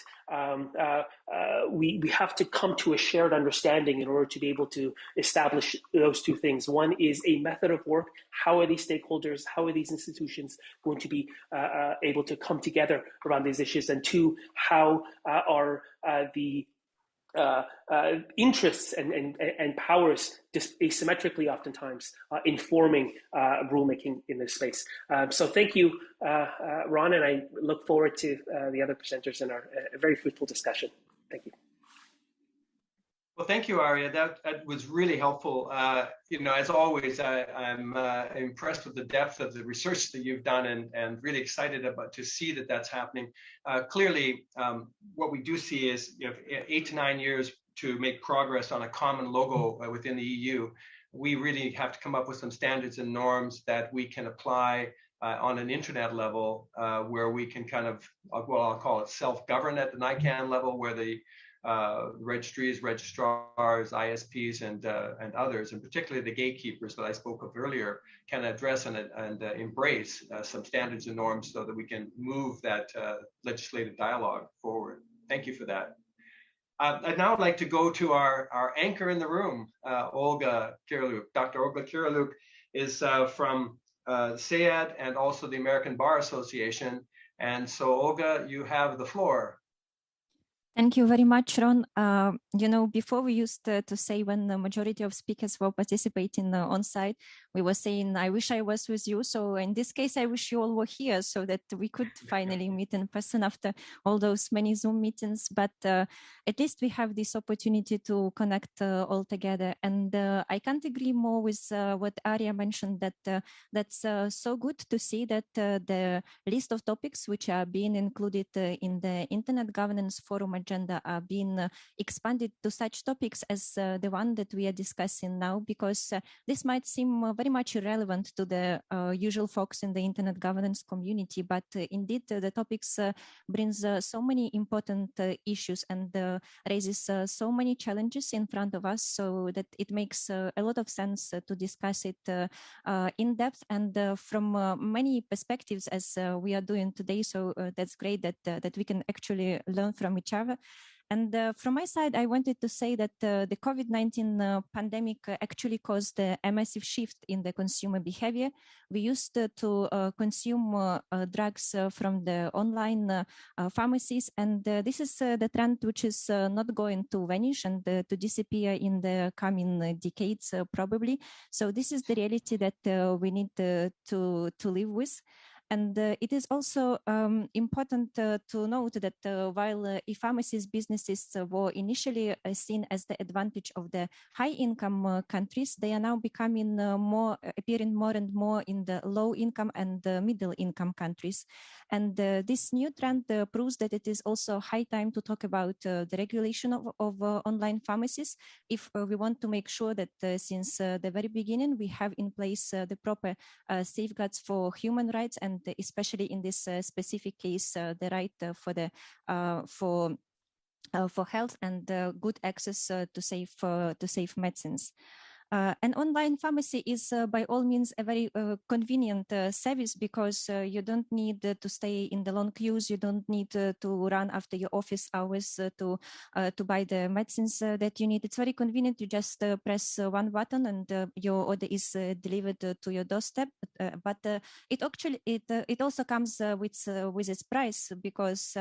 we have to come to a shared understanding in order to be able to establish those two things. One is a method of work. How are these stakeholders, how are these institutions going to be able to come together around these issues? And two, how are the interests and powers just asymmetrically oftentimes informing rulemaking in this space. So thank you, Ron, and I look forward to the other presenters in our very fruitful discussion. Thank you.
Well, thank you, Arya. That was really helpful. As always, I'm impressed with the depth of the research that you've done, and really excited to see that that's happening. Clearly, what we do see is 8 to 9 years to make progress on a common logo within the EU. We really have to come up with some standards and norms that we can apply on an internet level, where we can kind of, I'll call it self-govern at the NICAN level, where the registries, registrars, ISPs, and others, and particularly the gatekeepers that I spoke of earlier, can address and embrace some standards and norms so that we can move that legislative dialogue forward. Thank you for that. I'd now like to go to our anchor in the room, Olga Kiriluk. Dr. Olga Kiriluk is from SEAD and also the American Bar Association. And so, Olga, you have the floor.
Thank you very much, Ron. Before we used to say when the majority of speakers were participating on site, we were saying, I wish I was with you. So in this case, I wish you all were here so that we could finally meet in person after all those many Zoom meetings. But at least we have this opportunity to connect all together. And I can't agree more with what Arya mentioned, that that's so good to see that the list of topics which are being included in the Internet Governance Forum agenda are being expanded to such topics as the one that we are discussing now, because this might seem very much irrelevant to the usual folks in the Internet governance community, but indeed the topics brings so many important issues and raises so many challenges in front of us, so that it makes a lot of sense to discuss it in depth and from many perspectives as we are doing today. So that's great that we can actually learn from each other. And from my side, I wanted to say that the COVID-19 pandemic actually caused a massive shift in the consumer behavior. We used to consume drugs from the online pharmacies, and this is the trend which is not going to vanish and to disappear in the coming decades, probably. So this is the reality that we need to live with. And it is also important to note that while e-pharmacies businesses were initially seen as the advantage of the high-income countries, they are now becoming appearing more and more in the low-income and middle-income countries. And this new trend proves that it is also high time to talk about the regulation of online pharmacies if we want to make sure that since the very beginning we have in place the proper safeguards for human rights, and especially in this specific case, the right for health and good access to safe medicines. An online pharmacy is by all means a very convenient service, because you don't need to stay in the long queues. You don't need to run after your office hours to buy the medicines that you need. It's very convenient. You just press one button and your order is delivered to your doorstep. But it also comes with its price, because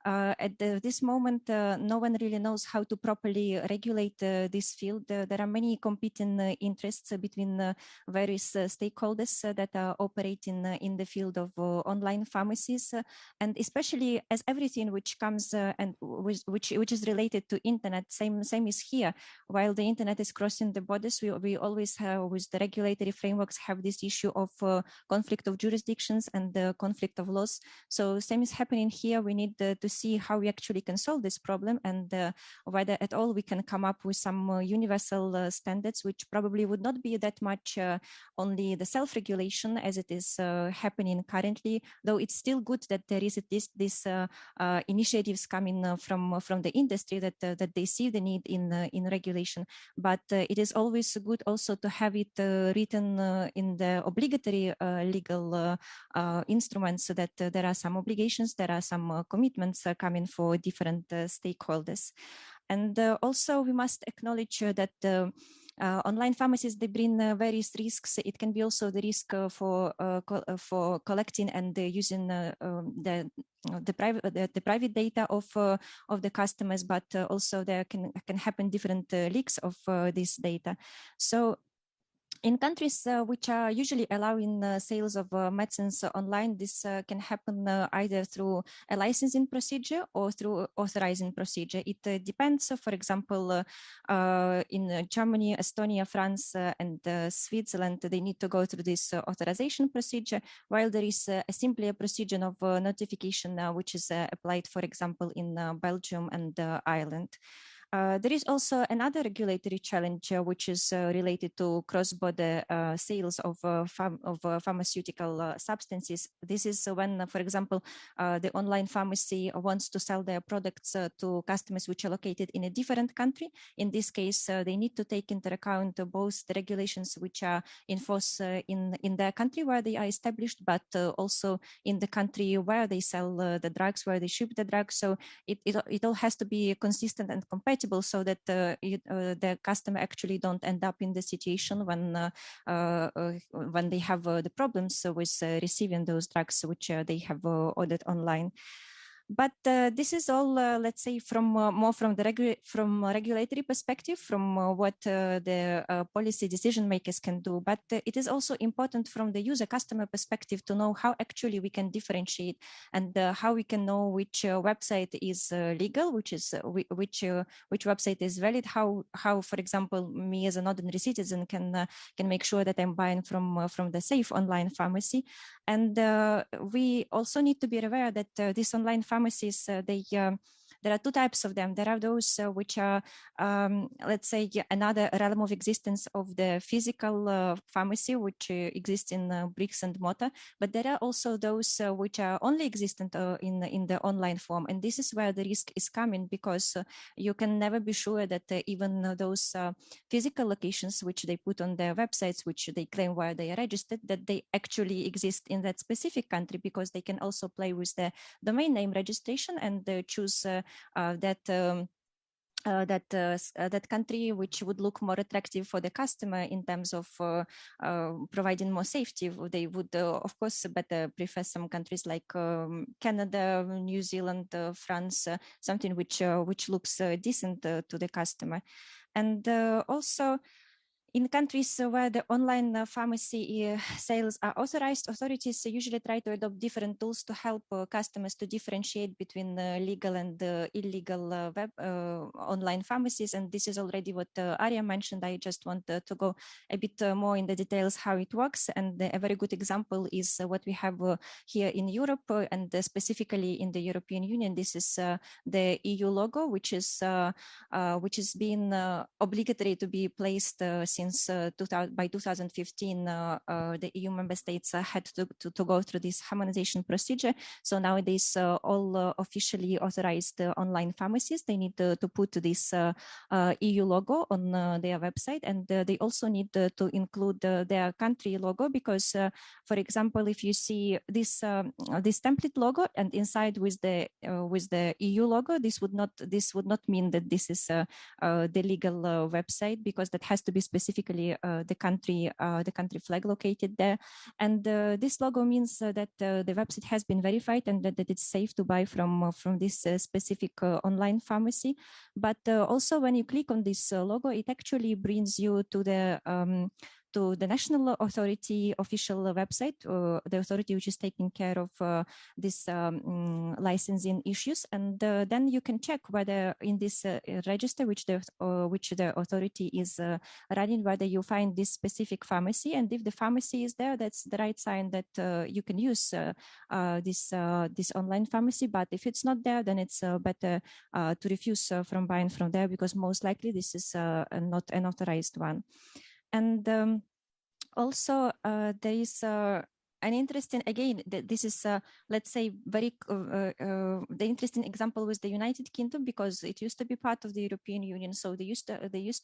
at this moment no one really knows how to properly regulate this field. There are many competing interests between various stakeholders that are operating in the field of online pharmacies, and especially as everything which comes and which is related to internet, same is here. While the internet is crossing the borders, we always have, with the regulatory frameworks, have this issue of conflict of jurisdictions and the conflict of laws. So same is happening here. We need to see how we actually can solve this problem, and whether at all we can come up with some universal standards, which probably would not be that much only the self-regulation as it is happening currently, though it's still good that there is these initiatives coming from the industry that they see the need in regulation. But it is always good also to have it written in the obligatory legal instruments, so that there are some obligations, there are some commitments coming for different stakeholders. And also we must acknowledge that online pharmacies, they bring various risks. It can be also the risk for collecting and using the private data of the customers, but also there can happen different leaks of this data. So in countries which are usually allowing sales of medicines online, this can happen either through a licensing procedure or through authorizing procedure. It depends. For example, in Germany, Estonia, France, and Switzerland, they need to go through this authorization procedure, while there is simply a procedure of notification which is applied, for example, in Belgium and Ireland. There is also another regulatory challenge which is related to cross-border sales of pharmaceutical substances. This is when, for example, the online pharmacy wants to sell their products to customers which are located in a different country. In this case, they need to take into account both the regulations which are in force in their country where they are established, but also in the country where they sell the drugs, where they ship the drugs. So it all has to be consistent and compatible, so that the customer actually don't end up in the situation when they have the problems with receiving those drugs which they have ordered online. But this is all, let's say, from more from the regulatory perspective, from what the policy decision makers can do. But it is also important from the user customer perspective to know how actually we can differentiate and how we can know which website is legal, which website is valid. How, for example, me as an ordinary citizen can make sure that I'm buying from the safe online pharmacy. And we also need to be aware that these online pharmacies, there are two types of them. There are those which are, let's say, another realm of existence of the physical pharmacy, which exists in bricks and mortar. But there are also those which are only existent in the online form. And this is where the risk is coming, because you can never be sure that even those physical locations which they put on their websites, which they claim where they are registered, that they actually exist in that specific country, because they can also play with the domain name registration and choose that country which would look more attractive for the customer in terms of providing more safety. They would, of course, better prefer some countries like Canada, New Zealand, France, something which looks decent to the customer. And also, in countries where the online pharmacy sales are authorized, authorities usually try to adopt different tools to help customers to differentiate between legal and illegal online pharmacies. And this is already what Arya mentioned. I just want to go a bit more in the details how it works. And a very good example is what we have here in Europe, and specifically in the European Union. This is the EU logo, which has been obligatory to be placed since by 2015, the EU member states had to go through this harmonization procedure. So nowadays, all officially authorized online pharmacies, they need to put this EU logo on their website, and they also need to include their country logo, because, for example, if you see this template logo and inside with the EU logo, this would not mean that this is the legal website, because that has to be specifically the country flag located there. And this logo means that the website has been verified and that it's safe to buy from this specific online pharmacy. But also, when you click on this logo, it actually brings you to the national authority official website, the authority which is taking care of this licensing issues. And then you can check whether in this register which the authority is running, whether you find this specific pharmacy. And if the pharmacy is there, that's the right sign that you can use this online pharmacy. But if it's not there, then it's better to refuse from buying from there, because most likely this is not an authorized one. And also, there is an interesting, again, this is, let's say, very the interesting example was the United Kingdom, because it used to be part of the European Union. So they used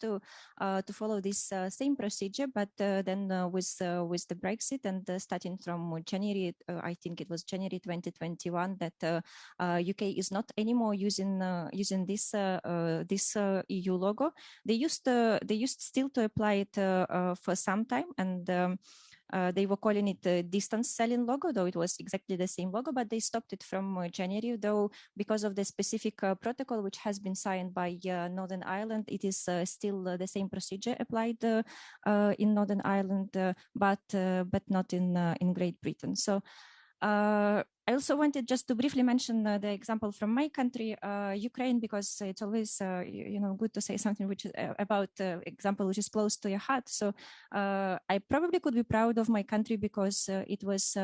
to follow this same procedure, but then with the Brexit and starting from January, I think it was January 2021, that UK is not anymore using this EU logo. They used still to apply it for some time, and they were calling it the distance selling logo, though it was exactly the same logo, but they stopped it from January, though because of the specific protocol which has been signed by Northern Ireland, it is still the same procedure applied in Northern Ireland, but not in Great Britain. So I also wanted just to briefly mention the example from my country, Ukraine, because it's always good to say something which is about example which is close to your heart. So I probably could be proud of my country, because it was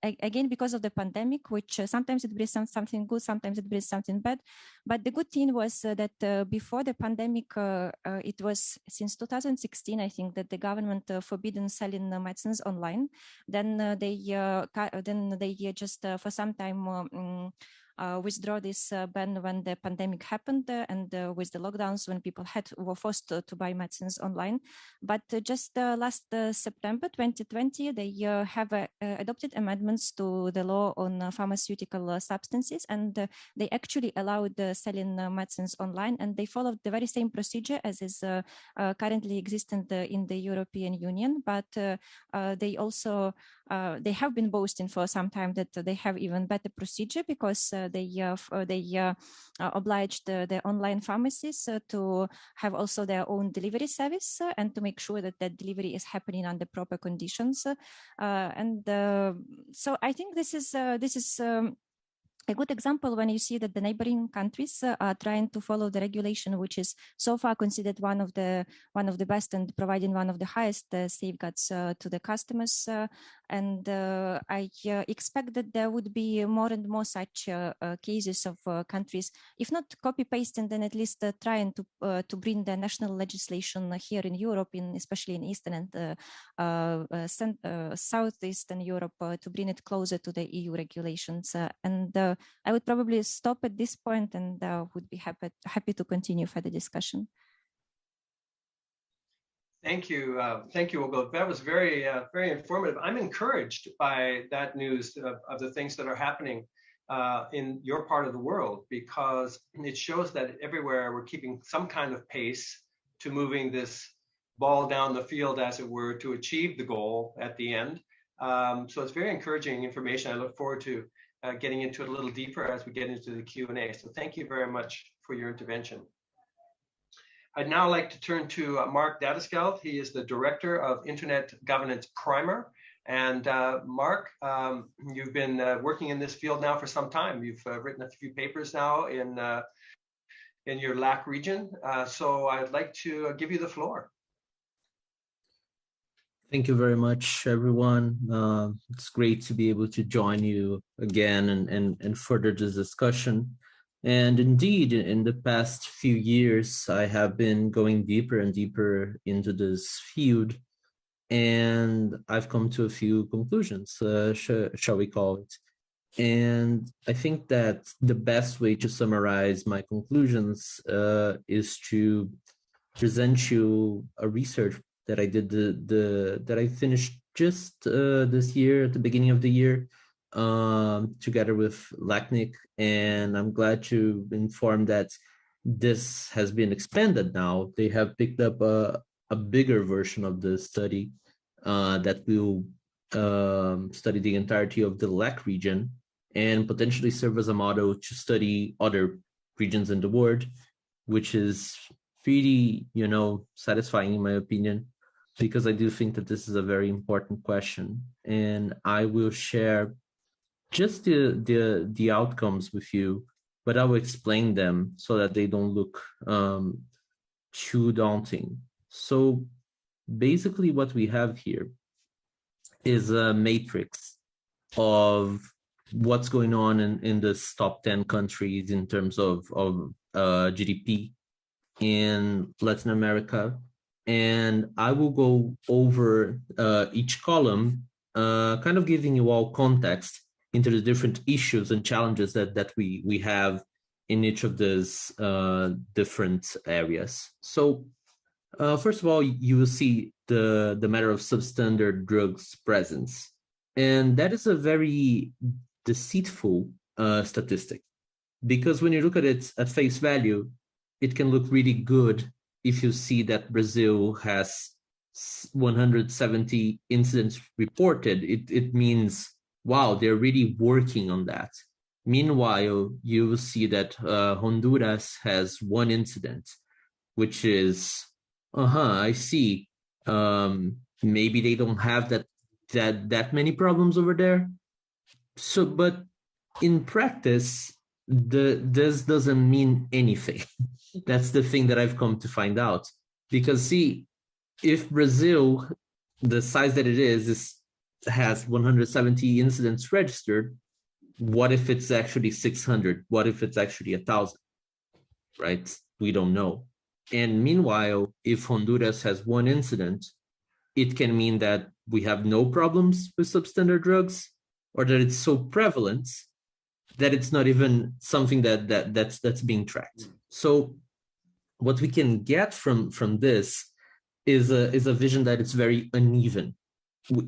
again, because of the pandemic, which sometimes it brings something good, sometimes it brings something bad. But the good thing was that before the pandemic, it was since 2016, I think, that the government forbidden selling medicines online. Then they just for some time withdraw this ban when the pandemic happened, and with the lockdowns, when people were forced to buy medicines online. But just last September 2020, they have adopted amendments to the law on pharmaceutical substances, and they actually allowed selling medicines online, and they followed the very same procedure as is currently existent in the European Union. But they also they have been boasting for some time that they have even better procedure, because they obliged the online pharmacies to have also their own delivery service and to make sure that that delivery is happening under proper conditions. So I think this is a good example when you see that the neighboring countries are trying to follow the regulation, which is so far considered one of the best and providing one of the highest safeguards to the customers. I expect that there would be more and more such cases of countries, if not copy pasting, then at least trying to bring the national legislation here in Europe, especially in Eastern and Southeastern Europe, to bring it closer to the EU regulations. I would probably stop at this point and would be happy to continue further discussion.
Thank you, Olga. That was very informative. I'm encouraged by that news of the things that are happening in your part of the world, because it shows that everywhere we're keeping some kind of pace to moving this ball down the field, as it were, to achieve the goal at the end. So it's very encouraging information. I look forward to getting into it a little deeper as we get into the Q&A. So thank you very much for your intervention. I'd now like to turn to Mark Dadeskeld. He is the Director of Internet Governance Primer. And Mark, you've been working in this field now for some time. You've written a few papers now in your LAC region. So I'd like to give you the floor.
Thank you very much, everyone. It's great to be able to join you again and further this discussion. And indeed, in the past few years, I have been going deeper and deeper into this field, and I've come to a few conclusions, shall we call it. And I think that the best way to summarize my conclusions is to present you a research that I did that I finished just this year at the beginning of the year, together with LACNIC, and I'm glad to inform that this has been expanded now. They have picked up a bigger version of the study that will study the entirety of the LAC region and potentially serve as a model to study other regions in the world, which is pretty, satisfying in my opinion, because I do think that this is a very important question. And I will share just the outcomes with you, but I will explain them so that they don't look too daunting. So basically what we have here is a matrix of what's going on in this top 10 countries in terms of GDP in Latin America. And I will go over each column, kind of giving you all context into the different issues and challenges that we have in each of these different areas. So first of all, you will see the matter of substandard drugs presence. And that is a very deceitful statistic, because when you look at it at face value, it can look really good if you see that Brazil has 170 incidents reported. It means, wow, they're really working on that. Meanwhile, you will see that Honduras has 1 incident, which is, I see. Maybe they don't have that many problems over there. So, but in practice, this doesn't mean anything. That's the thing that I've come to find out. Because see, if Brazil, the size that it is has 170 incidents registered, what if it's actually 600? What if it's actually 1,000? Right? We don't know. And meanwhile, if Honduras has 1 incident, it can mean that we have no problems with substandard drugs, or that it's so prevalent that it's not even something that's being tracked. So what we can get from this is a vision that it's very uneven,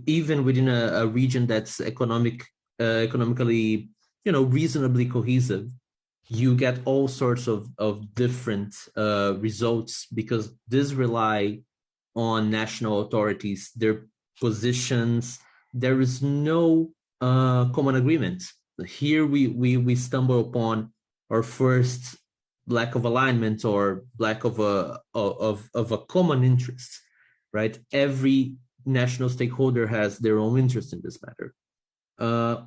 even within a region that's economically, reasonably cohesive. You get all sorts of different results, because these rely on national authorities, their positions. There is no common agreement here we stumble upon our first lack of alignment or lack of a common interest, right? Every national stakeholder has their own interest in this matter.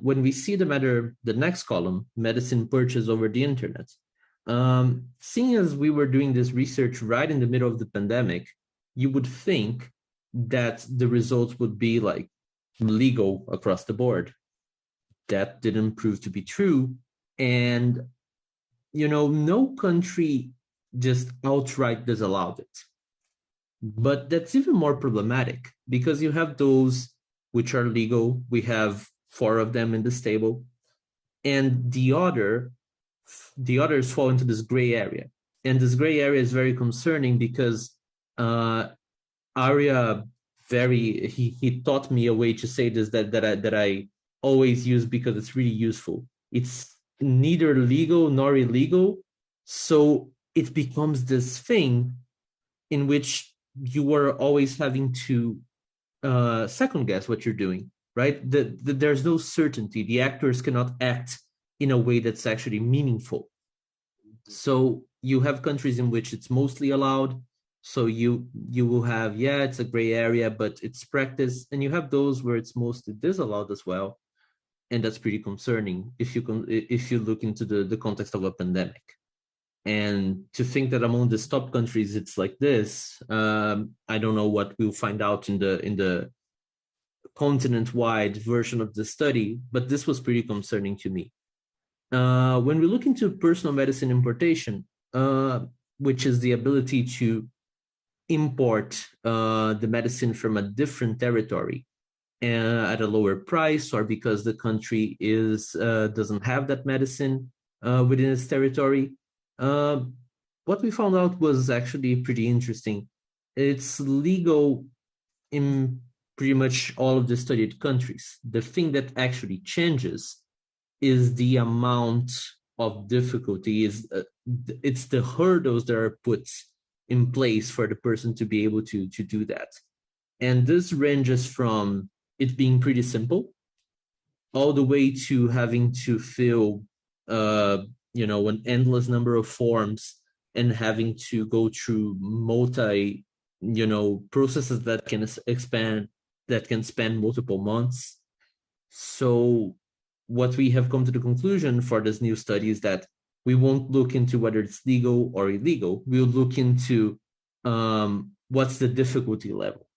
When we see the matter, the next column, medicine purchase over the internet, seeing as we were doing this research right in the middle of the pandemic, you would think that the results would be like legal across the board. That didn't prove to be true. And, no country just outright disallowed it. But that's even more problematic because you have those which are legal. We have 4 of them in this table. And the others fall into this gray area. And this gray area is very concerning because Arya he taught me a way to say this that I always use because it's really useful. It's neither legal nor illegal. So it becomes this thing in which you are always having to second guess what you're doing, right? There's no certainty. The actors cannot act in a way that's actually meaningful. So you have countries in which it's mostly allowed. So you will have, it's a gray area, but it's practice. And you have those where it's mostly disallowed as well. And that's pretty concerning if you look into the context of a pandemic. And to think that among the top countries it's like this, I don't know what we'll find out in the continent-wide version of the study, but this was pretty concerning to me. When we look into personal medicine importation, which is the ability to import the medicine from a different territory at a lower price, or because the country doesn't have that medicine within its territory, what we found out was actually pretty interesting. It's legal in pretty much all of the studied countries. The thing that actually changes is the amount of difficulty, it's the hurdles that are put in place for the person to be able to do that. And this ranges from it being pretty simple all the way to having to fill an endless number of forms and having to go through multi processes that can span multiple months. So what we have come to the conclusion for this new study is that we won't look into whether it's legal or illegal. We'll look into what's the difficulty level.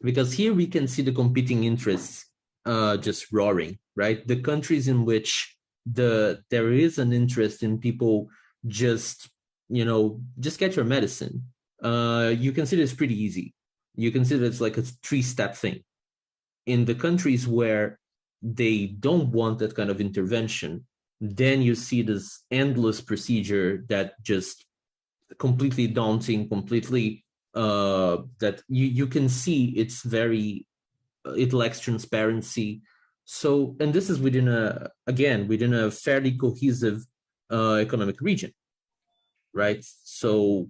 Because here we can see the competing interests just roaring, right? The countries in which there is an interest in people just get your medicine. You consider it's pretty easy. You consider it's like a 3-step thing. In the countries where they don't want that kind of intervention, then you see this endless procedure that just completely daunting, completely that you can see it lacks transparency. So, and this is within a fairly cohesive economic region, right? So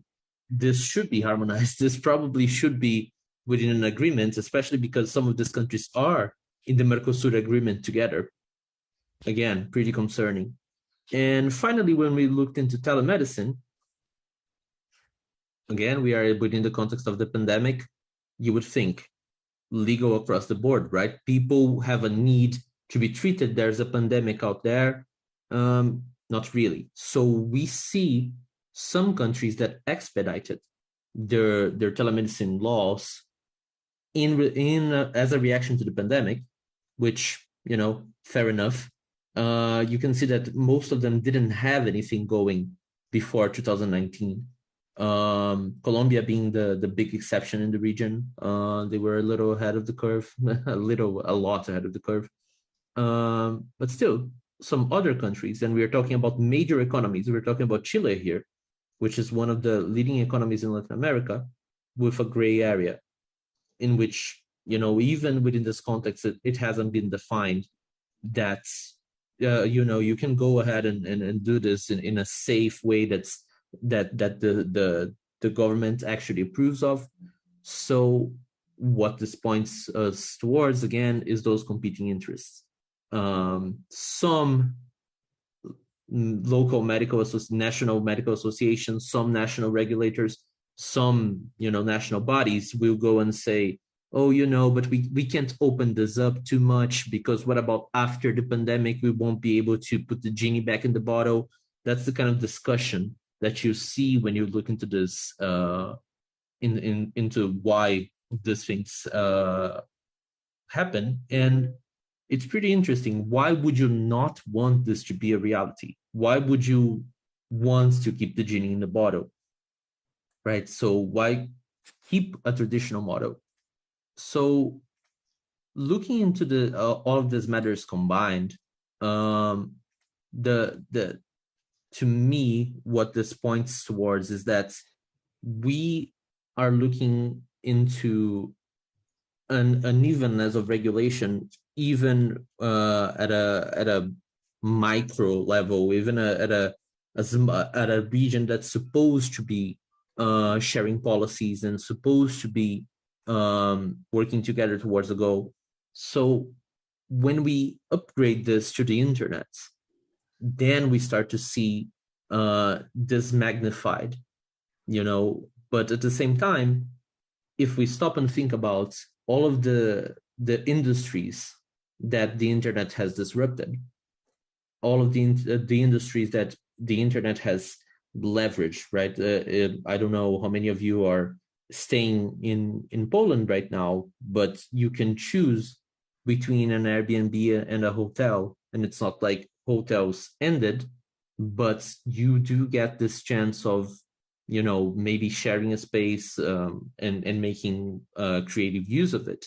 this should be harmonized. This probably should be within an agreement, especially because some of these countries are in the Mercosur agreement together. Again, pretty concerning. And finally, when we looked into telemedicine, again, we are within the context of the pandemic. You would think legal across the board, right? People have a need to be treated. There's a pandemic out there. Not really. So we see some countries that expedited their telemedicine laws as a reaction to the pandemic, which, fair enough. You can see that most of them didn't have anything going before 2019. Colombia being the big exception in the region. They were a little ahead of the curve, a lot ahead of the curve. But still, some other countries, and we are talking about major economies. We're talking about Chile here, which is one of the leading economies in Latin America, with a gray area in which, even within this context, it hasn't been defined that, you can go ahead and do this in a safe way that the government actually approves of. So what this points us towards, again, is those competing interests. some local national medical associations, some national regulators, some national bodies will go and say, oh, but we can't open this up too much because what about after the pandemic? We won't be able to put the genie back in the bottle. That's the kind of discussion that you see when you look into this, into why these things happen. And it's pretty interesting. Why would you not want this to be a reality? Why would you want to keep the genie in the bottle? Right? So why keep a traditional model? So looking into the all of these matters combined, to me, what this points towards is that we are looking into an unevenness of regulation, even at a micro level, even at a region that's supposed to be sharing policies and supposed to be working together towards a goal. So when we upgrade this to the internet, then we start to see this magnified, but at the same time, if we stop and think about all of the industries that the internet has disrupted, all of the industries that the internet has leveraged, right? I don't know how many of you are staying in Poland right now, but you can choose between an Airbnb and a hotel, and it's not like hotels ended, but you do get this chance of maybe sharing a space and making creative use of it.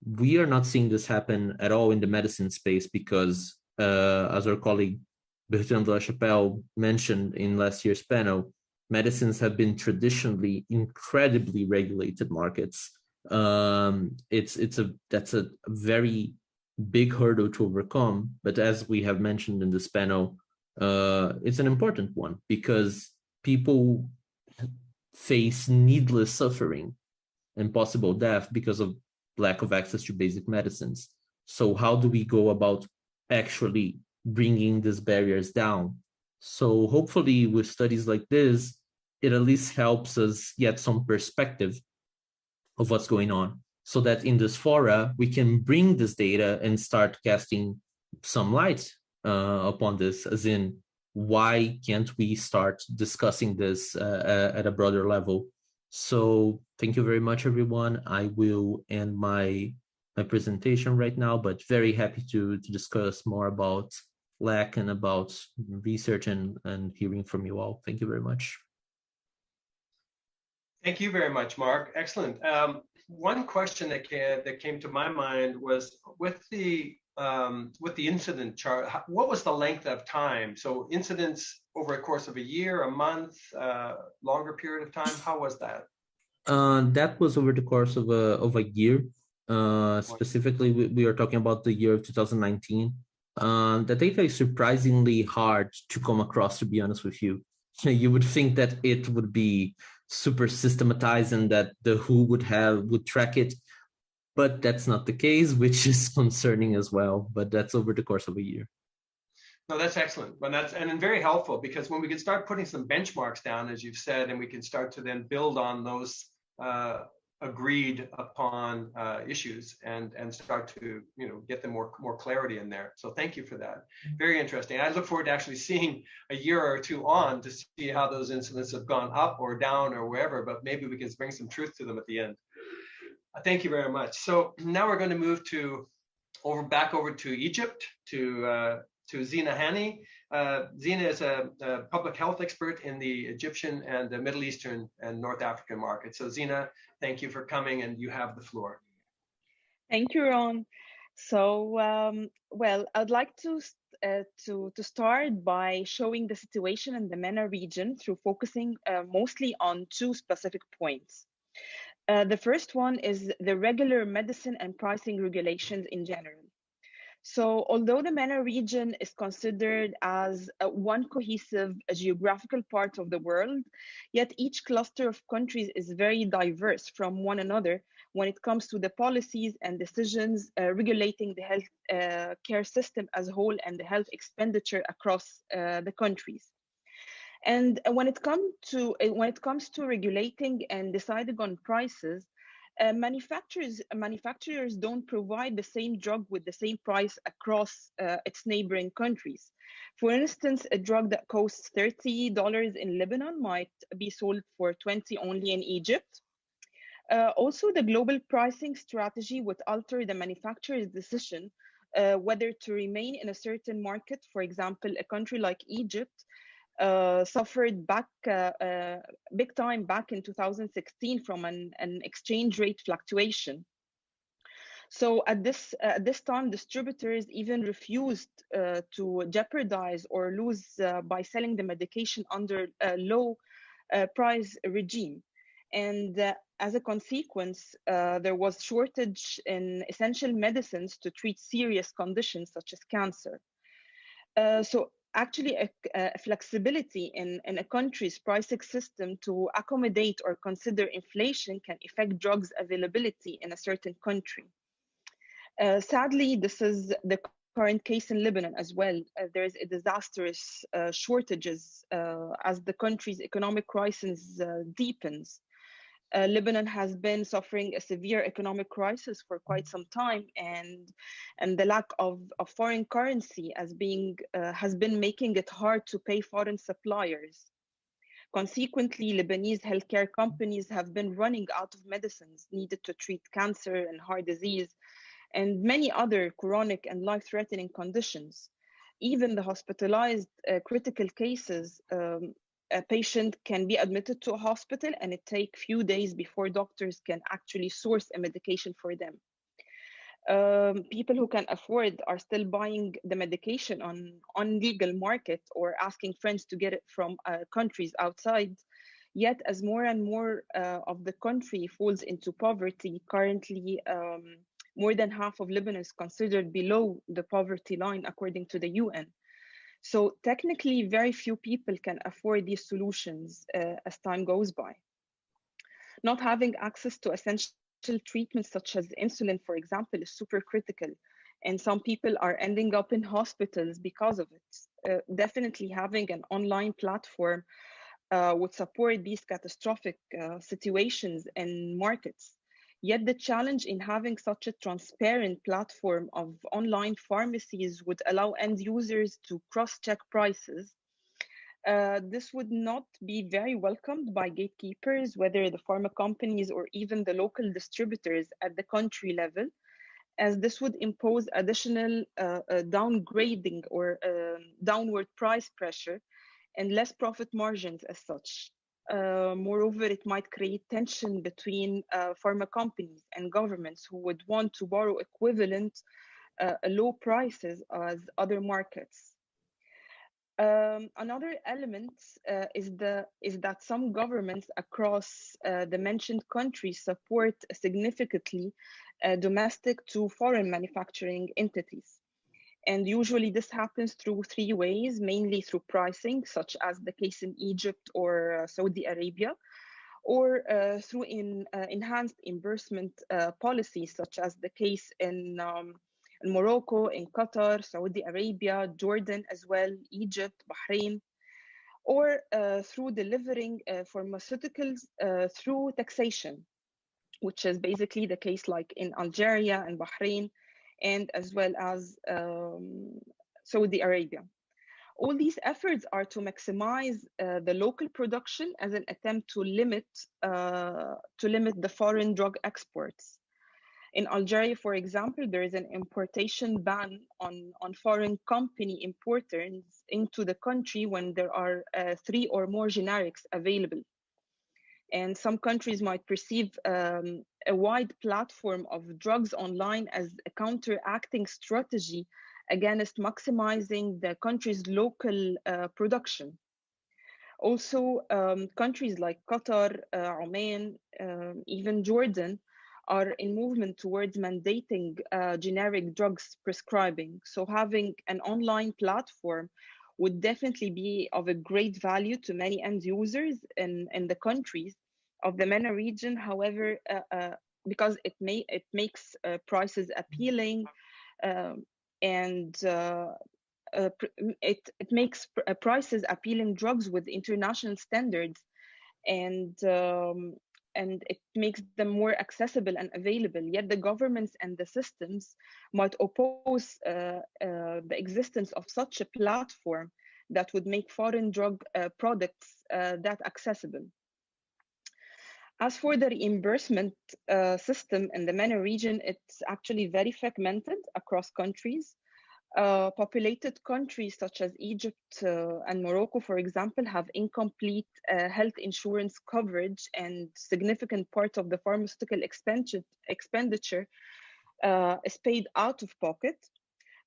We are not seeing this happen at all in the medicine space because, as our colleague Bertrand de la Chapelle mentioned in last year's panel, medicines have been traditionally incredibly regulated markets. That's a very big hurdle to overcome. But as we have mentioned in this panel, it's an important one because people face needless suffering and possible death because of lack of access to basic medicines. So how do we go about actually bringing these barriers down? So hopefully with studies like this, it at least helps us get some perspective of what's going on so that in this fora, we can bring this data and start casting some light upon this, as in, why can't we start discussing this at a broader level? So thank you very much, everyone. I will end my presentation right now, but very happy to discuss more about LAC and about research and hearing from you all. Thank you very much.
Thank you very much, Mark. Excellent. One question that came to my mind was with the incident chart. What was the length of time? So incidents over a course of a year, a month, longer period of time. How was that?
That was over the course of a year. Specifically, we are talking about the year of 2019. The data is surprisingly hard to come across, to be honest with you. You would think that it would be super systematized and that the WHO would track it, but that's not the case, which is concerning as well. But that's over the course of a year.
No, that's excellent. But and very helpful, because when we can start putting some benchmarks down, as you've said, and we can start to then build on those agreed upon issues and start to get them more clarity in there. So thank you for that. Very interesting. I look forward to actually seeing a year or two on to see how those incidents have gone up or down or wherever, but maybe we can bring some truth to them at the end. Thank you very much. So now we're going to move back over to Egypt to Zina Hani. Zina is a public health expert in the Egyptian and the Middle Eastern and North African market. So Zina, thank you for coming, and you have the floor.
Thank you, Ron. So, well, I'd like to start by showing the situation in the MENA region through focusing mostly on two specific points. The first one is the regular medicine and pricing regulations in general. So although the MENA region is considered as one cohesive geographical part of the world, yet each cluster of countries is very diverse from one another when it comes to the policies and decisions regulating the health care system as a whole and the health expenditure across the countries. And when it comes to regulating and deciding on prices, manufacturers don't provide the same drug with the same price across its neighboring countries. For instance, a drug that costs $30 in Lebanon might be sold for $20 only in Egypt. Also, the global pricing strategy would alter the manufacturer's decision whether to remain in a certain market. For example, a country like Egypt suffered big time back in 2016 from an exchange rate fluctuation. So at this time, distributors even refused to jeopardize or lose by selling the medication under a low price regime. And as a consequence, there was shortage in essential medicines to treat serious conditions such as cancer. So actually a flexibility in a country's pricing system to accommodate or consider inflation can affect drugs availability in a certain country. Sadly, this is the current case in Lebanon as well. There is a disastrous shortages as the country's economic crisis deepens. Lebanon has been suffering a severe economic crisis for quite some time, and the lack of foreign currency has been making it hard to pay foreign suppliers. Consequently, Lebanese healthcare companies have been running out of medicines needed to treat cancer and heart disease and many other chronic and life-threatening conditions. Even the hospitalized critical cases, a patient can be admitted to a hospital and it takes few days before doctors can actually source a medication for them. People who can afford are still buying the medication on legal market or asking friends to get it from countries outside. Yet as more and more of the country falls into poverty, currently more than half of Lebanon is considered below the poverty line according to the UN. So technically, very few people can afford these solutions as time goes by. Not having access to essential treatments such as insulin, for example, is super critical. And some people are ending up in hospitals because of it. Definitely having an online platform would support these catastrophic situations and markets. Yet the challenge in having such a transparent platform of online pharmacies would allow end users to cross-check prices. This would not be very welcomed by gatekeepers, whether the pharma companies or even the local distributors at the country level, as this would impose additional downgrading or downward price pressure and less profit margins as such. Moreover, it might create tension between pharma companies and governments who would want to borrow equivalent low prices as other markets. Another element is that some governments across the mentioned countries support significantly domestic to foreign manufacturing entities. And usually this happens through three ways, mainly through pricing, such as the case in Egypt or Saudi Arabia, or through enhanced reimbursement policies, such as the case in Morocco, in Qatar, Saudi Arabia, Jordan as well, Egypt, Bahrain, or through delivering pharmaceuticals through taxation, which is basically the case like in Algeria and Bahrain, and as well as Saudi Arabia. All these efforts are to maximize the local production as an attempt to limit the foreign drug exports. In Algeria, for example, there is an importation ban on foreign company importers into the country when there are 3 or more generics available. And some countries might perceive a wide platform of drugs online as a counteracting strategy against maximizing the country's local production. Also, countries like Qatar, Oman, even Jordan are in movement towards mandating generic drugs prescribing. So having an online platform would definitely be of a great value to many end users in the countries of the MENA region. However, because it makes prices appealing, and it makes prices appealing drugs with international standards, and it makes them more accessible and available. Yet the governments and the systems might oppose the existence of such a platform that would make foreign drug products that accessible. As for the reimbursement system in the MENA region, it's actually very fragmented across countries. Populated countries such as Egypt and Morocco, for example, have incomplete health insurance coverage, and significant part of the pharmaceutical expenditure is paid out of pocket.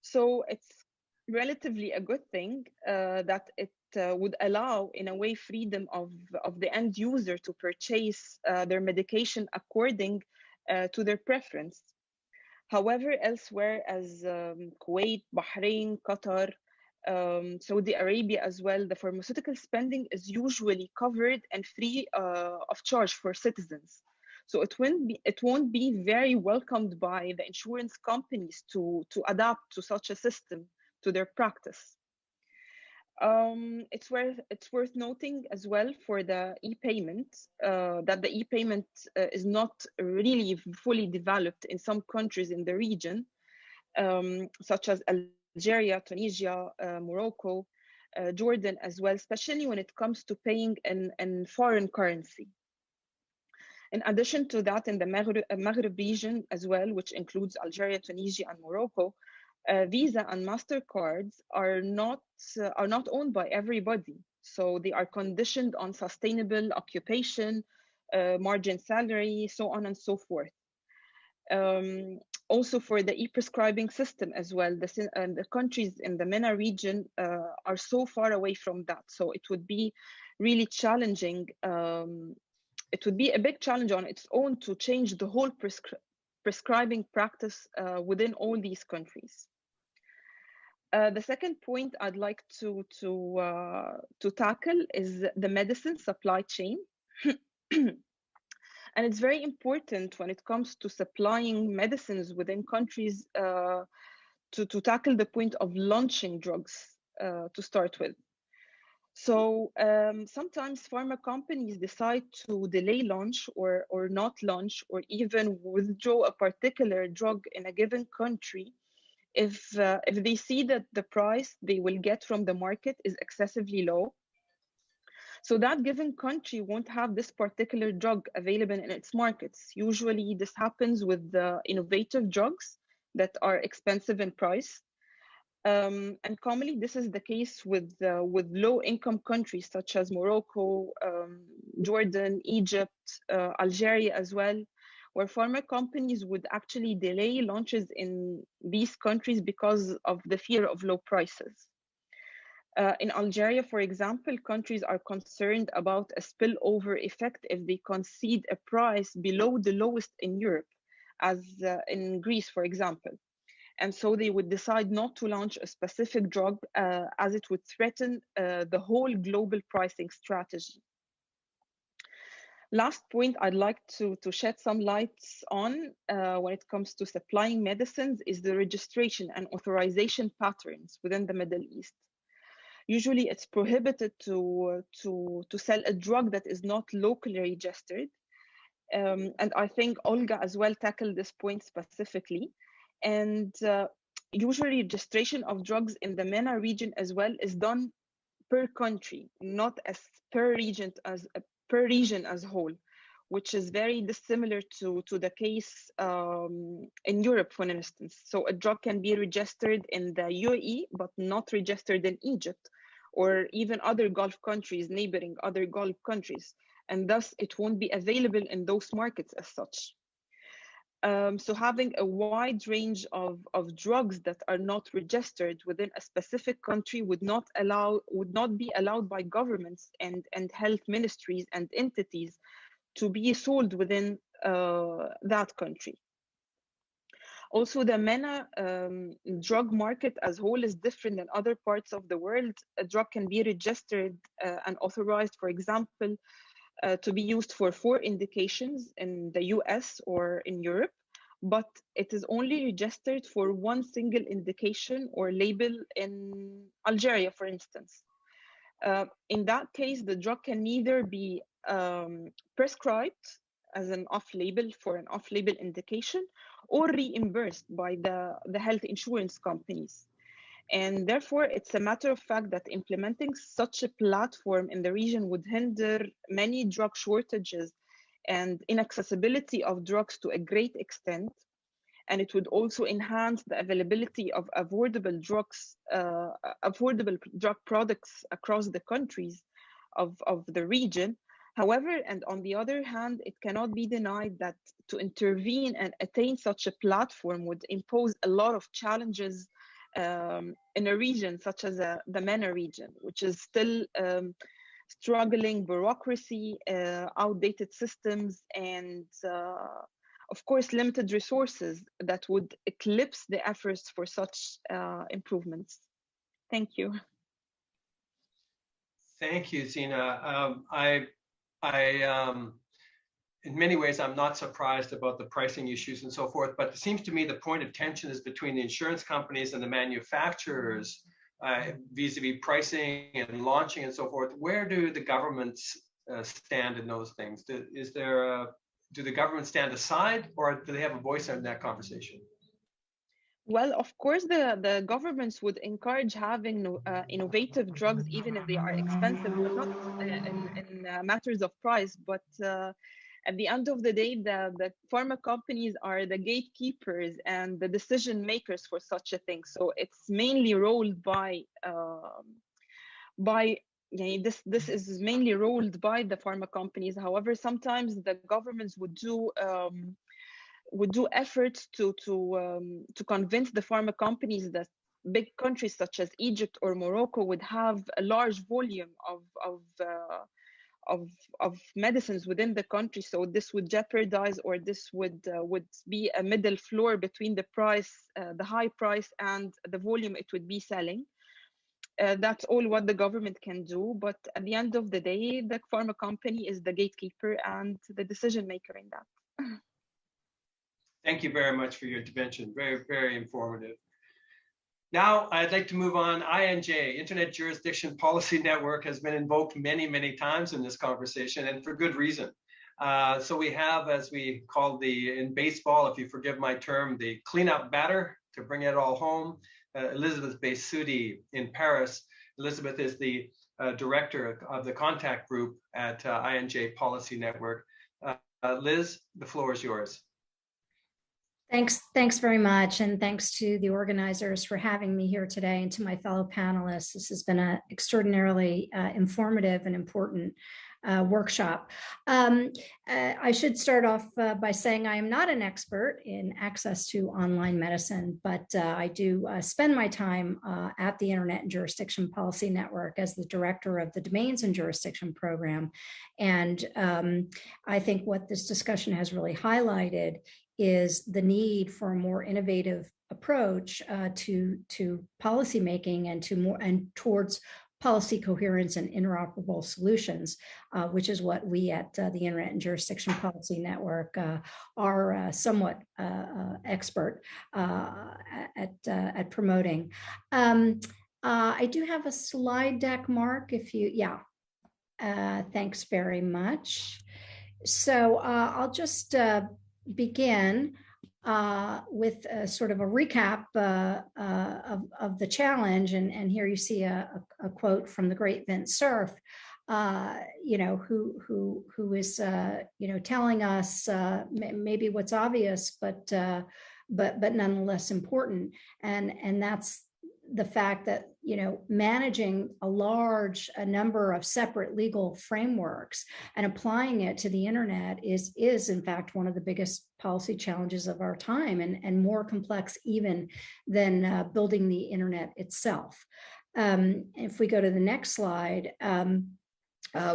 So it's relatively a good thing that it would allow, in a way, freedom of the end user to purchase their medication according to their preference. However, elsewhere, as Kuwait, Bahrain, Qatar, Saudi Arabia as well, the pharmaceutical spending is usually covered and free of charge for citizens. So it won't be very welcomed by the insurance companies to adapt to such a system to their practice. It's worth noting as well for the e-payment that the e-payment is not really fully developed in some countries in the region, such as Algeria, Tunisia, Morocco, Jordan as well, especially when it comes to paying in foreign currency. In addition to that, in the Maghreb region as well, which includes Algeria, Tunisia, and Morocco, Visa and MasterCards are not owned by everybody. So they are conditioned on sustainable occupation, margin salary, so on and so forth. Also for the e-prescribing system as well, the countries in the MENA region are so far away from that. So it would be really challenging. It would be a big challenge on its own to change the whole prescribing practice within all these countries. The second point I'd like to tackle is the medicine supply chain. And it's very important when it comes to supplying medicines within countries to tackle the point of launching drugs to start with. So sometimes pharma companies decide to delay launch or not launch, or even withdraw a particular drug in a given country if they see that the price they will get from the market is excessively low. So that given country won't have this particular drug available in its markets. Usually this happens with the innovative drugs that are expensive in price. And commonly this is the case with low-income countries such as Morocco, Jordan, Egypt, Algeria as well, where pharma companies would actually delay launches in these countries because of the fear of low prices. In Algeria, for example, countries are concerned about a spillover effect if they concede a price below the lowest in Europe, as in Greece, for example. And so they would decide not to launch a specific drug as it would threaten the whole global pricing strategy. Last point I'd like to shed some lights on when it comes to supplying medicines is the registration and authorization patterns within the Middle East. Usually it's prohibited to sell a drug that is not locally registered. And I think Olga as well tackled this point specifically. And usually registration of drugs in the MENA region as well is done per country, not as per region as whole, which is very dissimilar to the case in Europe, for instance. So a drug can be registered in the UAE, but not registered in Egypt, or even other Gulf countries, neighboring other Gulf countries. And thus it won't be available in those markets as such. So having a wide range of drugs that are not registered within a specific country would not be allowed by governments and health ministries and entities to be sold within that country. Also, the MENA drug market as whole is different than other parts of the world. A drug can be registered and authorized, for example, to be used for 4 indications in the US or in Europe, but it is only registered for 1 single indication or label in Algeria, for instance. In that case, the drug can neither be prescribed as an off-label for an off-label indication or reimbursed by the health insurance companies. And therefore, it's a matter of fact that implementing such a platform in the region would hinder many drug shortages and inaccessibility of drugs to a great extent. And it would also enhance the availability of affordable drugs, affordable drug products across the countries of the region. However, and on the other hand, it cannot be denied that to intervene and attain such a platform would impose a lot of challenges in a region such as the MENA region, which is still struggling bureaucracy, outdated systems, and of course, limited resources that would eclipse the efforts for such improvements. Thank you.
Thank you, Zina. In many ways, I'm not surprised about the pricing issues and so forth, but it seems to me the point of tension is between the insurance companies and the manufacturers vis-a-vis pricing and launching and so forth. Where do the governments stand in those things? Do the governments stand aside, or do they have a voice in that conversation?
Well, of course, the governments would encourage having innovative drugs, even if they are expensive, but not in matters of price. But at the end of the day, the pharma companies are the gatekeepers and the decision makers for such a thing. So it's mainly ruled by this is mainly ruled by the pharma companies. However, sometimes the governments would do efforts to convince the pharma companies that big countries such as Egypt or Morocco would have a large volume of medicines within the country. So this would jeopardize, or this would be a middle floor between the price, the high price, and the volume it would be selling. That's all what the government can do. But at the end of the day, the pharma company is the gatekeeper and the decision maker in that.
Thank you very much for your intervention. Very, very informative. Now, I'd like to move on. INJ, Internet Jurisdiction Policy Network, has been invoked many, many times in this conversation, and for good reason. So we have, as we call in baseball, if you forgive my term, the cleanup batter to bring it all home. Elizabeth Bessoudi in Paris. Elizabeth is the director of the contact group at INJ Policy Network. Liz, the floor is yours.
Thanks very much. And thanks to the organizers for having me here today, and to my fellow panelists. This has been an extraordinarily informative and important workshop. I should start off by saying I am not an expert in access to online medicine, but I do spend my time at the Internet and Jurisdiction Policy Network as the director of the Domains and Jurisdiction program. And I think what this discussion has really highlighted is the need for a more innovative approach to policymaking and towards policy coherence and interoperable solutions, which is what we at the Internet and Jurisdiction Policy Network are somewhat expert at promoting. I do have a slide deck, Mark, thanks very much. So I'll just begin with sort of a recap of the challenge, and here you see a quote from the great Vint Cerf, who is telling us maybe what's obvious, but nonetheless important, and that's the fact that managing a number of separate legal frameworks and applying it to the internet is in fact one of the biggest policy challenges of our time, and more complex even than building the internet itself. If we go to the next slide,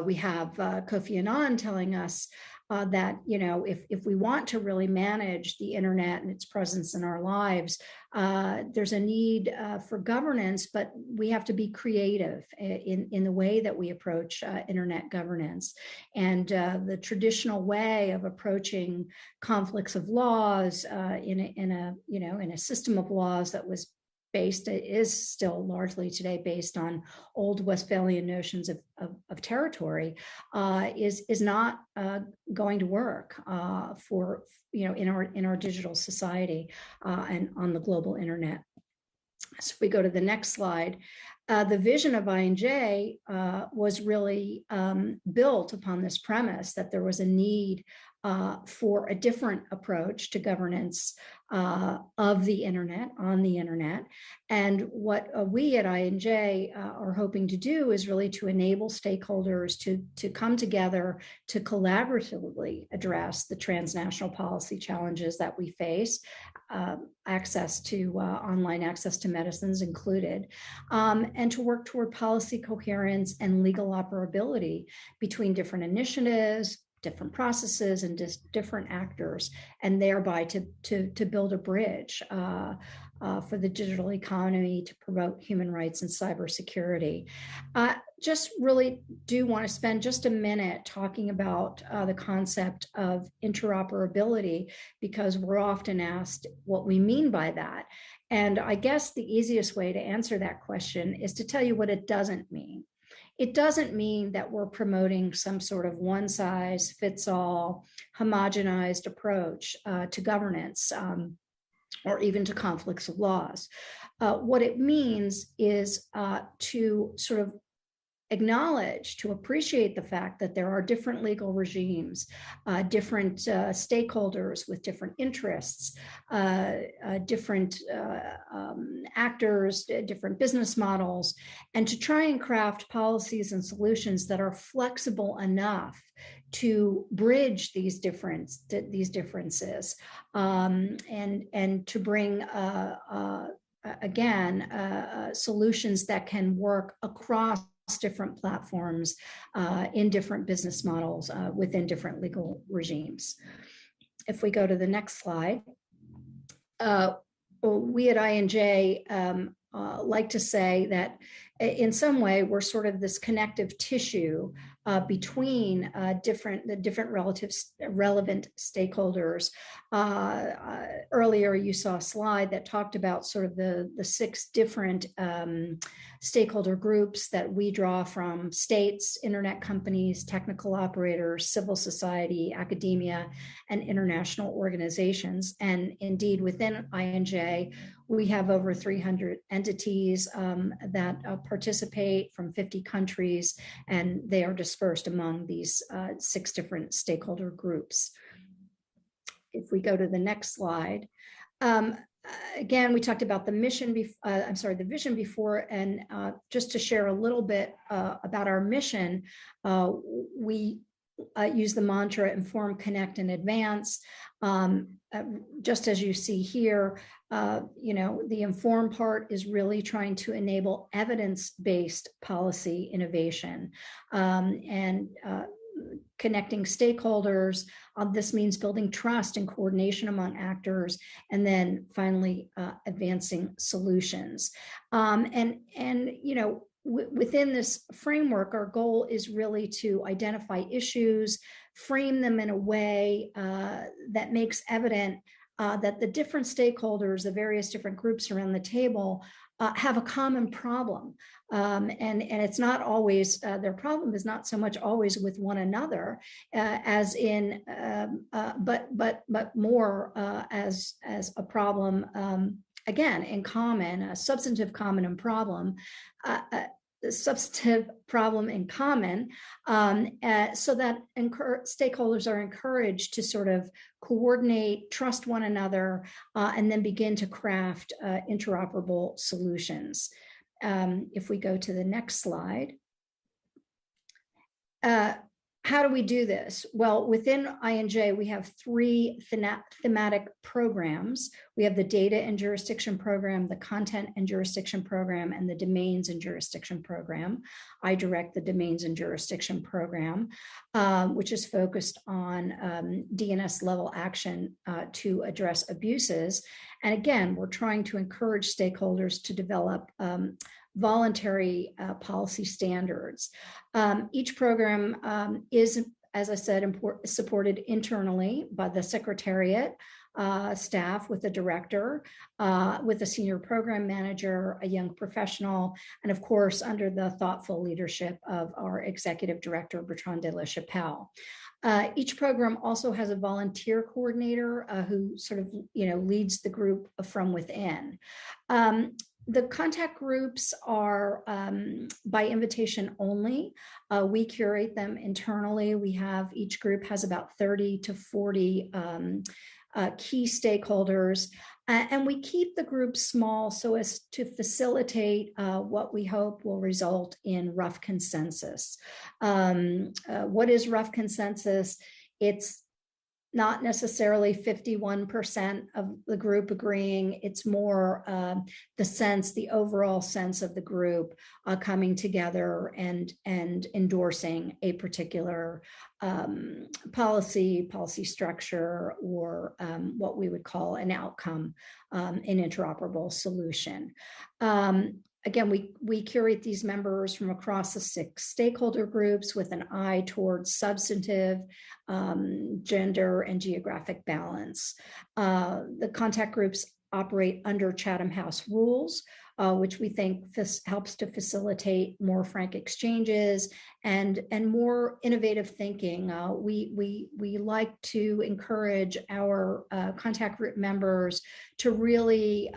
we have Kofi Annan telling us that, you know, if we want to really manage the internet and its presence in our lives, there's a need for governance, but we have to be creative in the way that we approach internet governance. And the traditional way of approaching conflicts of laws in a system of laws that was is still largely today based on old Westphalian notions of territory, is not going to work for, you know, in our digital society and on the global internet. So if we go to the next slide, the vision of INJ was really built upon this premise that there was a need for a different approach to governance of the internet, on the internet. And what we at INJ are hoping to do is really to enable stakeholders to come together to collaboratively address the transnational policy challenges that we face, access to online access to medicines included, and to work toward policy coherence and legal operability between different initiatives, different processes, and just different actors, and thereby to build a bridge for the digital economy to promote human rights and cybersecurity. Just really do want to spend just a minute talking about the concept of interoperability, because we're often asked what we mean by that. And I guess the easiest way to answer that question is to tell you what it doesn't mean. It doesn't mean that we're promoting some sort of one size fits all homogenized approach to governance or even to conflicts of laws. What it means is to sort of acknowledge, to appreciate the fact that there are different legal regimes, different stakeholders with different interests, different actors, different business models, and to try and craft policies and solutions that are flexible enough to bridge these differences, and to bring solutions that can work across different platforms in different business models within different legal regimes. If we go to the next slide, we at INJ like to say that in some way we're sort of this connective tissue between the different relevant stakeholders. Earlier you saw a slide that talked about sort of the 6 different stakeholder groups that we draw from: states, internet companies, technical operators, civil society, academia, and international organizations. And indeed, within INJ, we have over 300 entities that participate from 50 countries, and they are dispersed among these 6 different stakeholder groups. If we go to the next slide, again, we talked about the mission, the vision before, and just to share a little bit about our mission, we use the mantra inform, connect, and advance. Just as you see here, the inform part is really trying to enable evidence-based policy innovation, and connecting stakeholders. This means building trust and coordination among actors, and then finally advancing solutions. Within this framework, our goal is really to identify issues, frame them in a way that makes evident that the different stakeholders, the various different groups around the table, have a common problem. And it's not always, their problem is not so much always with one another as in, but more as a problem, again, in common, a substantive common and problem, substantive problem in common, so that stakeholders are encouraged to sort of coordinate, trust one another, and then begin to craft interoperable solutions. If we go to the next slide, How do we do this? Well, within INJ, we have 3 thematic programs. We have the data and jurisdiction program, the content and jurisdiction program, and the domains and jurisdiction program. I direct the domains and jurisdiction program, which is focused on DNS level action to address abuses. And again, we're trying to encourage stakeholders to develop voluntary policy standards. Each program is, as I said, supported internally by the Secretariat staff with a director, with a senior program manager, a young professional, and of course, under the thoughtful leadership of our executive director, Bertrand de la Chapelle. Each program also has a volunteer coordinator who sort of, leads the group from within. The contact groups are by invitation only. We curate them internally. Each group has about 30 to 40 key stakeholders. And we keep the group small so as to facilitate what we hope will result in rough consensus. What is rough consensus? It's not necessarily 51% of the group agreeing. It's more the overall sense of the group coming together and endorsing a particular policy structure, or what we would call an outcome, an interoperable solution. Again, we curate these members from across the 6 stakeholder groups with an eye towards substantive, gender, and geographic balance. The contact groups operate under Chatham House rules, which we think helps to facilitate more frank exchanges and more innovative thinking. We like to encourage our contact group members to really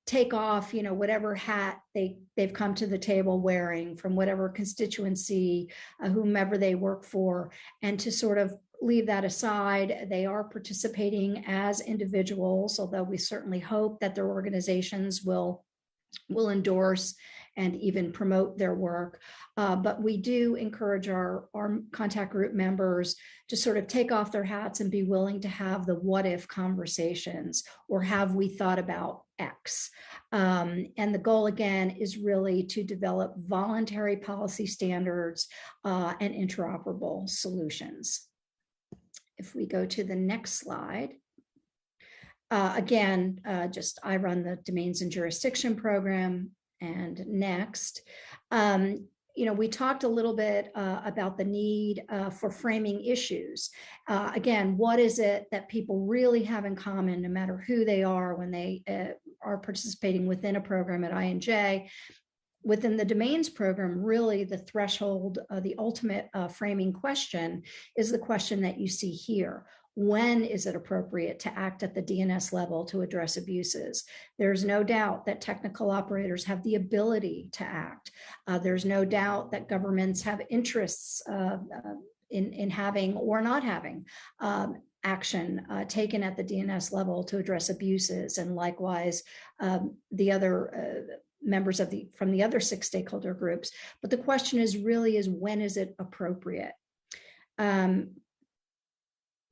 take off, whatever hat they've come to the table wearing from whatever constituency, whomever they work for, and to sort of leave that aside. They are participating as individuals, although we certainly hope that their organizations will endorse and even promote their work. But we do encourage our contact group members to sort of take off their hats and be willing to have the what if conversations, or have we thought about X? And the goal, again, is really to develop voluntary policy standards and interoperable solutions. If we go to the next slide. Again, I run the domains and jurisdiction program. And next, we talked a little bit about the need for framing issues. Again, what is it that people really have in common, no matter who they are, when they are participating within a program at INJ? Within the domains program, really the threshold, the ultimate framing question is the question that you see here. When is it appropriate to act at the DNS level to address abuses? There's no doubt that technical operators have the ability to act. There's no doubt that governments have interests in having or not having action taken at the DNS level to address abuses, and likewise the other members from the other 6 stakeholder groups. But the question is when is it appropriate?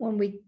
When we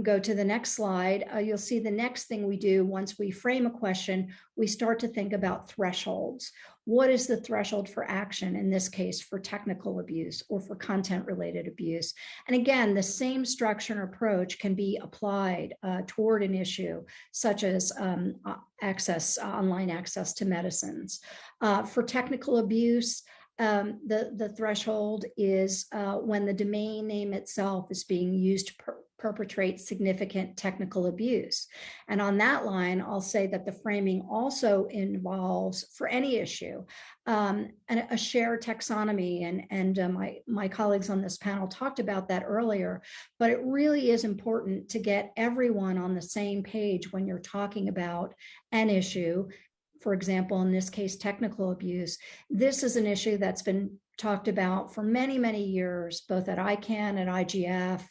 go to the next slide, you'll see the next thing we do once we frame a question, we start to think about thresholds. What is the threshold for action, in this case, for technical abuse or for content-related abuse? And again, the same structure and approach can be applied toward an issue such as online access to medicines. For technical abuse, the threshold is when the domain name itself is being used to perpetrate significant technical abuse. And on that line, I'll say that the framing also involves, for any issue, a shared taxonomy. And my colleagues on this panel talked about that earlier, but it really is important to get everyone on the same page when you're talking about an issue. For example, in this case, technical abuse. This is an issue that's been talked about for many, many years, both at ICANN and IGF,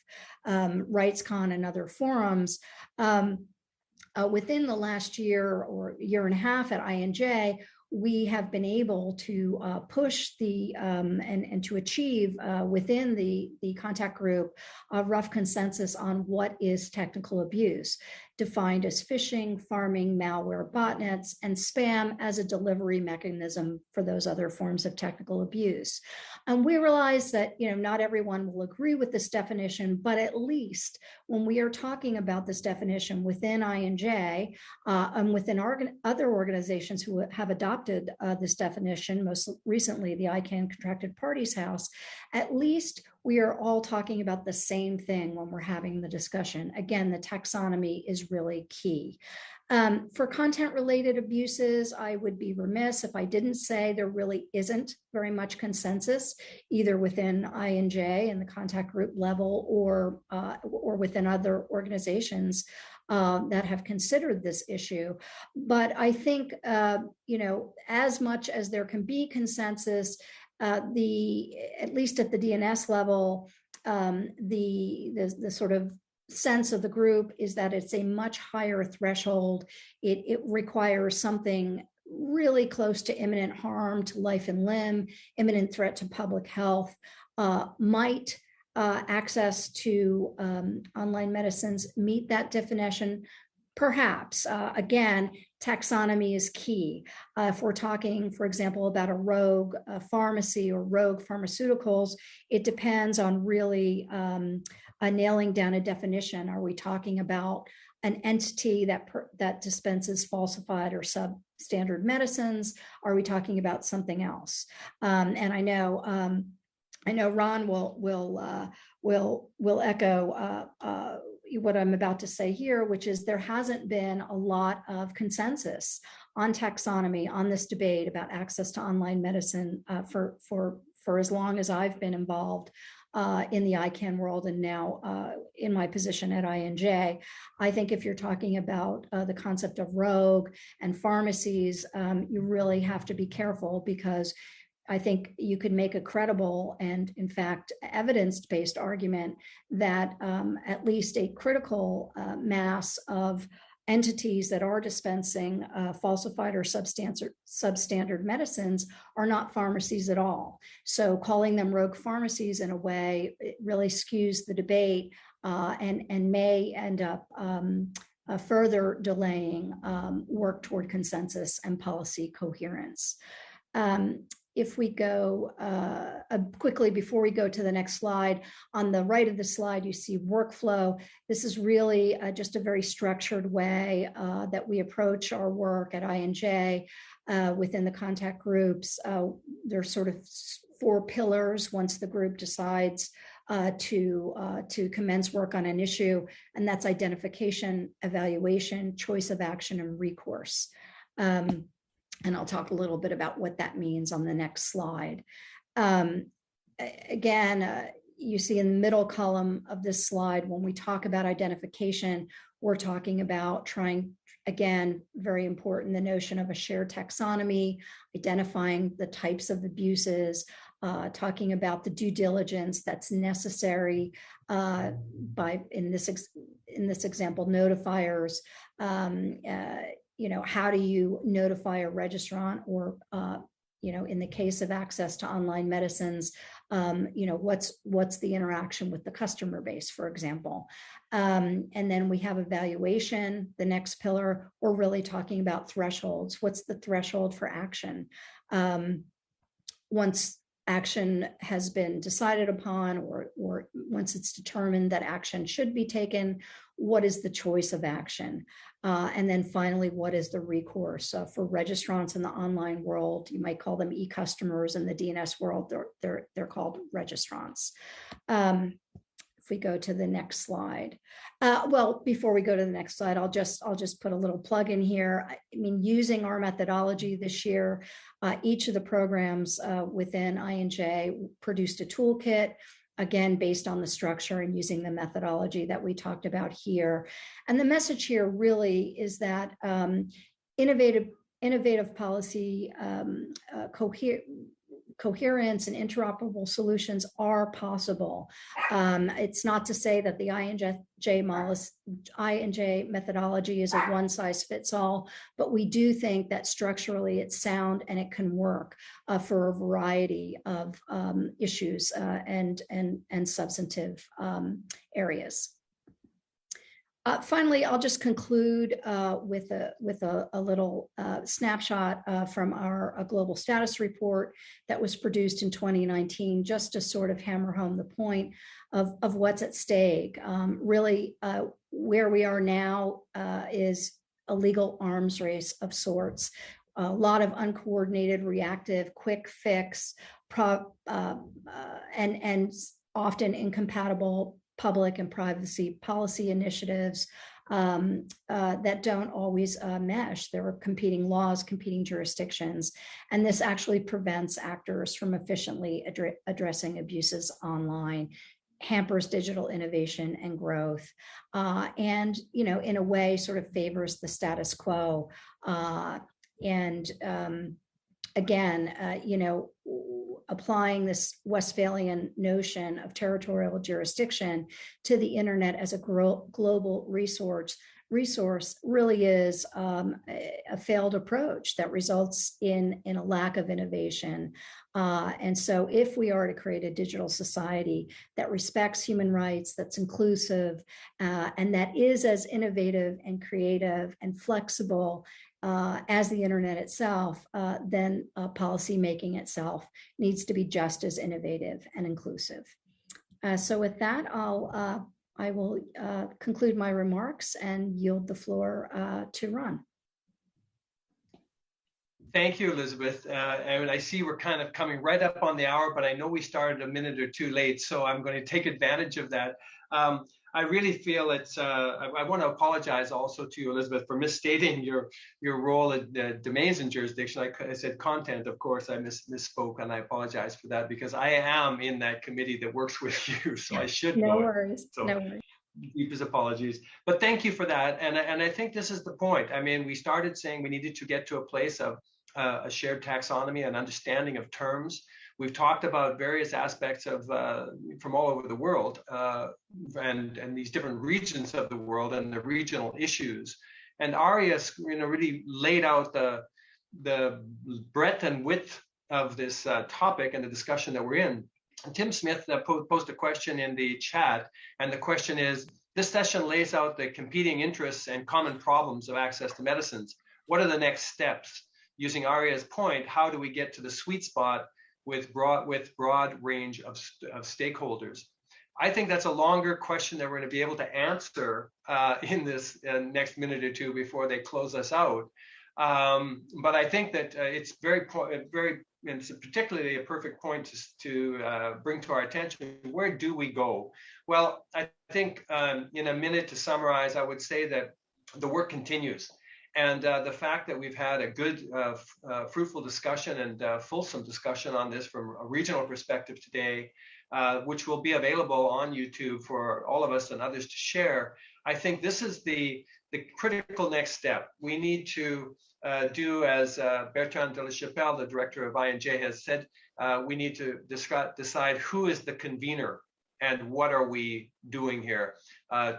RightsCon, and other forums. Within the last year or year and a half at INJ, we have been able to push the and to achieve within the contact group a rough consensus on what is technical abuse, defined as phishing, farming, malware, botnets, and spam as a delivery mechanism for those other forms of technical abuse. And we realize that not everyone will agree with this definition, but at least when we are talking about this definition within INJ and within other organizations who have adopted this definition, most recently the ICANN Contracted Parties House, at least we are all talking about the same thing when we're having the discussion. Again, the taxonomy is really key. For content-related abuses, I would be remiss if I didn't say there really isn't very much consensus, either within INJ and the contact group level or within other organizations that have considered this issue. But I think, as much as there can be consensus, at least at the DNS level, the sort of sense of the group is that it's a much higher threshold. It requires something really close to imminent harm to life and limb, imminent threat to public health, might access to online medicines meet that definition? Perhaps. Again, taxonomy is key. If we're talking, for example, about a rogue pharmacy or rogue pharmaceuticals, it depends on really nailing down a definition. Are we talking about an entity that dispenses falsified or substandard medicines? Are we talking about something else? And I know Ron will echo what I'm about to say here, which is there hasn't been a lot of consensus on taxonomy, on this debate about access to online medicine for as long as I've been involved in the ICANN world and now in my position at INJ. I think if you're talking about the concept of rogue and pharmacies, you really have to be careful, because I think you could make a credible and, in fact, evidence-based argument that at least a critical mass of entities that are dispensing falsified or substandard medicines are not pharmacies at all. So calling them rogue pharmacies in a way, it really skews the debate and may end up further delaying work toward consensus and policy coherence. If we go quickly before we go to the next slide, on the right of the slide, you see workflow. This is really just a very structured way that we approach our work at INJ within the contact groups. There's sort of 4 pillars once the group decides to commence work on an issue, and that's identification, evaluation, choice of action, and recourse. And I'll talk a little bit about what that means on the next slide. Again, you see in the middle column of this slide, when we talk about identification, we're talking about trying, again, very important, the notion of a shared taxonomy, identifying the types of abuses, talking about the due diligence that's necessary by, in this example, notifiers. How do you notify a registrant, or in the case of access to online medicines, what's the interaction with the customer base, for example. And then we have evaluation, the next pillar. We're really talking about thresholds. What's the threshold for action? Once action has been decided upon, or once it's determined that action should be taken, what is the choice of action? And then finally, what is the recourse? For registrants in the online world, you might call them e-customers. In the DNS world, they're called registrants. If we go to the next slide. Well, before we go to the next slide, I'll just put a little plug in here. I mean, using our methodology this year, each of the programs within INJ produced a toolkit, again, based on the structure and using the methodology that we talked about here. And the message here really is that innovative policy coherence and interoperable solutions are possible. It's not to say that the I&J methodology is a one-size-fits-all, but we do think that structurally it's sound and it can work for a variety of issues and substantive areas. Finally, I'll just conclude with a little snapshot from our global status report that was produced in 2019, just to sort of hammer home the point of what's at stake. Really, where we are now is a legal arms race of sorts. A lot of uncoordinated, reactive, quick fix, and often incompatible public and privacy policy initiatives that don't always mesh. There are competing laws, competing jurisdictions, and this actually prevents actors from efficiently addressing abuses online, hampers digital innovation and growth, and, you know, in a way sort of favors the status quo. Again, you know, applying this Westphalian notion of territorial jurisdiction to the internet as a global resource really is a failed approach that results in a lack of innovation. And so if we are to create a digital society that respects human rights, that's inclusive, and that is as innovative and creative and flexible as the internet itself, then policy making itself needs to be just as innovative and inclusive. So with that, I will conclude my remarks and yield the floor to Ron.
Thank you, Elizabeth. And I see we're kind of coming right up on the hour, but I know we started a minute or two late, so I'm going to take advantage of that. I really feel it's, I want to apologize also to you, Elizabeth, for misstating your role at domains and jurisdiction. I said content, of course, I misspoke, and I apologize for that because I am in that committee that works with you, so I should know.
No worries,
So,
no worries.
Deepest apologies, but thank you for that. And I think this is the point. I mean, we started saying we needed to get to a place of a shared taxonomy and understanding of terms. We've talked about various aspects of from all over the world and these different regions of the world and the regional issues. And Arias, you know, really laid out the breadth and width of this topic and the discussion that we're in. Tim Smith posed a question in the chat, and the question is, this session lays out the competing interests and common problems of access to medicines. What are the next steps? Using Aria's point, how do we get to the sweet spot with broad range of stakeholders? I think that's a longer question that we're going to be able to answer in this next minute or two before they close us out. But I think that it's it's particularly a perfect point to bring to our attention. Where do we go? Well, I think in a minute to summarize, I would say that the work continues. And the fact that we've had a good, fruitful discussion and fulsome discussion on this from a regional perspective today, which will be available on YouTube for all of us and others to share, I think this is the critical next step. We need to do as Bertrand de la Chapelle, the director of I&J, has said, we need to decide who is the convener and what are we doing here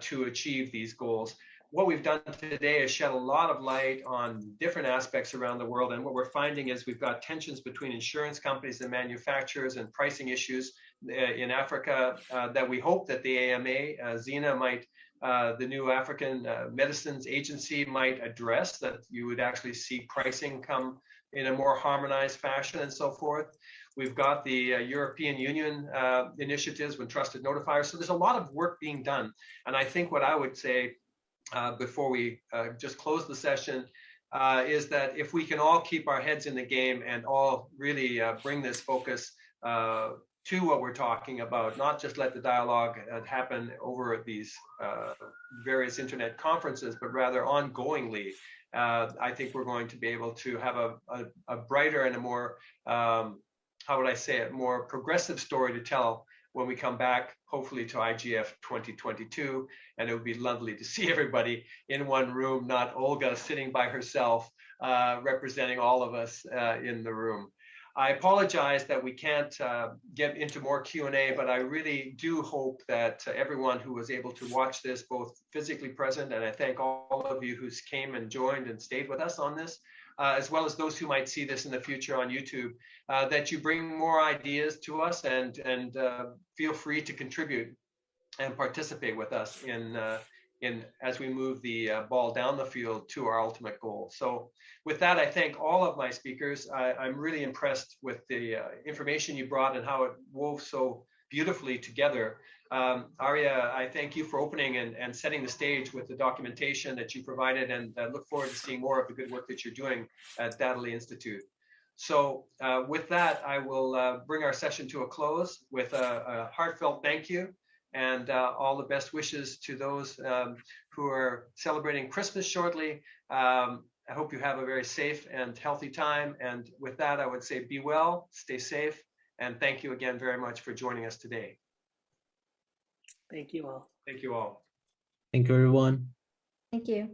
to achieve these goals. What we've done today is shed a lot of light on different aspects around the world. And what we're finding is we've got tensions between insurance companies and manufacturers and pricing issues in Africa that we hope that the AMA, Zena might, the new African Medicines Agency might address, that you would actually see pricing come in a more harmonized fashion and so forth. We've got the European Union initiatives with trusted notifiers. So there's a lot of work being done. And I think what I would say before we just close the session is that if we can all keep our heads in the game and all really bring this focus to what we're talking about, not just let the dialogue happen over these various internet conferences, but rather ongoingly, I think we're going to be able to have a brighter and a more, how would I say it, more progressive story to tell when we come back, hopefully to IGF 2022, and it would be lovely to see everybody in one room, not Olga sitting by herself, representing all of us in the room. I apologize that we can't get into more Q&A, but I really do hope that everyone who was able to watch this, both physically present, and I thank all of you who came and joined and stayed with us on this, as well as those who might see this in the future on YouTube, that you bring more ideas to us and feel free to contribute and participate with us in as we move the ball down the field to our ultimate goal. So with that, I thank all of my speakers. I'm really impressed with the information you brought and how it wove so beautifully together. Arya, I thank you for opening and setting the stage with the documentation that you provided, and I look forward to seeing more of the good work that you're doing at Dataly Institute. So with that, I will bring our session to a close with a heartfelt thank you and all the best wishes to those who are celebrating Christmas shortly. I hope you have a very safe and healthy time. And with that, I would say be well, stay safe, and thank you again very much for joining us today.
Thank you all.
Thank you all.
Thank you, everyone.
Thank you.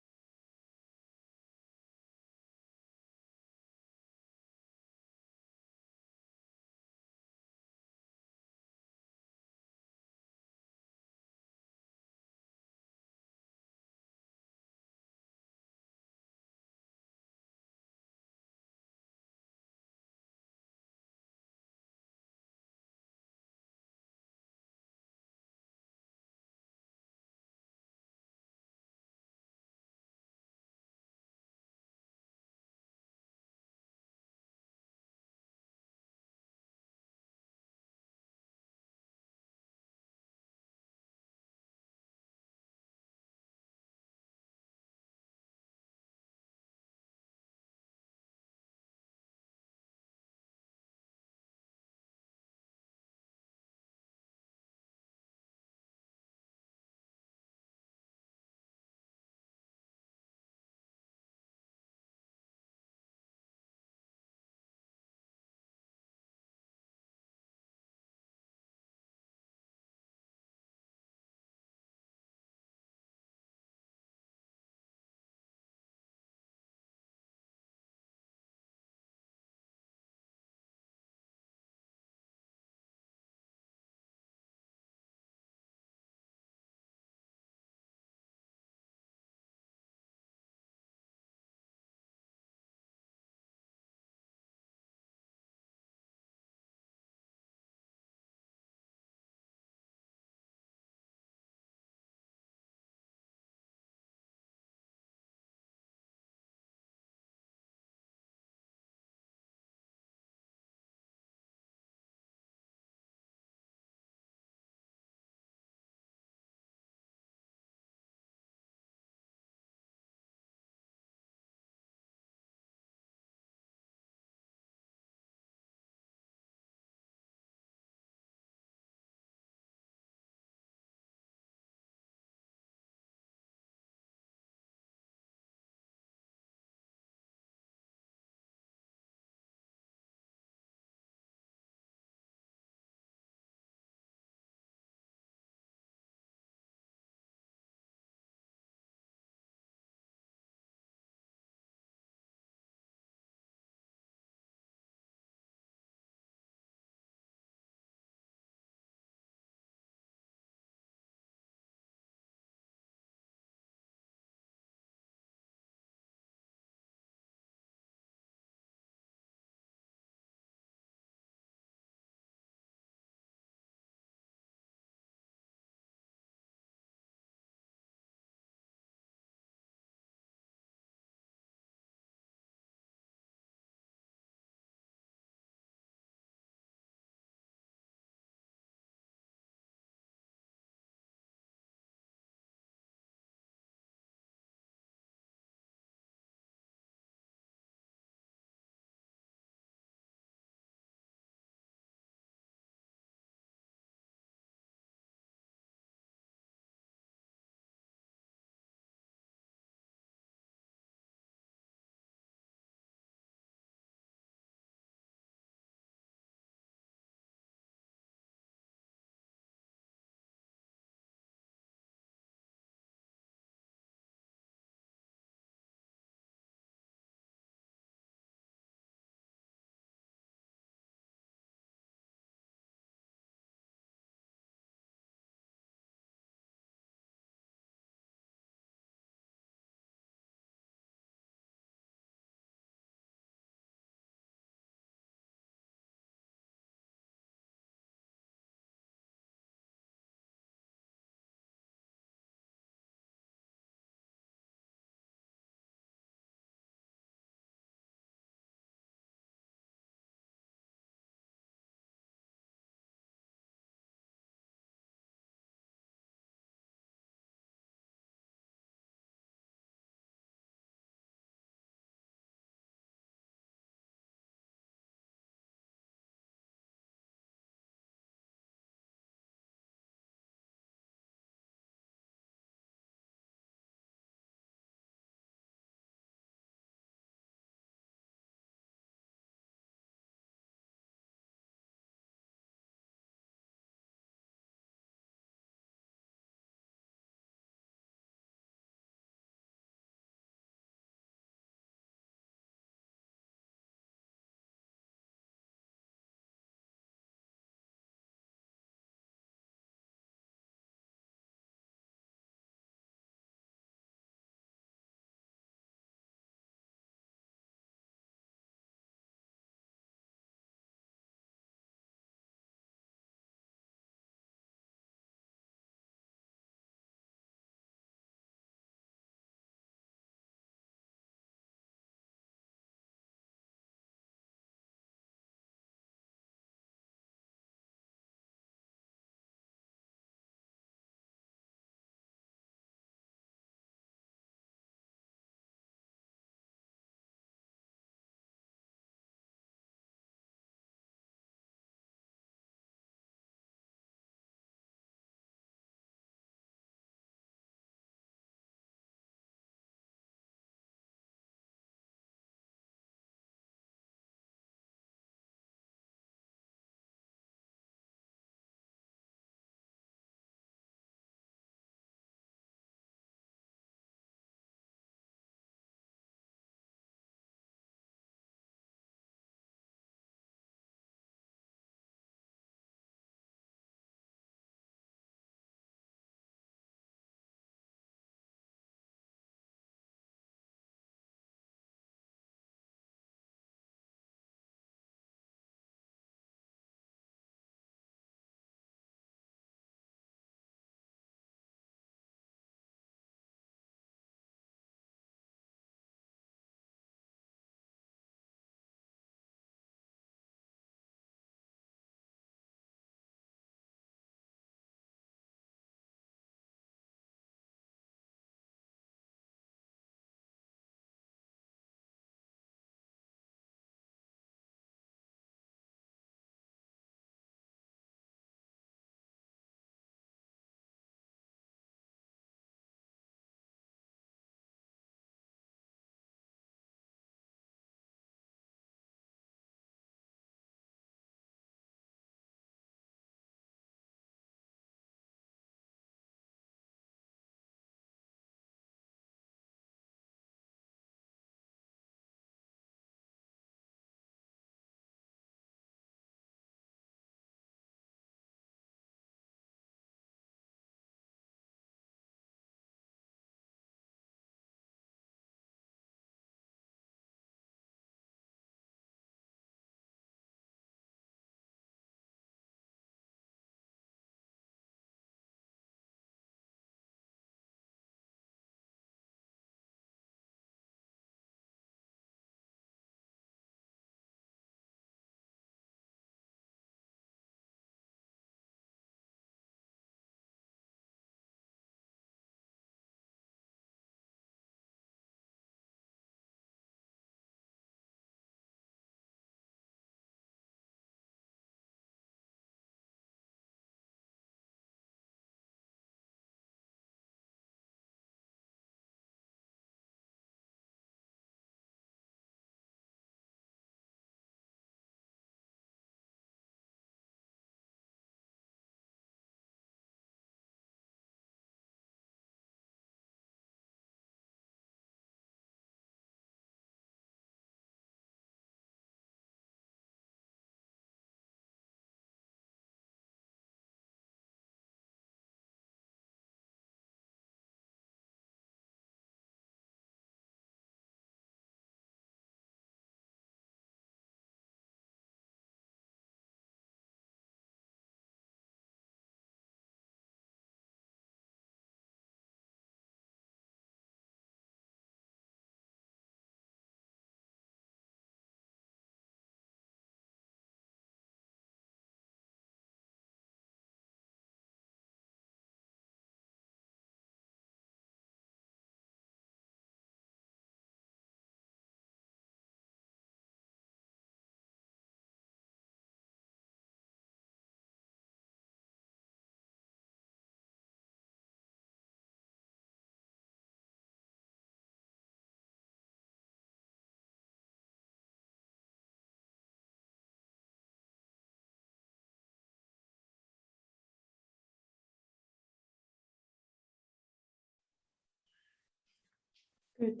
Good.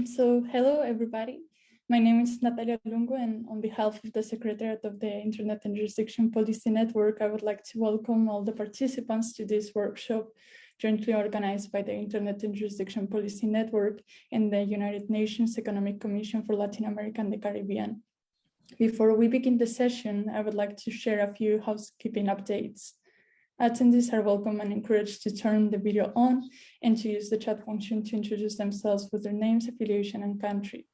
So hello, everybody. My name is Natalia Lungo, and on behalf of the Secretariat of the Internet and Jurisdiction Policy Network, I would like to welcome all the participants to this workshop jointly organized by the Internet and Jurisdiction Policy Network and the United Nations Economic Commission for Latin America and the Caribbean. Before we begin the session, I would like to share a few housekeeping updates. Attendees are welcome and encouraged to turn the video on and to use the chat function to introduce themselves with their names, affiliation, and country.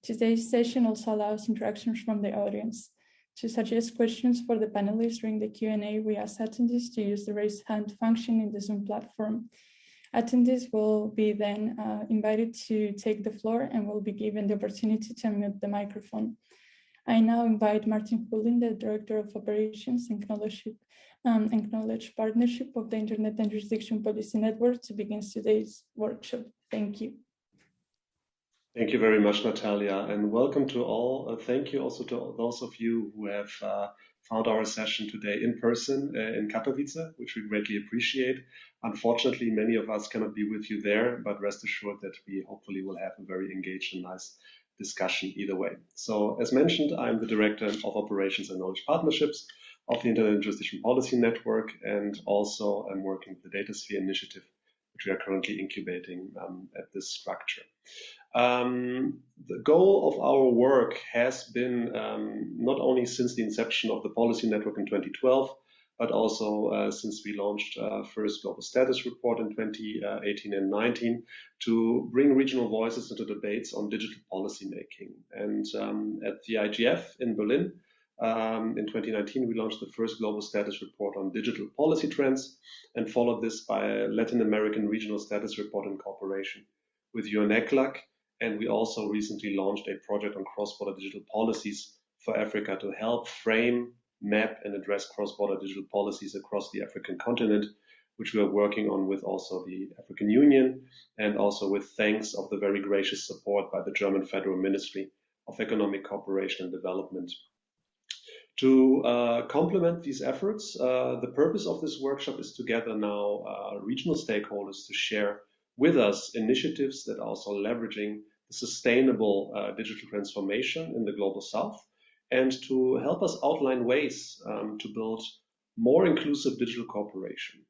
Today's session also allows interactions from the audience. To suggest questions for the panelists during the Q&A, we ask attendees to use the raise hand function in the Zoom platform. Attendees will be then invited to take the floor and will be given the opportunity to unmute the microphone. I now invite Martin Hullin, the Director of Operations and Knowledge Partnership of the Internet and Jurisdiction Policy Network, to begin today's workshop. Thank you.
Thank you very much, Natalia, and welcome to all. Thank you also to those of you who have found our session today in person in Katowice, which we greatly appreciate. Unfortunately, many of us cannot be with you there, but rest assured that we hopefully will have a very engaged and nice discussion either way. So as mentioned, I'm the Director of Operations and Knowledge Partnerships of the Internet and Jurisdiction Policy Network, and also I'm working with the DataSphere initiative, which we are currently incubating at this structure. The goal of our work has been not only since the inception of the policy network in 2012, but also since we launched first global status report in 2018 and 19, to bring regional voices into debates on digital policy making. And at the IGF in Berlin in 2019, we launched the first global status report on digital policy trends, and followed this by a Latin American regional status report in cooperation with UNECLAC. And we also recently launched a project on cross-border digital policies for Africa to help frame, map, and address cross-border digital policies across the African continent, which we are working on with also the African Union, and also with thanks of the very gracious support by the German Federal Ministry of Economic Cooperation and Development. To complement these efforts, the purpose of this workshop is to gather now regional stakeholders to share with us initiatives that are also leveraging the sustainable digital transformation in the global south, and to help us outline ways to build more inclusive digital cooperation.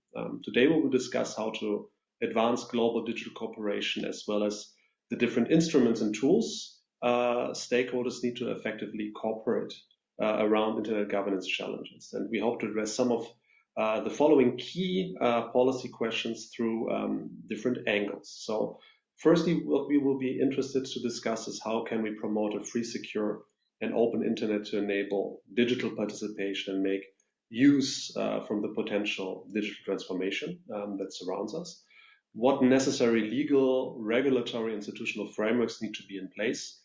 Today we will discuss how to advance global digital cooperation, as well as the different instruments and tools stakeholders need to effectively cooperate around internet governance challenges. And we hope to address some of the following key policy questions through different angles. So firstly, what we will be interested to discuss is how can we promote a free, secure, and open internet to enable digital participation and make use from the potential digital transformation that surrounds us. What necessary legal, regulatory, institutional frameworks need to be in place?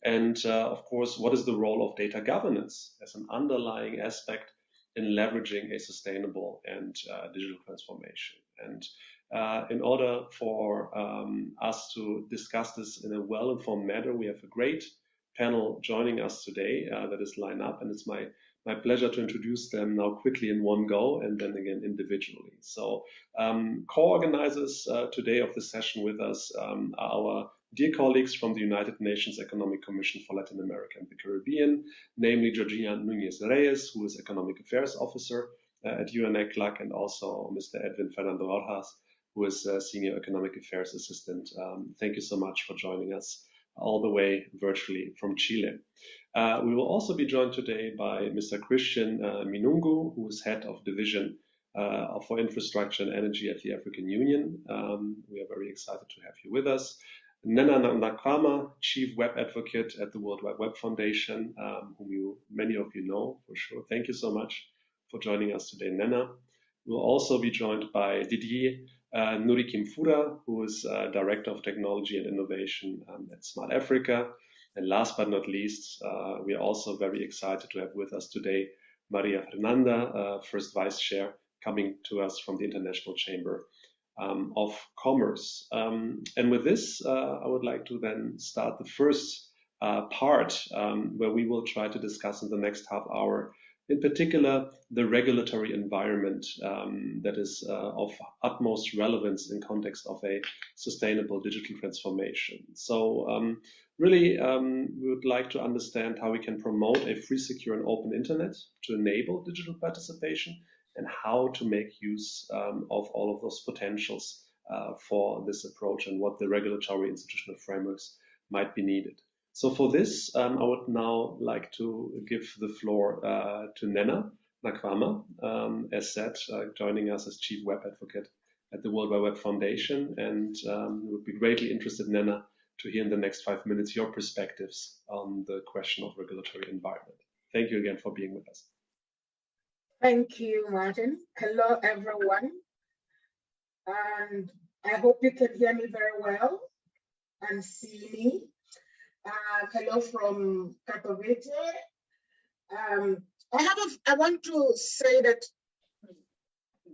And of course, what is the role of data governance as an underlying aspect in leveraging a sustainable and digital transformation? And in order for us to discuss this in a well-informed manner, we have a great panel joining us today that is lined up, and it's my pleasure to introduce them now quickly in one go, and then again individually. So co-organizers today of the session with us are our dear colleagues from the United Nations Economic Commission for Latin America and the Caribbean, namely Georgina Núñez-Reyes, who is Economic Affairs Officer at UNECLAC, and also Mr. Edwin Fernando Rojas, who is Senior Economic Affairs Assistant. Thank you so much for joining us all the way virtually from Chile. We will also be joined today by Mr. Christian Minungu, who is Head of Division for Infrastructure and Energy at the African Union. We are very excited to have you with us. Nena Nakama, Chief Web Advocate at the World Wide Web Foundation, whom many of you know for sure. Thank you so much for joining us today, Nena. We'll also be joined by Didier Nurikimfura, who is Director of Technology and Innovation at Smart Africa. And last but not least, we are also very excited to have with us today Maria Fernanda, First Vice Chair, coming to us from the International Chamber of Commerce. And with this, I would like to then start the first part where we will try to discuss in the next half hour in particular the regulatory environment that is of utmost relevance in context of a sustainable digital transformation. So really, we would like to understand how we can promote a free, secure, and open internet to enable digital participation, and how to make use of all of those potentials for this approach, and what the regulatory institutional frameworks might be needed. So for this, I would now like to give the floor to Nena Nakwama, as said, joining us as Chief Web Advocate at the World Wide Web Foundation. And we would be greatly interested, Nena, to hear in the next 5 minutes your perspectives on the question of regulatory environment. Thank you again for being with us.
Thank you, Martin. Hello, everyone. And I hope you can hear me very well and see me. Hello from Katowice. I want to say that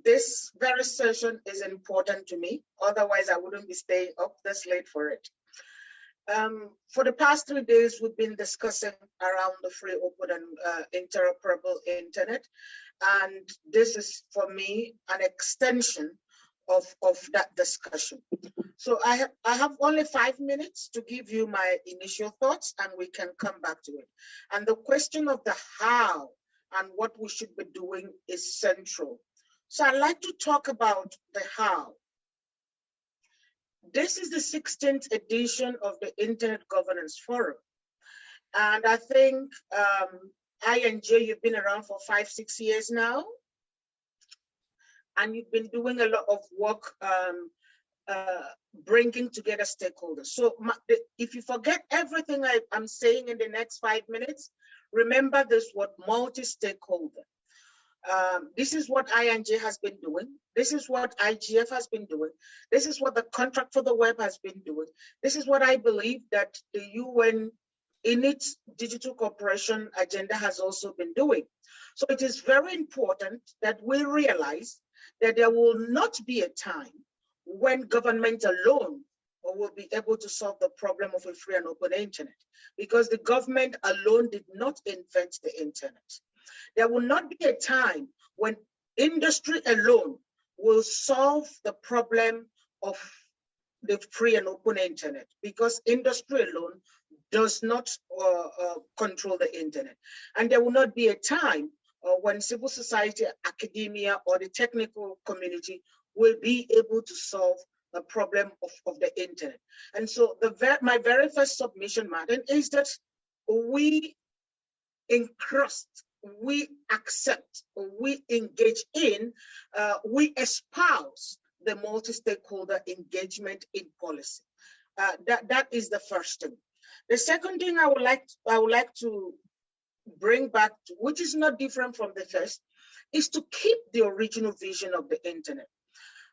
this very session is important to me. Otherwise, I wouldn't be staying up this late for it. For the past 3 days, we've been discussing around the free, open, and interoperable internet. And this is, for me, an extension of that discussion. So I have only 5 minutes to give you my initial thoughts, and we can come back to it. And the question of the how and what we should be doing is central. So I'd like to talk about the how. This is the 16th edition of the Internet Governance Forum. And I think INJ, you've been around for 5-6 years now. And you've been doing a lot of work bringing together stakeholders. So if you forget everything I'm saying in the next 5 minutes, remember this word, multi-stakeholder. This is what INJ has been doing. This is what IGF has been doing. This is what the Contract for the Web has been doing. This is what I believe that the UN in its digital cooperation agenda has also been doing. So it is very important that we realize that there will not be a time when government alone will be able to solve the problem of a free and open internet, because the government alone did not invent the internet. There will not be a time when industry alone will solve the problem of the free and open internet, because industry alone does not control the internet. And there will not be a time when civil society, academia, or the technical community will be able to solve the problem of the internet. And so my very first submission, Martin, is that we encrust, we accept, we engage in, we espouse the multi-stakeholder engagement in policy. That is the first thing. The second thing I would like to bring back, which is not different from the first, is to keep the original vision of the internet.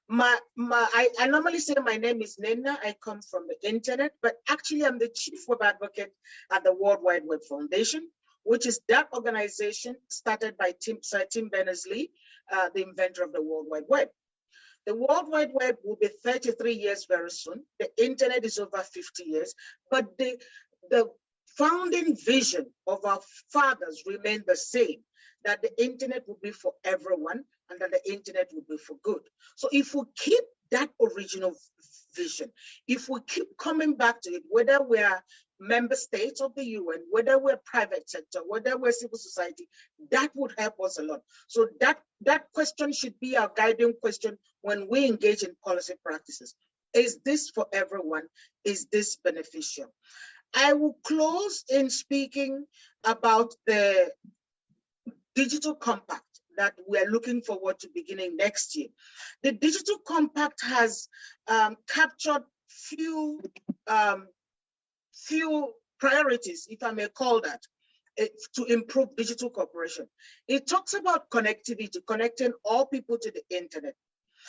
I normally say my name is Nena, I come from the internet, but actually I'm the Chief Web Advocate at the World Wide Web Foundation, which is that organization started by Sir Tim Berners-Lee, the inventor of the World Wide Web. The World Wide Web will be 33 years very soon. The internet is over 50 years, but the founding vision of our fathers remained the same, that the internet will be for everyone and that the internet will be for good. So if we keep that original vision, if we keep coming back to it, whether we're member states of the UN, whether we're private sector, whether we're civil society, that would help us a lot. So that question should be our guiding question when we engage in policy practices. Is this for everyone? Is this beneficial? I will close in speaking about the digital compact that we're looking forward to beginning next year. The digital compact has captured few priorities, if I may call that, to improve digital cooperation. It talks about connectivity, connecting all people to the internet.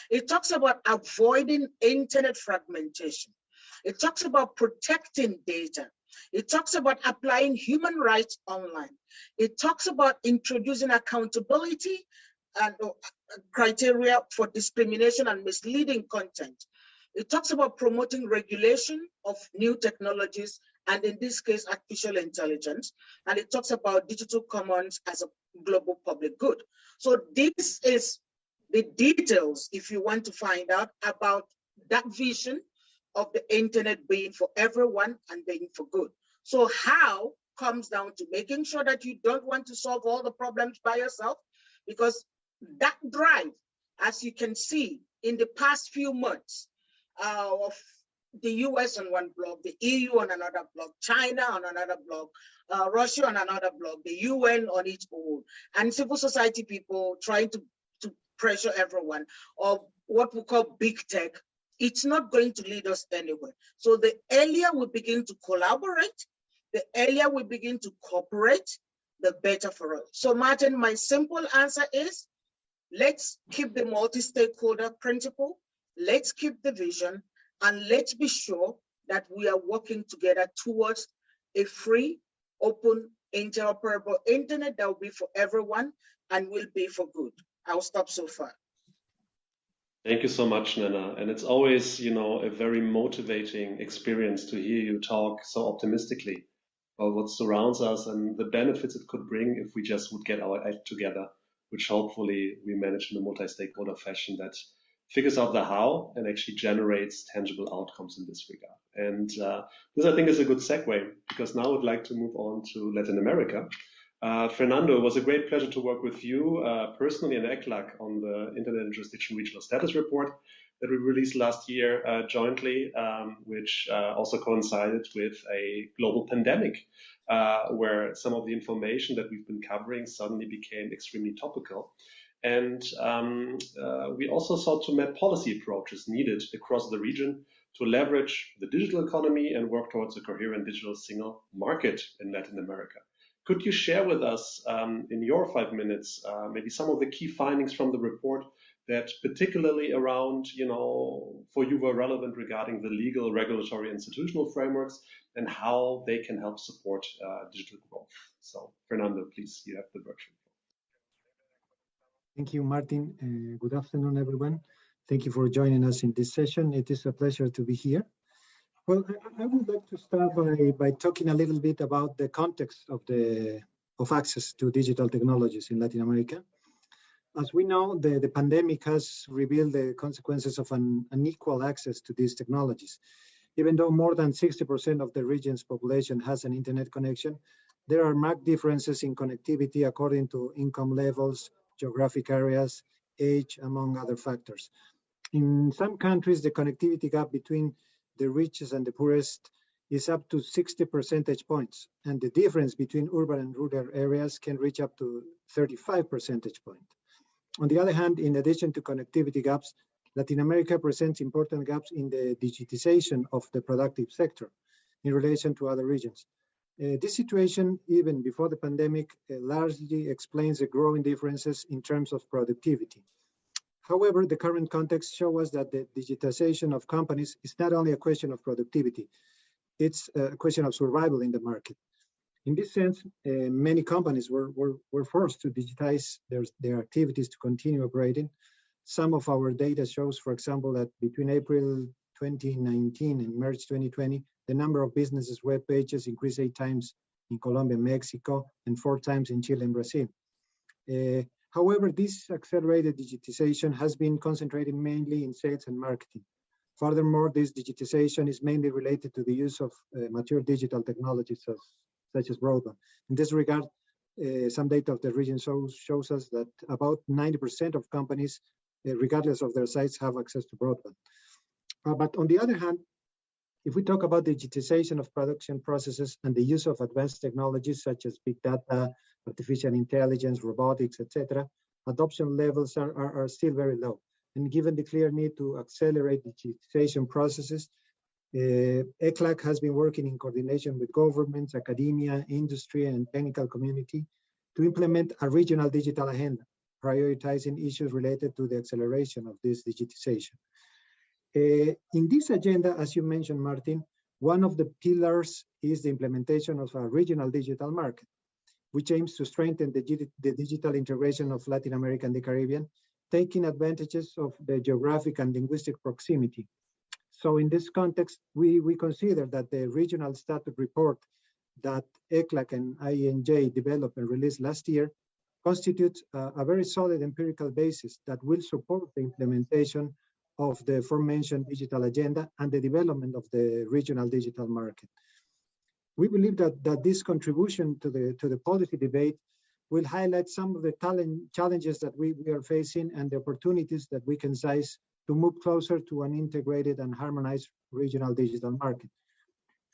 It talks about avoiding internet fragmentation. It talks about protecting data. It talks about applying human rights online. It talks about introducing accountability and criteria for discrimination and misleading content. It talks about promoting regulation of new technologies and in this case, artificial intelligence. And it talks about digital commons as a global public good. So this is the details, if you want to find out about that vision of the internet being for everyone and being for good. So how comes down to making sure that you don't want to solve all the problems by yourself, because that drive, as you can see in the past few months, of the US on one block, the EU on another block, China on another block, Russia on another block, the UN on its own, and civil society people trying to pressure everyone, or what we call big tech, it's not going to lead us anywhere. So the earlier we begin to collaborate, the earlier we begin to cooperate, the better for us. So Martin, my simple answer is, let's keep the multi-stakeholder principle, let's keep the vision, and let's be sure that we are working together towards a free, open, interoperable internet that will be for everyone and will be for good. I'll stop so far.
Thank you so much, Nana. And it's always, a very motivating experience to hear you talk so optimistically about what surrounds us and the benefits it could bring if we just would get our act together, which hopefully we manage in a multi-stakeholder fashion that figures out the how and actually generates tangible outcomes in this regard. And this, I think, is a good segue, because now I would like to move on to Latin America. Fernando, it was a great pleasure to work with you personally and ECLAC on the Internet and Jurisdiction Regional Status Report that we released last year jointly, which also coincided with a global pandemic, where some of the information that we've been covering suddenly became extremely topical. And we also sought to map policy approaches needed across the region to leverage the digital economy and work towards a coherent digital single market in Latin America. Could you share with us, in your 5 minutes, maybe some of the key findings from the report that particularly around, for you were relevant regarding the legal, regulatory, institutional frameworks and how they can help support digital growth? So, Fernando, please, you have the virtual.
Thank you, Martin. Good afternoon, everyone. Thank you for joining us in this session. It is a pleasure to be here. Well, I would like to start by talking a little bit about the context of access to digital technologies in Latin America. As we know, the pandemic has revealed the consequences of an unequal access to these technologies. Even though more than 60% of the region's population has an internet connection, there are marked differences in connectivity according to income levels, geographic areas, age, among other factors. In some countries, the connectivity gap between the richest and the poorest is up to 60 percentage points, and the difference between urban and rural areas can reach up to 35 percentage points. On the other hand, in addition to connectivity gaps, Latin America presents important gaps in the digitization of the productive sector in relation to other regions. This situation, even before the pandemic, largely explains the growing differences in terms of productivity. However, the current context shows us that the digitization of companies is not only a question of productivity, it's a question of survival in the market. In this sense, many companies were forced to digitize their activities to continue operating. Some of our data shows, for example, that between April 2019 and March 2020, the number of businesses' web pages increased 8 times in Colombia and Mexico, and 4 times in Chile and Brazil. However, this accelerated digitization has been concentrated mainly in sales and marketing. Furthermore, this digitization is mainly related to the use of mature digital technologies such as broadband. In this regard, some data of the region shows us that about 90% of companies, regardless of their size, have access to broadband. But on the other hand, if we talk about digitization of production processes and the use of advanced technologies such as big data, artificial intelligence, robotics, etc., adoption levels are still very low. And given the clear need to accelerate digitization processes, ECLAC has been working in coordination with governments, academia, industry, and technical community to implement a regional digital agenda, prioritizing issues related to the acceleration of this digitization. In this agenda, as you mentioned, Martin, one of the pillars is the implementation of a regional digital market, which aims to strengthen the digital integration of Latin America and the Caribbean, taking advantages of the geographic and linguistic proximity. So in this context, we consider that the regional status report that ECLAC and INJ developed and released last year constitutes a very solid empirical basis that will support the implementation of the aforementioned digital agenda and the development of the regional digital market. We believe that this contribution to the policy debate will highlight some of the challenges that we are facing and the opportunities that we can seize to move closer to an integrated and harmonized regional digital market.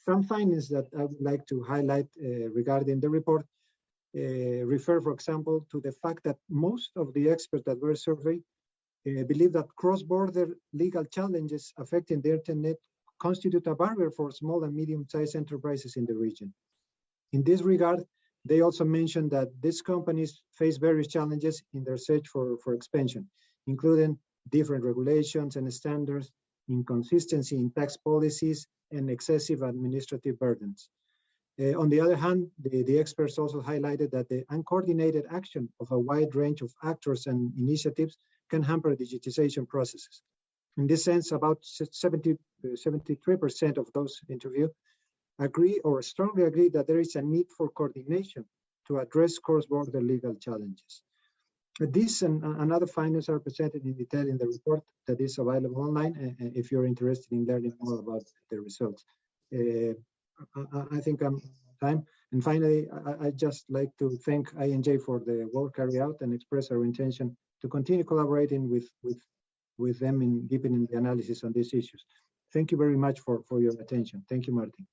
Some findings that I would like to highlight regarding the report refer, for example, to the fact that most of the experts that were surveyed believe that cross-border legal challenges affecting the internet constitute a barrier for small and medium-sized enterprises in the region. In this regard, they also mentioned that these companies face various challenges in their search for expansion, including different regulations and standards, inconsistency in tax policies, and excessive administrative burdens. On the other hand, the experts also highlighted that the uncoordinated action of a wide range of actors and initiatives can hamper digitization processes. In this sense, about 73% of those interviewed agree or strongly agree that there is a need for coordination to address cross-border legal challenges. This and other findings are presented in detail in the report that is available online if you're interested in learning more about the results. I think I'm time. And finally, I'd just like to thank INJ for the work carried out and express our intention to continue collaborating with them in deepening the analysis on these issues. Thank you very much for your attention. Thank you, Martin.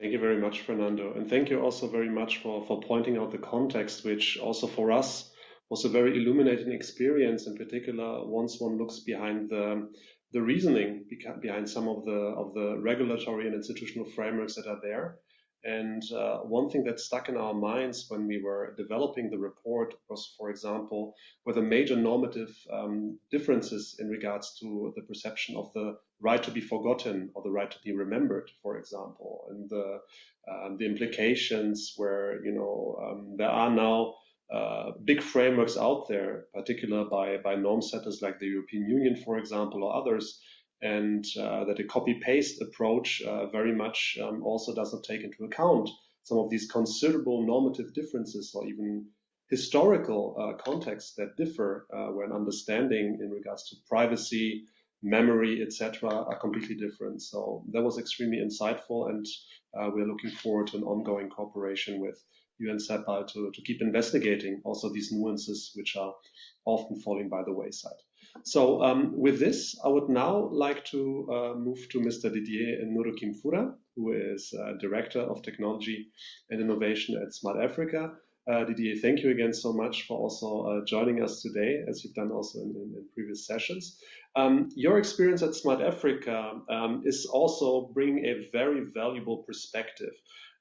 Thank you very much, Fernando. And thank you also very much for pointing out the context, which also for us was a very illuminating experience, in particular, once one looks behind the reasoning behind some of the regulatory and institutional frameworks that are there. And one thing that stuck in our minds when we were developing the report was, for example, whether major normative differences in regards to the perception of the right to be forgotten or the right to be remembered, for example, and the implications where, you know, there are now big frameworks out there, particularly by norm setters like the European Union, for example, or others, and that a copy-paste approach very much also doesn't take into account some of these considerable normative differences or even historical contexts that differ when understanding in regards to privacy, memory, etc., are completely different. So that was extremely insightful, and we're looking forward to an ongoing cooperation with you and CEPAL to keep investigating also these nuances which are often falling by the wayside. So with this, I would now like to move to Mr. Didier Nurukimfura, who is Director of Technology and Innovation at Smart Africa. Didier, thank you again so much for also joining us today, as you've done also in previous sessions. Your experience at Smart Africa is also bringing a very valuable perspective.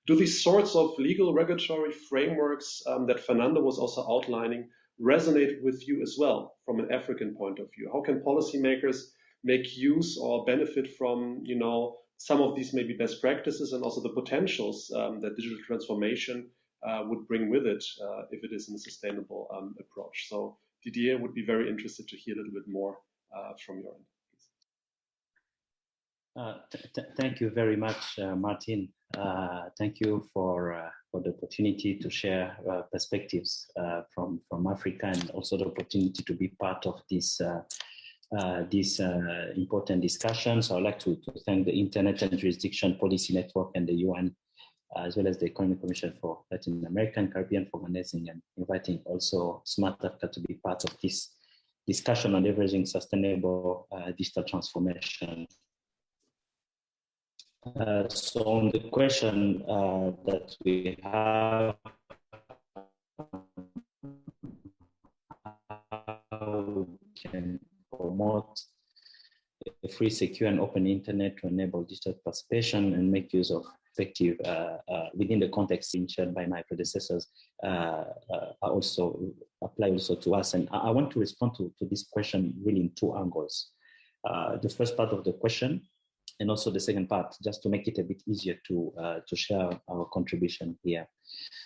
Do these sorts of legal regulatory frameworks that Fernando was also outlining resonate with you as well from an African point of view? How can policymakers make use or benefit from, you know, some of these maybe best practices and also the potentials that digital transformation would bring with it if it is in a sustainable approach? So Didier would be very interested to hear a little bit more from your end.
Thank you very much, Martin. Thank you for the opportunity to share perspectives from Africa, and also the opportunity to be part of this important discussion. So I'd like to thank the Internet and Jurisdiction Policy Network and the UN, as well as the Economic Commission for Latin America and Caribbean for organizing and inviting also Smart Africa to be part of this discussion on leveraging sustainable digital transformation. So on the question that we have, how we can promote a free, secure, and open internet to enable digital participation and make use of effective within the context shared by my predecessors, also apply also to us. And I want to respond to this question really in two angles. The first part of the question, and also the second part, just to make it a bit easier to share our contribution here.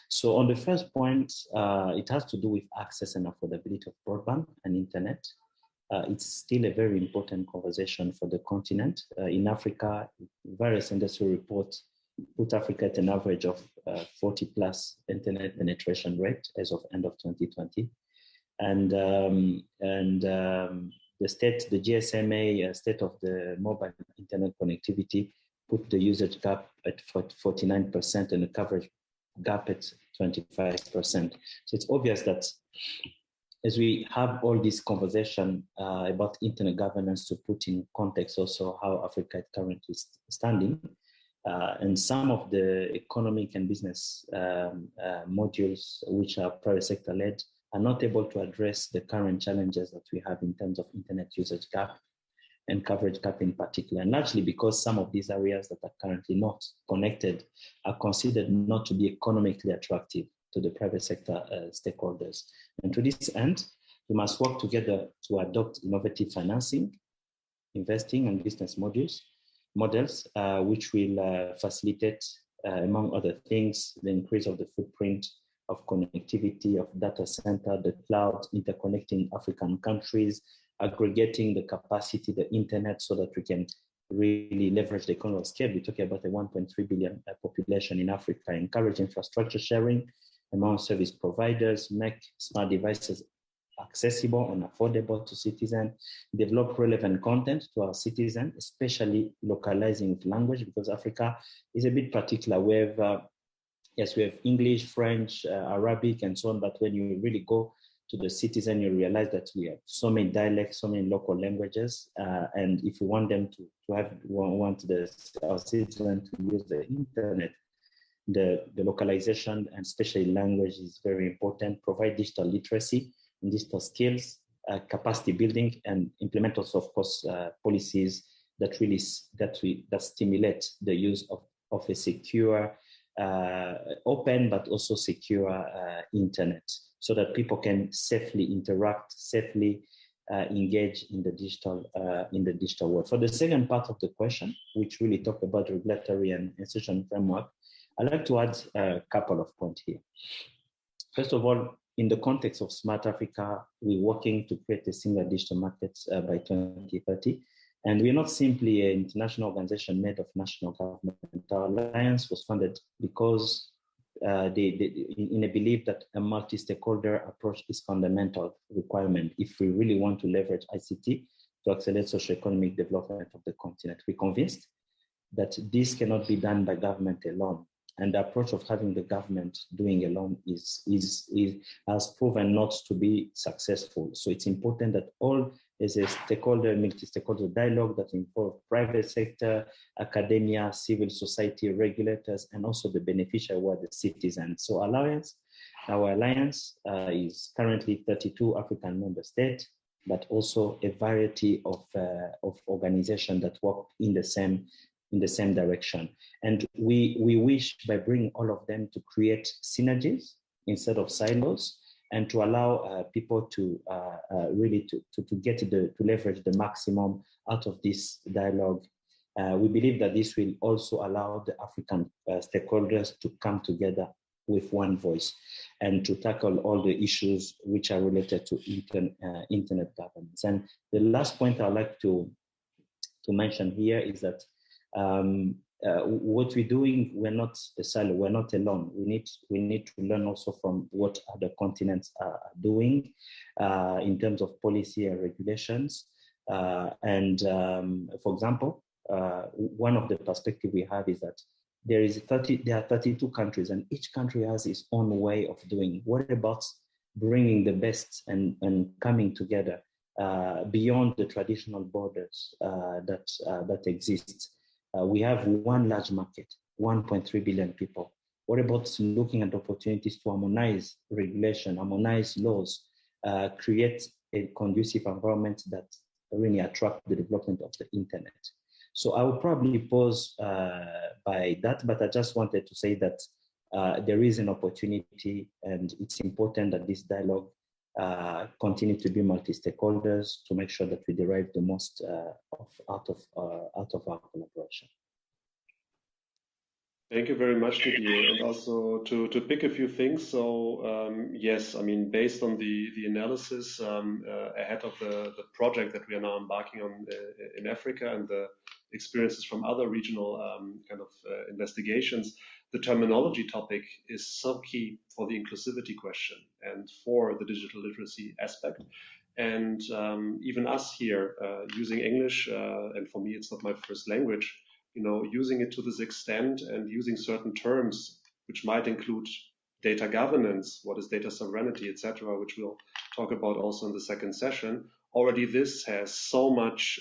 So on the first point, it has to do with access and affordability of broadband and internet. it's still a very important conversation for the continent. In Africa, various industry reports put Africa at an average of 40 plus internet penetration rate as of end of 2020. And the GSMA state of the mobile internet connectivity put the usage gap at 49% and the coverage gap at 25%. So it's obvious that as we have all this conversation about internet governance, to put in context also how Africa is currently standing, and some of the economic and business modules which are private sector led are not able to address the current challenges that we have in terms of internet usage gap and coverage gap in particular, and largely because some of these areas that are currently not connected are considered not to be economically attractive to the private sector stakeholders. And to this end, we must work together to adopt innovative financing, investing, and business models, which will facilitate, among other things, the increase of the footprint of connectivity, of data center, the cloud, interconnecting African countries, aggregating the capacity, the internet, so that we can really leverage the economy of scale. We're talking about a 1.3 billion population in Africa. Encourage infrastructure sharing among service providers, make smart devices accessible and affordable to citizens, develop relevant content to our citizens, especially localizing with language, because Africa is a bit particular. We have, yes, we have English, French, Arabic, and so on, but when you really go to the citizen, you realize that we have so many dialects, so many local languages, and if we want them to want our citizens to use the internet, the localization and especially language is very important. Provide digital literacy and digital skills, capacity building, and implement also, of course, policies that really that stimulate the use of a secure, open but also secure internet, so that people can safely interact, safely engage in the digital world. For the second part of the question, which really talk about regulatory and institutional framework, I'd like to add a couple of points here. First of all, in the context of Smart Africa, we're working to create a single digital market by 2030. And we're not simply an international organization made of national government. Our alliance was funded because in a belief that a multi-stakeholder approach is fundamental requirement if we really want to leverage ICT to accelerate socio-economic development of the continent. We're convinced that this cannot be done by government alone. And the approach of having the government doing alone has proven not to be successful. So it's important that all is a stakeholder, multi-stakeholder dialogue that involves private sector, academia, civil society, regulators, and also the beneficiary who are the citizens. So our alliance is currently 32 African member states, but also a variety of organizations that work in the same direction. And we wish, by bringing all of them, to create synergies instead of silos, and to allow people to really to leverage the maximum out of this dialogue. We believe that this will also allow the African stakeholders to come together with one voice and to tackle all the issues which are related to internet governance. And the last point I'd like to mention here is that what we're doing, we're not a silo, we're not alone. We need to learn also from what other continents are doing in terms of policy and regulations. For example, one of the perspectives we have is that there are 32 countries, and each country has its own way of doing. What about bringing the best and coming together beyond the traditional borders that exist? We have one large market, 1.3 billion people. What about looking at opportunities to harmonize regulation, harmonize laws, create a conducive environment that really attract the development of the internet? So I will probably pause by that, but I just wanted to say that there is an opportunity, and it's important that this dialogue continue to be multi-stakeholders to make sure that we derive the most out of our collaboration.
Thank you very much, Didier. And also to pick a few things. So yes, I mean, based on the analysis ahead of the project that we are now embarking on in Africa and the experiences from other regional investigations, the terminology topic is so key for the inclusivity question and for the digital literacy aspect. And even us here using English, and for me, it's not my first language, using it to this extent and using certain terms, which might include data governance, what is data sovereignty, etc., which we'll talk about also in the second session. Already this has so much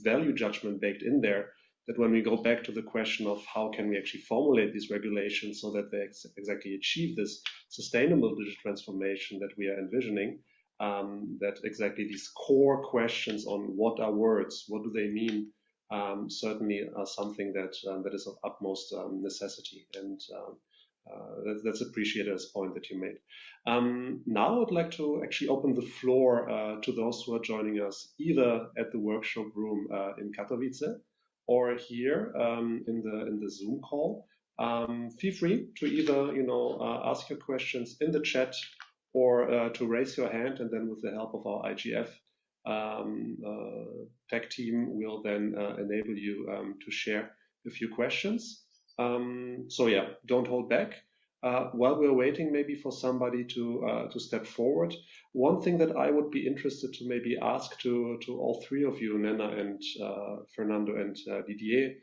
value judgment baked in there that when we go back to the question of how can we actually formulate these regulations so that they exactly achieve this sustainable digital transformation that we are envisioning, that exactly these core questions on what are words, what do they mean, certainly are something that is of utmost necessity, and that's appreciated as a point that you made. Now I'd like to actually open the floor to those who are joining us either at the workshop room in Katowice or here in the Zoom call. Feel free to either ask your questions in the chat or to raise your hand, and then with the help of our IGF tech team will then enable you to share a few questions. So yeah, don't hold back. While we're waiting maybe for somebody to step forward, one thing that I would be interested to maybe ask to all three of you, Nena and Fernando and Didier,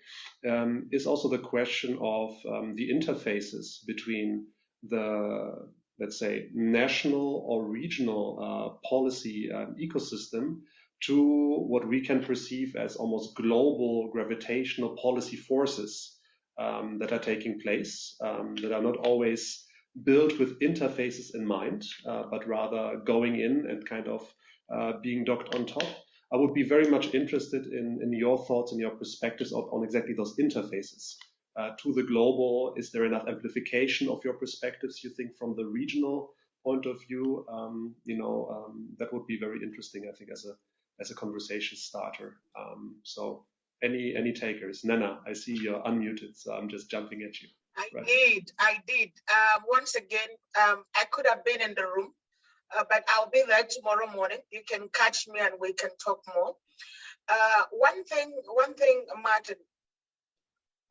is also the question of the interfaces between the, let's say, national or regional policy ecosystem to what we can perceive as almost global gravitational policy forces that are taking place, that are not always built with interfaces in mind, but rather going in and kind of being docked on top. I would be very much interested in your thoughts and your perspectives on exactly those interfaces. To the global, is there enough amplification of your perspectives, you think, from the regional point of view? That would be very interesting, I think, as a conversation starter. So any takers? Nena, I see you're unmuted, so I'm just jumping at you.
I did. Once again, I could have been in the room, but I'll be there tomorrow morning. You can catch me and we can talk more. One thing, Martin,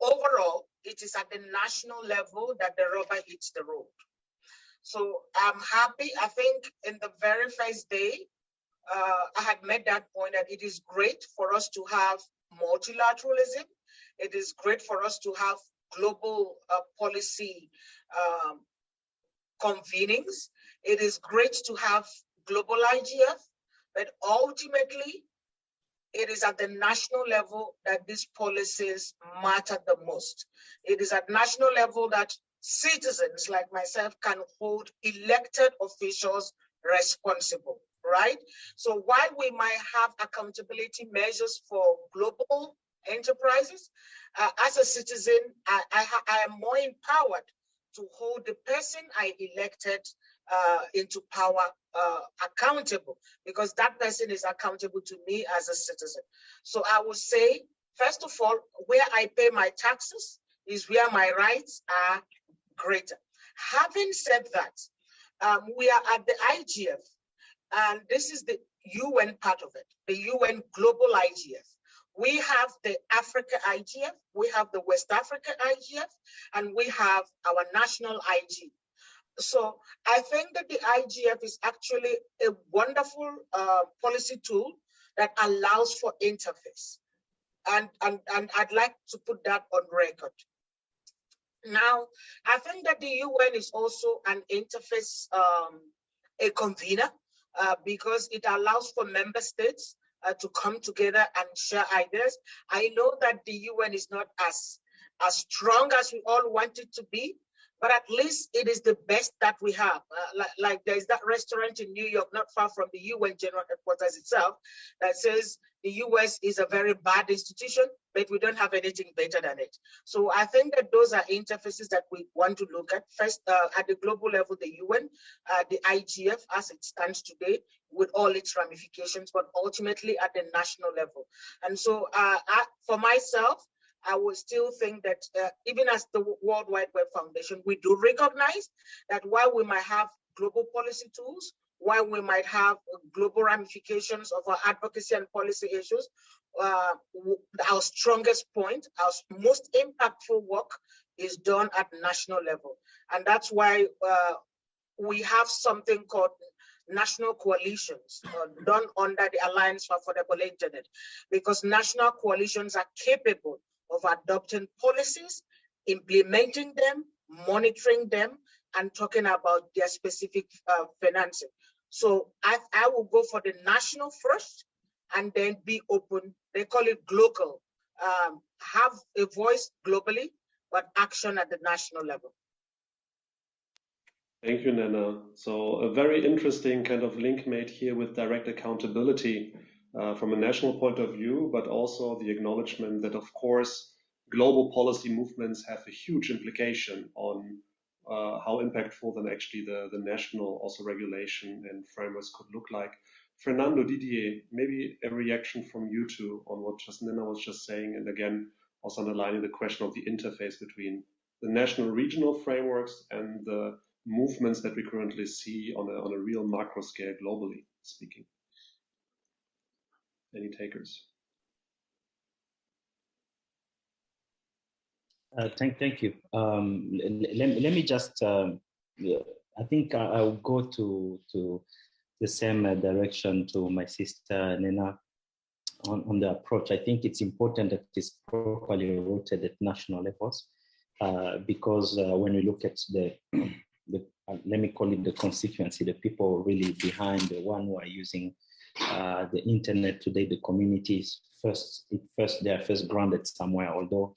overall, it is at the national level that the rubber hits the road. So I'm happy. I think in the very first day, I had made that point that it is great for us to have multilateralism. It is great for us to have global policy convenings. It is great to have global IGF, but ultimately, it is at the national level that these policies matter the most. It is at national level that citizens like myself can hold elected officials responsible, right? So while we might have accountability measures for global enterprises, as a citizen, I am more empowered to hold the person I elected into power accountable, because that person is accountable to me as a citizen. So I would say, first of all, where I pay my taxes is where my rights are greater. Having said that, we are at the IGF, and this is the UN part of it, the UN Global IGF. We have the Africa IGF, we have the West Africa IGF, and we have our national IG. So I think that the IGF is actually a wonderful policy tool that allows for interface. And I'd like to put that on record. Now, I think that the UN is also an interface, a convener, because it allows for member states to come together and share ideas. I know that the UN is not as strong as we all want it to be, but at least it is the best that we have. Like there's that restaurant in New York, not far from the UN General Headquarters itself, that says the US is a very bad institution, but we don't have anything better than it. So I think that those are interfaces that we want to look at. First, at the global level, the UN, the IGF as it stands today, with all its ramifications, but ultimately at the national level. And so for myself, I would still think that even as the World Wide Web Foundation, we do recognize that while we might have global policy tools, while we might have global ramifications of our advocacy and policy issues, our strongest point, our most impactful work is done at national level. And that's why we have something called national coalitions done under the Alliance for Affordable Internet, because national coalitions are capable of adopting policies, implementing them, monitoring them, and talking about their specific financing. So I will go for the national first and then be open. They call it global. Have a voice globally, but action at the national level.
Thank you, Nana. So a very interesting kind of link made here with direct accountability from a national point of view, but also the acknowledgement that, of course, global policy movements have a huge implication on how impactful then actually the national also regulation and frameworks could look like. Fernando, Didier, maybe a reaction from you two on what just Nana was just saying, and again, also underlining the question of the interface between the national regional frameworks and the movements that we currently see on a real macro scale globally speaking. Any takers?
Thank you. Let me just, I think I'll go to the same direction to my sister Nena on the approach. I think it's important that it's properly rooted at national levels because when we look at the let me call it the constituency, the people really behind the one who are using the internet today, the communities they are first grounded somewhere, although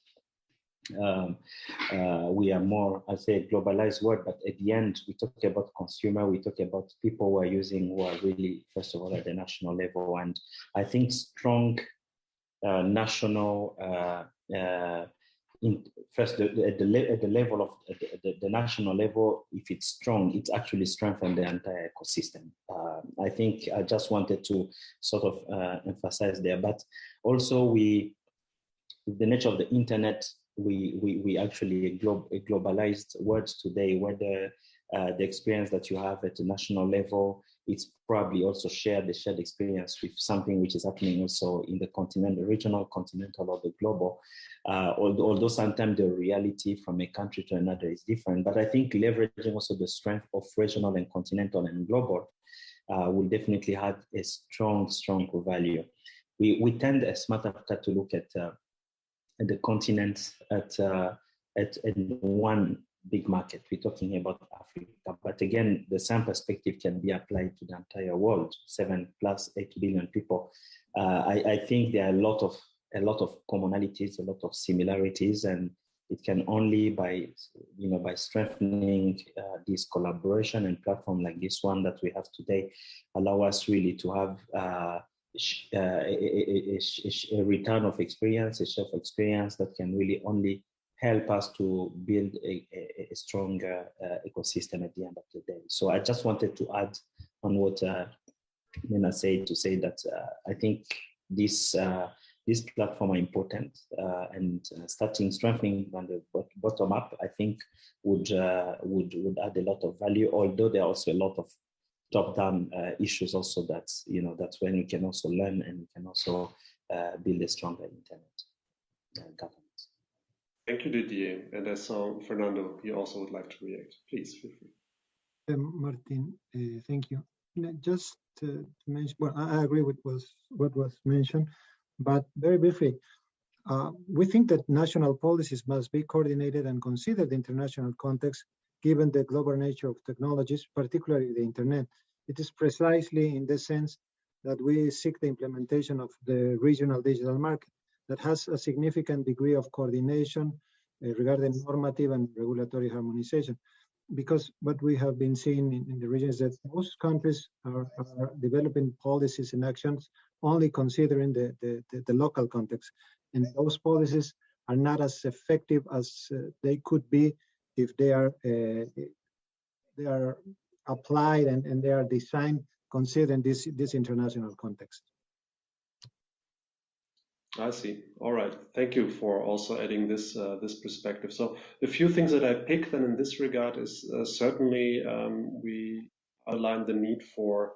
we are more, I say, globalized world, but at the end, we talk about consumer, we talk about people who are using, who are really, first of all, at the national level. And I think strong national, first at the level of the national level, if it's strong, it's actually strengthened the entire ecosystem. I think I just wanted to sort of emphasize there, but also with the nature of the internet, we actually a globalized world today, whether the experience that you have at the national level, it's probably also the shared experience with something which is happening also in the continent, the regional, continental, or the global. Although sometimes the reality from a country to another is different, but I think leveraging also the strength of regional and continental and global will definitely have a strong value. We tend, as a matter of fact, to look at the continent at one big market. We're talking about Africa, but again, the same perspective can be applied to the entire world. 7+8 billion people. I think there are a lot of commonalities, a lot of similarities, and it can only by strengthening this collaboration and platform like this one that we have today, allow us really to have a return of experience, a share of experience that can really only help us to build a stronger ecosystem at the end of the day. So I just wanted to add on what Nina said, to say that I think this platform are important and starting strengthening on the bottom up, I think would add a lot of value, although there are also a lot of top-down issues also that's when we can also learn and we can also build a stronger internet governance.
Thank you, Didier. And I saw Fernando, you also would like to react. Please feel free.
Martin, thank you. Just to mention, well, I agree with what was mentioned, but very briefly, we think that national policies must be coordinated and consider the international context, given the global nature of technologies, particularly the internet. It is precisely in this sense that we seek the implementation of the regional digital market that has a significant degree of coordination regarding normative and regulatory harmonization. Because what we have been seeing in the region is that most countries are developing policies and actions only considering the local context. And those policies are not as effective as they could be if they are applied and they are designed considering this international context.
I see. All right. Thank you for also adding this this perspective. So the few things that I pick then in this regard is certainly we outline the need for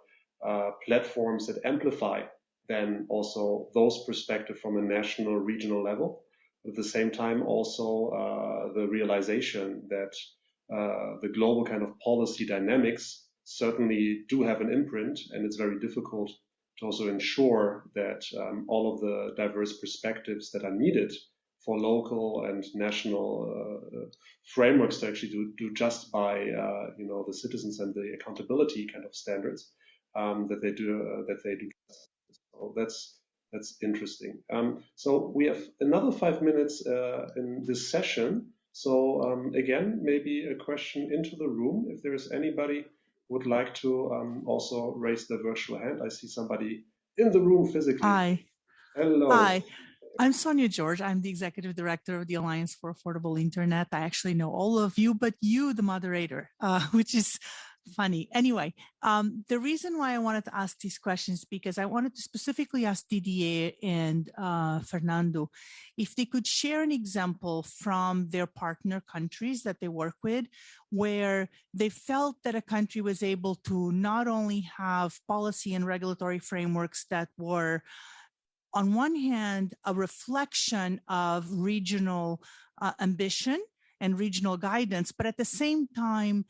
platforms that amplify then also those perspectives from a national, regional level. At the same time, also the realization that the global kind of policy dynamics certainly do have an imprint, and it's very difficult to also ensure that all of the diverse perspectives that are needed for local and national frameworks to actually do just by the citizens and the accountability kind of standards that they do. So that's interesting. So we have another 5 minutes in this session. So again, maybe a question into the room. If there is anybody would like to also raise the virtual hand. I see somebody in the room physically.
Hi.
Hello.
Hi. I'm Sonia George. I'm the executive director of the Alliance for Affordable Internet. I actually know all of you, but you, the moderator, which is funny. Anyway, the reason why I wanted to ask these questions because I wanted to specifically ask Didier and Fernando if they could share an example from their partner countries that they work with where they felt that a country was able to not only have policy and regulatory frameworks that were on one hand, a reflection of regional ambition and regional guidance, but at the same time,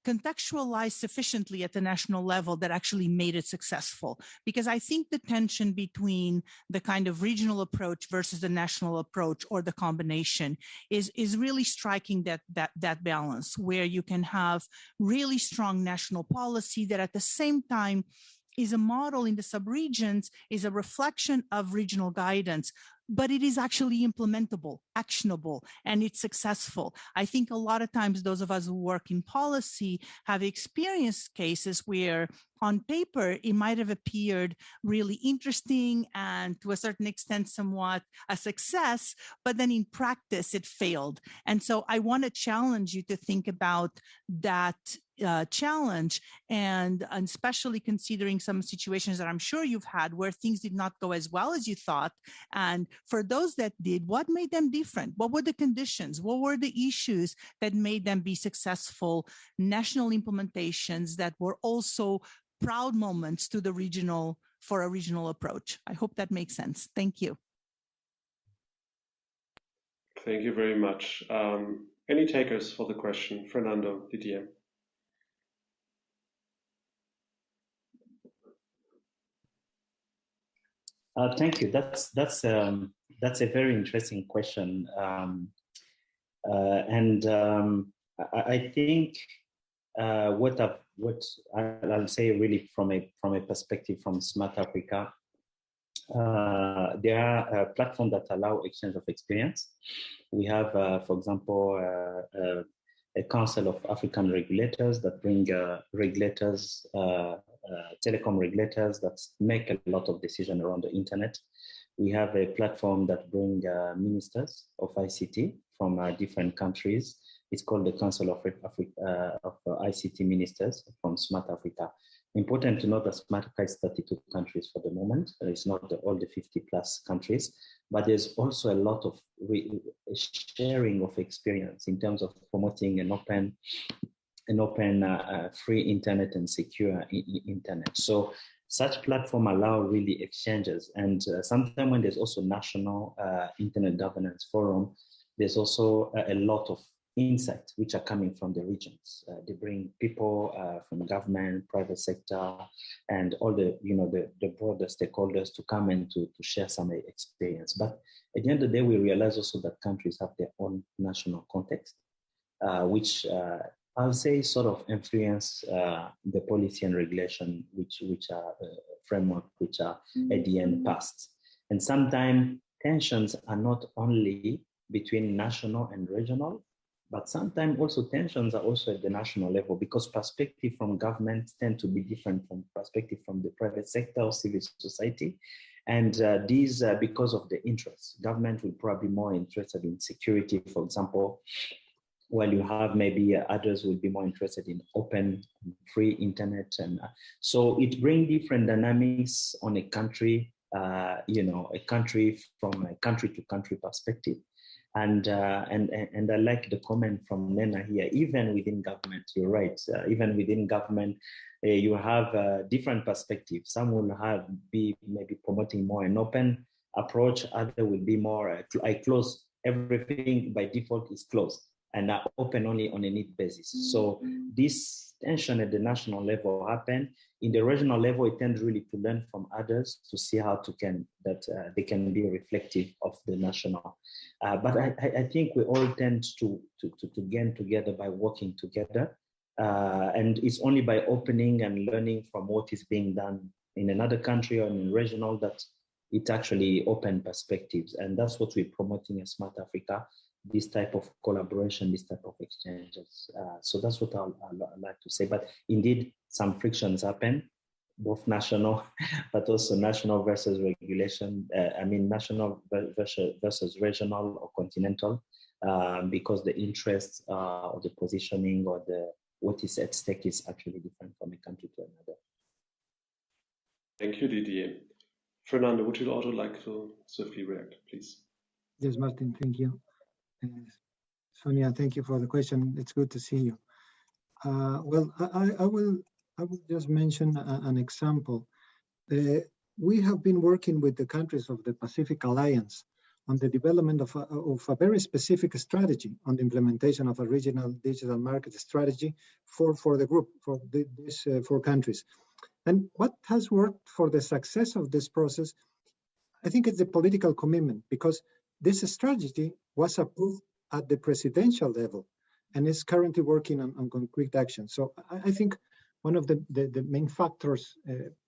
contextualized sufficiently at the national level that actually made it successful. Because I think the tension between the kind of regional approach versus the national approach or the combination is really striking that balance where you can have really strong national policy that at the same time is a model in the subregions, is a reflection of regional guidance, but it is actually implementable, actionable, and it's successful. I think a lot of times those of us who work in policy have experienced cases where on paper, it might have appeared really interesting and to a certain extent, somewhat a success, but then in practice, it failed. And so I want to challenge you to think about that challenge and especially considering some situations that I'm sure you've had where things did not go as well as you thought. And for those that did, what made them different? What were the conditions? What were the issues that made them be successful national implementations that were also proud moments to the regional for a regional approach? I hope that makes sense. Thank you.
Thank you very much. Any takers for the question? Fernando, Didier.
Thank you. That's a very interesting question, I think what I'll say really from a perspective from Smart Africa, there are platforms that allow exchange of experience. We have, for example, a Council of African Regulators that bring regulators, telecom regulators that make a lot of decisions around the internet. We have a platform that brings ministers of ICT from different countries. It's called the Council of ICT Ministers from Smart Africa. Important to note that Smart Africa is 32 countries for the moment. It's not all the 50 plus countries, but there's also a lot of sharing of experience in terms of promoting an open, free internet and secure internet. So such platform allow really exchanges. And sometimes when there's also national internet governance forum, there's also a lot of insights which are coming from the regions. They bring people from government, private sector, and all the broader stakeholders to come and to share some experience. But at the end of the day, we realize also that countries have their own national context, which I'll say sort of influence the policy and regulation, which are framework, which are at the end passed. And sometimes tensions are not only between national and regional, but sometimes also tensions are also at the national level because perspective from governments tend to be different from perspective from the private sector or civil society. And these because of the interests. Government will probably be more interested in security, for example, while you have maybe others will be more interested in open, free internet. And so it brings different dynamics on a country a country from a country to country perspective. And I like the comment from Nena here. Even within government, you're right. Even within government, you have different perspectives. Some will be maybe promoting more an open approach. Other will be more I close everything by default is closed and are open only on a need basis. So this tension at the national level happen. In the regional level, it tends really to learn from others to see how they can be reflective of the national. But I think we all tend to gain together by working together. And it's only by opening and learning from what is being done in another country or in regional that it actually opens perspectives. And that's what we're promoting at Smart Africa, this type of collaboration, this type of exchanges. So that's what I'd like to say. But indeed, some frictions happen, both national, but also national versus regulation. National versus regional or continental, because the interests or the positioning or what is at stake is actually different from a country to another.
Thank you, Didier. Fernando, would you also like to swiftly react, please?
Yes, Martin, thank you. Sonia, thank you for the question. It's good to see you. Well, I will just mention an example. We have been working with the countries of the Pacific Alliance on the development of a very specific strategy on the implementation of a regional digital market strategy for the group, for these 4 countries. And what has worked for the success of this process, I think it's the political commitment, because this strategy was approved at the presidential level and is currently working on concrete action. So I think one of the main factors,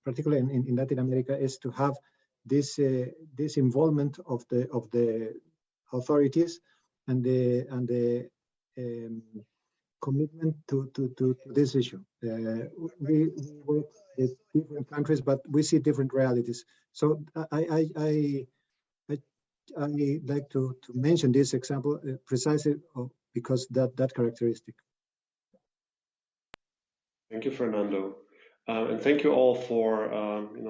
particularly in Latin America, is to have this involvement of the authorities and the commitment to this issue. We work with different countries, but we see different realities. So I like to mention this example precisely because that characteristic.
Thank you, Fernando. And thank you all for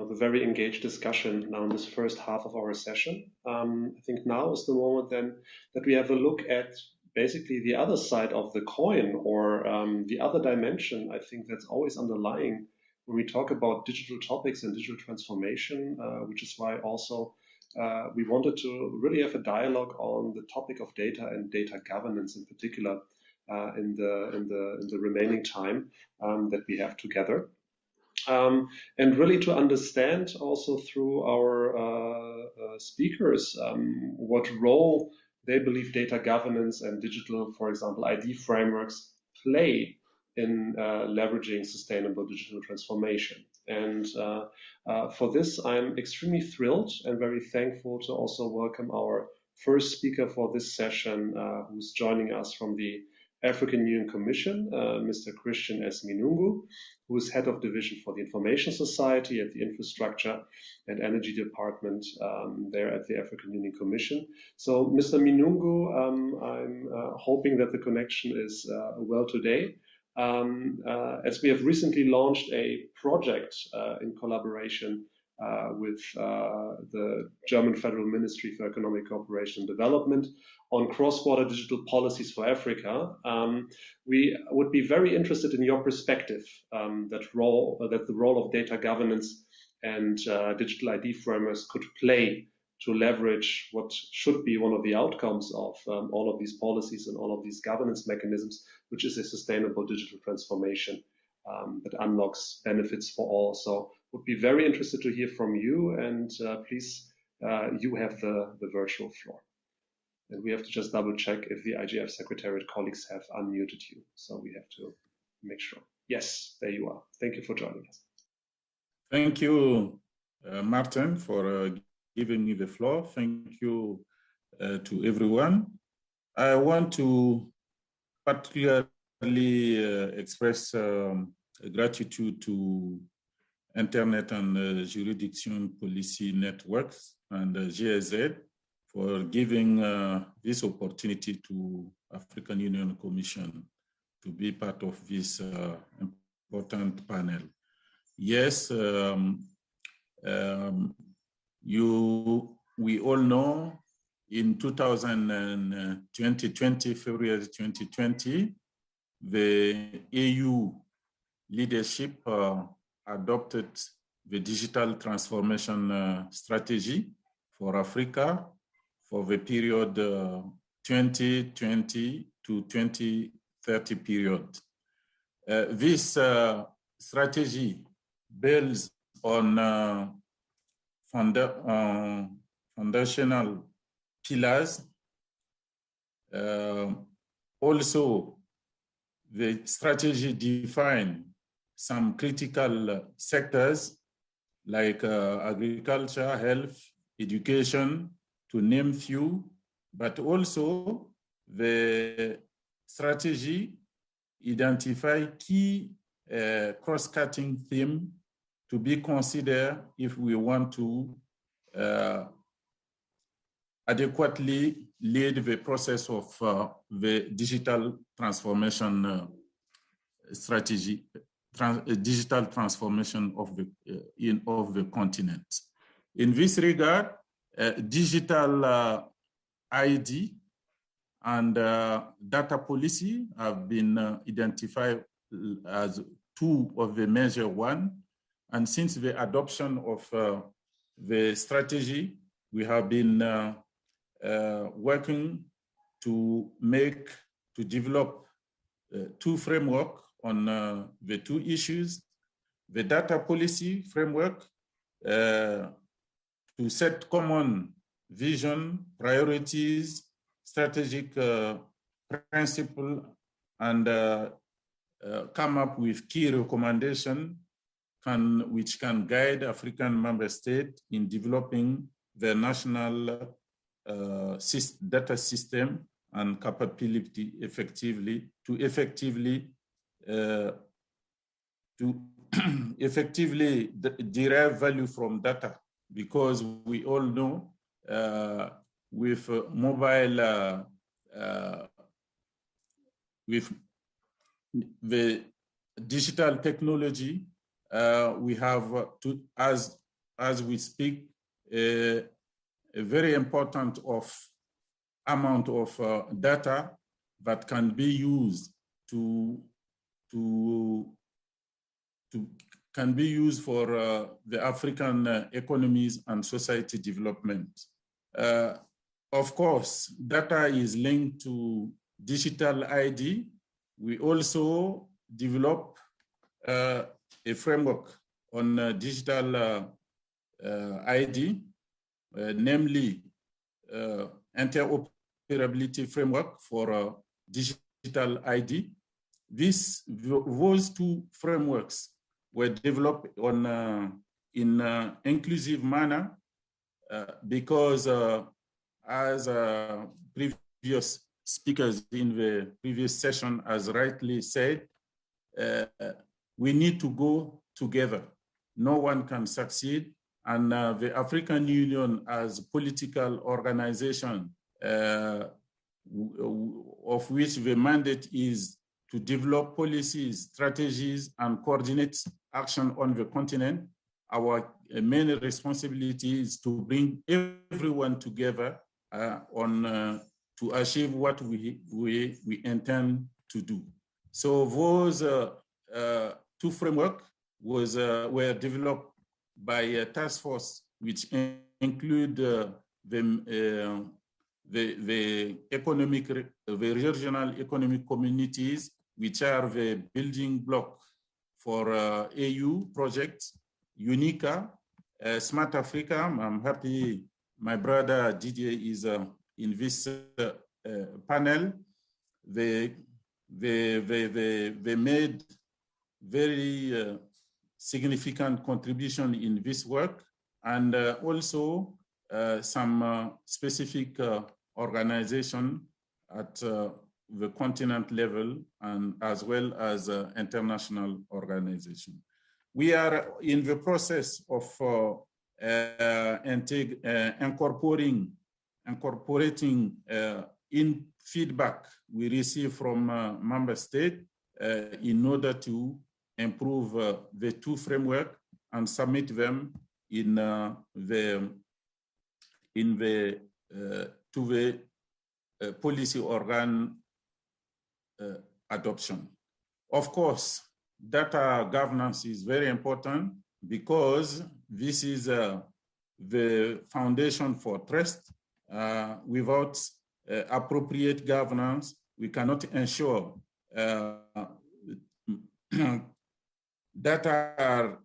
the very engaged discussion now in this first half of our session. I think now is the moment then that we have a look at basically the other side of the coin, or the other dimension, I think, that's always underlying when we talk about digital topics and digital transformation, which is why also we wanted to really have a dialogue on the topic of data and data governance in particular in the remaining time that we have together. And really to understand also through our speakers what role they believe data governance and digital, for example, ID frameworks play in leveraging sustainable digital transformation. And for this, I'm extremely thrilled and very thankful to also welcome our first speaker for this session, who's joining us from the African Union Commission, Mr. Christian S. Minungu, who is head of division for the Information Society at the Infrastructure and Energy Department there at the African Union Commission. So, Mr. Minungu, I'm hoping that the connection is well today. As we have recently launched a project in collaboration with the German Federal Ministry for Economic Cooperation and Development on cross-border digital policies for Africa. We would be very interested in your perspective that the role of data governance and digital ID frameworks could play to leverage what should be one of the outcomes of all of these policies and all of these governance mechanisms, which is a sustainable digital transformation that unlocks benefits for all. So would be very interested to hear from you, and please, you have the virtual floor. And we have to just double check if the IGF Secretariat colleagues have unmuted you. So we have to make sure. Yes, there you are. Thank you for joining us.
Thank you, Martin, for giving me the floor. Thank you to everyone. I want to particularly express gratitude to Internet and Jurisdiction Policy Networks and GSZ for giving this opportunity to African Union Commission to be part of this important panel. Yes, We all know in 2020, February 2020, the EU leadership adopted the digital transformation strategy for Africa for the period 2020 to 2030 period. This strategy builds on foundational pillars. Also, the strategy defines some critical sectors like agriculture, health, education, to name few, but also the strategy identify key cross-cutting themes to be considered if we want to adequately lead the process of the digital transformation strategy, digital transformation of the continent. In this regard, digital ID and data policy have been identified as two of the major ones. And since the adoption of the strategy, we have been working to develop two frameworks on the two issues. The data policy framework to set common vision, priorities, strategic principle, and come up with key recommendations which can guide African member states in developing their national data system and capability to effectively derive value from data, because we all know with mobile, with the digital technology, we have as we speak, a very important amount of data that can be used can be used for the African economies and society development. Of course, data is linked to digital ID. We also develop a framework on digital ID, namely interoperability framework for digital ID. Those two frameworks were developed in an inclusive manner because as previous speakers in the previous session has rightly said, we need to go together. No one can succeed. And the African Union as political organization of which the mandate is to develop policies, strategies, and coordinate action on the continent, our main responsibility is to bring everyone together to achieve what we intend to do. So those two frameworks were developed by a task force which include the regional economic communities, which are the building block for AU projects, UNICA, Smart Africa. I'm happy my brother Didier is in this panel. They made very significant contribution in this work, and also some specific organization at the continent level, and as well as international organization. We are in the process of incorporating in feedback we receive from member states in order to improve the two framework and submit them in the in the to the policy organ adoption. Of course, data governance is very important because this is the foundation for trust. Without appropriate governance, we cannot ensure data are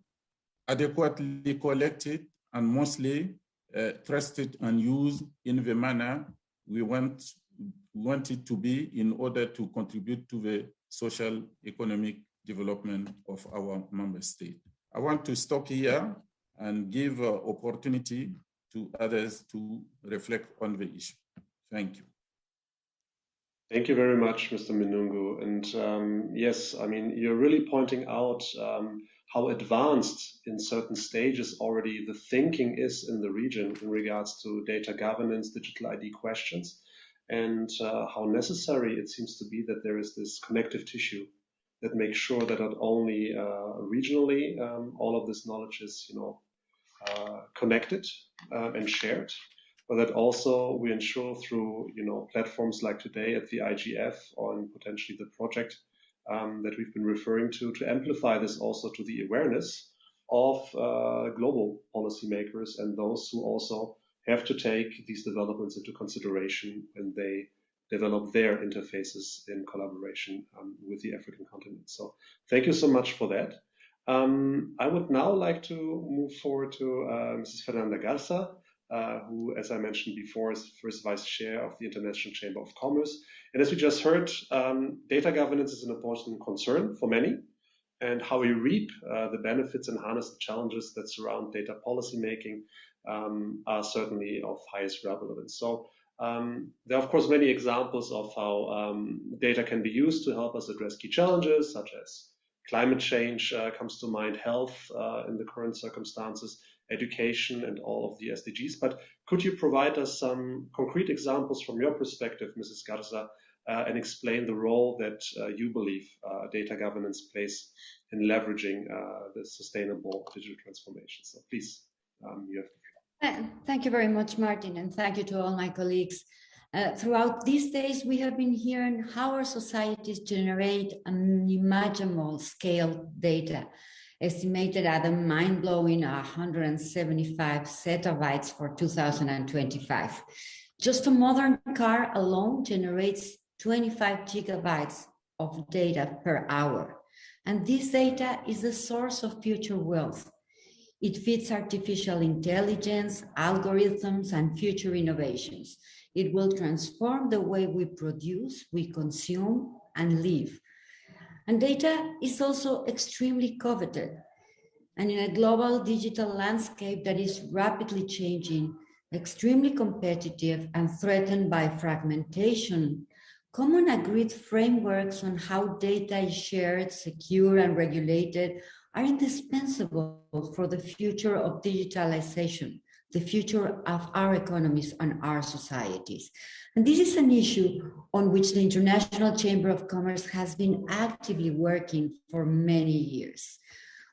adequately collected and mostly trusted and used in the manner we want it to be in order to contribute to the social economic development of our member state. I want to stop here and give opportunity to others to reflect on the issue. Thank you.
Thank you very much, Mr. Minungu. And yes, I mean, you're really pointing out how advanced in certain stages already the thinking is in the region in regards to data governance, digital ID questions, and how necessary it seems to be that there is this connective tissue that makes sure that not only regionally all of this knowledge is, connected and shared, but that also we ensure through, platforms like today at the IGF or in potentially the project that we've been referring to amplify this also to the awareness of global policymakers and those who also have to take these developments into consideration when they develop their interfaces in collaboration with the African continent. So thank you so much for that. I would now like to move forward to Mrs. Fernanda Garza, who, as I mentioned before, is first vice chair of the International Chamber of Commerce. And as we just heard, data governance is an important concern for many, and how we reap the benefits and harness the challenges that surround data policy making are certainly of highest relevance. So there are, of course, many examples of how data can be used to help us address key challenges, such as climate change comes to mind, health in the current circumstances, education, and all of the SDGs. But could you provide us some concrete examples from your perspective, Mrs. Garza, and explain the role that you believe data governance plays in leveraging the sustainable digital transformation? So please, you have the floor.
Thank you very much, Martin, and thank you to all my colleagues. Throughout these days, we have been hearing how our societies generate unimaginable scale data, estimated at a mind-blowing 175 zettabytes for 2025. Just a modern car alone generates 25 gigabytes of data per hour. And this data is the source of future wealth. It feeds artificial intelligence, algorithms, and future innovations. It will transform the way we produce, we consume, and live. And data is also extremely coveted. And in a global digital landscape that is rapidly changing, extremely competitive, and threatened by fragmentation, common agreed frameworks on how data is shared, secure, and regulated are indispensable for the future of digitalization, the future of our economies and our societies. And this is an issue on which the International Chamber of Commerce has been actively working for many years.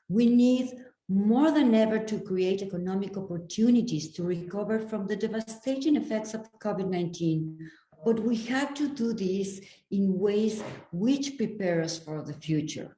We need more than ever to create economic opportunities to recover from the devastating effects of COVID-19, but we have to do this in ways which prepare us for the future.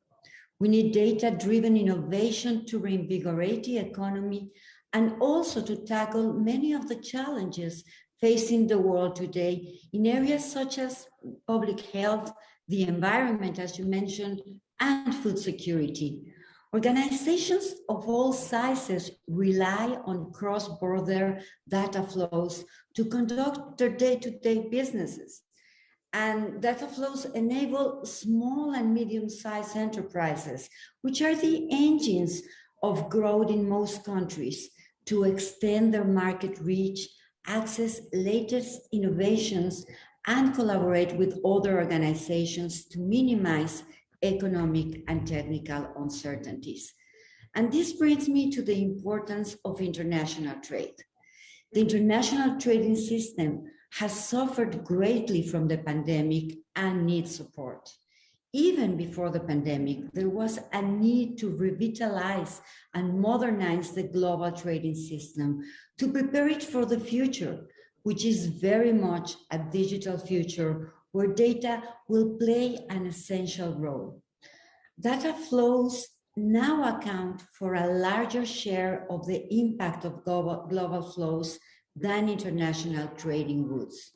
We need data-driven innovation to reinvigorate the economy and also to tackle many of the challenges facing the world today in areas such as public health, the environment, as you mentioned, and food security. Organizations of all sizes rely on cross-border data flows to conduct their day-to-day businesses. And data flows enable small and medium-sized enterprises, which are the engines of growth in most countries, to extend their market reach, access latest innovations, and collaborate with other organizations to minimize economic and technical uncertainties. And this brings me to the importance of international trade. The international trading system has suffered greatly from the pandemic and needs support. Even before the pandemic, there was a need to revitalize and modernize the global trading system to prepare it for the future, which is very much a digital future where data will play an essential role. Data flows now account for a larger share of the impact of global flows than international trading routes.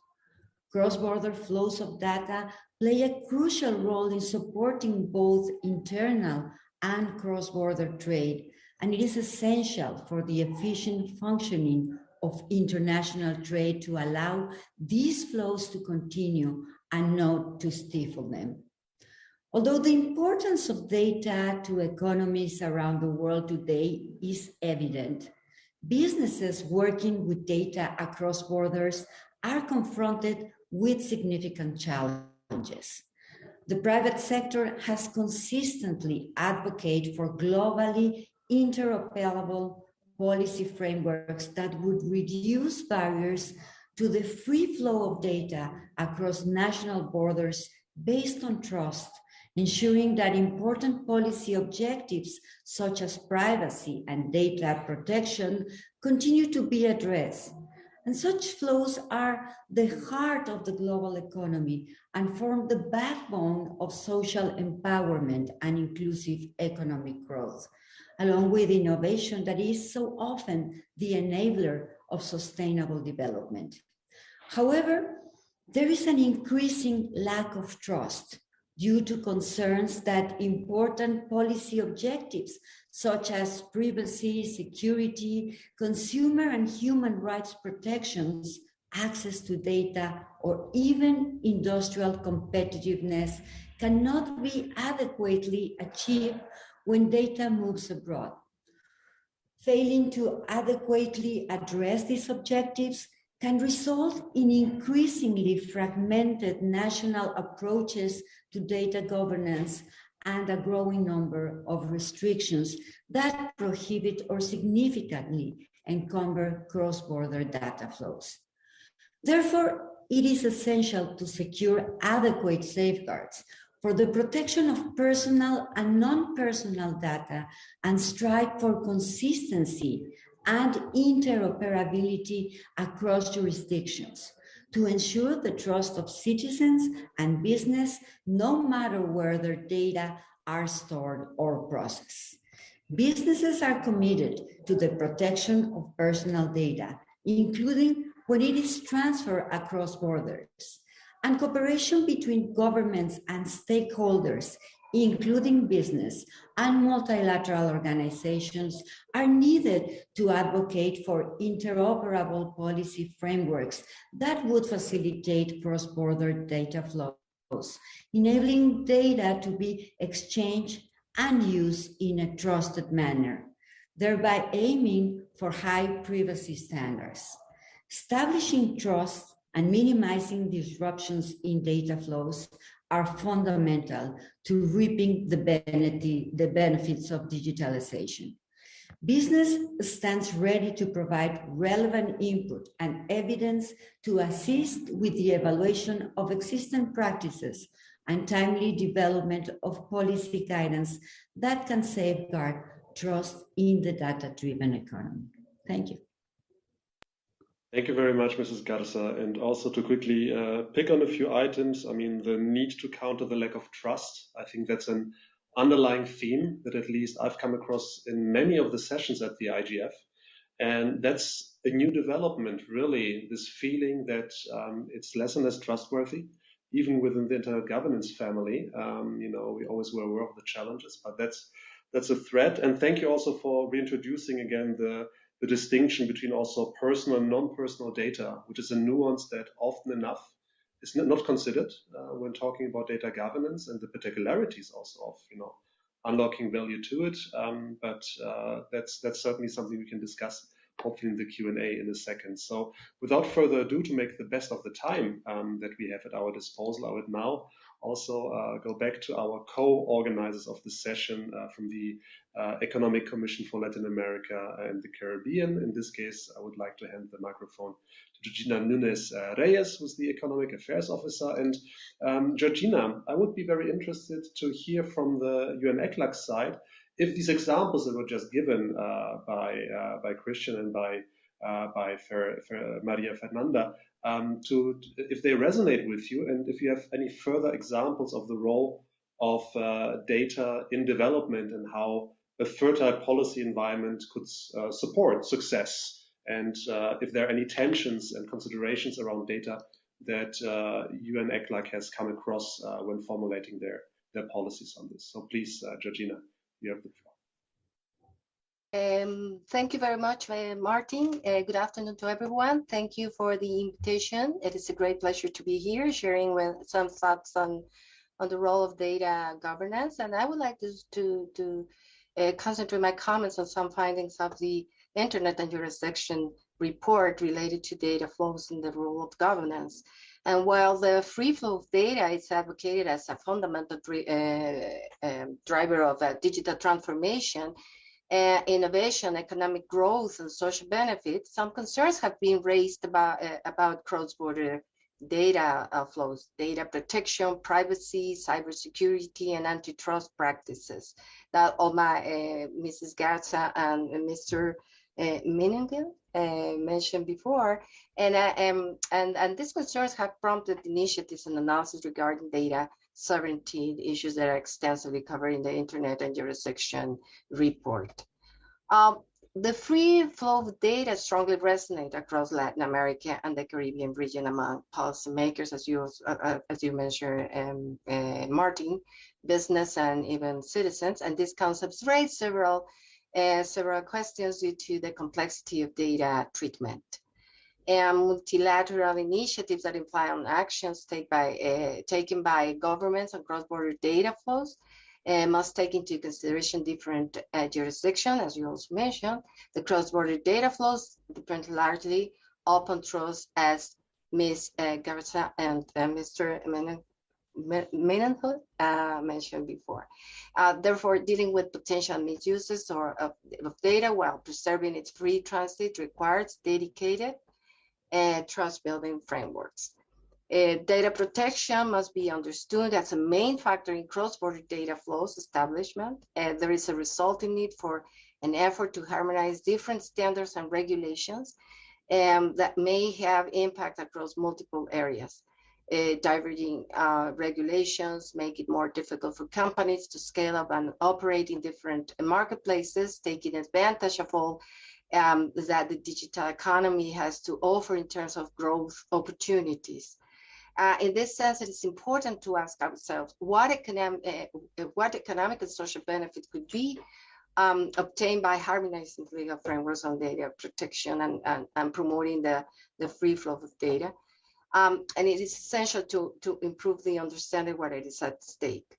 Cross-border flows of data play a crucial role in supporting both internal and cross-border trade, and it is essential for the efficient functioning of international trade to allow these flows to continue and not to stifle them. Although the importance of data to economies around the world today is evident, businesses working with data across borders are confronted with significant challenges. The private sector has consistently advocated for globally interoperable policy frameworks that would reduce barriers to the free flow of data across national borders based on trust, ensuring that important policy objectives such as privacy and data protection continue to be addressed. And such flows are the heart of the global economy and form the backbone of social empowerment and inclusive economic growth, along with innovation that is so often the enabler of sustainable development. However, there is an increasing lack of trust due to concerns that important policy objectives such as privacy, security, consumer and human rights protections, access to data, or even industrial competitiveness cannot be adequately achieved when data moves abroad. Failing to adequately address these objectives can result in increasingly fragmented national approaches to data governance and a growing number of restrictions that prohibit or significantly encumber cross-border data flows. Therefore, it is essential to secure adequate safeguards for the protection of personal and non-personal data and strive for consistency and interoperability across jurisdictions to ensure the trust of citizens and business, no matter where their data are stored or processed. Businesses are committed to the protection of personal data, including when it is transferred across borders, and cooperation between governments and stakeholders, including business and multilateral organizations, are needed to advocate for interoperable policy frameworks that would facilitate cross-border data flows, enabling data to be exchanged and used in a trusted manner, thereby aiming for high privacy standards. Establishing trust and minimizing disruptions in data flows are fundamental to reaping the benefits of digitalization. Business stands ready to provide relevant input and evidence to assist with the evaluation of existing practices and timely development of policy guidance that can safeguard trust in the data-driven economy. Thank you.
Thank you very much, Mrs. Garza. And also to quickly pick on a few items, I mean, the need to counter the lack of trust. I think that's an underlying theme that at least I've come across in many of the sessions at the IGF. And that's a new development, really, this feeling that it's less and less trustworthy, even within the internet governance family. We always were aware of the challenges, but that's a threat. And thank you also for reintroducing again the distinction between also personal and non-personal data, which is a nuance that often enough is not considered when talking about data governance and the particularities also of unlocking value to it. But that's certainly something we can discuss hopefully in the Q&A in a second. So without further ado, to make the best of the time that we have at our disposal, I would now also go back to our co-organizers of the session from the Economic Commission for Latin America and the Caribbean. In this case, I would like to hand the microphone Georgina Nunes Reyes, who's the Economic Affairs Officer. And Georgina, I would be very interested to hear from the UN-ECLAC side if these examples that were just given by Christian and by Maria Fernanda, if they resonate with you, and if you have any further examples of the role of data in development and how a fertile policy environment could support success, and if there are any tensions and considerations around data that UN-ECLAC has come across when formulating their policies on this. So please, Georgina, you have the floor.
Thank you very much, Martin. Good afternoon to everyone. Thank you for the invitation. It is a great pleasure to be here sharing with some thoughts on the role of data governance. And I would like to concentrate my comments on some findings of the Internet and Jurisdiction report related to data flows and the role of governance. And while the free flow of data is advocated as a fundamental driver of digital transformation, innovation, economic growth, and social benefits, some concerns have been raised about cross-border data flows, data protection, privacy, cybersecurity, and antitrust practices that Mrs. Garza and Mr. Meningel mentioned before. And these concerns have prompted initiatives and analysis regarding data sovereignty issues that are extensively covered in the Internet and Jurisdiction report. The free flow of data strongly resonates across Latin America and the Caribbean region among policymakers, as you mentioned, Martin, business and even citizens. And these concepts raise several questions due to the complexity of data treatment. And multilateral initiatives that imply on actions taken by governments on cross-border data flows must take into consideration different jurisdictions, as you also mentioned. The cross-border data flows depend largely upon trust, as Ms. Garza and Mr. Meningel mentioned before. Therefore, dealing with potential misuses of data while preserving its free transit requires dedicated trust-building frameworks. Data protection must be understood as a main factor in cross-border data flows establishment. There is a resulting need for an effort to harmonize different standards and regulations that may have impact across multiple areas. Diverging regulations make it more difficult for companies to scale up and operate in different marketplaces, taking advantage of all that the digital economy has to offer in terms of growth opportunities. In this sense, it is important to ask ourselves what economic and social benefit could be obtained by harmonizing legal frameworks on data protection and promoting the free flow of data. And it is essential to improve the understanding what it is at stake.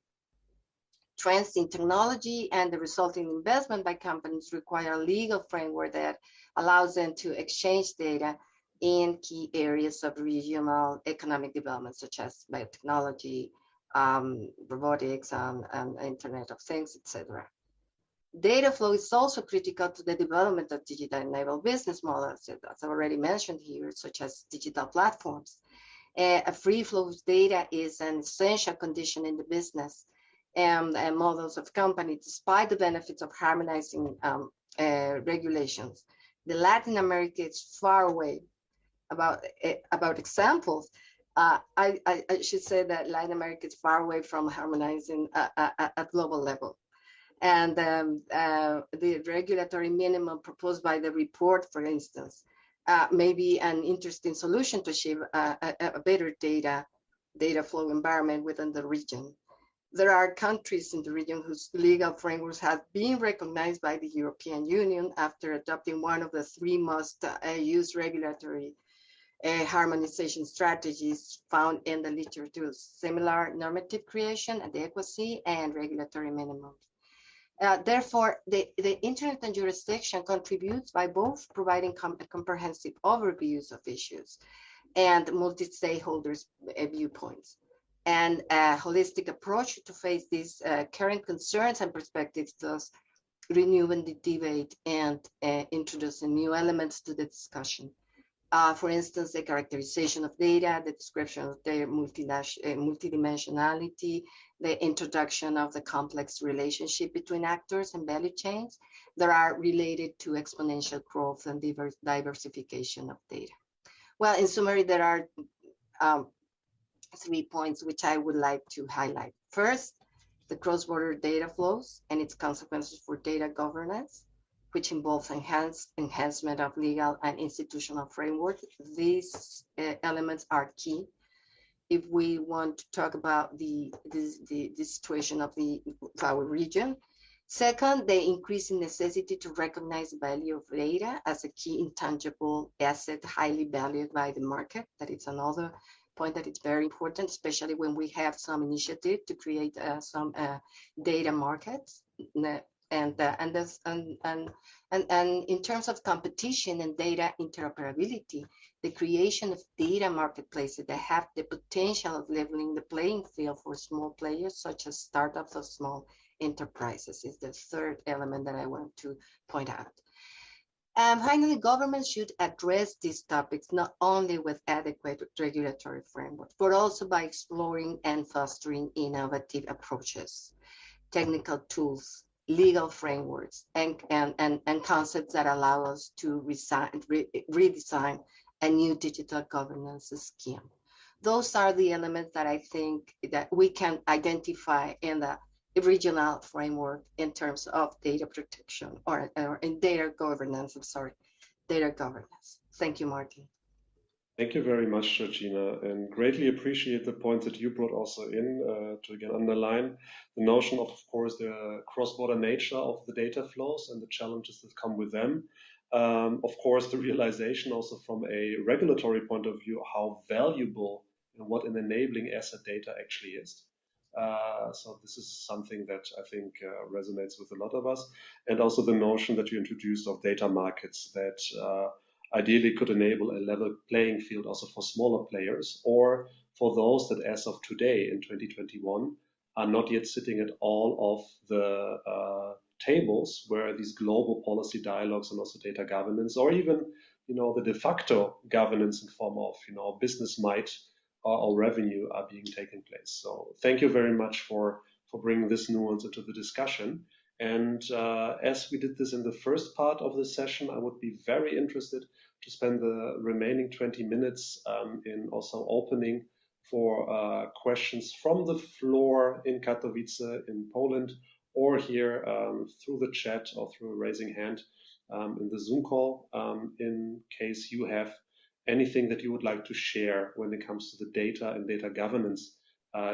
Trends in technology and the resulting investment by companies require a legal framework that allows them to exchange data in key areas of regional economic development, such as biotechnology, robotics, and Internet of Things, etc. Data flow is also critical to the development of digital-enabled business models, as already mentioned here, such as digital platforms. A free flow of data is an essential condition in the business and models of companies, despite the benefits of harmonizing regulations. The Latin America is far away. About examples, I should say that Latin America is far away from harmonizing at global level. And the regulatory minimum proposed by the report, for instance, may be an interesting solution to achieve a better data flow environment within the region. There are countries in the region whose legal frameworks have been recognized by the European Union after adopting one of the three most used regulatory harmonization strategies found in the literature: similar normative creation, adequacy, and regulatory minimums. Therefore, the Internet and Jurisdiction contributes by both providing comprehensive overviews of issues and multi-stakeholders viewpoints, and a holistic approach to face these current concerns and perspectives, thus renewing the debate and introducing new elements to the discussion. For instance, the characterization of data, the description of their multidimensionality, the introduction of the complex relationship between actors and value chains that are related to exponential growth and diversification of data. Well, in summary, there are 3 points which I would like to highlight. First, the cross-border data flows and its consequences for data governance, which involves enhancement of legal and institutional framework. These elements are key if we want to talk about the situation of our region. Second, the increasing necessity to recognize the value of data as a key intangible asset highly valued by the market. That is another point that is very important, especially when we have some initiative to create some data markets. And in terms of competition and data interoperability, the creation of data marketplaces that have the potential of leveling the playing field for small players, such as startups or small enterprises, is the third element that I want to point out. Finally, governments should address these topics not only with adequate regulatory frameworks, but also by exploring and fostering innovative approaches, technical tools, legal frameworks, and concepts that allow us to redesign a new digital governance scheme. Those are the elements that I think that we can identify in the regional framework in terms of data protection or in data governance. I'm sorry, data governance. Thank you, Martin.
Thank you very much, Georgina, and greatly appreciate the points that you brought also in to again underline the notion of course, the cross-border nature of the data flows and the challenges that come with them. Of course, the realization also from a regulatory point of view, how valuable and what an enabling asset data actually is. So this is something that I think resonates with a lot of us. And also the notion that you introduced of data markets that ideally could enable a level playing field also for smaller players or for those that as of today in 2021 are not yet sitting at all of the tables where these global policy dialogues and also data governance or even, the de facto governance in form of, business might or revenue are being taken place. So thank you very much for bringing this nuance into the discussion. And as we did this in the first part of the session, I would be very interested to spend the remaining 20 minutes in also opening for questions from the floor in Katowice in Poland or here through the chat or through a raising hand in the Zoom call in case you have anything that you would like to share when it comes to the data and data governance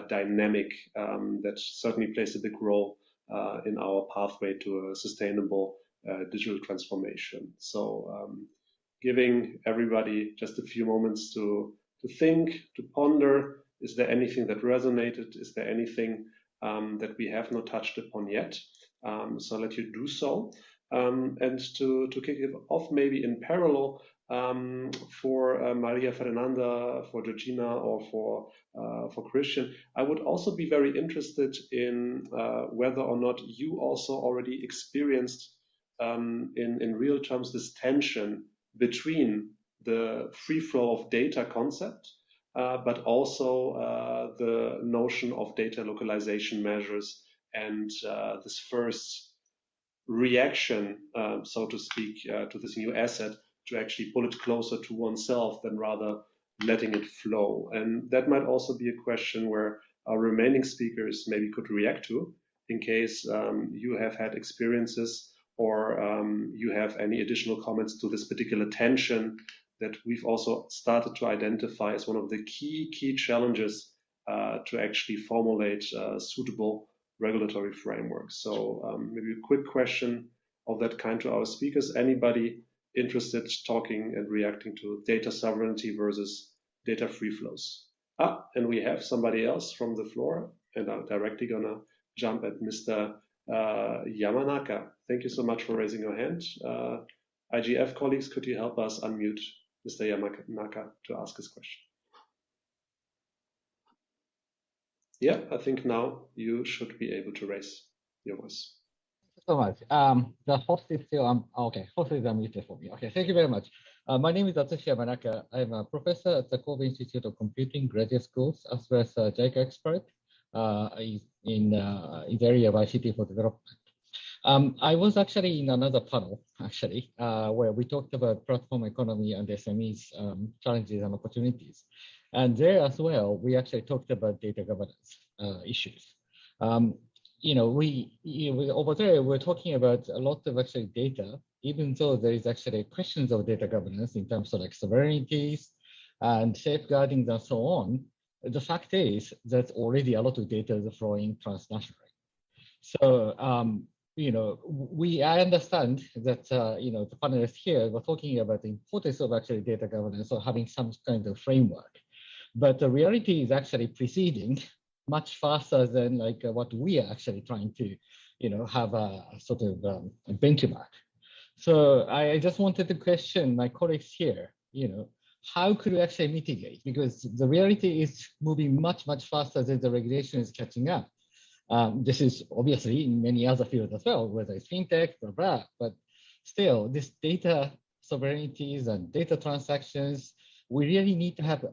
dynamic that certainly plays a big role in our pathway to a sustainable digital transformation. So giving everybody just a few moments to think, to ponder, is there anything that resonated? Is there anything that we have not touched upon yet? So I'll let you do so. And to kick it off maybe in parallel, for Maria Fernanda, for Georgina, or for Christian, I would also be very interested in whether or not you also already experienced in real terms this tension between the free flow of data concept, but also the notion of data localization measures and this first reaction, so to speak, to this new asset to actually pull it closer to oneself than rather letting it flow. And that might also be a question where our remaining speakers maybe could react to in case you have had experiences or you have any additional comments to this particular tension that we've also started to identify as one of the key challenges to actually formulate suitable regulatory frameworks. So maybe a quick question of that kind to our speakers. Anybody interested talking and reacting to data sovereignty versus data free flows? And we have somebody else from the floor, and I'm directly gonna jump at Mr. Yamanaka. Thank you so much for raising your hand. IGF colleagues, could you help us unmute Mr. Yamanaka to ask his question? Yeah, I think now you should be able to raise your voice.
So much. The host is still okay. Host is unmuted for me. Okay, thank you very much. My name is Atsushi Yamanaka. I'm a professor at the Kobe Institute of Computing Graduate Schools, as well as a JICA expert in the area of ICT for development. I was actually in another panel, where we talked about platform economy and SMEs challenges and opportunities. And there as well, we actually talked about data governance issues. Over there, we're talking about a lot of actually data, even though there is actually questions of data governance in terms of like sovereignties and safeguarding and so on. The fact is that already a lot of data is flowing transnationally. So, I understand that, the panelists here were talking about the importance of actually data governance or having some kind of framework. But the reality is actually proceeding much faster than like what we are actually trying to, have a sort of a benchmark. So I just wanted to question my colleagues here, how could we actually mitigate? Because the reality is moving much, much faster than the regulation is catching up. This is obviously in many other fields as well, whether it's fintech, blah, blah, but still this data sovereignties and data transactions, we really need to have a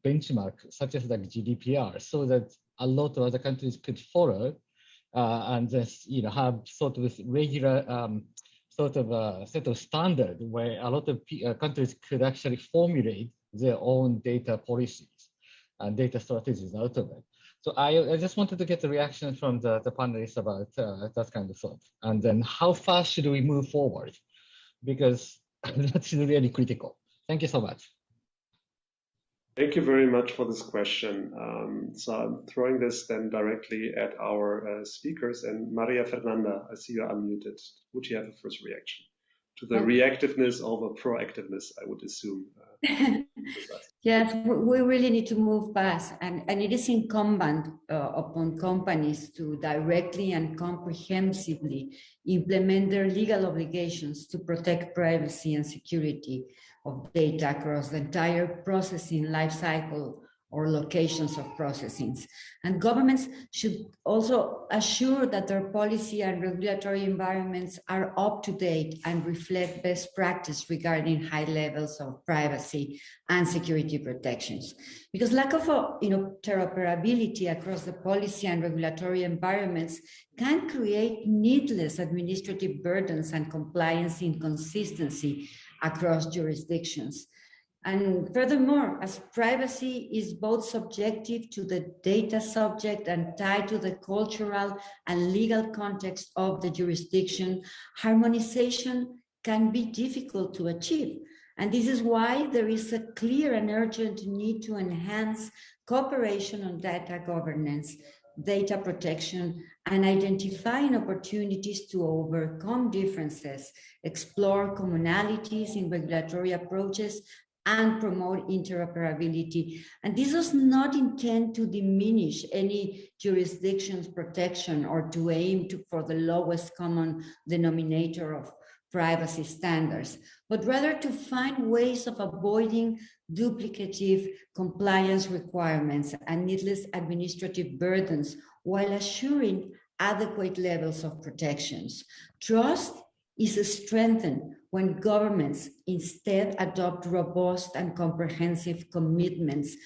benchmark such as like GDPR so that a lot of other countries could follow and just, have sort of regular set of standard where a lot of countries could actually formulate their own data policies and data strategies out of it. So I just wanted to get the reaction from the panelists about that kind of thought. And then how fast should we move forward? Because that's really critical. Thank you so much.
Thank you very much for this question. So I'm throwing this then directly at our speakers. And Maria Fernanda, I see you're unmuted. Would you have a first reaction to the reactiveness over proactiveness, I would assume?
Yes, we really need to move fast, and it is incumbent upon companies to directly and comprehensively implement their legal obligations to protect privacy and security of data across the entire processing lifecycle or locations of processing. And governments should also assure that their policy and regulatory environments are up to date and reflect best practice regarding high levels of privacy and security protections. Because lack of interoperability across the policy and regulatory environments can create needless administrative burdens and compliance inconsistency across jurisdictions. And furthermore, as privacy is both subjective to the data subject and tied to the cultural and legal context of the jurisdiction, harmonization can be difficult to achieve. And this is why there is a clear and urgent need to enhance cooperation on data governance, data protection, and identifying opportunities to overcome differences, explore commonalities in regulatory approaches, and promote interoperability. And this does not intend to diminish any jurisdiction's protection or to aim for the lowest common denominator of privacy standards, but rather to find ways of avoiding duplicative compliance requirements and needless administrative burdens while assuring adequate levels of protections. Trust is strengthened when governments instead adopt robust and comprehensive commitments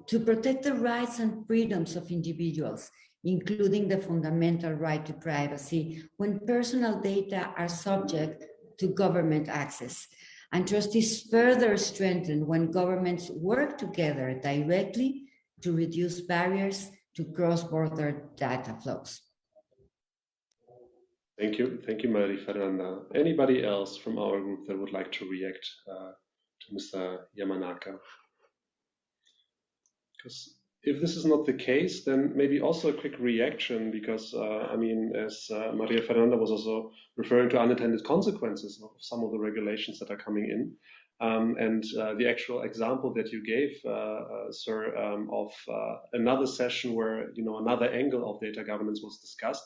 to protect the rights and freedoms of individuals, including the fundamental right to privacy when personal data are subject to government access. And trust is further strengthened when governments work together directly to reduce barriers to cross-border data flows.
Thank you, Maria Fernanda. Anybody else from our group that would like to react to Mr. Yamanaka? Because if this is not the case, then maybe also a quick reaction, because as Maria Fernanda was also referring to unintended consequences of some of the regulations that are coming in. And the actual example that you gave, sir, of another session where another angle of data governance was discussed,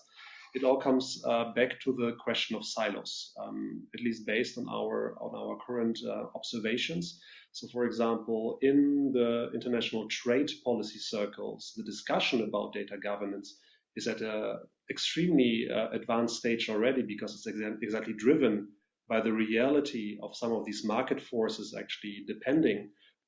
it all comes back to the question of silos, at least based on our current observations. So, for example, in the international trade policy circles, the discussion about data governance is at an extremely advanced stage already, because it's exactly driven by the reality of some of these market forces actually depending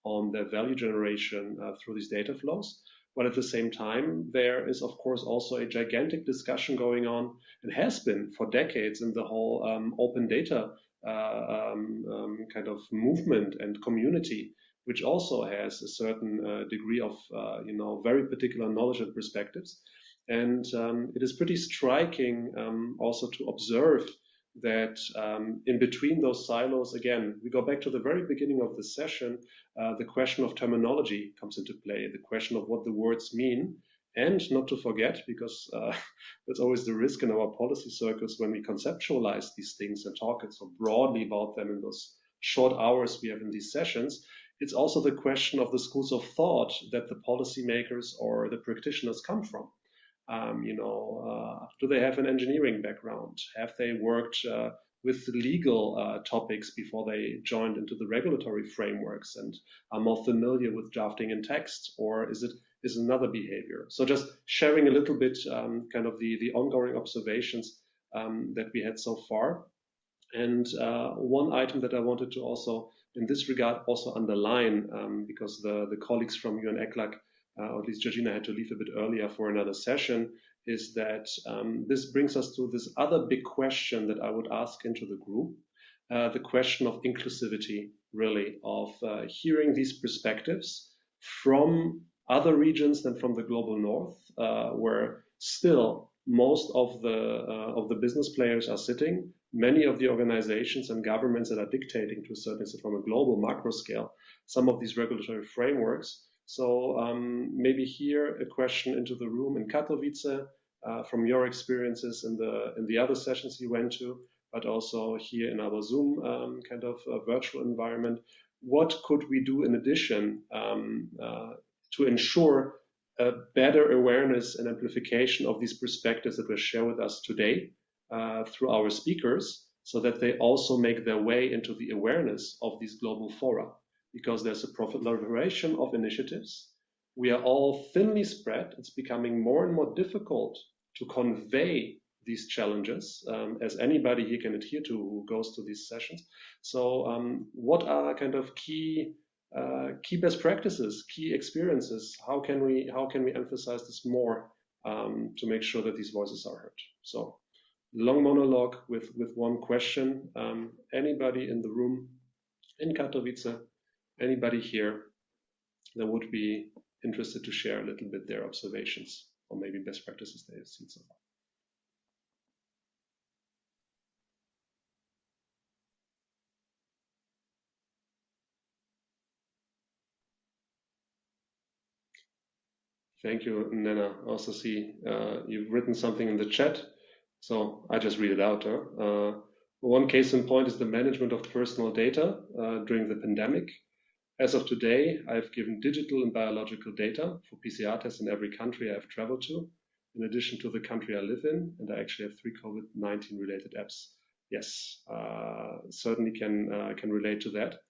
on their value generation through these data flows. But at the same time, there is, of course, also a gigantic discussion going on, and has been for decades, in the whole open data kind of movement and community, which also has a certain degree of, very particular knowledge and perspectives. And it is pretty striking also to observe that in between those silos, again, we go back to the very beginning of the session, the question of terminology comes into play, the question of what the words mean, and not to forget, because that's always the risk in our policy circles when we conceptualize these things and talk so broadly about them in those short hours we have in these sessions, it's also the question of the schools of thought that the policymakers or the practitioners come from. Do they have an engineering background? Have they worked with legal topics before they joined into the regulatory frameworks and are more familiar with drafting in text, or is it another behavior? So just sharing a little bit kind of the ongoing observations that we had so far. And one item that I wanted to also in this regard also underline, because the colleagues from UN ECLAC, or at least Georgina had to leave a bit earlier for another session, is that this brings us to this other big question that I would ask into the group, the question of inclusivity, really, of hearing these perspectives from other regions than from the global north, where still most of the business players are sitting, many of the organizations and governments that are dictating to a certain extent from a global macro scale some of these regulatory frameworks. So maybe here a question into the room in Katowice from your experiences in the other sessions you went to, but also here in our Zoom kind of virtual environment. What could we do in addition to ensure a better awareness and amplification of these perspectives that were shared with us today through our speakers, so that they also make their way into the awareness of these global fora? Because there's a proliferation of initiatives. We are all thinly spread. It's becoming more and more difficult to convey these challenges, as anybody here can adhere to who goes to these sessions. So what are kind of key best practices, key experiences? How can we emphasize this more to make sure that these voices are heard? So long monologue with one question. Anybody in the room in Katowice? Anybody here that would be interested to share a little bit their observations or maybe best practices they have seen so far? Thank you, Nena. I also see you've written something in the chat, so I just read it out. One case in point is the management of personal data during the pandemic. As of today, I've given digital and biological data for PCR tests in every country I've traveled to, in addition to the country I live in, and I actually have 3 COVID-19 related apps. Yes, certainly can relate to that.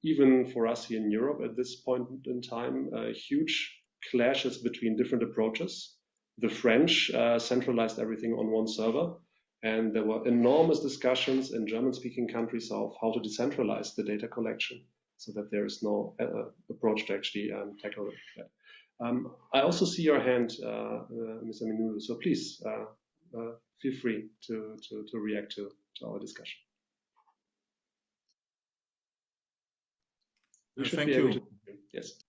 Even for us here in Europe at this point in time, huge clashes between different approaches. The French centralized everything on one server, and there were enormous discussions in German-speaking countries of how to decentralize the data collection, so that there is no approach to actually tackle that. I also see your hand, Mr. Minulu, so please feel free to react to our discussion.
Thank you.
Yes.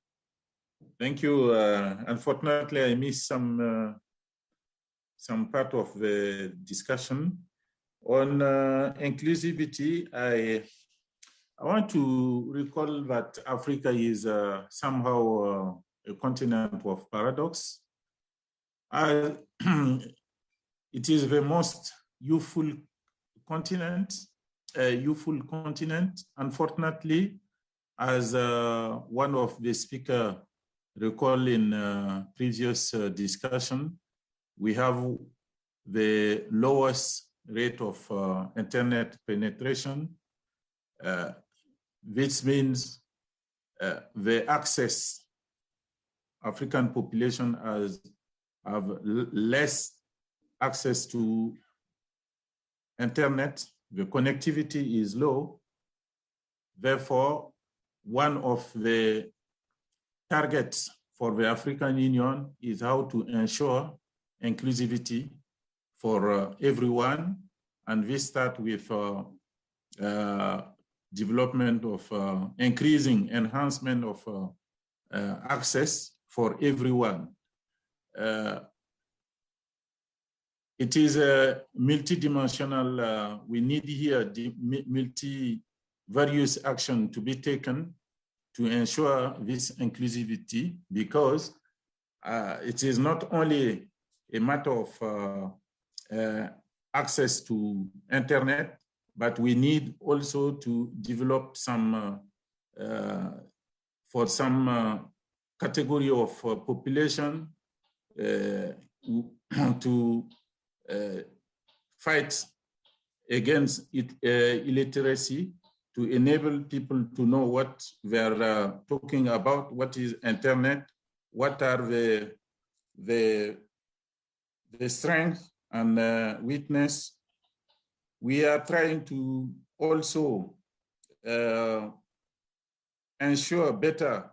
Thank you. Unfortunately, I missed some part of the discussion. On inclusivity, I want to recall that Africa is somehow a continent of paradox. It is the most youthful continent. Unfortunately, as one of the speakers recalled in previous discussion, we have the lowest rate of internet penetration. This means the access African population have less access to internet the connectivity is low. Therefore, one of the targets for the African Union is how to ensure inclusivity for everyone. And we start with development of increasing enhancement of access for everyone. It is a multidimensional, we need here various action to be taken to ensure this inclusivity, because it is not only a matter of access to internet, but we need also to develop some, for some category of population to fight against illiteracy, to enable people to know what we are talking about, what is internet, what are the strength and weakness. We are trying to also ensure better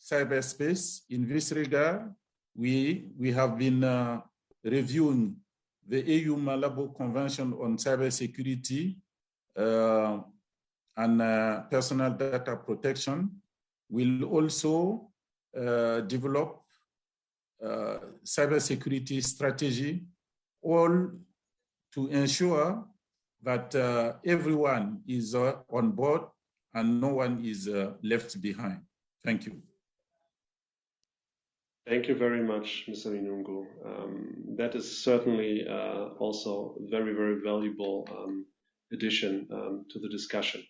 cyberspace. In this regard, we have been reviewing the EU Malabo Convention on Cybersecurity and personal data protection. We'll also develop cybersecurity strategy, all to ensure that everyone is on board and no one is left behind. Thank you.
Thank you very much, Mr. Inungu. That is certainly also very, very valuable addition to the discussion.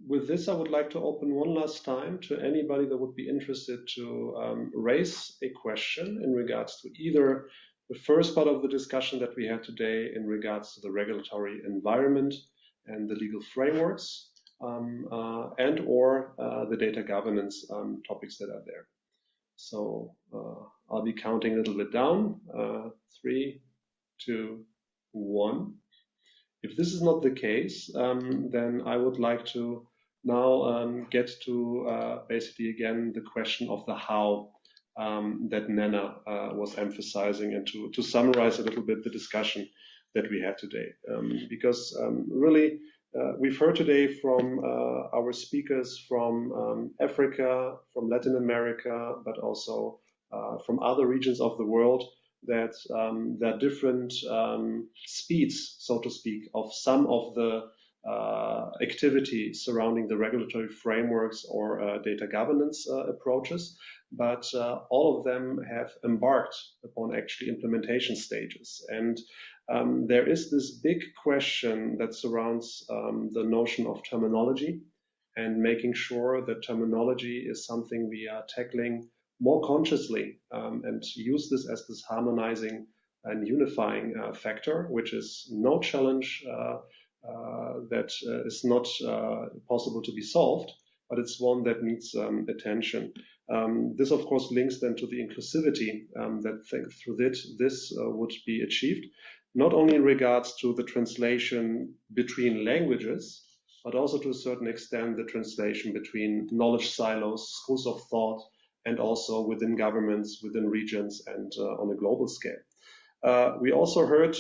With this, I would like to open one last time to anybody that would be interested to raise a question in regards to either the first part of the discussion that we had today in regards to the regulatory environment and the legal frameworks, and or the data governance topics that are there. So I'll be counting a little bit down. 3, 2, 1. If this is not the case, then I would like to now get to basically again the question of the how that Nana was emphasizing, and to summarize a little bit the discussion that we had today. Because really, we've heard today from our speakers from Africa, from Latin America, but also from other regions of the world, that there are different speeds, so to speak, of some of the activity surrounding the regulatory frameworks or data governance approaches, but all of them have embarked upon actually implementation stages. And there is this big question that surrounds the notion of terminology, and making sure that terminology is something we are tackling more consciously, and use this as this harmonizing and unifying factor, which is no challenge that is not possible to be solved, but it's one that needs attention. This, of course, links then to the inclusivity that through this would be achieved, not only in regards to the translation between languages, but also to a certain extent the translation between knowledge silos, schools of thought, and also within governments, within regions, and on a global scale. We also heard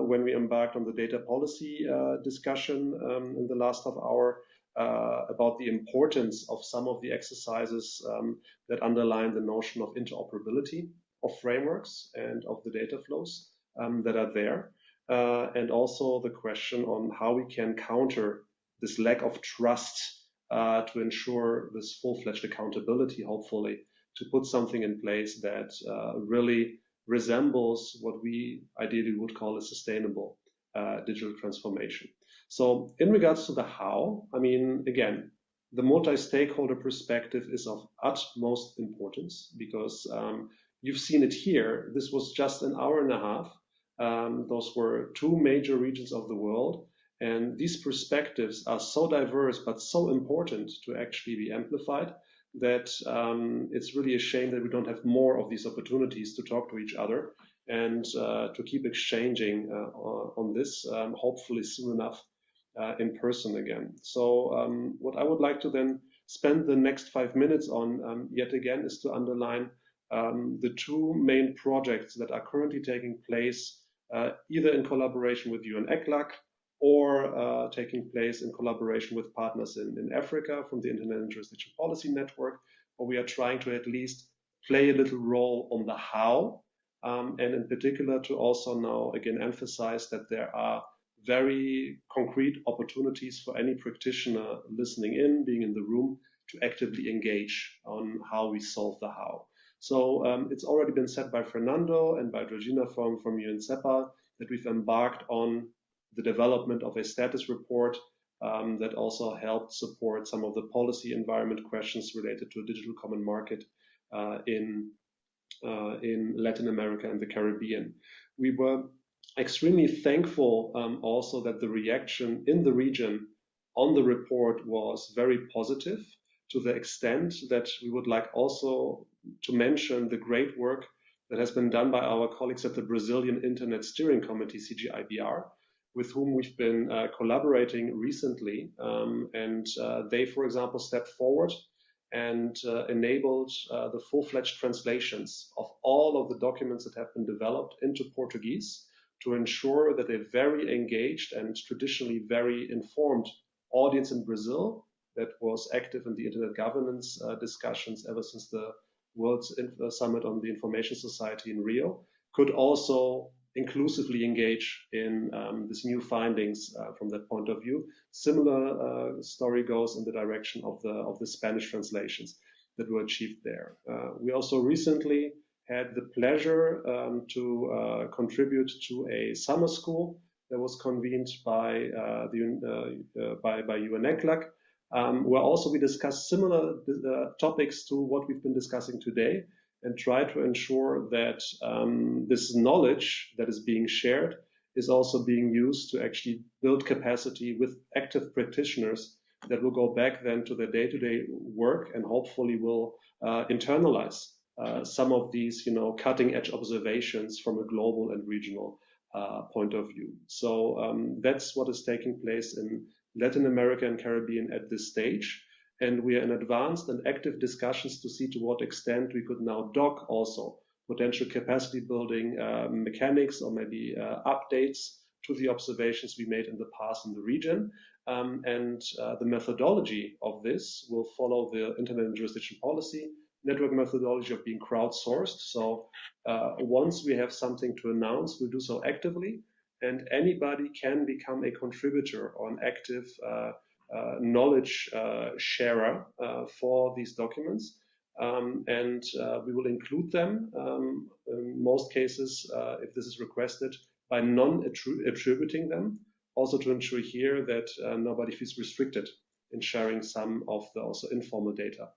when we embarked on the data policy discussion in the last half hour about the importance of some of the exercises that underline the notion of interoperability of frameworks and of the data flows that are there, and also the question on how we can counter this lack of trust to ensure this full-fledged accountability, hopefully, to put something in place that really resembles what we ideally would call a sustainable digital transformation. So in regards to the how, I mean, again, the multi-stakeholder perspective is of utmost importance, because you've seen it here. This was just an hour and a half. Those were 2 major regions of the world. And these perspectives are so diverse, but so important to actually be amplified, that it's really a shame that we don't have more of these opportunities to talk to each other and to keep exchanging on this, hopefully soon enough in person again. So what I would like to then spend the next 5 minutes on yet again is to underline the two main projects that are currently taking place either in collaboration with UN ECLAC or taking place in collaboration with partners in Africa from the Internet and Jurisdiction Policy Network, where we are trying to at least play a little role on the how, and in particular to also now again emphasize that there are very concrete opportunities for any practitioner listening in, being in the room, to actively engage on how we solve the how. So it's already been said by Fernando and by Georgina from UNCEPA that we've embarked on the development of a status report that also helped support some of the policy environment questions related to a digital common market in Latin America and the Caribbean. We were extremely thankful also that the reaction in the region on the report was very positive, to the extent that we would like also to mention the great work that has been done by our colleagues at the Brazilian Internet Steering Committee, CGIBR, with whom we've been collaborating recently. And they, for example, stepped forward and enabled the full-fledged translations of all of the documents that have been developed into Portuguese to ensure that a very engaged and traditionally very informed audience in Brazil that was active in the internet governance discussions ever since the World Summit on the Information Society in Rio could also inclusively engage in these new findings from that point of view. Similar story goes in the direction of the Spanish translations that were achieved there. We also recently had the pleasure to contribute to a summer school that was convened by UN ECLAC, where also we discussed similar topics to what we've been discussing today, and try to ensure that this knowledge that is being shared is also being used to actually build capacity with active practitioners that will go back then to their day-to-day work and hopefully will internalize some of these, cutting-edge observations from a global and regional point of view. So that's what is taking place in Latin America and Caribbean at this stage. And we are in advanced and active discussions to see to what extent we could now dock also potential capacity building mechanics or maybe updates to the observations we made in the past in the region. And the methodology of this will follow the Internet and Jurisdiction Policy Network methodology of being crowdsourced. So once we have something to announce, we'll do so actively, and anybody can become a contributor or an active knowledge sharer for these documents. And we will include them in most cases, if this is requested, by non-attributing them, also to ensure here that nobody feels restricted in sharing some of the also informal data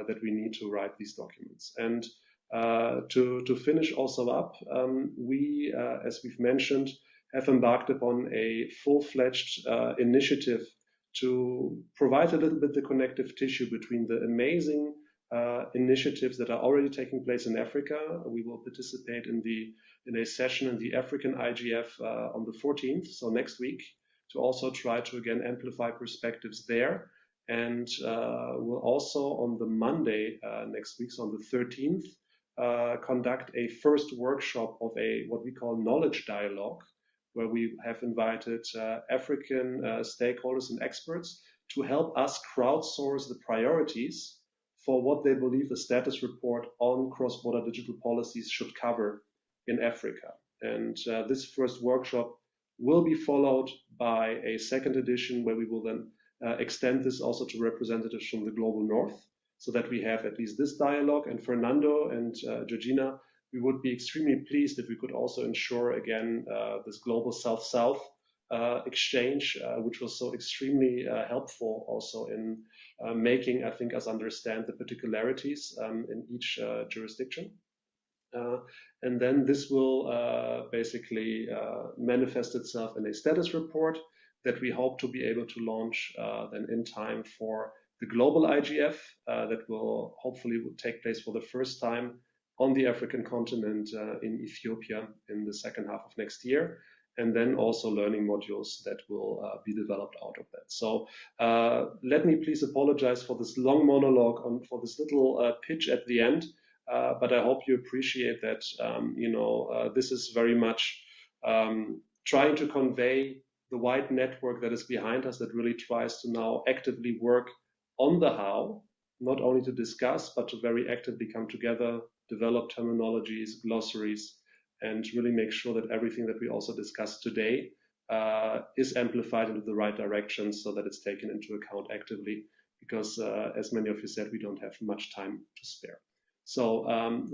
that we need to write these documents. And to finish also up, we, as we've mentioned, have embarked upon a full-fledged initiative to provide a little bit the connective tissue between the amazing initiatives that are already taking place in Africa. We will participate in a session in the African IGF on the 14th, so next week, to also try to again amplify perspectives there. And we'll also on the Monday next week, so on the 13th, conduct a first workshop of what we call knowledge dialogue, where we have invited African stakeholders and experts to help us crowdsource the priorities for what they believe the status report on cross-border digital policies should cover in Africa. And this first workshop will be followed by a second edition where we will then extend this also to representatives from the global north, so that we have at least this dialogue. And Fernando and Georgina, we would be extremely pleased if we could also ensure again this global South-South exchange, which was so extremely helpful also in making, I think, us understand the particularities in each jurisdiction. And then this will basically manifest itself in a status report that we hope to be able to launch then in time for the global IGF that will hopefully take place for the first time on the African continent in Ethiopia in the second half of next year, and then also learning modules that will be developed out of that. So let me please apologize for this long monologue, for this little pitch at the end, but I hope you appreciate that, this is very much trying to convey the wide network that is behind us that really tries to now actively work on the how, not only to discuss, but to very actively come together, develop terminologies, glossaries, and really make sure that everything that we also discussed today is amplified into the right direction so that it's taken into account actively, because as many of you said, we don't have much time to spare. So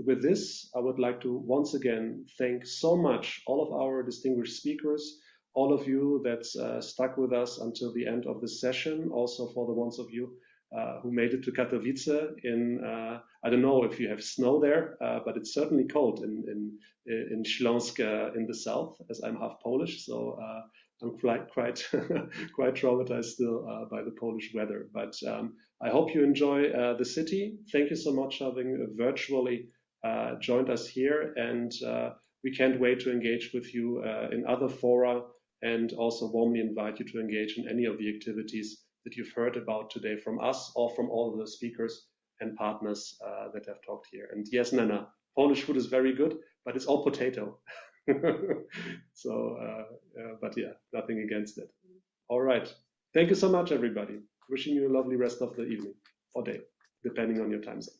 with this, I would like to once again thank so much all of our distinguished speakers, all of you that stuck with us until the end of this session, also for the ones of you who made it to Katowice in, I don't know if you have snow there, but it's certainly cold in Śląsk in the south, as I'm half Polish, so I'm quite traumatized still by the Polish weather. But I hope you enjoy the city. Thank you so much for having virtually joined us here, and we can't wait to engage with you in other fora, and also warmly invite you to engage in any of the activities that you've heard about today from us or from all of the speakers and partners that have talked here. And yes, Nana, Polish food is very good, but it's all potato. So, but yeah, nothing against it. All right. Thank you so much, everybody. Wishing you a lovely rest of the evening or day, depending on your time zone.